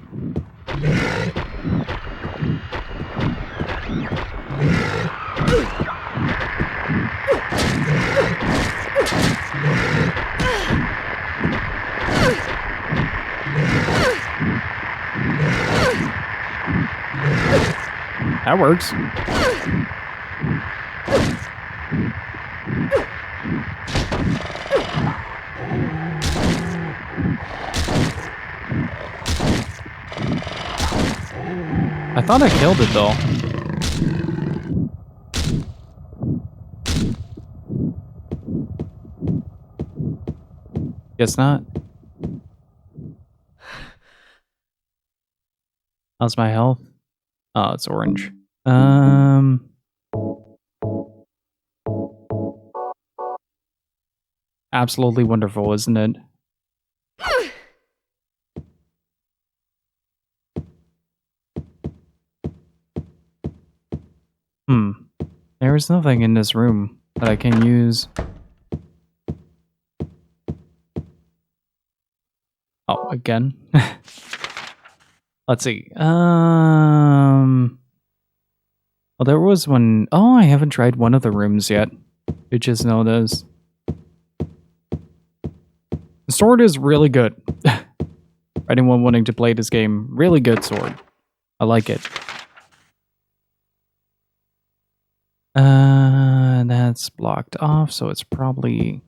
That works. I thought I killed it though. Guess not. How's my health? Oh, it's orange. Absolutely wonderful, isn't it? There is nothing in this room that I can use. Oh, again? Let's see. Well, there was one. Oh, I haven't tried one of the rooms yet. You just know this. The sword is really good. For anyone wanting to play this game, really good sword. I like it. That's blocked off, so it's probably...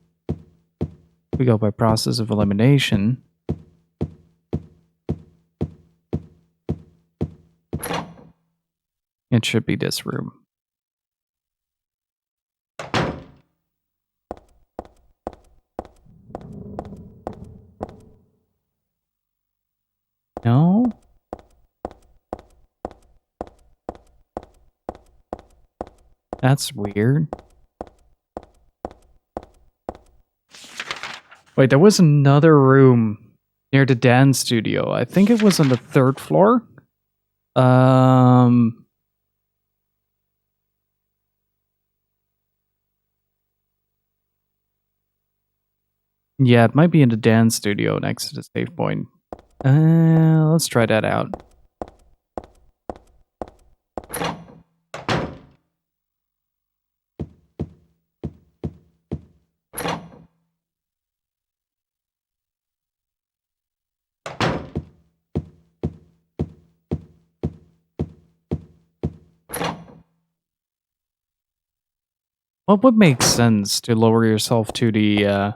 We go by process of elimination. It should be this room. No? That's weird. Wait, there was another room near the dance studio. I think it was on the 3rd floor. Yeah, it might be in the dance studio next to the save point. Let's try that out. What would make sense to lower yourself to the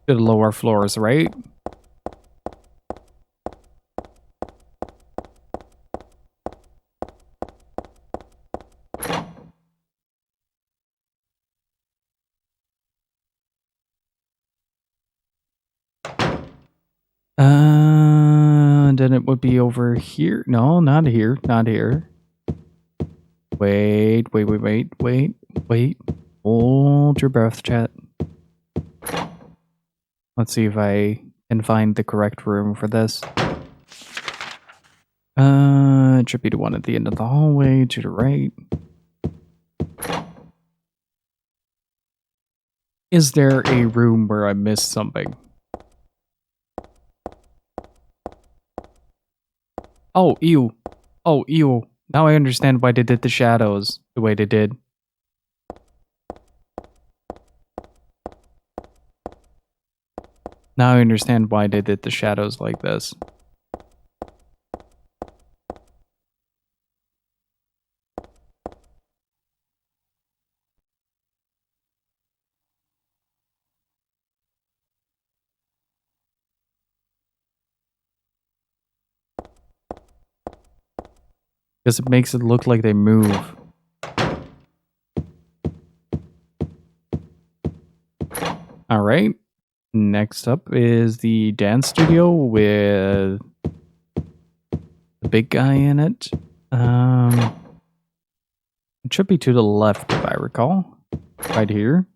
lower floors, right? Then it would be over here. No, not here. Not here. Wait. Hold your breath, chat. Let's see if I can find the correct room for this. It should be the one at the end of the hallway to the right. Is there a room where I missed something? Oh, ew. Oh, ew. Now I understand why they did the shadows the way they did. Now I understand why they did the shadows like this. Because it makes it look like they move. Alright. Next up is the dance studio with the big guy in it. It should be to the left if I recall. Right here.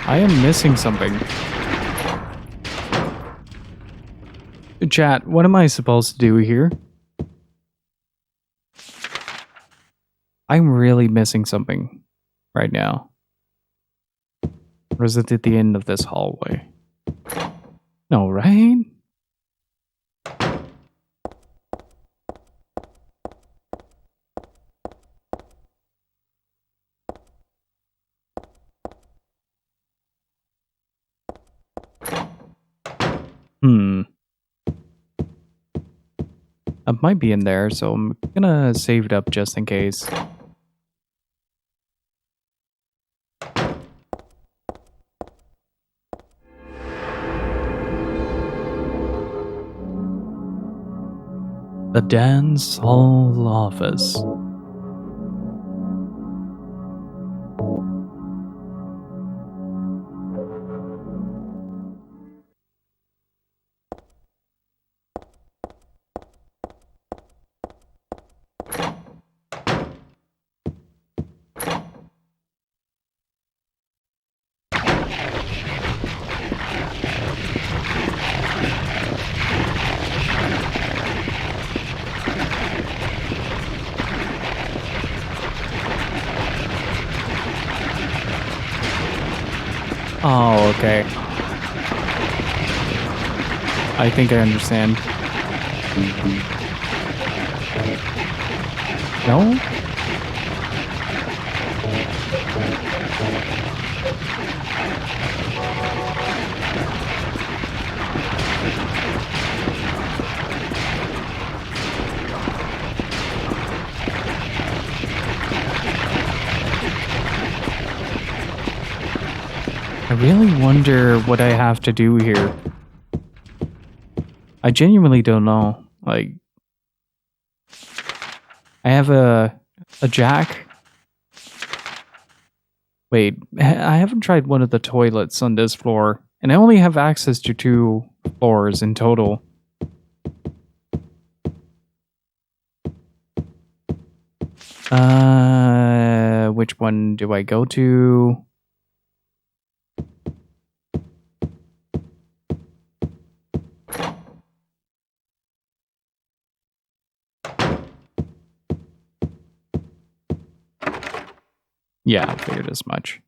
I am missing something. Chat, what am I supposed to do here? I'm really missing something right now. Or is it at the end of this hallway? No, right? It might be in there, so I'm gonna save it up just in case. The dance hall office. Oh, okay. I think I understand. No? I really wonder what I have to do here. I genuinely don't know. Like, I have a jack. Wait, I haven't tried one of the toilets on this floor, and I only have access to 2 floors in total. Which one do I go to? Yeah, I figured as much.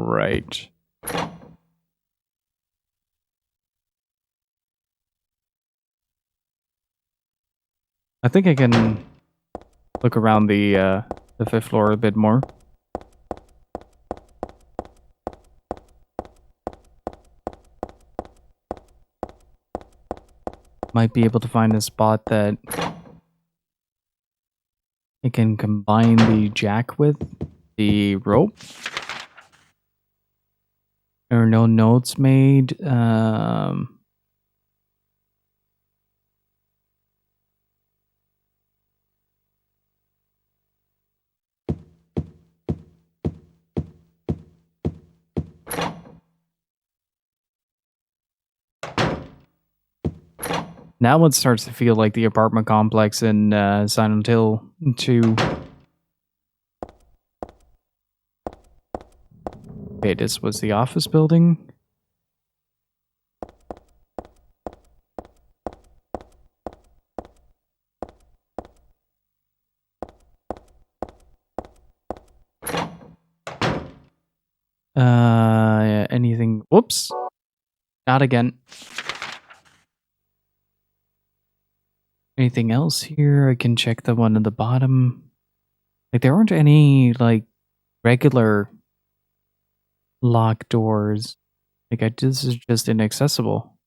Right. I think I can look around the 5th floor a bit more. Might be able to find a spot that I can combine the jack with the rope. There are no notes made. Now it starts to feel like the apartment complex in Silent Hill 2. Okay, this was the office building. Anything? Whoops. Not again. Anything else here? I can check the one at the bottom. Like, there aren't any, like, regular locked doors. Like, this is just inaccessible.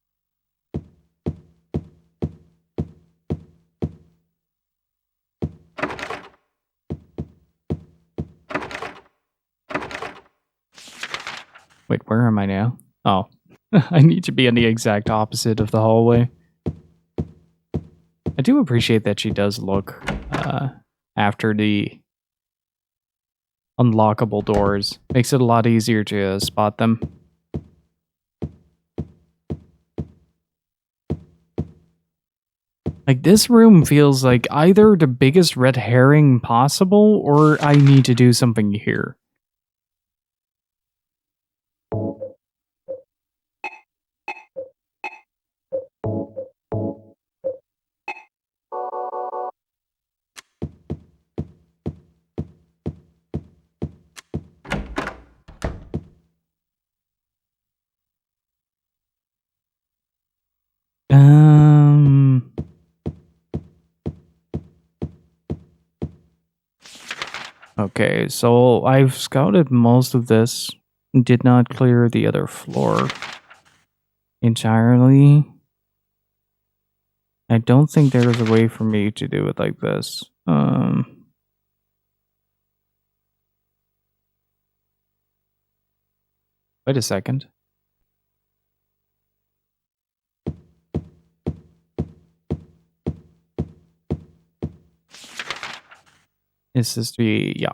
Wait, where am I now? Oh. I need to be on the exact opposite of the hallway. I do appreciate that she does look after the unlockable doors. Makes it a lot easier to spot them. Like, this room feels like either the biggest red herring possible, or I need to do something here. Okay, so I've scouted most of this. Did not clear the other floor entirely. I don't think there is a way for me to do it like this. Wait a second. This is the, yeah.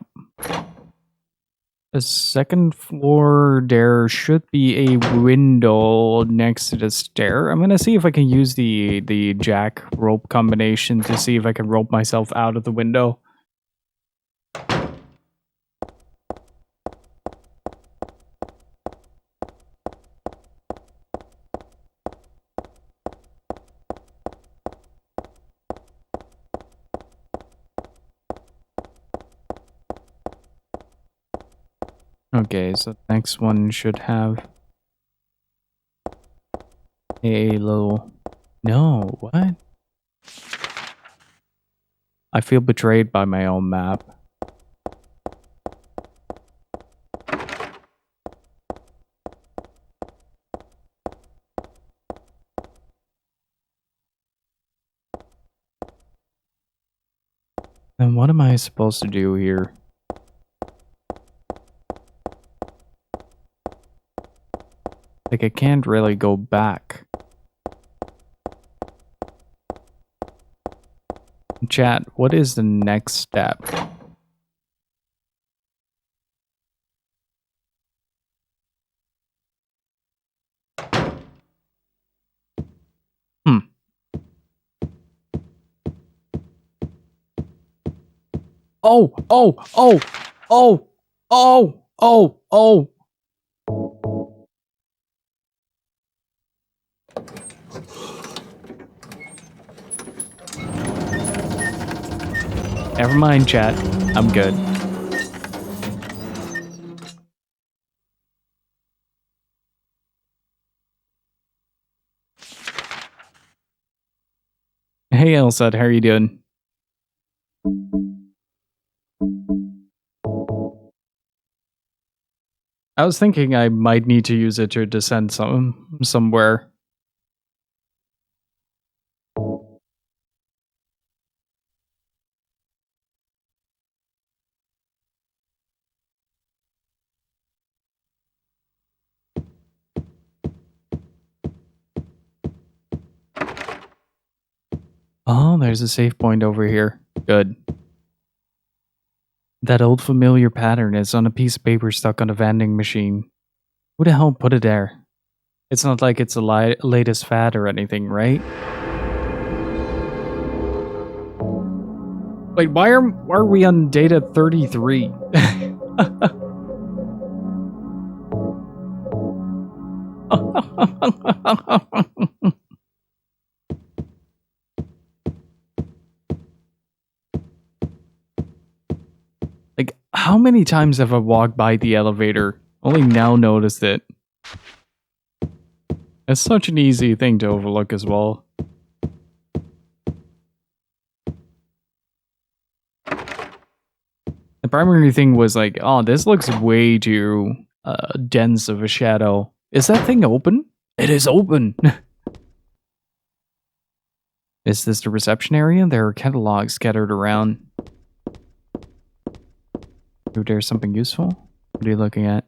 The second floor, there should be a window next to the stair. I'm gonna see if I can use the jack rope combination to see if I can rope myself out of the window. Okay, so the next one should have a little... No, what? I feel betrayed by my own map. Then what am I supposed to do here? Like, I can't really go back. Chat, what is the next step? Oh, oh, oh, oh, oh, oh, oh. Never mind, chat. I'm good. Hey, Elsa, how are you doing? I was thinking I might need to use it to descend somewhere. Oh, there's a save point over here. Good. That old familiar pattern is on a piece of paper stuck on a vending machine. Who the hell put it there? It's not like it's the latest fad or anything, right? Wait, why are we on data 33? Like, how many times have I walked by the elevator? Only now noticed it. It's such an easy thing to overlook as well. The primary thing was like, oh, this looks way too dense of a shadow. Is that thing open? It is open! Is this the reception area? There are catalogs scattered around. Ooh, there's something useful. What are you looking at?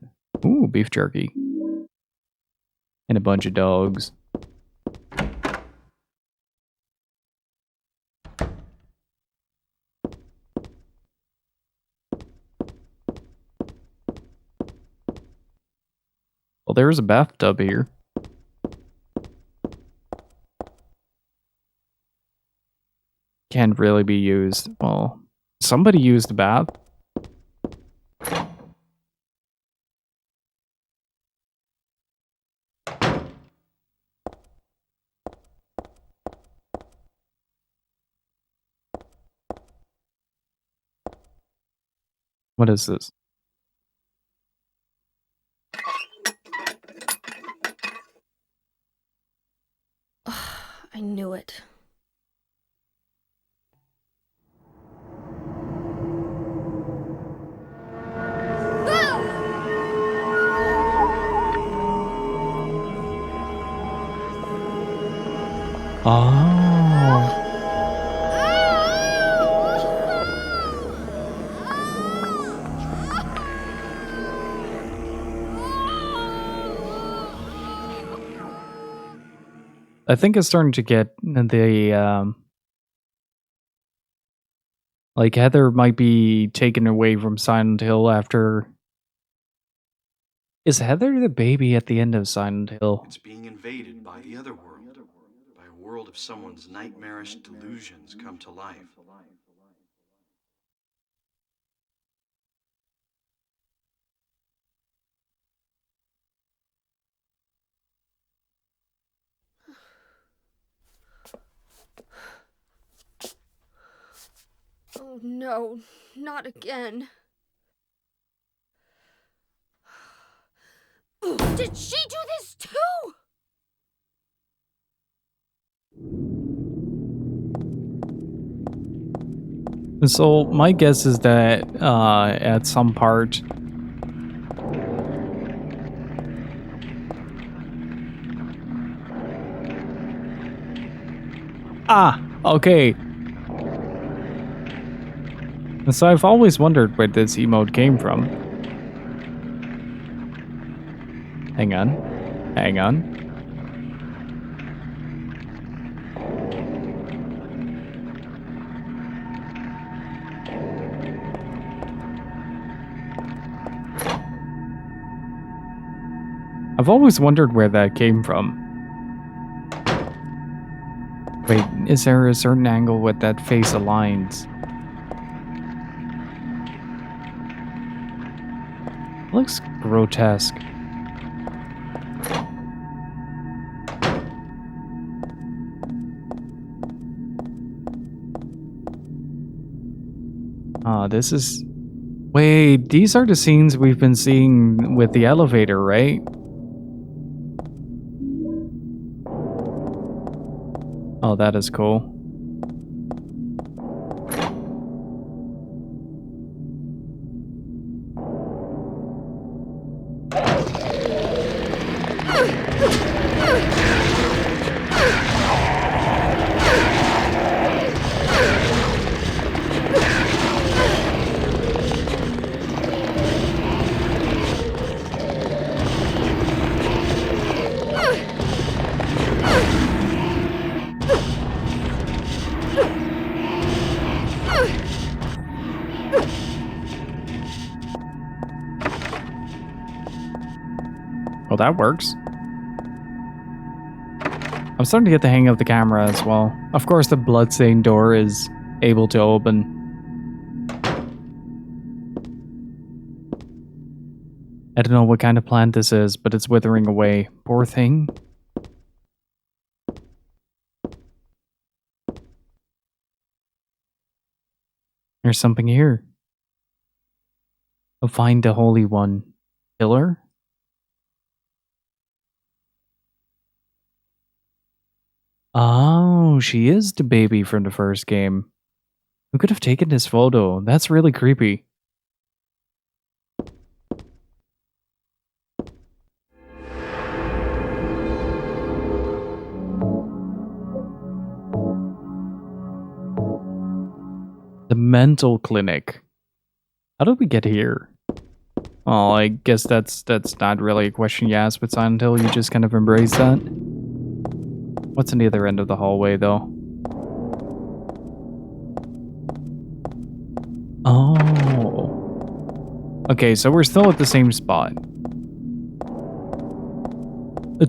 Ooh, beef jerky. And a bunch of dogs. Well, there's a bathtub here. Can't really be used. Well, somebody used the bath. What is this? I knew it. Oh. I think it's starting to get the like Heather might be taken away from Silent Hill after. Is Heather the baby at the end of Silent Hill? It's being invaded by the other world, by a world of someone's nightmarish delusions come to life. Oh no, not again. Did she do this too? So my guess is that at some part okay. So I've always wondered where this emote came from. Hang on. Hang on. I've always wondered where that came from. Wait, is there a certain angle with that face aligns? Looks grotesque. This is... Wait, these are the scenes we've been seeing with the elevator, right? Oh, that is cool. Well, that works. I'm starting to get the hang of the camera as well. Of course, the bloodstained door is able to open. I don't know what kind of plant this is, but it's withering away. Poor thing. There's something here. Find the Holy One. Pillar? Oh, she is the baby from the first game. Who could have taken this photo? That's really creepy. The mental clinic. How did we get here? Well, I guess that's not really a question you ask with Silent Hill. You just kind of embrace that. What's on the other end of the hallway, though? Oh. Okay, so we're still at the same spot.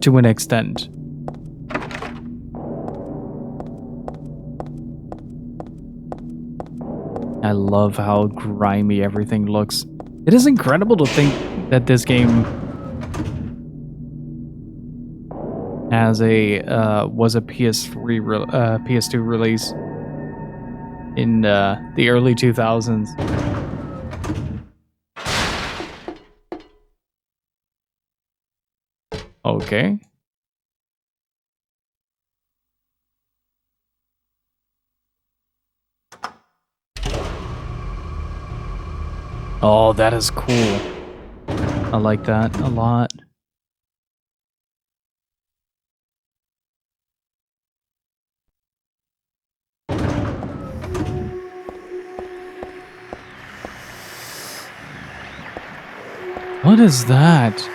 To an extent. I love how grimy everything looks. It is incredible to think that this game has was a PS2 release in the early 2000s. Okay. Oh, that is cool. I like that a lot. What is that?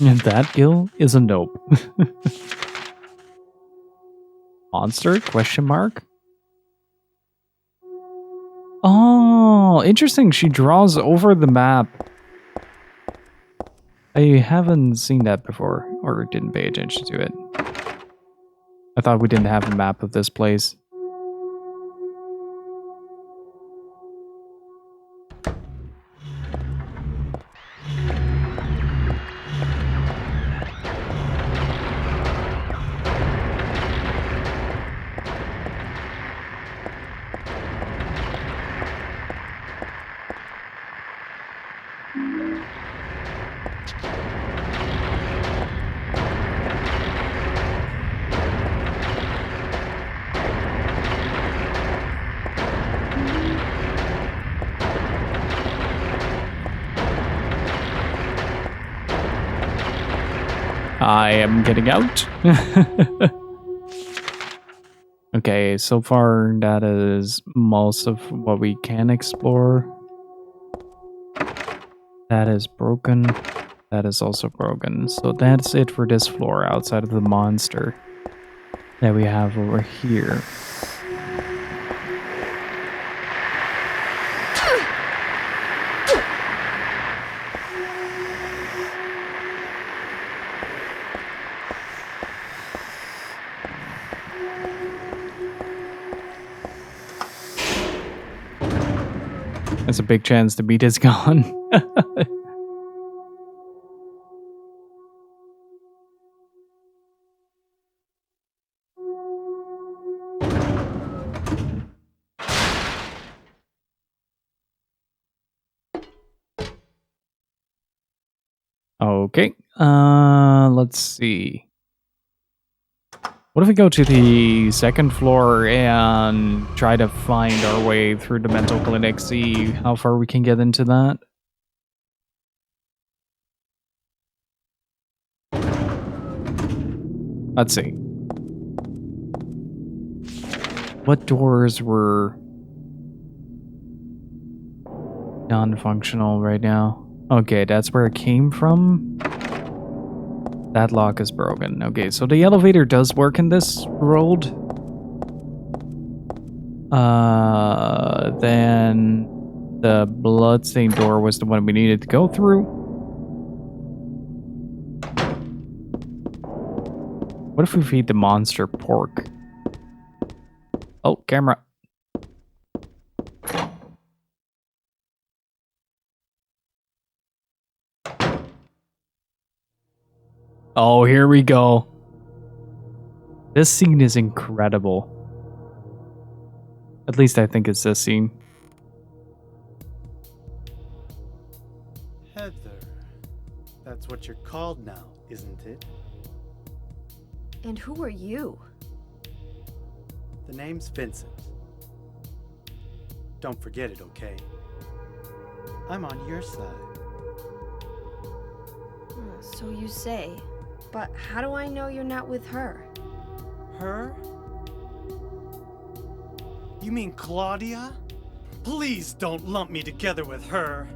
And that Gil is a nope. Monster? Question mark? Oh, interesting. She draws over the map. I haven't seen that before, or didn't pay attention to it. I thought we didn't have a map of this place. I am getting out. Okay, so far that is most of what we can explore. That is broken. That is also broken. So that's it for this floor outside of the monster that we have over here. There's a big chance the beat is gone. Okay, let's see. What if we go to the second floor and try to find our way through the mental clinic, see how far we can get into that? Let's see. What doors were non-functional right now? Okay, that's where it came from. That lock is broken. Okay, so the elevator does work in this world. Then the bloodstained door was the one we needed to go through. What if we feed the monster pork? Oh, camera. Oh, here we go. This scene is incredible. At least I think it's this scene. Heather. That's what you're called now, isn't it? And who are you? The name's Vincent. Don't forget it, okay? I'm on your side. So you say. But how do I know you're not with her? Her? You mean Claudia? Please don't lump me together with her.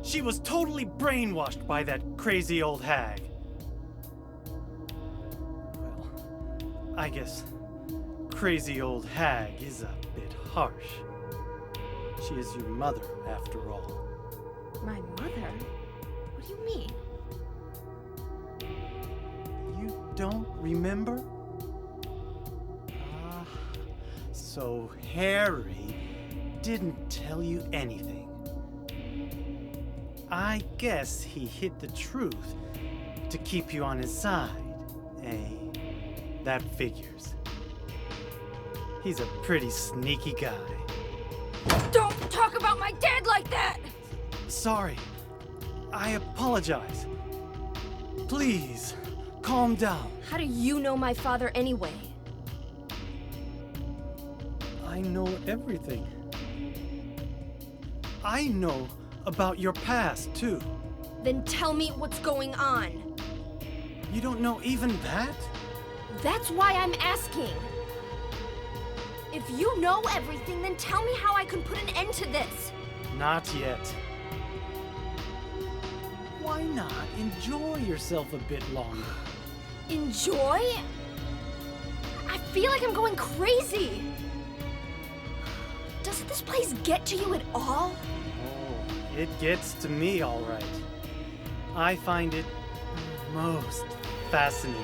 She was totally brainwashed by that crazy old hag. Well, I guess crazy old hag is a bit harsh. She is your mother, after all. My mother? What do you mean? You don't remember? So Harry didn't tell you anything. I guess he hid the truth to keep you on his side, eh? That figures. He's a pretty sneaky guy. Don't talk about my dad like that! Sorry. I apologize. Please, calm down. How do you know my father anyway? I know everything. I know about your past, too. Then tell me what's going on. You don't know even that? That's why I'm asking. If you know everything, then tell me how I can put an end to this. Not yet. Why not enjoy yourself a bit longer? Enjoy? I feel like I'm going crazy. Does this place get to you at all? Oh, it gets to me, all right. I find it most fascinating.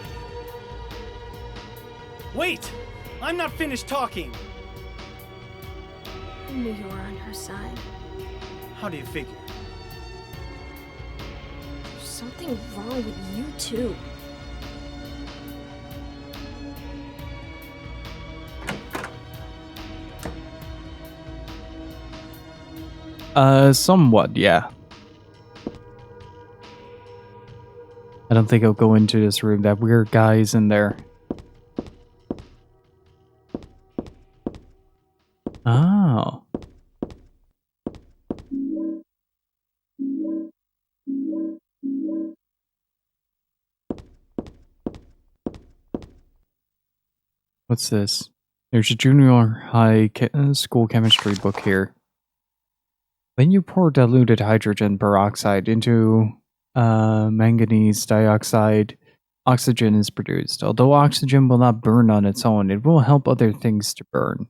Wait! I'm not finished talking! I knew you were on her side. How do you figure? There's something wrong with you, too. Somewhat, yeah. I don't think I'll go into this room. That weird guy's in there. Oh. What's this? There's a junior high school chemistry book here. Then you pour diluted hydrogen peroxide into manganese dioxide. Oxygen is produced. Although oxygen will not burn on its own, it will help other things to burn.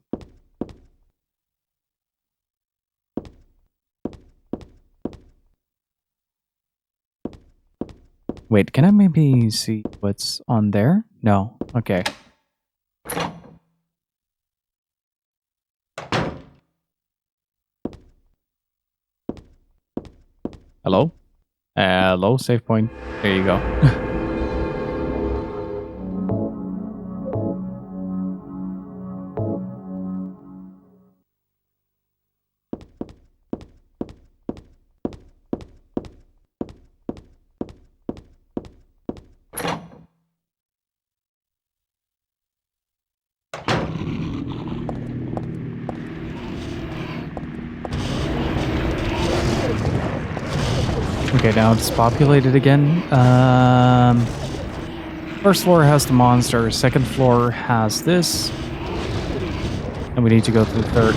Wait, can I maybe see what's on there? No. Okay. Hello? Hello, save point. There you go. Okay, now it's populated again. First floor has the monster. Second floor has this. And we need to go to the third.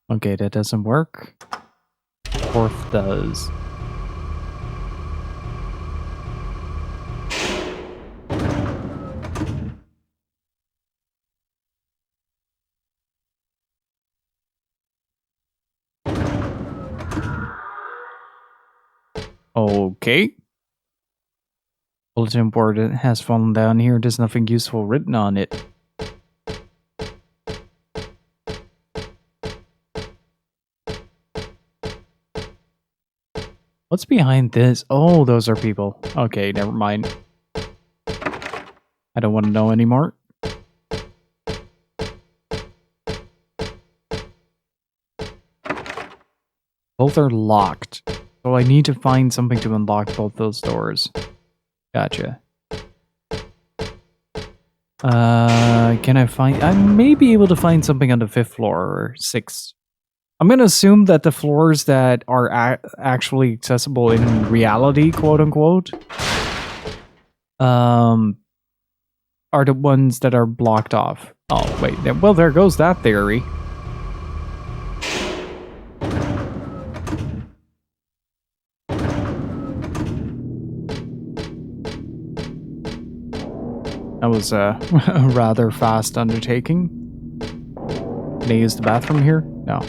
Okay, that doesn't work. Fourth does. Okay. Bulletin board has fallen down here. There's nothing useful written on it. What's behind this? Oh, those are people. Okay, never mind. I don't want to know anymore. Both are locked. So I need to find something to unlock both those doors. Gotcha. Can I find... I may be able to find something on the 5th floor or 6th. I'm going to assume that the floors that are actually accessible in reality, quote unquote, are the ones that are blocked off. Oh, wait. Well, there goes that theory. That was a rather fast undertaking. Can I use the bathroom here? No.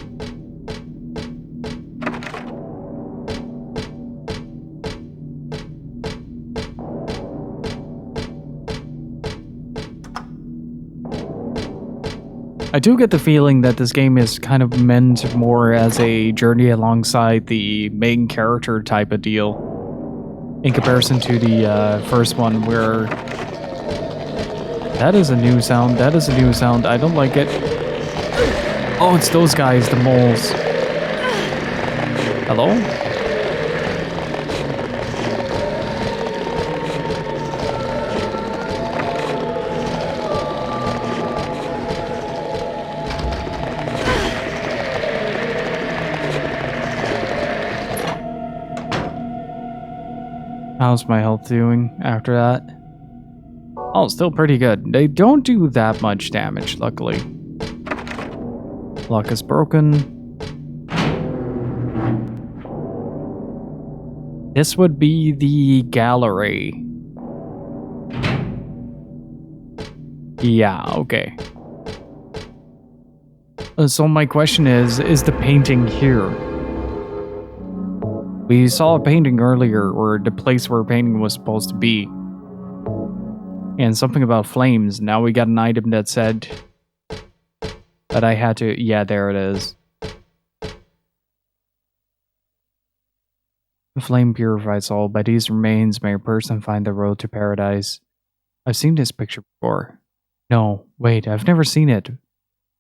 I do get the feeling that this game is kind of meant more as a journey alongside the main character type of deal, in comparison to the first one, where... That is a new sound. That is a new sound. I don't like it. Oh, it's those guys, the moles. Hello? How's my health doing after that? Oh, still pretty good. They don't do that much damage, luckily. Lock is broken. This would be the gallery. Yeah, okay. So my question is the painting here? We saw a painting earlier, or the place where a painting was supposed to be. And something about flames. Now we got an item that said that I had to... Yeah, there it is. The flame purifies all. By these remains may a person find the road to paradise. I've seen this picture before. No, wait, I've never seen it.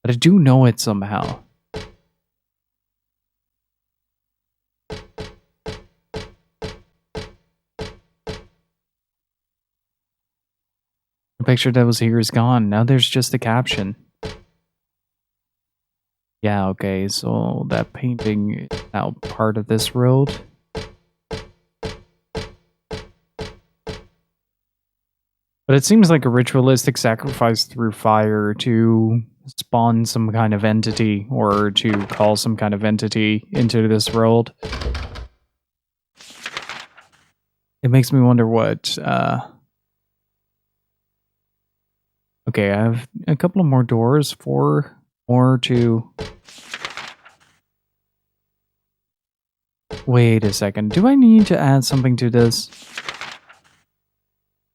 But I do know it somehow. The picture that was here is gone. Now there's just a caption. Yeah, okay, so that painting is now part of this road. But it seems like a ritualistic sacrifice through fire to spawn some kind of entity, or to call some kind of entity into this world. It makes me wonder what... Okay, I have a couple of more doors, 4 more to... Wait a second, do I need to add something to this?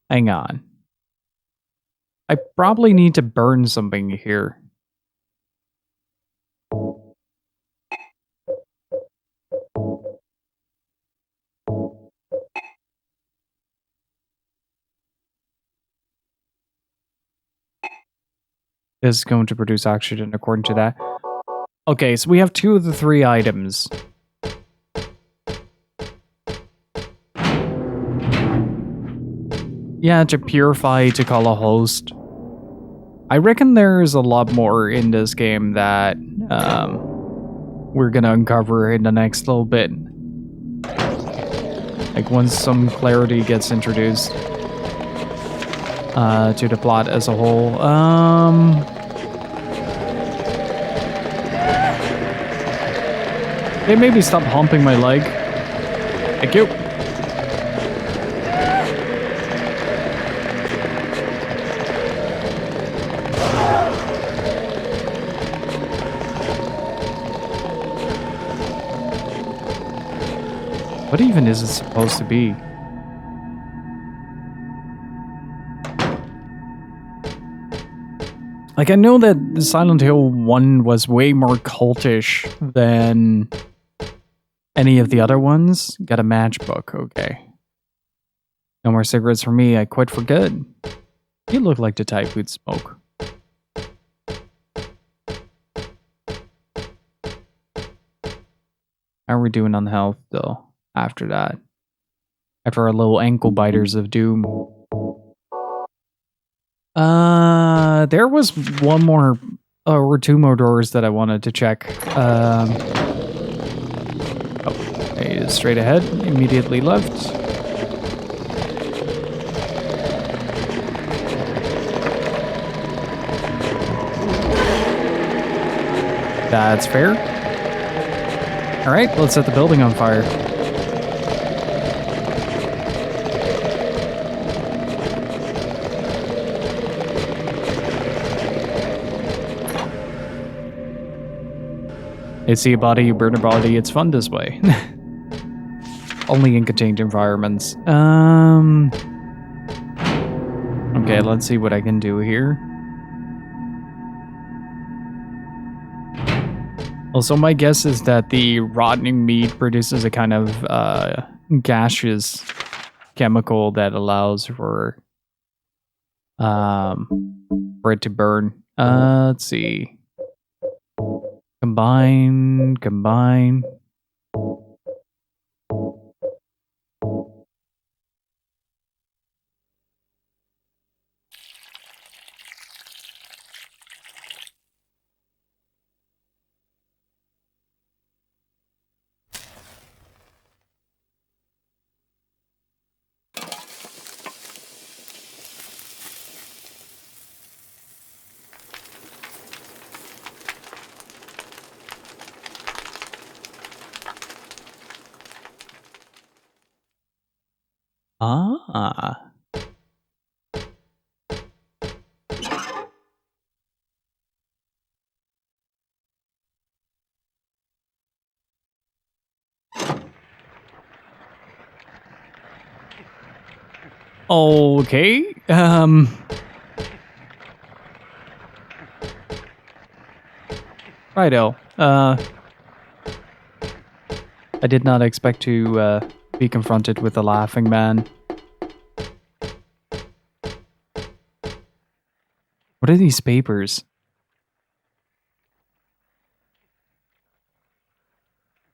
Hang on. I probably need to burn something here. This is going to produce oxygen according to that. Okay, so we have 2 of the 3 items. Yeah, to purify, to call a host. I reckon there's a lot more in this game that we're gonna uncover in the next little bit. Like once some clarity gets introduced to the plot as a whole. Hey, maybe stop humping my leg. Thank you. What even is it supposed to be? Like, I know that Silent Hill 1 was way more cultish than Any of the other ones? Got a matchbook, okay. No more cigarettes for me, I quit for good. You look like the type who'd smoke. How are we doing on health, though, after that? After our little ankle biters of doom. There was one more, or two more doors that I wanted to check. Okay, straight ahead, immediately left. That's fair. All right, let's set the building on fire. You see a body, you burn a body, it's fun this way. Only in contained environments. Okay, let's see what I can do here. Also, my guess is that the rotting meat produces a kind of gaseous chemical that allows for it to burn. Let's see. Combine. Ah. Okay. Righto. I did not expect to be confronted with a laughing man. What are these papers?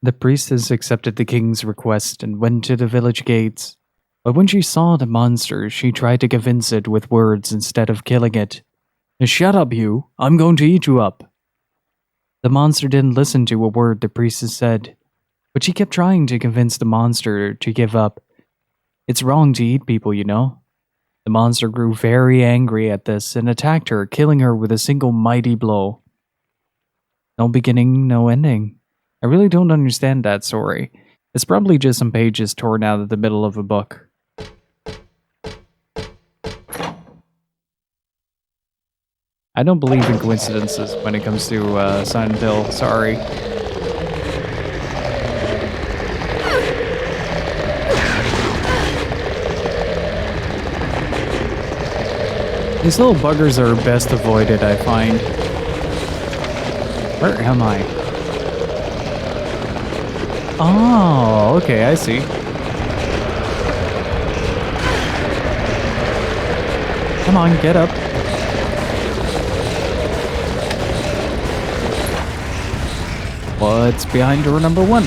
The priestess accepted the king's request and went to the village gates. But when she saw the monster, she tried to convince it with words instead of killing it. Shut up, you. I'm going to eat you up. The monster didn't listen to a word the priestess said, but she kept trying to convince the monster to give up. It's wrong to eat people, you know. The monster grew very angry at this and attacked her, killing her with a single mighty blow. No beginning, no ending. I really don't understand that story. It's probably just some pages torn out of the middle of a book. I don't believe in coincidences when it comes to Silent Hill, sorry. These little buggers are best avoided, I find. Where am I? Oh, okay, I see. Come on, get up. What's behind door number 1?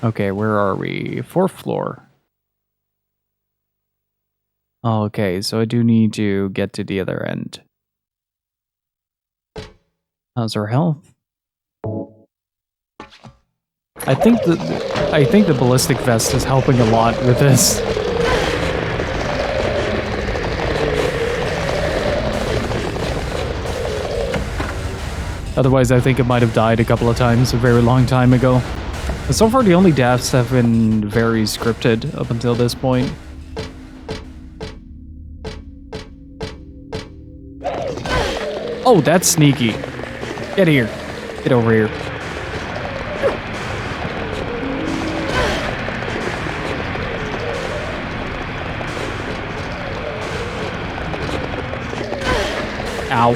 Okay, where are we? 4th floor. Okay, so I do need to get to the other end. How's our health? I think the ballistic vest is helping a lot with this. Otherwise, I think it might have died a couple of times a very long time ago. But so far, the only deaths have been very scripted up until this point. Oh, that's sneaky. Get here. Get over here. Ow.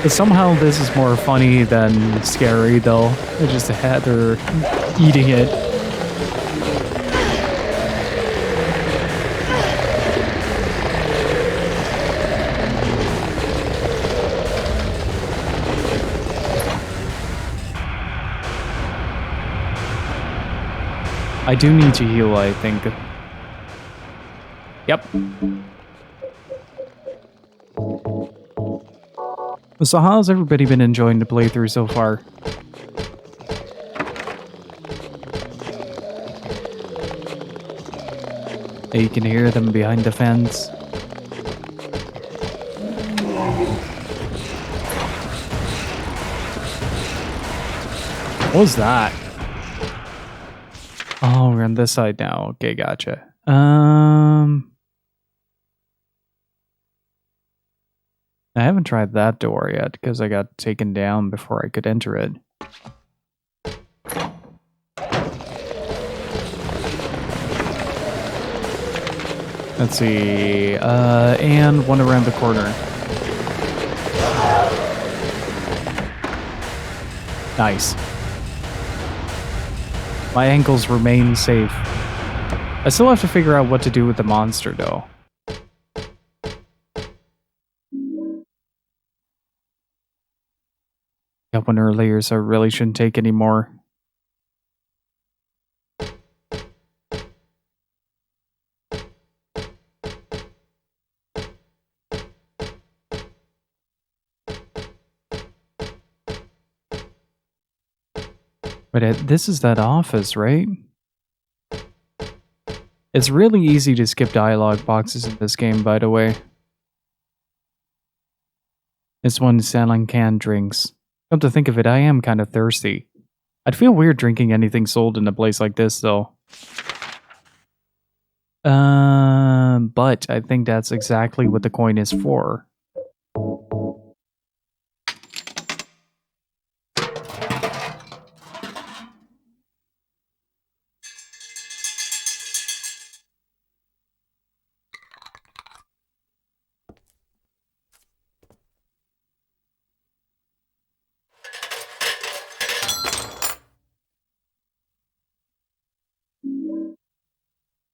But somehow this is more funny than scary, though. I just had her eating it. I do need to heal, I think. Yep. So how's everybody been enjoying the playthrough so far? You can hear them behind the fence. What was that? Oh, we're on this side now. Okay, gotcha. I haven't tried that door yet because I got taken down before I could enter it. Let's see. And one around the corner. Nice. My ankles remain safe. I still have to figure out what to do with the monster, though. Got one earlier, so I really shouldn't take any more. But this is that office, right? It's really easy to skip dialogue boxes in this game, by the way. This one's selling canned drinks. Come to think of it, I am kind of thirsty. I'd feel weird drinking anything sold in a place like this, though. But I think that's exactly what the coin is for.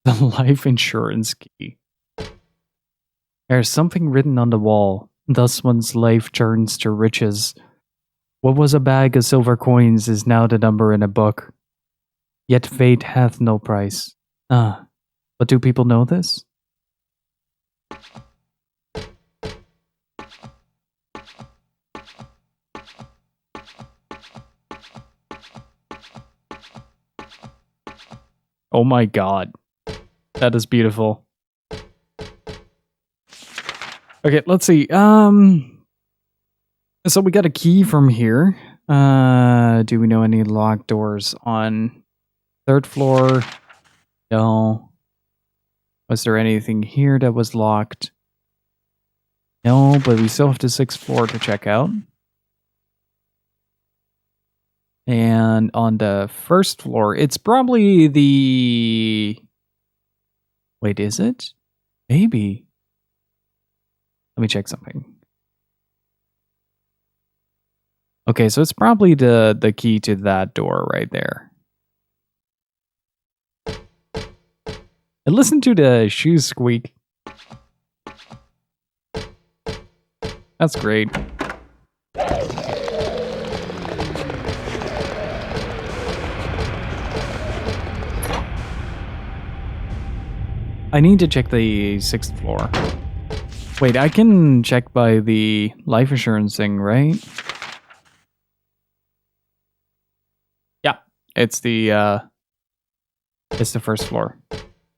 The life insurance key. There's something written on the wall. Thus one's life turns to riches. What was a bag of silver coins is now the number in a book. Yet fate hath no price. But do people know this? Oh my god. That is beautiful. Okay, let's see. So we got a key from here. Do we know any locked doors on 3rd floor? No. Was there anything here that was locked? No, but we still have the 6th floor to check out. And on the 1st floor, it's probably the... Wait, is it? Maybe. Let me check something. Okay, so it's probably the key to that door right there. And listen to the shoes squeak. That's great. I need to check the 6th floor. Wait, I can check by the life insurance thing, right? Yeah, it's the 1st floor.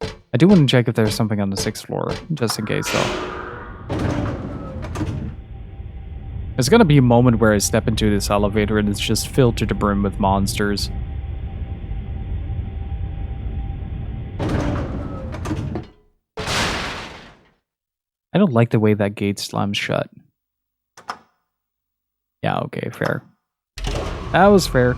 I do want to check if there's something on the 6th floor, just in case, though. There's gonna be a moment where I step into this elevator and it's just filled to the brim with monsters. I don't like the way that gate slams shut. Yeah, okay, fair. That was fair.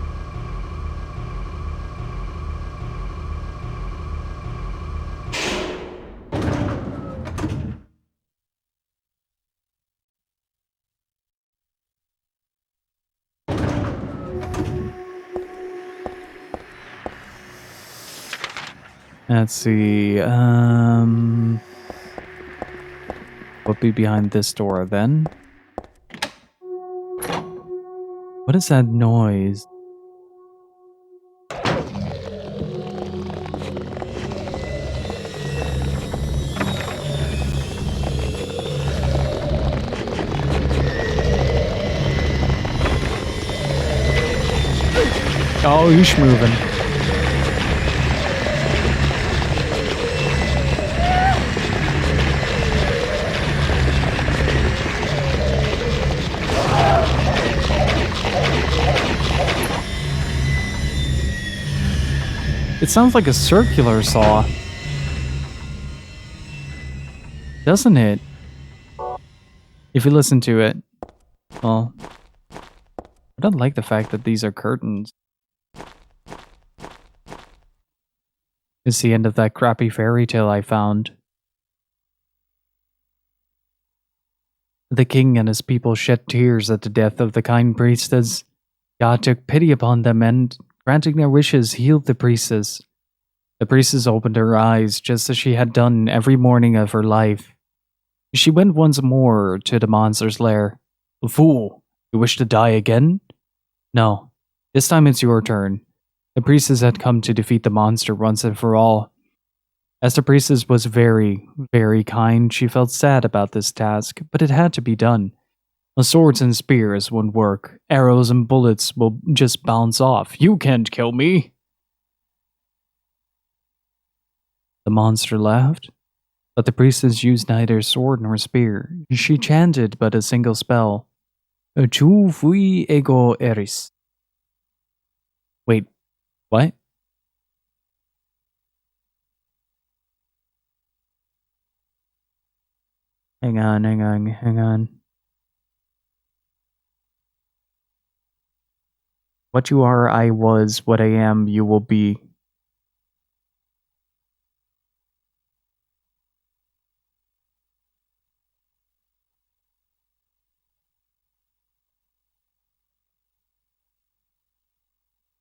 Let's see. What be behind this door then? What is that noise? Oh, he's moving. It sounds like a circular saw. Doesn't it? If you listen to it. Well, I don't like the fact that these are curtains. It's the end of that crappy fairy tale I found. The king and his people shed tears at the death of the kind priestess. God took pity upon them and, granting their wishes, healed the priestess. The priestess opened her eyes just as she had done every morning of her life. She went once more to the monster's lair. Fool, you wish to die again? No, this time it's your turn. The priestess had come to defeat the monster once and for all. As the priestess was very, very kind, she felt sad about this task, but it had to be done. Swords and spears won't work. Arrows and bullets will just bounce off. You can't kill me. The monster laughed, but the priestess used neither sword nor spear. She chanted but a single spell. Tu fui ego eris. Wait, what? Hang on. What you are, I was. What I am, you will be.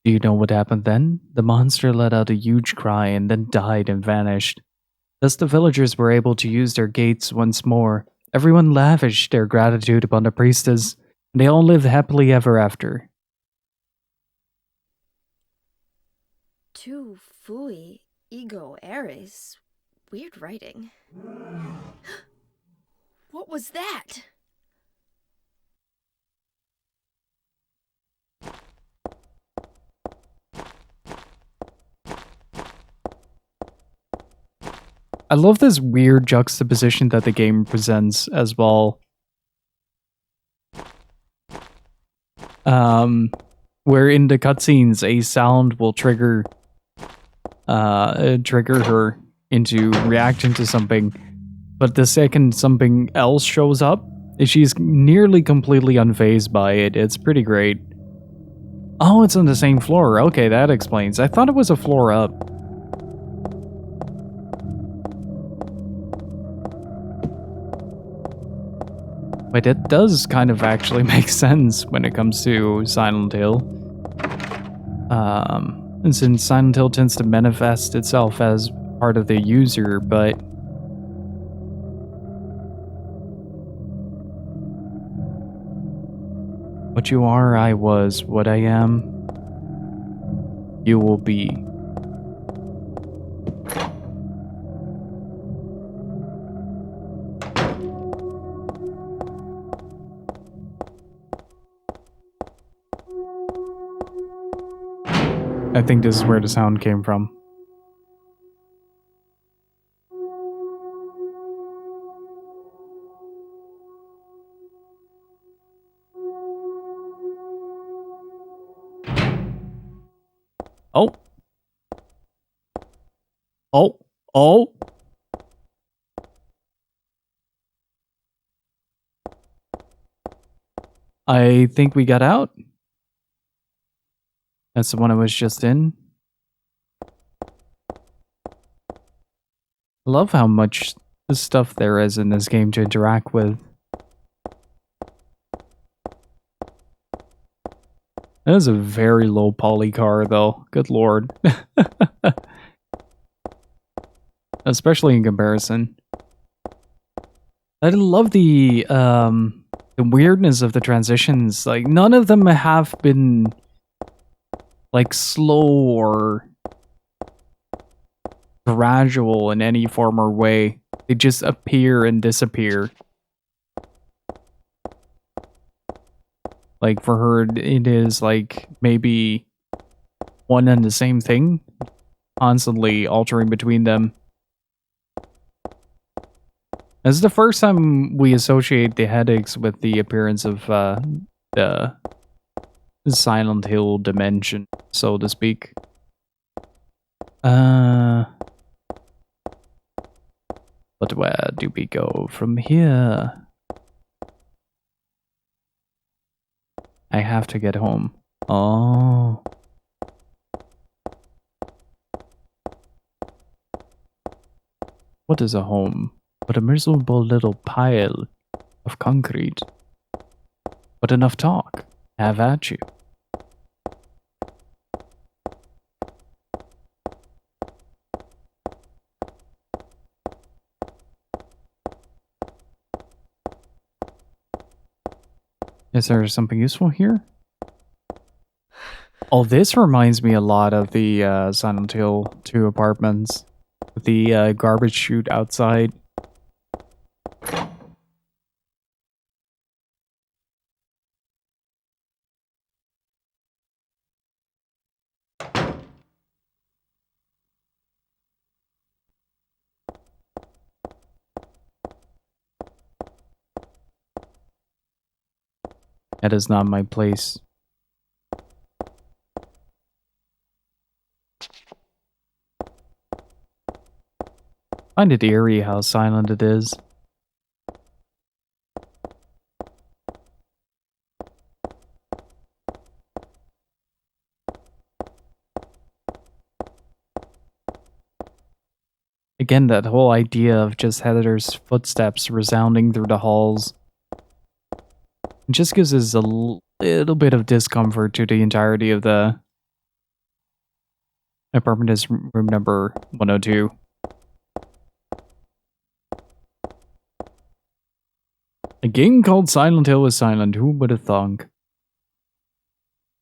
Do you know what happened then? The monster let out a huge cry and then died and vanished. Thus the villagers were able to use their gates once more. Everyone lavished their gratitude upon the priestess, and they all lived happily ever after. Tu fui ego eris. Weird writing. What was that? I love this weird juxtaposition that the game presents as well. Where in the cutscenes a sound will trigger her into reacting to something, but the second something else shows up, she's nearly completely unfazed by it. It's pretty great. Oh, it's on the same floor. Okay, that explains. I thought it was a floor up. But it does kind of actually make sense when it comes to Silent Hill. And since Silent Hill tends to manifest itself as part of the user, but what you are, I was. What I am, you will be. I think this is where the sound came from. Oh. Oh. Oh. I think we got out. That's the one I was just in. I love how much stuff there is in this game to interact with. That is a very low poly car, though. Good lord. especially in comparison. I love the weirdness of the transitions. Like, none of them have been like slow or gradual in any form or way. They just appear and disappear. Like, for her, it is like maybe one and the same thing, constantly altering between them. This is the first time we associate the headaches with the appearance of the Silent Hill dimension, so to speak. But where do we go from here? I have to get home. Oh. What is a home? But a miserable little pile of concrete. But enough talk. Have at you. Is there something useful here? Oh, this reminds me a lot of the Silent Hill 2 apartments. With the garbage chute outside. That is not my place. I find it eerie how silent it is. Again, that whole idea of just Heather's footsteps resounding through the halls. It just gives us a little bit of discomfort to the entirety of the apartment is room number 102. A game called Silent Hill is silent, who would have thunk?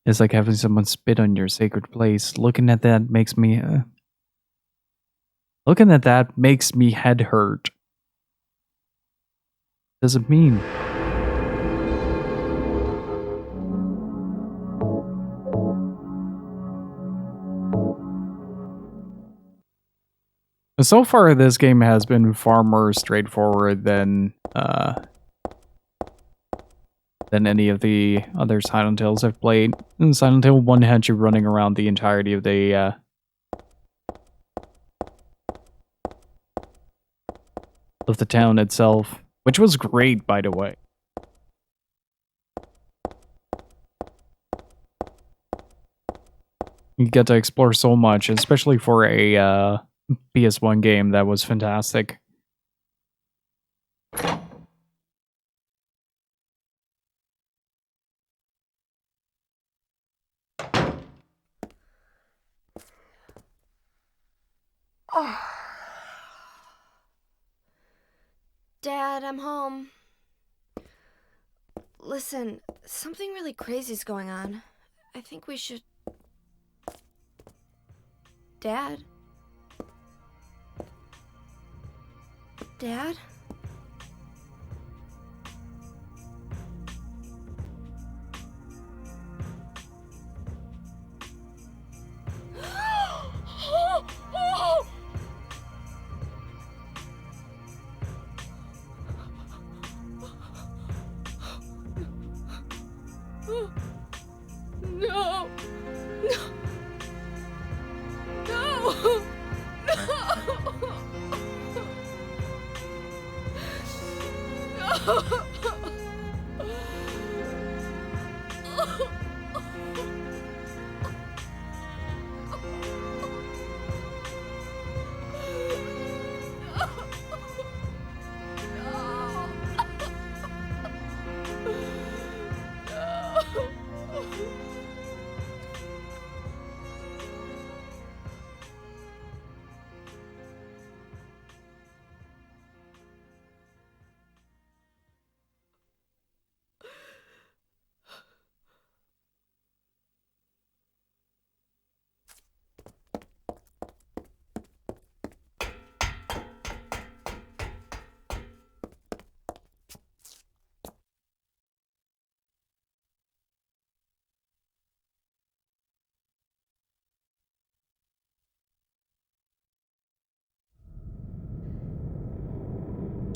It's like having someone spit on your sacred place. Looking at that makes me head hurt. What does it mean? So far, this game has been far more straightforward than any of the other Silent Hills I've played. In Silent Hill 1 had you running around the entirety of the town itself, which was great, by the way. You get to explore so much, especially for a PS1 game. That was fantastic. Dad, I'm home. Listen, something really crazy's going on. I think we should... Dad? Dad? No! No! No!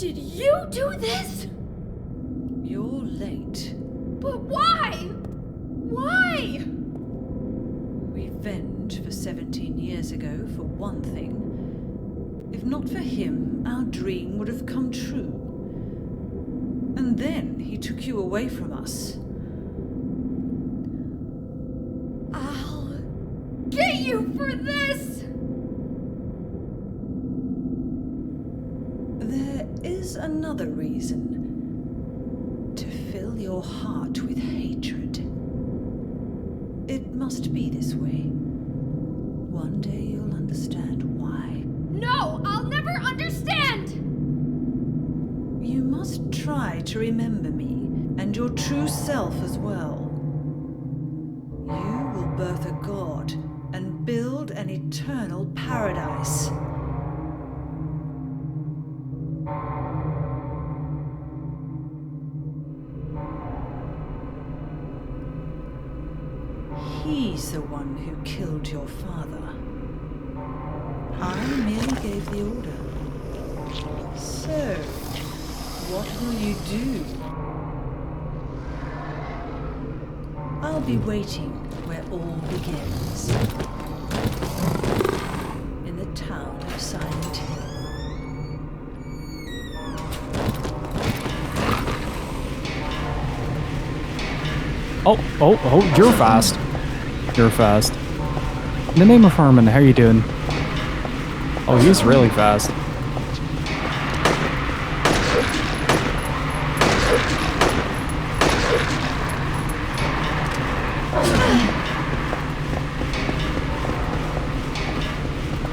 Did you do this? You're late. But why? Why? Revenge for 17 years ago, for one thing. If not for him, our dream would have come true. And then he took you away from us. I'll get you for this! There is another reason. To fill your heart with hatred. It must be this way. One day you'll understand why. No, I'll never understand! You must try to remember me, and your true self as well. You will birth a god, and build an eternal paradise. He's the one who killed your father. I merely gave the order. So, what will you do? I'll be waiting where all begins. In the town of Silent Hill. Oh, you're fast. You're fast. In the name of Harmon, how you doing? Oh, he's really fast.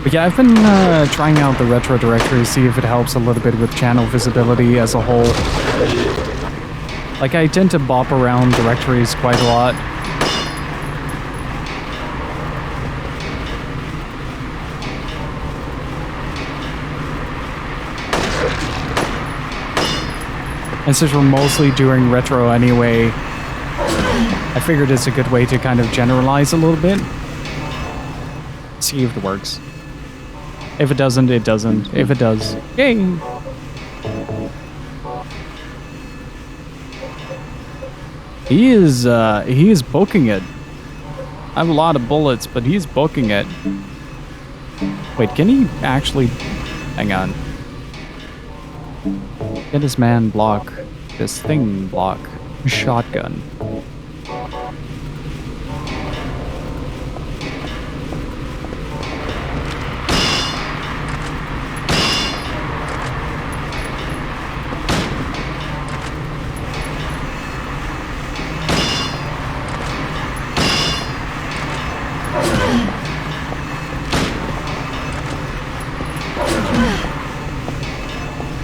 But yeah, I've been trying out the retro directory to see if it helps a little bit with channel visibility as a whole. Like, I tend to bop around directories quite a lot. And since we're mostly doing retro anyway, I figured it's a good way to kind of generalize a little bit. See if it works. If it doesn't, it doesn't. If it does, yay! He is booking it. I have a lot of bullets, but he's booking it. Wait, can he actually... Hang on. Can this man block this thing block? Shotgun.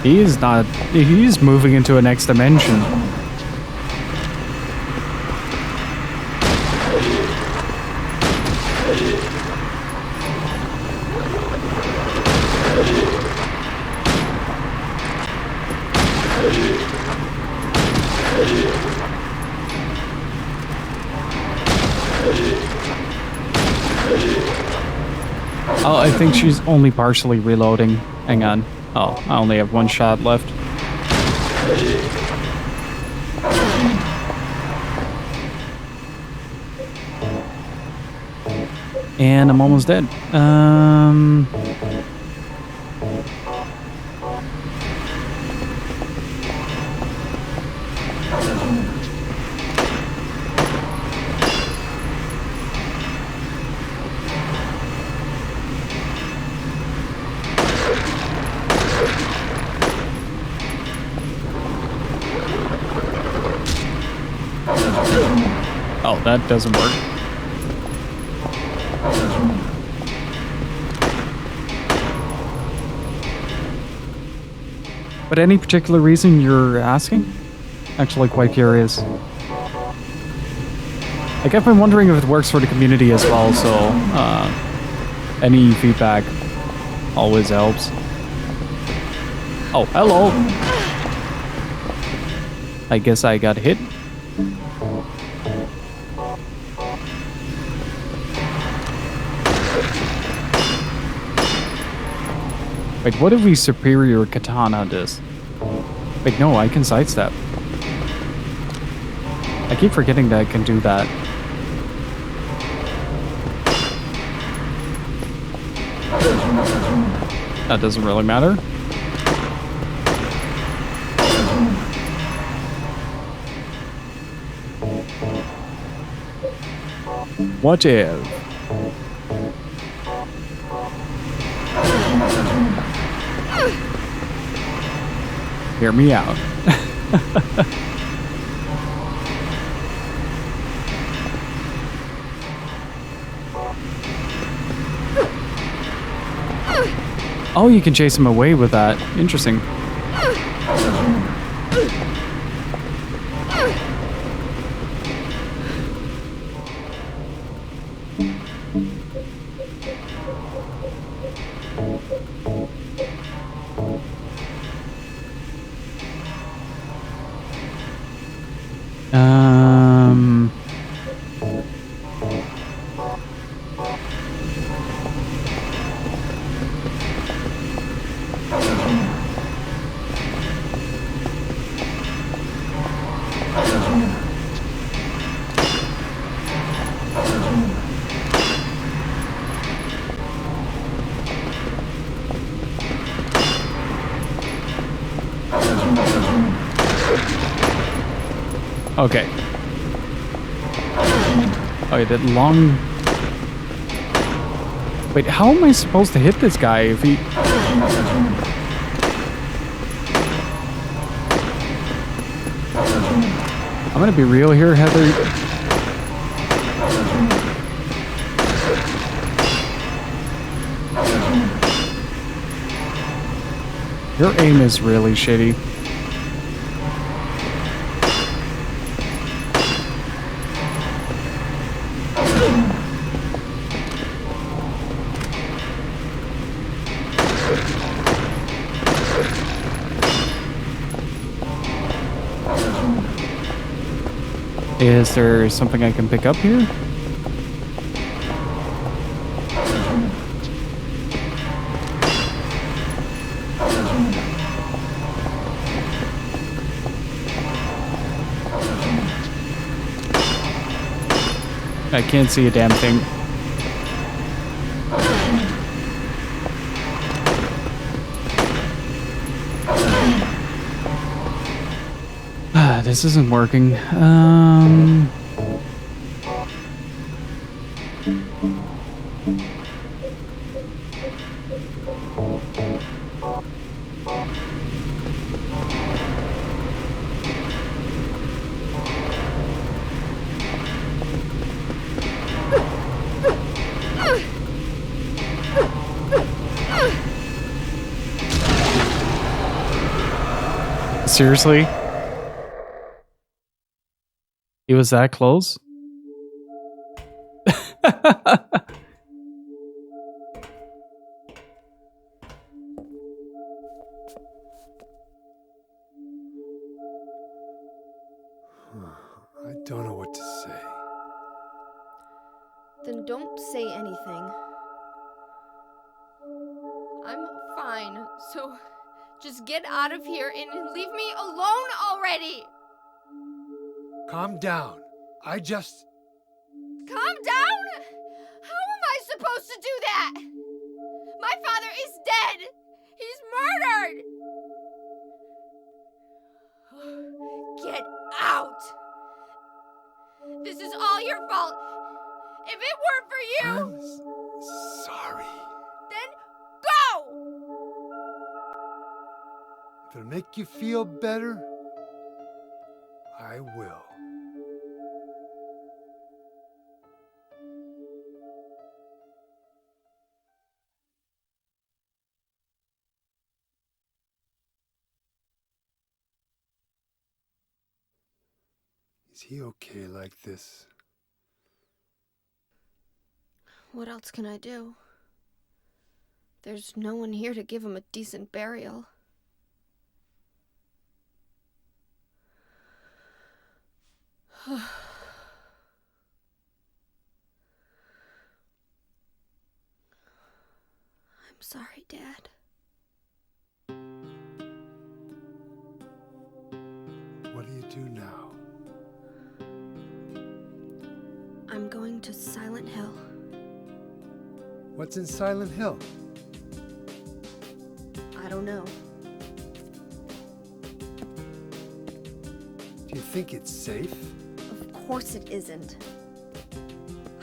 He is not... He's moving into a next dimension. Oh, I think she's only partially reloading. Hang on. Oh, I only have one shot left. And I'm almost dead. Oh, that doesn't work. But any particular reason you're asking? Actually quite curious. Like, I've been wondering if it works for the community as well, so any feedback always helps. Oh, hello! I guess I got hit. Wait, what if we superior katana this? Wait, no, I can sidestep. I keep forgetting that I can do that. That doesn't really matter. What if? Hear me out. Oh, you can chase him away with that. Interesting. Okay. Oh, yeah, that long... Wait, how am I supposed to hit this guy if he... I'm gonna be real here, Heather. Your aim is really shitty. Is there something I can pick up here? I can't see a damn thing. This isn't working. Seriously? He was that close? I don't know what to say. Then don't say anything. I'm fine, so just get out of here and leave me alone already! Calm down. Calm down? How am I supposed to do that? My father is dead! He's murdered! Get out! This is all your fault! If it weren't for you, I'm sorry. then go! If it'll make you feel better, I will. Is he okay like this? What else can I do? There's no one here to give him a decent burial. I'm sorry, Dad. do now? I'm going to Silent Hill. What's in Silent Hill? I don't know. Do you think it's safe? Of course it isn't.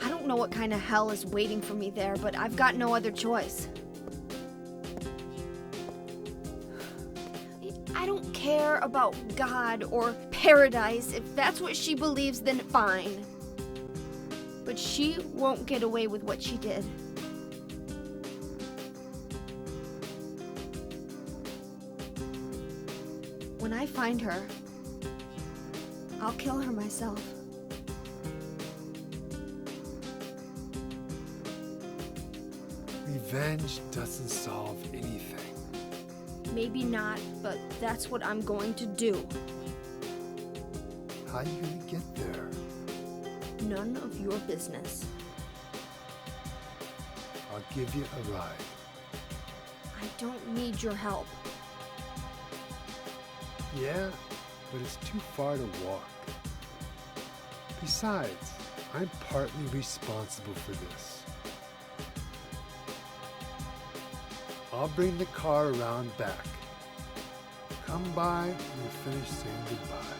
I don't know what kind of hell is waiting for me there, but I've got no other choice. I don't care about God or paradise. If that's what she believes, then fine. But she won't get away with what she did. When I find her, I'll kill her myself. Revenge doesn't solve anything. Maybe not, but that's what I'm going to do. How are you gonna get there? None of your business. I'll give you a ride. I don't need your help. Yeah, but it's too far to walk. Besides, I'm partly responsible for this. I'll bring the car around back. Come by when you're finished saying goodbye.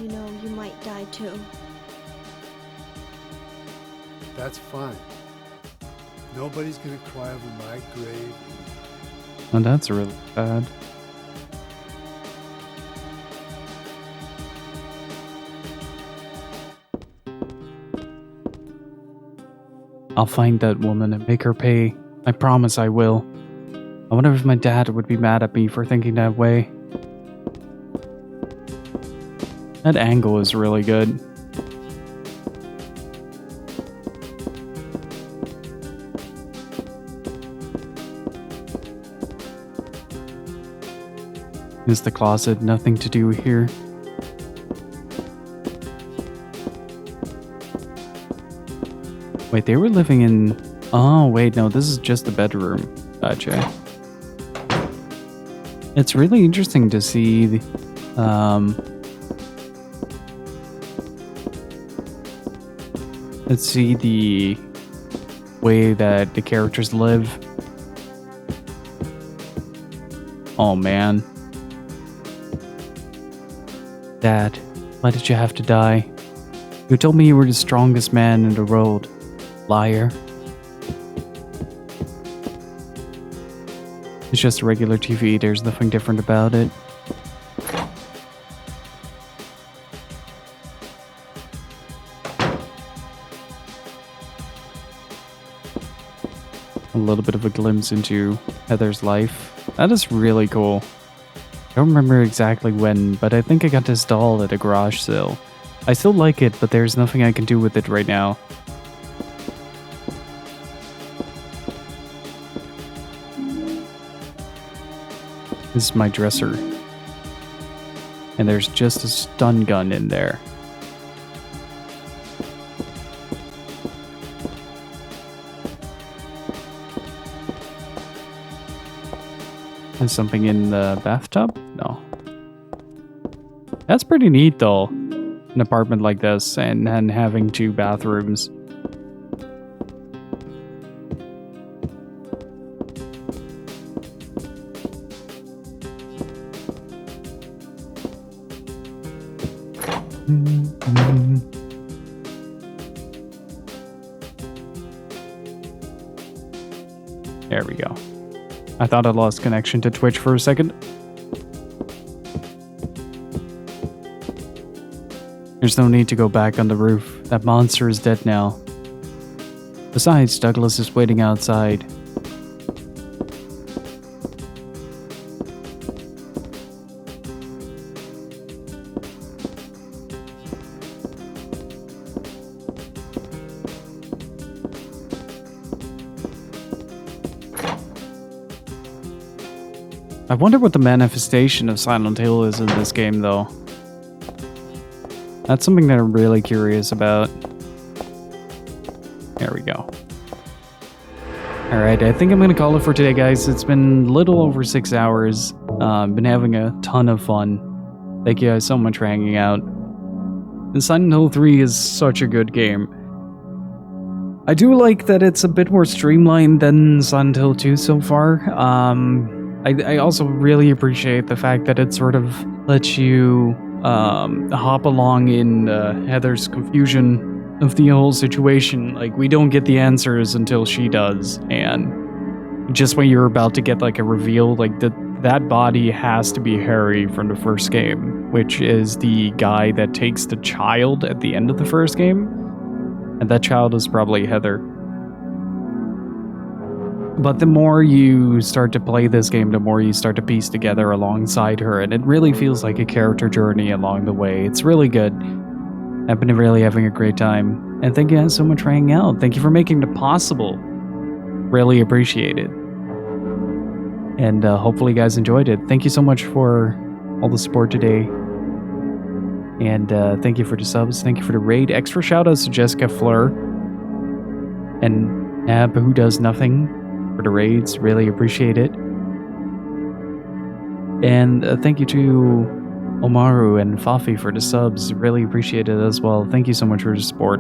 You know, you might die too. That's fine. Nobody's gonna cry over my grave. Oh, that's really bad. I'll find that woman and make her pay. I promise I will. I wonder if my dad would be mad at me for thinking that way. That angle is really good. Is the closet nothing to do here? Wait, they were living in... Oh, wait, no, this is just a bedroom. Gotcha. It's really interesting to see the, let's see the way that the characters live. Oh, man. Dad, why did you have to die? You told me you were the strongest man in the world. Liar. It's just a regular TV, there's nothing different about it. A little bit of a glimpse into Heather's life. That is really cool. I don't remember exactly when, but I think I got this doll at a garage sale. I still like it, but there's nothing I can do with it right now. This is my dresser. And there's just a stun gun in there. Is something in the bathtub? No. That's pretty neat though. An apartment like this and then having 2 bathrooms. There we go. I thought I lost connection to Twitch for a second. There's no need to go back on the roof. That monster is dead now. Besides, Douglas is waiting outside. I wonder what the manifestation of Silent Hill is in this game, though. That's something that I'm really curious about. There we go. Alright, I think I'm going to call it for today, guys. It's been a little over 6 hours. Been having a ton of fun. Thank you guys so much for hanging out. And Silent Hill 3 is such a good game. I do like that it's a bit more streamlined than Silent Hill 2 so far. I also really appreciate the fact that it sort of lets you hop along in Heather's confusion of the whole situation. Like, we don't get the answers until she does, and just when you're about to get like a reveal, like that body has to be Harry from the first game, which is the guy that takes the child at the end of the first game, and that child is probably Heather. But the more you start to play this game, the more you start to piece together alongside her, and it really feels like a character journey along the way. It's really good. I've been really having a great time, and thank you guys so much for hanging out. Thank you for making it possible. Really appreciate it. And hopefully you guys enjoyed it. Thank you so much for all the support today. And thank you for the subs. Thank you for the raid. Extra shout outs to Jessica Fleur and Ab, who does nothing, for the raids. Really appreciate it. And thank you to Omaru and Fafi for the subs. Really appreciate it as well. Thank you so much for the support.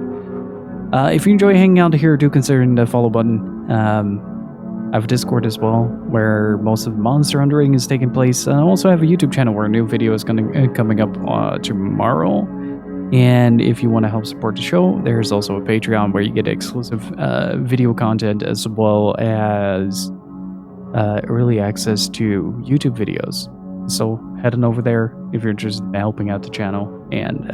If you enjoy hanging out here, do consider hitting the follow button. I have a Discord as well, where most of the monster hunting is taking place. I also have a YouTube channel where a new video is coming up tomorrow. And if you want to help support the show, there's also a Patreon where you get exclusive video content as well as early access to YouTube videos. So head on over there if you're interested in helping out the channel. And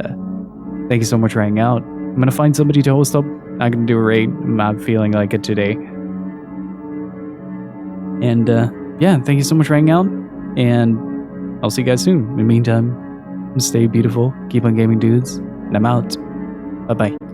thank you so much for hanging out. I'm going to find somebody to host up. I'm going to do a raid. I'm not feeling like it today. And yeah, thank you so much for hanging out. And I'll see you guys soon. In the meantime, stay beautiful. Keep on gaming, dudes. And I'm out. Bye-bye.